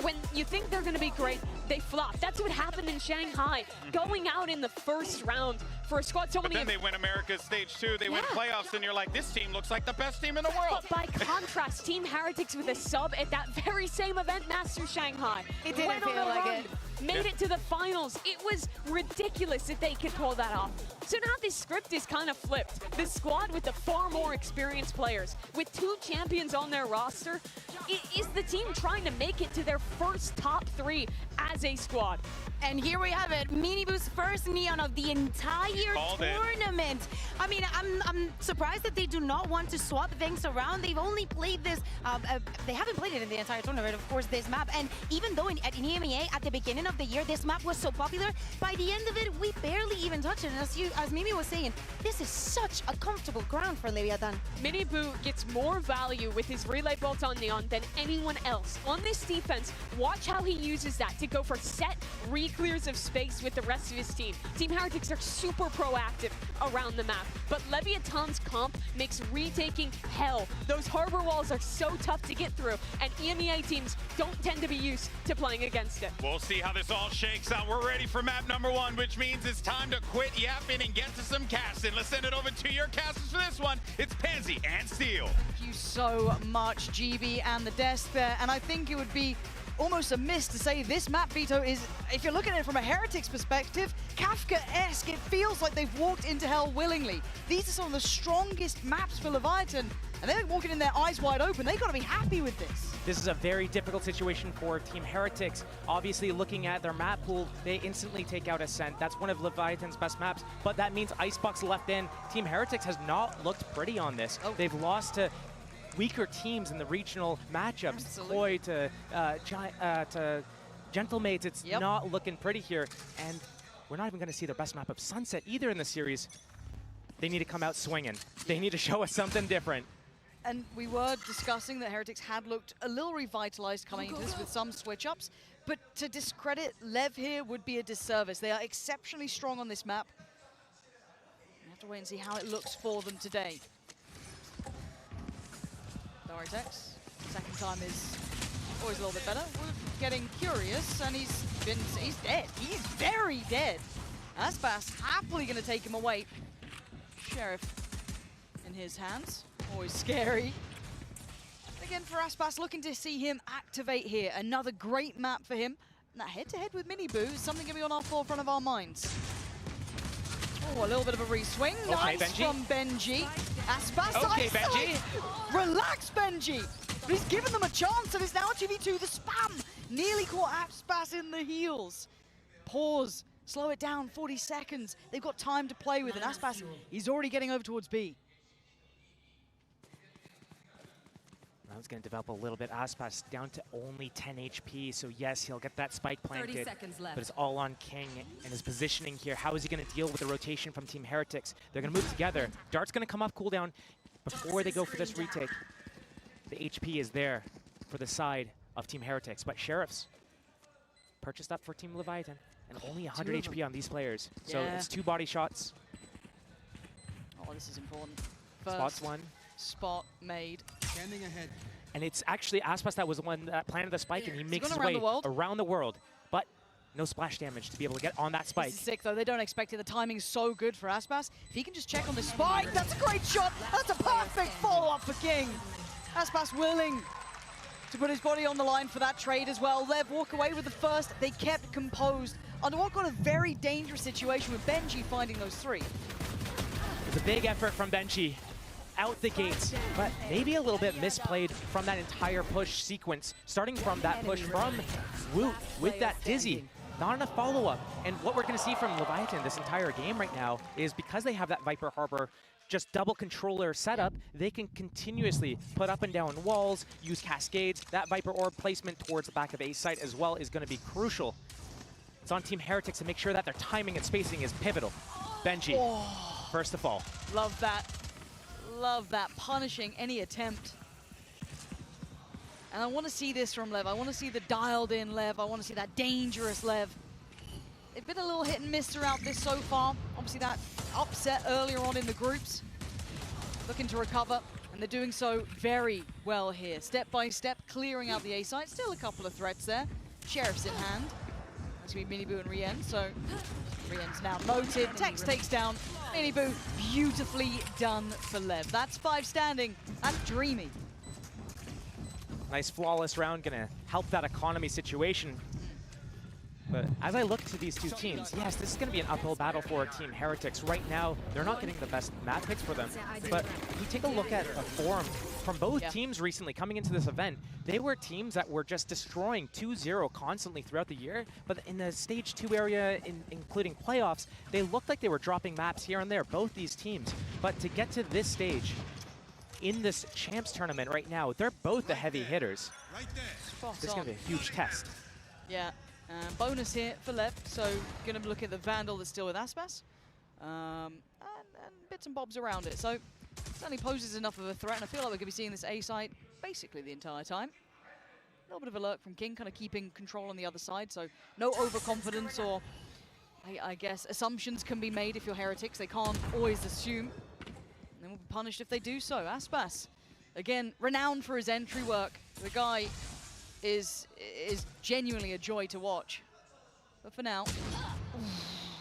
When you think they're going to be great, they flop. That's what happened in Shanghai. Going out in the first round for a squad so many... But then they win America's Stage 2, they win playoffs, and you're like, this team looks like the best team in the world. But by contrast, Team Heretics with a sub at that very same event, Master Shanghai. It didn't feel like it. Made it to the finals. It was ridiculous that they could pull that off. So now this script is kind of flipped. The squad with the far more experienced players, with 2 champions on their roster, is the team trying to make it to their first top 3 as a squad. And here we have it, Minivo's first Neon of the entire tournament. I mean, I'm surprised that they do not want to swap things around. They've only played this, they haven't played it in the entire tournament, of course, this map. And even though at EMEA, at the beginning of the year, this map was so popular, by the end of it, we barely even touched it. And as Mimi was saying, this is such a comfortable ground for Leviathan. Miniboo gets more value with his relay bolt on Neon than anyone else. On this defense, watch how he uses that to go for set re-clears of space with the rest of his team. Team Heretics are super proactive around the map, but Leviathan's comp makes retaking hell. Those harbor walls are so tough to get through, and EMEA teams don't tend to be used to playing against it. We'll see how this all shakes out. We're ready for map number 1, which means it's time to quit yapping and get to some casting. Let's send it over to your casters for this one. It's Pansy and Steel. Thank you so much, GB and the desk there. And I think it would be almost a miss to say this map, Vito, is, if you're looking at it from a Heretics perspective, Kafka-esque. It feels like they've walked into hell willingly. These are some of the strongest maps for Leviathan, and they're walking in their eyes wide open. They've got to be happy with this. This is a very difficult situation for Team Heretics. Obviously, looking at their map pool, they instantly take out SEN. That's one of Leviathan's best maps, but that means Icebox left in. Team Heretics has not looked pretty on this. They've lost to weaker teams in the regional matchups. Koi to Gentlemates, it's not looking pretty here. And we're not even going to see their best map of Sunset either in the series. They need to come out swinging. They need to show us something different. And we were discussing that Heretics had looked a little revitalized coming into this with some switch-ups, but to discredit Lev here would be a disservice. They are exceptionally strong on this map. We have to wait and see how it looks for them today. Doritex, second time is always a little bit better. We're getting curious, and he's dead. He's very dead. Aspas happily going to take him away. Sheriff in his hands. Always scary. Again, for Aspas, looking to see him activate here. Another great map for him. And that head-to-head with Miniboo is something going to be on our forefront of our minds. Oh, a little bit of a re-swing. Okay, nice Benji. From Benji. Aspas, Okay, eyesight. Benji. Relax, Benji. But he's given them a chance, and it's now 2v2. The spam nearly caught Aspas in the heels. Pause. Slow it down, 40 seconds. They've got time to play with, and Aspas, he's already getting over towards B. Round's going to develop a little bit. Aspas down to only 10 HP, so yes, he'll get that spike planted. 30 seconds left. But it's all on King and his positioning here. How is he going to deal with the rotation from Team Heretics? They're going to move together. Dart's going to come off cooldown before they go for this retake. The HP is there for the side of Team Heretics, but Sheriffs purchased up for Team Leviathan, and only 100 HP on these players. So it's 2 body shots. Oh, this is important. Spots one. Spot made. Standing ahead. And it's actually Aspas that was the one that planted the spike, and he makes his way around the world. But no splash damage to be able to get on that spike. This is sick, though. They don't expect it. The timing's so good for Aspas. If he can just check on the spike, that's a great shot. That's a perfect follow-up for King. Aspas willing to put his body on the line for that trade as well. Lev walk away with the first. They kept composed under what got a very dangerous situation with Benji finding those 3. It's a big effort from Benji out the gates, but maybe a little bit misplayed from that entire push sequence, starting from that push from Woot with that Dizzy. Not enough follow-up. And what we're going to see from Leviathan this entire game right now is because they have that Viper Harbor just double controller setup, they can continuously put up and down walls, use cascades. That Viper Orb placement towards the back of A site as well is going to be crucial. It's on Team Heretics to make sure that their timing and spacing is pivotal. Benji, first to fall. Love that. Love that. Punishing any attempt. And I want to see this from Lev. I want to see the dialed-in Lev. I want to see that dangerous Lev. They've been a little hit and miss throughout this so far. Obviously that upset earlier on in the groups. Looking to recover, and they're doing so very well here. Step by step, clearing out the A site. Still a couple of threats there. Sheriff's in hand. That's going to be Miniboo and Rien, so Rien's now noted. Tex takes down Miniboo. Beautifully done for Lev. That's 5 standing. That's dreamy. Nice flawless round, gonna help that economy situation. But as I look to these two teams, yes, this is going to be an uphill battle for Team Heretics. Right now, they're not getting the best map picks for them. But if you take a look at the form from both teams recently coming into this event, they were teams that were just destroying 2-0 constantly throughout the year. But in the Stage 2 area, including playoffs, they looked like they were dropping maps here and there, both these teams. But to get to this stage, in this Champs tournament right now, they're both the heavy hitters. This is going to be a huge test. Yeah. Bonus here for Lev, so going to look at the Vandal that's still with Aspas. and bits and bobs around it. So certainly poses enough of a threat, and I feel like we're going to be seeing this A site basically the entire time. A little bit of alert from King, kind of keeping control on the other side, so no overconfidence or, I guess, assumptions can be made if you're Heretics. They can't always assume, and then will be punished if they do so. Aspas, again, renowned for his entry work. The guy is genuinely a joy to watch. But for now,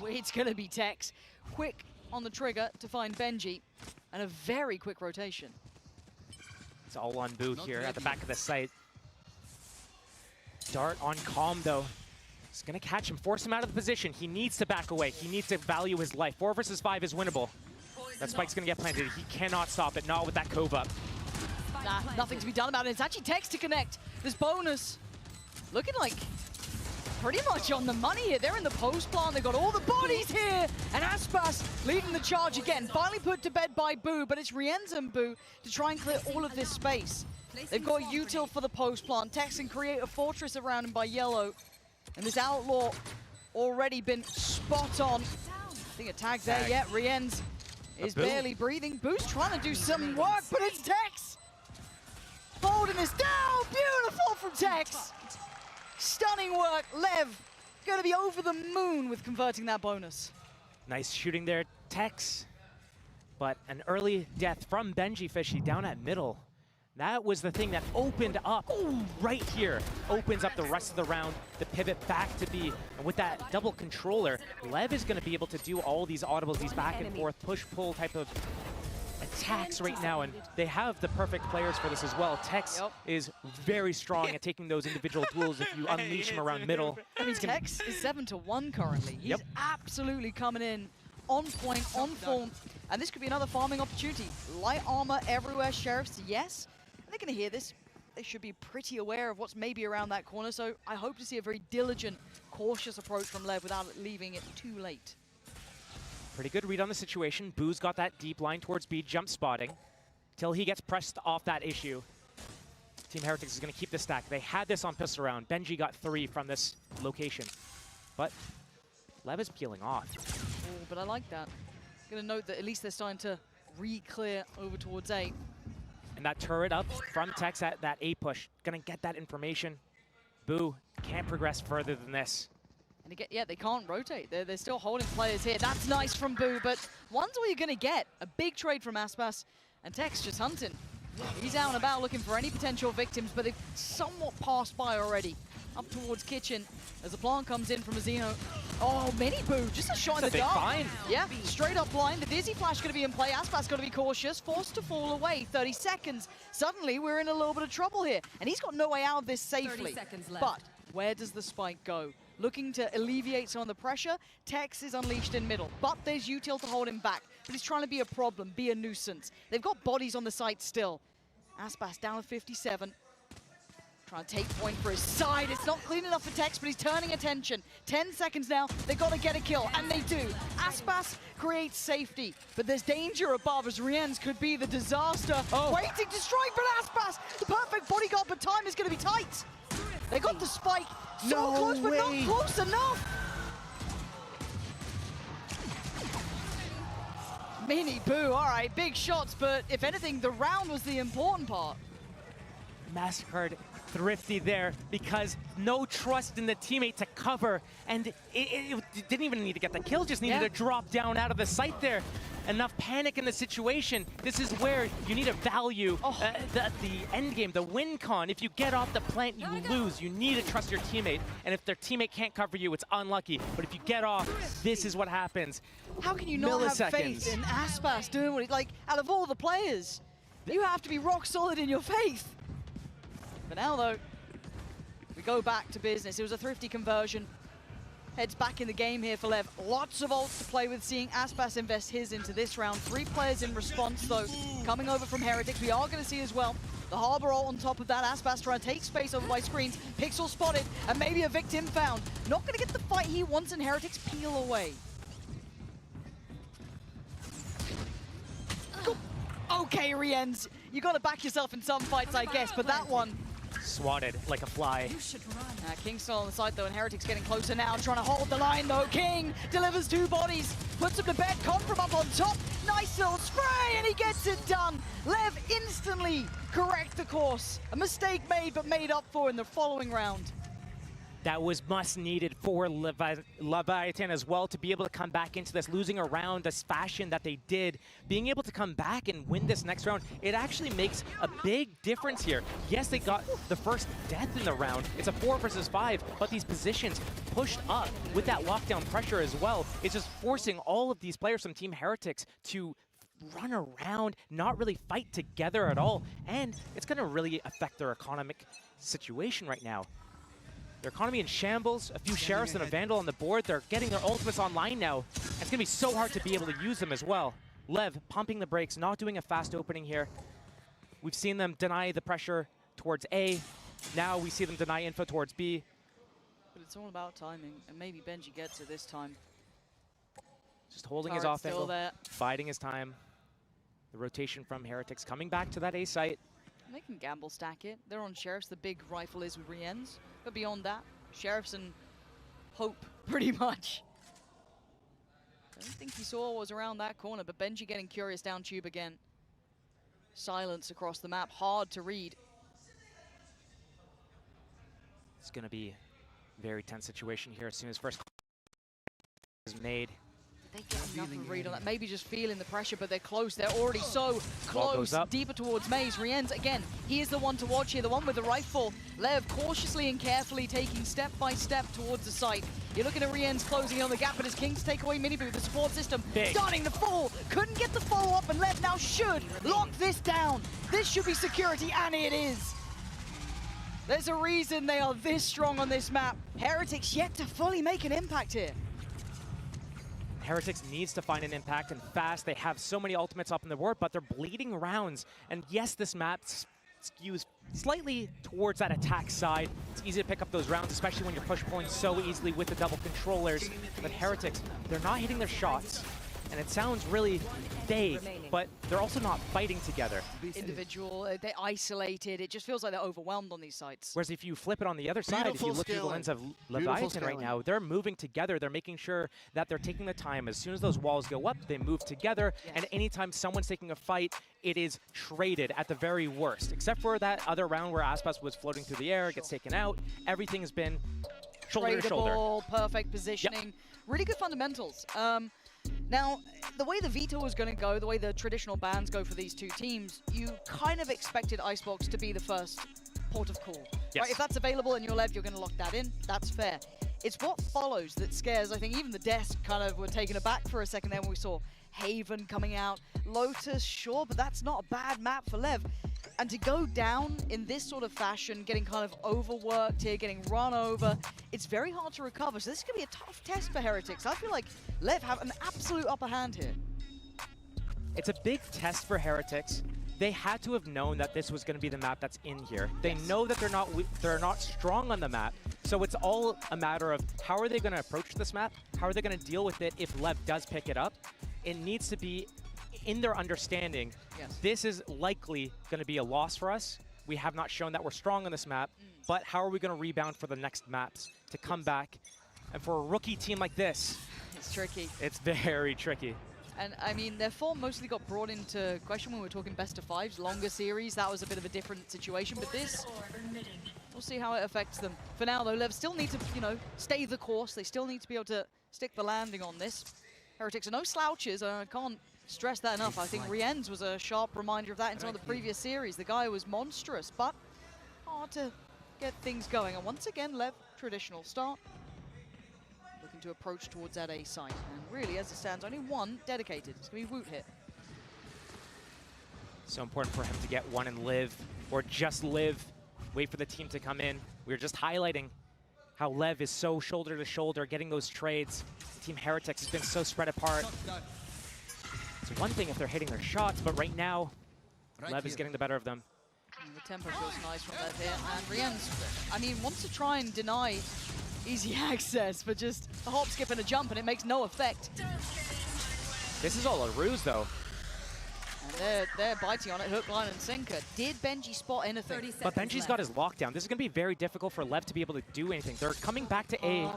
it's going to be tenz. Quick on the trigger to find Benji, and a very quick rotation. It's all on Boo here at the back of the site. Dart on Calm, though. He's going to catch him, force him out of the position. He needs to back away. He needs to value his life. 4 versus 5 is winnable. That spike's going to get planted. He cannot stop it, not with that Cove up. Nah, nothing to be done about it. It's actually tenz to connect. This bonus looking like pretty much on the money here. They're in the post plant. They've got all the bodies here. And Aspas leading the charge again. Finally put to bed by Boo, but it's Rienz and Boo to try and clear all of this space. They've got util for the post plant. tenz can create a fortress around him by Yellow. And this Outlaw already been spot on. I think a tag there. Yeah, Rienz is barely breathing. Boo's trying to do some work, but it's tenz. Holding this down. Beautiful from tenz. Stunning work. Lev going to be over the moon with converting that bonus. Nice shooting there, tenz. But an early death from Benji Fishy down at middle. That was the thing that opened up right here. Opens up the rest of the round, the pivot back to B. And with that double controller, Lev is going to be able to do all these audibles, these back and forth, push-pull type of attacks right now. And they have the perfect players for this as well. tenz is very strong at taking those individual duels if you unleash him around middle. I mean, tenz is 7-1 currently. He's absolutely coming in on point, on form. And this could be another farming opportunity. Light armor everywhere, Sheriffs, yes. They're going to hear this. They should be pretty aware of what's maybe around that corner, so I hope to see a very diligent, cautious approach from Lev without leaving it too late. Pretty good read on the situation. Boo's got that deep line towards B, jump spotting, till he gets pressed off that issue. Team Heretics is going to keep the stack. They had this on pistol round. Benji got 3 from this location, but Lev is peeling off. Oh, but I like that. Going to note that at least they're starting to re-clear over towards A. And that turret up from tenz at that A push. Gonna get that information. Boo can't progress further than this. And again, yeah, they can't rotate. They're still holding players here. That's nice from Boo, but one's what you're gonna get. A big trade from Aspas, and tenz just hunting. He's out and about looking for any potential victims, but they've somewhat passed by already. Up towards Kitchen as the plant comes in from Azino. Oh, mini Boo, just a shot in the dark. Yeah, straight up blind. The Dizzy Flash going to be in play. Aspas got to be cautious, forced to fall away. 30 seconds. Suddenly, we're in a little bit of trouble here. And he's got no way out of this safely. 30 seconds left. But where does the spike go? Looking to alleviate some of the pressure, tenz is unleashed in middle. But there's util to hold him back. But he's trying to be a problem, be a nuisance. They've got bodies on the site still. Aspas down to 57. Trying to take point for his side. It's not clean enough for tenz, but he's turning attention. 10 seconds now. They've got to get a kill, and they do. Aspas creates safety, but there's danger above as Rienz could be the disaster. Waiting to strike, but Aspas, the perfect bodyguard, but time is going to be tight. They got the spike. So close, but not close enough. Mini Boo, all right, big shots, but if anything, the round was the important part. Massacred thrifty there because no trust in the teammate to cover, and it didn't even need to get the kill, just needed to drop down out of the sight there. Enough panic in the situation. This is where you need to value the end game, the win con. If you get off the plant, you lose. You need to trust your teammate, and if their teammate can't cover you, it's unlucky. But if you get off, this is what happens. How can you not have faith in Aspas doing what he, like, out of all the players? You have to be rock solid in your faith. But now, though, we go back to business. It was a thrifty conversion. Heads back in the game here for Lev. Lots of ults to play with, seeing Aspas invest his into this round. 3 players in response, though, coming over from Heretics. We are going to see as well the Harbor ult on top of that. Aspas trying to take space over by screens. Pixel spotted, and maybe a victim found. Not going to get the fight he wants, and Heretics peel away. Okay, Rienz, you got to back yourself in some fights, I guess, but that one swatted like a fly. King's still on the side though, and Heretic's getting closer now, trying to hold the line though. King delivers 2 bodies, puts him to bed, Con from up on top. Nice little spray, and he gets it done. Lev instantly correct the course. A mistake made, but made up for in the following round. That was must needed for Leviathan as well, to be able to come back into this, losing a round this fashion that they did. Being able to come back and win this next round, it actually makes a big difference here. Yes, they got the first death in the round. It's a 4 versus 5, but these positions pushed up with that lockdown pressure as well. It's just forcing all of these players from Team Heretics to run around, not really fight together at all, and it's going to really affect their economic situation right now. Their economy in shambles, a few Sheriffs and a Vandal on the board. They're getting their ultimates online now. It's going to be so hard to be able to use them as well. Lev pumping the brakes, not doing a fast opening here. We've seen them deny the pressure towards A. Now we see them deny info towards B. But it's all about timing, and maybe Benji gets it this time. Just holding Turret's his off still angle, there. biding his time. The rotation from Heretics coming back to that A site. They can gamble stack it. They're on Sheriffs. The big rifle is with Rienz. But beyond that, Sheriffs and hope, pretty much. I don't think he saw what was around that corner, but Benji getting curious down tube again. Silence across the map, hard to read. It's going to be a very tense situation here as soon as first is made. They get enough of a read on that. Maybe just feeling the pressure, but they're close. They're already so close. Deeper towards Maze. Rienz, again, he is the one to watch here, the one with the rifle. Lev cautiously and carefully taking step by step towards the site. You're looking at Rienz closing on the gap, but his Kings take away mini boot. The support system starting to fall. Couldn't get the follow-up, and Lev now should lock this down. This should be security, and it is. There's a reason they are this strong on this map. Heretics yet to fully make an impact here. Heretics needs to find an impact and fast. They have so many ultimates up on the board, but they're bleeding rounds. And yes, this map skews slightly towards that attack side. It's easy to pick up those rounds, especially when you're push pulling so easily with the double controllers. But Heretics, they're not hitting their shots. And it sounds really vague, but they're also not fighting together. Individual, they're isolated. It just feels like they're overwhelmed on these sites. Whereas if you flip it on the other side, if you look through the lens of Leviathan right now, they're moving together. They're making sure that they're taking the time. As soon as those walls go up, they move together. And anytime someone's taking a fight, it is traded at the very worst. Except for that other round where Aspas was floating through the air, gets taken out. Everything has been shoulder to shoulder. Perfect positioning. Really good fundamentals. Now, the way the veto was going to go, the way the traditional bans go for these two teams, you kind of expected Icebox to be the first port of call. Yes. Right? If that's available in your Lev, you're going to lock that in. That's fair. It's what follows that scares. I think even the desk kind of were taken aback for a second there when we saw Haven coming out. Lotus, sure, but that's not a bad map for Lev. And to go down in this sort of fashion, getting kind of overworked here, getting run over, it's very hard to recover. So this is going to be a tough test for Heretics. I feel like Lev have an absolute upper hand here. It's a big test for Heretics. They had to have known that this was going to be the map that's in here. They know that they're not strong on the map. So it's all a matter of how are they going to approach this map? How are they going to deal with it if Lev does pick it up? It needs to be in their understanding. This is likely going to be a loss for us. We have not shown that we're strong on this map, but how are we going to rebound for the next maps to come back? And for a rookie team like this, it's tricky. It's very tricky. And I mean, their form mostly got brought into question when we were talking best of fives, longer series. That was a bit of a different situation, but this, we'll see how it affects them. For now, though, Lev still need to, you know, stay the course. They still need to be able to stick the landing on this. Heretics are no slouches. I can't stress that enough. I think Rienz was a sharp reminder of that in some of the previous series. The guy was monstrous, but hard to get things going. And once again, Lev, traditional start. Looking to approach towards that A site. And really, as it stands, only one dedicated. It's going to be Woot hit. So important for him to get one and live, or just live. Wait for the team to come in. We were just highlighting how Lev is so shoulder to shoulder, getting those trades. Team Heretics has been so spread apart. It's one thing if they're hitting their shots, but right now, Lev is getting the better of them. And the tempo feels nice from Lev here. And Rienz, I mean, wants to try and deny easy access, but just a hop, skip, and a jump, and it makes no effect. This is all a ruse, though. And they're biting on it, hook, line, and sinker. Did Benji spot anything? But Benji's got his lockdown. This is going to be very difficult for Lev to be able to do anything. They're coming back to A.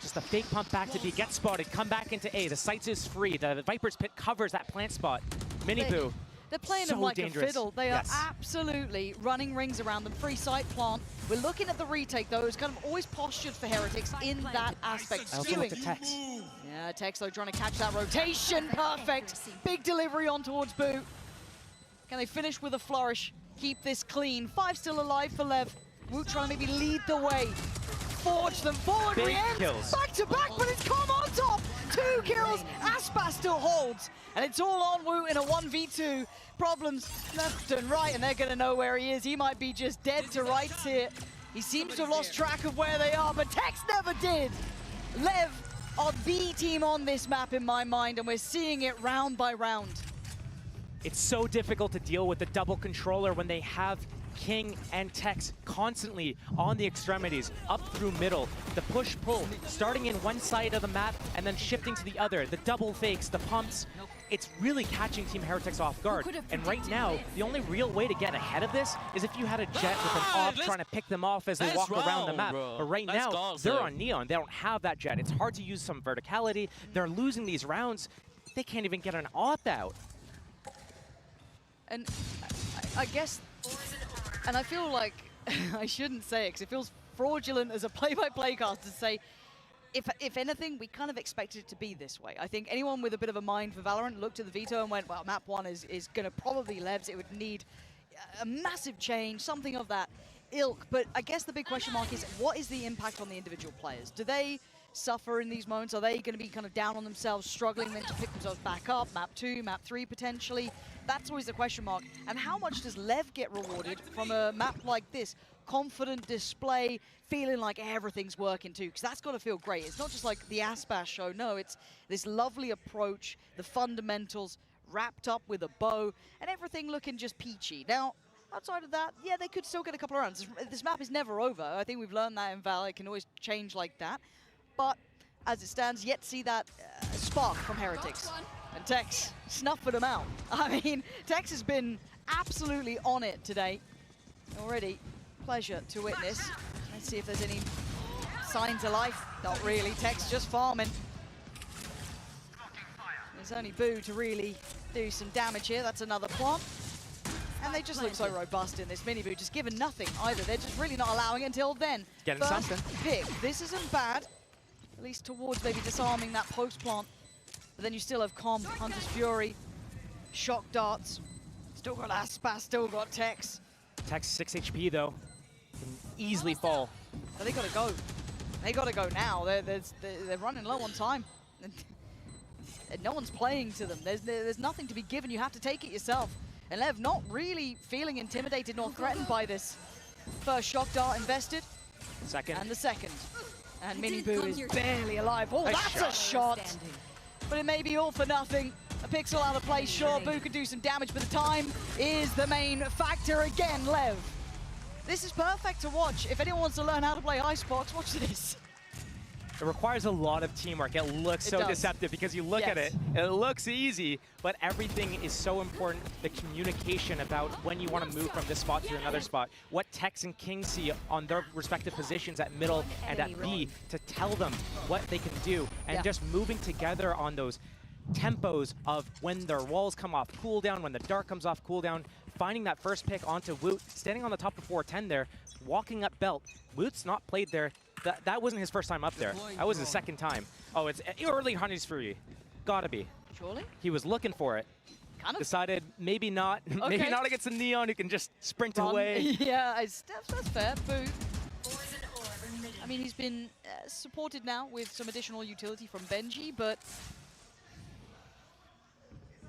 Just a fake pump back to B. Get spotted. Come back into A. The sights is free. The Viper's Pit covers that plant spot. Miniboo. They're playing so them like dangerous. a fiddle. They are absolutely running rings around them. Free side plant. We're looking at the retake, though. It's kind of always postured for Heretics in that aspect. I also looked at Tex. Yeah, Tex, though, trying to catch that rotation. Perfect. Big delivery on towards Boo. Can they finish with a flourish? Keep this clean. 5 still alive for Lev. Woot trying to maybe lead the way. Forge them forward. Big Re-ends. kills. Back to back, but it's come on top. 2 kills. Aspas still holds. And it's all on Woot in a 1v2. Problems left and right, and they're going to know where he is. He might be just dead to rights here. He seems to have lost track of where they are, but Tex never did. Lev are the team on this map in my mind, and we're seeing it round by round. It's so difficult to deal with the double controller when they have King and Tex constantly on the extremities, up through middle. The push-pull, starting in one side of the map and then shifting to the other. The double fakes, the pumps. It's really catching Team Heretics off guard. And right now, the only real way to get ahead of this is if you had a Jet with an AWP trying to pick them off as they walk around the map. But right now, they're on Neon. They don't have that Jet. It's hard to use some verticality. They're losing these rounds. They can't even get an AWP out. And I guess, and I feel like I shouldn't say it because it feels fraudulent as a play-by-play cast to say, if anything, we kind of expected it to be this way. I think anyone with a bit of a mind for Valorant looked at the veto and went, well, map 1 is going to probably Levs. It would need a massive change, something of that ilk. But I guess the big question mark is, what is the impact on the individual players? Do they suffer in these moments? Are they going to be kind of down on themselves, struggling then to pick themselves back up? Map 2, map 3 potentially? That's always the question mark. And how much does Lev get rewarded from a map like this? Confident display, feeling like everything's working too, because that's got to feel great. It's not just like the Aspas show. No, it's this lovely approach, the fundamentals wrapped up with a bow, and everything looking just peachy. Now, outside of that, yeah, they could still get a couple of rounds. This map is never over. I think we've learned that in Val. It can always change like that. But as it stands, yet to see that spark from Heretics. And Tex snuffing them out. I mean, Tex has been absolutely on it today. Already, pleasure to witness. Let's see if there's any signs of life. Not really. Tex just farming. There's only Boo to really do some damage here. That's another plant. And they just look so robust in this Miniboo, just given nothing either. They're just really not allowing it until then. Getting something. Pick. This isn't bad. At least towards maybe disarming that post plant. But then you still have Comp, Hunter's Fury, Shock Darts. Still got Aspas, still got Tex. Tex 6 HP though. Can easily fall. So they gotta go. They gotta go now. They're running low on time. And no one's playing to them. There's nothing to be given. You have to take it yourself. And Lev not really feeling intimidated nor threatened by this. First Shock Dart invested. Second. And the second. And Miniboo is barely alive. Oh, that's a shot! But it may be all for nothing. A pixel out of place, sure, Boo could do some damage, but the time is the main factor again, Lev. This is perfect to watch. If anyone wants to learn how to play Icebox, watch this. It requires a lot of teamwork. It looks so deceptive because you look at it, it looks easy, but everything is so important. The communication about when you want to move from this spot to another spot, what Tex and King see on their respective positions at middle and at B to tell them what they can do, and just moving together on those tempos of when their walls come off cooldown, when the dart comes off cooldown, finding that first pick onto Woot, standing on the top of 410 there, walking up belt. Woot's not played there. That wasn't his first time up there. That was his second time. Oh, it's early Hunter's Fury. Gotta be. Surely? He was looking for it. Kind of. Decided maybe not. Okay. Maybe not against the Neon who can just sprint away. Yeah, that's fair. Boo. I mean, he's been supported now with some additional utility from Benji, but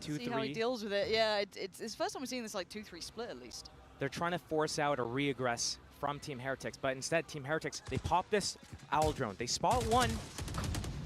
2-3. See how he deals with it. Yeah, it's the first time we're seeing this like 2-3 split at least. They're trying to force out a re-aggress from Team Heretics, but instead Team Heretics, they pop this owl drone. They spot one.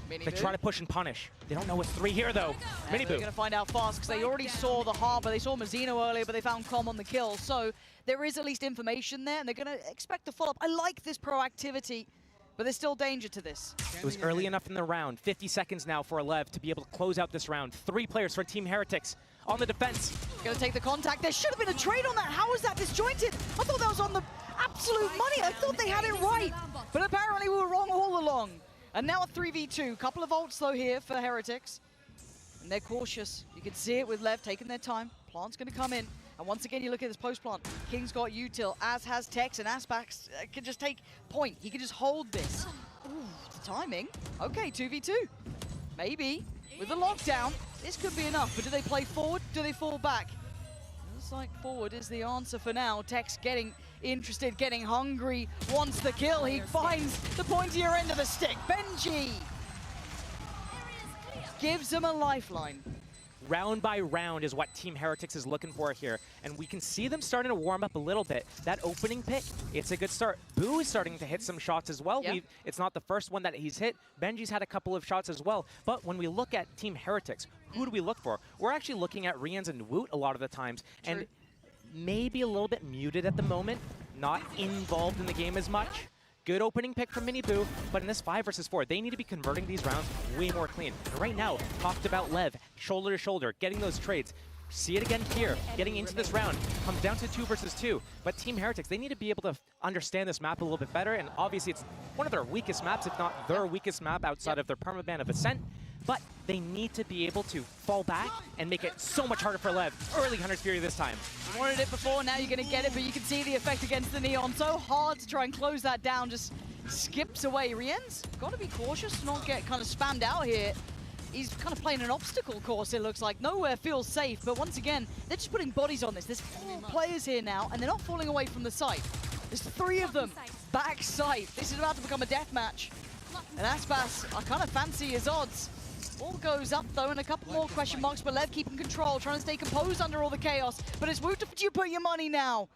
They try to push and punish. They don't know it's 3 here though. They're going to find out fast because they already saw the harbor. They saw Mazzino earlier, but they found Com on the kill. So there is at least information there, and they're going to expect to follow up. I like this proactivity, but there's still danger to this. It was early enough in the round. 50 seconds now for Lev to be able to close out this round. 3 players for Team Heretics on the defense. Gonna take the contact. There should have been a trade on that. How was that disjointed? I thought that was on the absolute money. I thought they had it right. But apparently we were wrong all along. And now a 3v2. Couple of ults though here for Heretics. And they're cautious. You can see it with Lev taking their time. Plant's gonna come in. And once again, you look at this post plant. King's got util, as has Tex, and Aspax can just take point. He can just hold this. Ooh, the timing. Okay, 2v2. Maybe. With the lockdown, this could be enough. But do they play forward? Do they fall back? Looks like forward is the answer for now. Tex getting interested, getting hungry, wants the kill. He finds the pointier end of the stick. Benji gives him a lifeline. Round by round is what Team Heretics is looking for here. And we can see them starting to warm up a little bit. That opening pick, it's a good start. Boo is starting to hit some shots as well. Yeah. It's not the first one that he's hit. Benji's had a couple of shots as well. But when we look at Team Heretics, who do we look for? We're actually looking at Rians and Woot a lot of the times. True. And maybe a little bit muted at the moment. Not involved in the game as much. Good opening pick from Mini Boo, but in this 5 versus 4, they need to be converting these rounds way more clean. And right now, talked about Lev, shoulder to shoulder, getting those trades. See it again here, getting into this round. Comes down to 2 versus 2. But Team Heretics, they need to be able to understand this map a little bit better, and obviously it's one of their weakest maps, if not their weakest map outside of their permaban of Ascent. But they need to be able to fall back and make it so much harder for Lev. Early Hunter's Fury this time. You wanted it before, now you're going to get it, but you can see the effect against the Neon. So hard to try and close that down, just skips away. Rien's got to be cautious, not get kind of spammed out here. He's kind of playing an obstacle course, it looks like. Nowhere feels safe, but once again, they're just putting bodies on this. There's 4 players here now, and they're not falling away from the site. There's 3 of them. Back site. This is about to become a death match. And Aspas, I kind of fancy his odds. All goes up though, and a couple more question marks, but Lev keeping control, trying to stay composed under all the chaos. But it's Woot, you put your money now.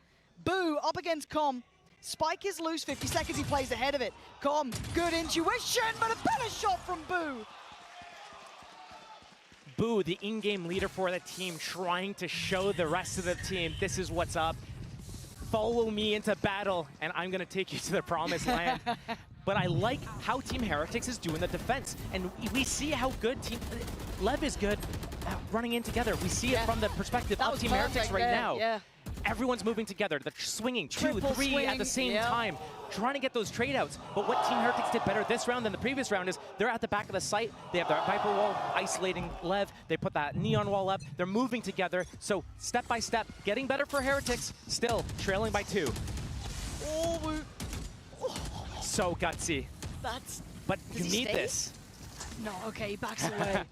Boo up against Com. Spike is loose, 50 seconds, he plays ahead of it. Com, good intuition, but a better shot from Boo. Boo, the in-game leader for the team, trying to show the rest of the team, this is what's up. Follow me into battle, and I'm gonna take you to the promised land. But I like how Team Heretics is doing the defense. And we see how good Lev is good at running in together. We see it from the perspective of Team Heretics right now. Yeah. Everyone's moving together. They're swinging 2, Triple 3 swing, at the same time, trying to get those trade outs. But what Team Heretics did better this round than the previous round is they're at the back of the site. They have their Viper wall isolating Lev. They put that Neon wall up. They're moving together. So step by step, getting better for Heretics, still trailing by 2. Oh, so gutsy. But you need this. No, okay, he backs away.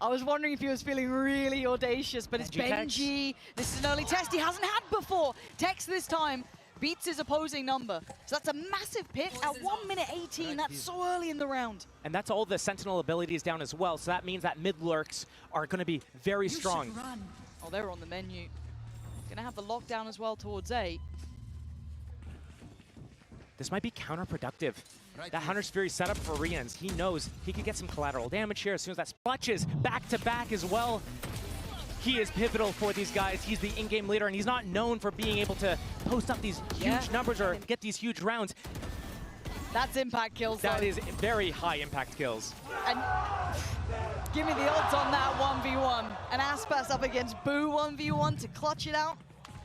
I was wondering if he was feeling really audacious, but it's Benji. This is an early test he hasn't had before. Tex this time beats his opposing number. So that's a massive pick at 1 minute 18. That's so early in the round. And that's all the Sentinel abilities down as well. So that means that mid lurks are going to be very strong. Oh, they're on the menu. Gonna have the lockdown as well towards A. This might be counterproductive. That Hunter's Fury setup for Rians, he knows he could get some collateral damage here as soon as that clutches back to back as well. He is pivotal for these guys. He's the in-game leader, and he's not known for being able to post up these huge numbers or get these huge rounds. That's impact kills, That though. is very high impact kills. And give me the odds on that 1v1. And Aspas up against Boo 1v1 to clutch it out.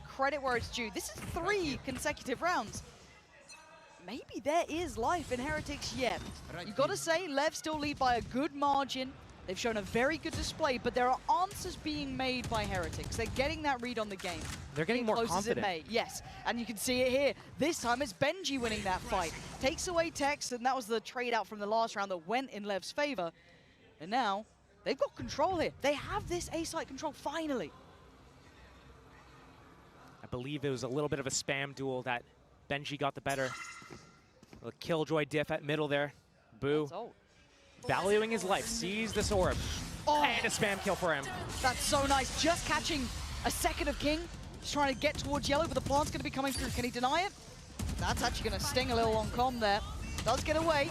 Credit where it's due. This is 3 consecutive rounds. Maybe there is life in Heretics yet. You've got to say, Lev still lead by a good margin. They've shown a very good display, but there are answers being made by Heretics. They're getting that read on the game. They're getting more confident. Yes, and you can see it here. This time it's Benji winning that fight. Takes away Tex, and that was the trade out from the last round that went in Lev's favor. And now, they've got control here. They have this A-site control, finally. I believe it was a little bit of a spam duel that Benji got the better. A Killjoy diff at middle there. Boo. Valuing his life, sees this orb. And a spam kill for him. That's so nice. Just catching a second of King. He's trying to get towards yellow, but the plant's going to be coming through. Can he deny it? That's actually going to sting a little on Com there. Does get away.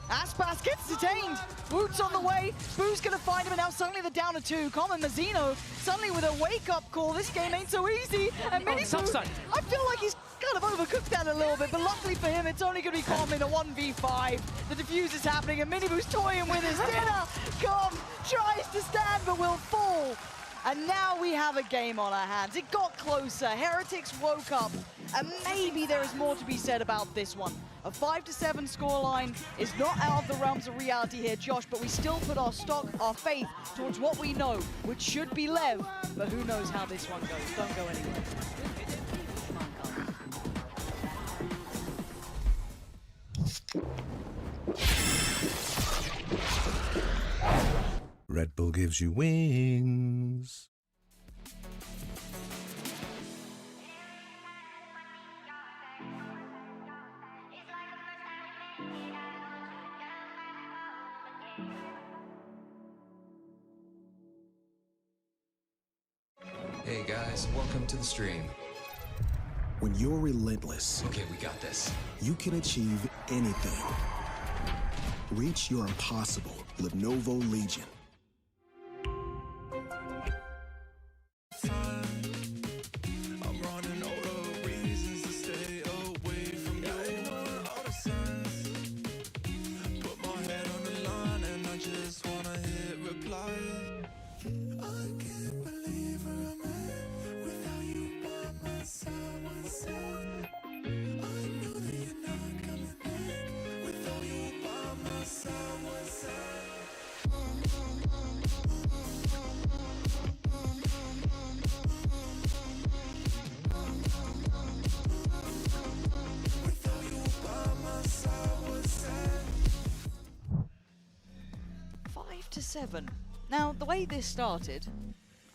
Aspas gets detained. Woot's on the way. Boo's going to find him, and now suddenly they're down to 2. Com and Mazzino suddenly with a wake-up call. This game ain't so easy. And Mini Boo, I feel like he's kind of overcooked that a little bit, but luckily for him, it's only going to be Com in a 1v5. The defuse is happening, and Mini Boo's toying with his dinner. Com tries to stand, but will fall. And now we have a game on our hands. It got closer. Heretics woke up, and maybe there is more to be said about this one. A 5-7 scoreline is not out of the realms of reality here, Josh, but we still put our stock, our faith towards what we know, which should be Lev, but who knows how this one goes. Don't go anywhere. Red Bull gives you wings. Hey guys, welcome to the stream. When you're relentless, Okay, we got this. you can achieve anything. Reach your impossible. Lenovo Legion. I'm running out of reasons to stay away from you. Ignoring all the signs. Put my head on the line and I just wanna hit reply. I can't believe where I'm at without you by my side. I know that you're not coming back without you by my side. Without you by my side. 5-7. Now, the way this started,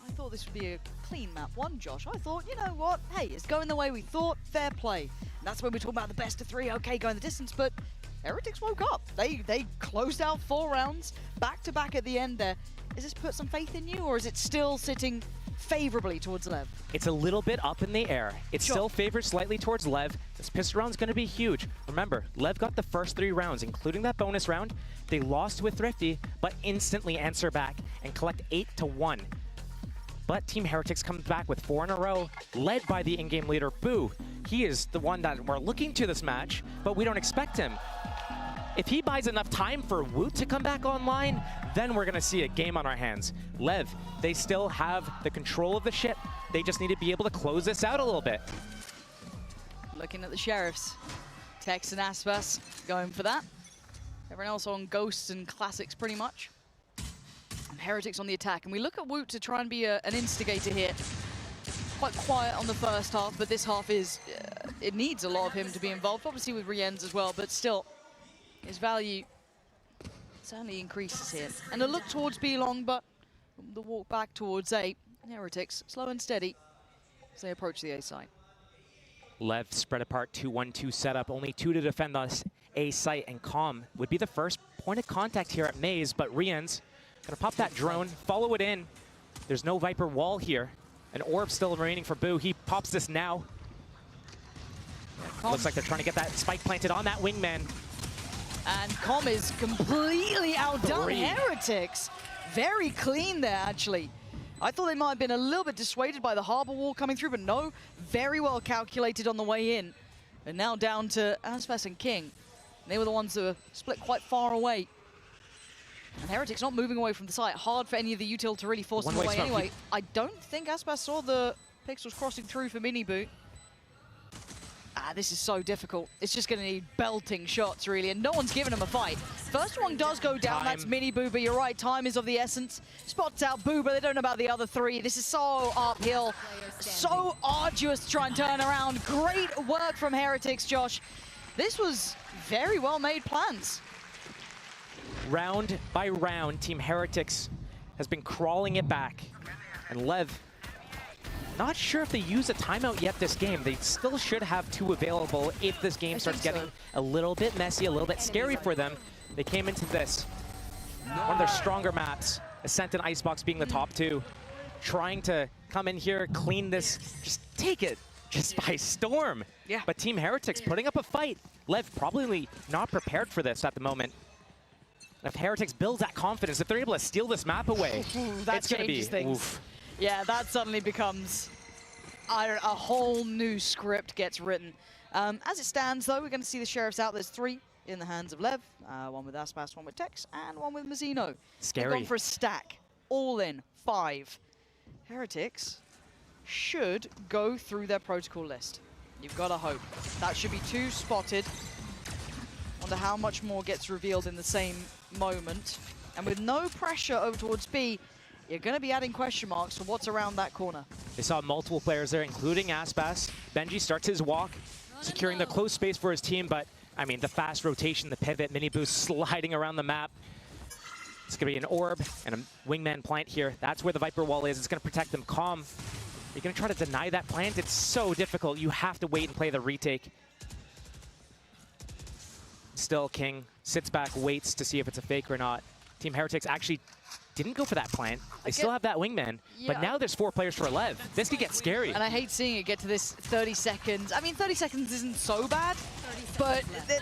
I thought this would be a clean map one, Josh. I thought, you know what? Hey, it's going the way we thought. Fair play. And that's when we're talking about the best of 3. Okay, going the distance, but Heretics woke up. They closed out 4 rounds, back-to-back at the end there. Has this put some faith in you, or is it still sitting favorably towards Lev? It's a little bit up in the air. It still favors slightly towards Lev. This pistol round's going to be huge. Remember, Lev got the first 3 rounds, including that bonus round. They lost with Thrifty, but instantly answer back and collect 8-1. But Team Heretics comes back with 4 in a row, led by the in-game leader, Boo. He is the one that we're looking to this match, but we don't expect him. If he buys enough time for Woot to come back online, then we're going to see a game on our hands. Lev, they still have the control of the ship. They just need to be able to close this out a little bit. Looking at the Sheriffs. Tex and Aspas going for that. Everyone else on Ghosts and Classics pretty much. And Heretics on the attack. And we look at Woot to try and be an instigator here. Quite quiet on the first half, but this half is... it needs a lot of him to be involved. Obviously with Rienz as well, but still, his value certainly increases here. And a look towards B-Long, but the walk back towards A. Heretics, slow and steady as they approach the A side. Lev spread apart 2-1-2 setup, only 2 to defend us. A site, and Calm would be the first point of contact here at Maze, but Rienz gonna pop that drone, follow it in. There's no Viper wall here. An orb still remaining for Boo. He pops this now. Looks like they're trying to get that spike planted on that wingman. And Com is completely outdone 3. Heretics. Very clean there, actually. I thought they might have been a little bit dissuaded by the harbor wall coming through, but no, very well calculated on the way in. And now down to Aspas and King. They were the ones that were split quite far away. And Heretics not moving away from the site. Hard for any of the util to really force them away anyway. I don't think Aspas saw the pixels crossing through for Mini Boot. This is so difficult. It's just going to need belting shots, really, and no one's giving him a fight. First one does go down, that's Mini Boo, but you're right, time is of the essence. Spots out Boo, but they don't know about the other 3. This is so uphill, so arduous to try and turn around. Great work from Heretics, Josh. This was very well-made plans. Round by round, Team Heretics has been crawling it back. And Lev, not sure if they use a timeout yet this game. They still should have 2 available if this game starts getting a little bit messy, a little bit scary for them. They came into this, one of their stronger maps, Ascent and Icebox being the top 2, trying to come in here, clean this, just take it just by storm. Yeah. But Team Heretics putting up a fight. Lev probably not prepared for this at the moment. If Heretics builds that confidence, if they're able to steal this map away, that changes things. Oof. Yeah, that suddenly becomes a whole new script gets written. As it stands, though, we're going to see the Sheriffs out. There's 3 in the hands of Lev, one with Aspas, one with Tex, and one with Mazzino. Scary. They've gone for a stack, all in 5. Heretics should go through their protocol list. You've got to hope. That should be 2 spotted. Wonder how much more gets revealed in the same moment. And with no pressure over towards B, you're going to be adding question marks for what's around that corner. They saw multiple players there, including Aspas. Benji starts his walk, securing the close space for his team, but I mean, the fast rotation, the pivot, mini boost sliding around the map. It's going to be an orb and a wingman plant here. That's where the Viper wall is. It's going to protect them. Calm. You're going to try to deny that plant? It's so difficult. You have to wait and play the retake. Still, King sits back, waits to see if it's a fake or not. Team Heretics actually didn't go for that plant. They still have that wingman, but now there's 4 players for 11. This could get scary. And I hate seeing it get to this 30 seconds. I mean, 30 seconds isn't so bad, but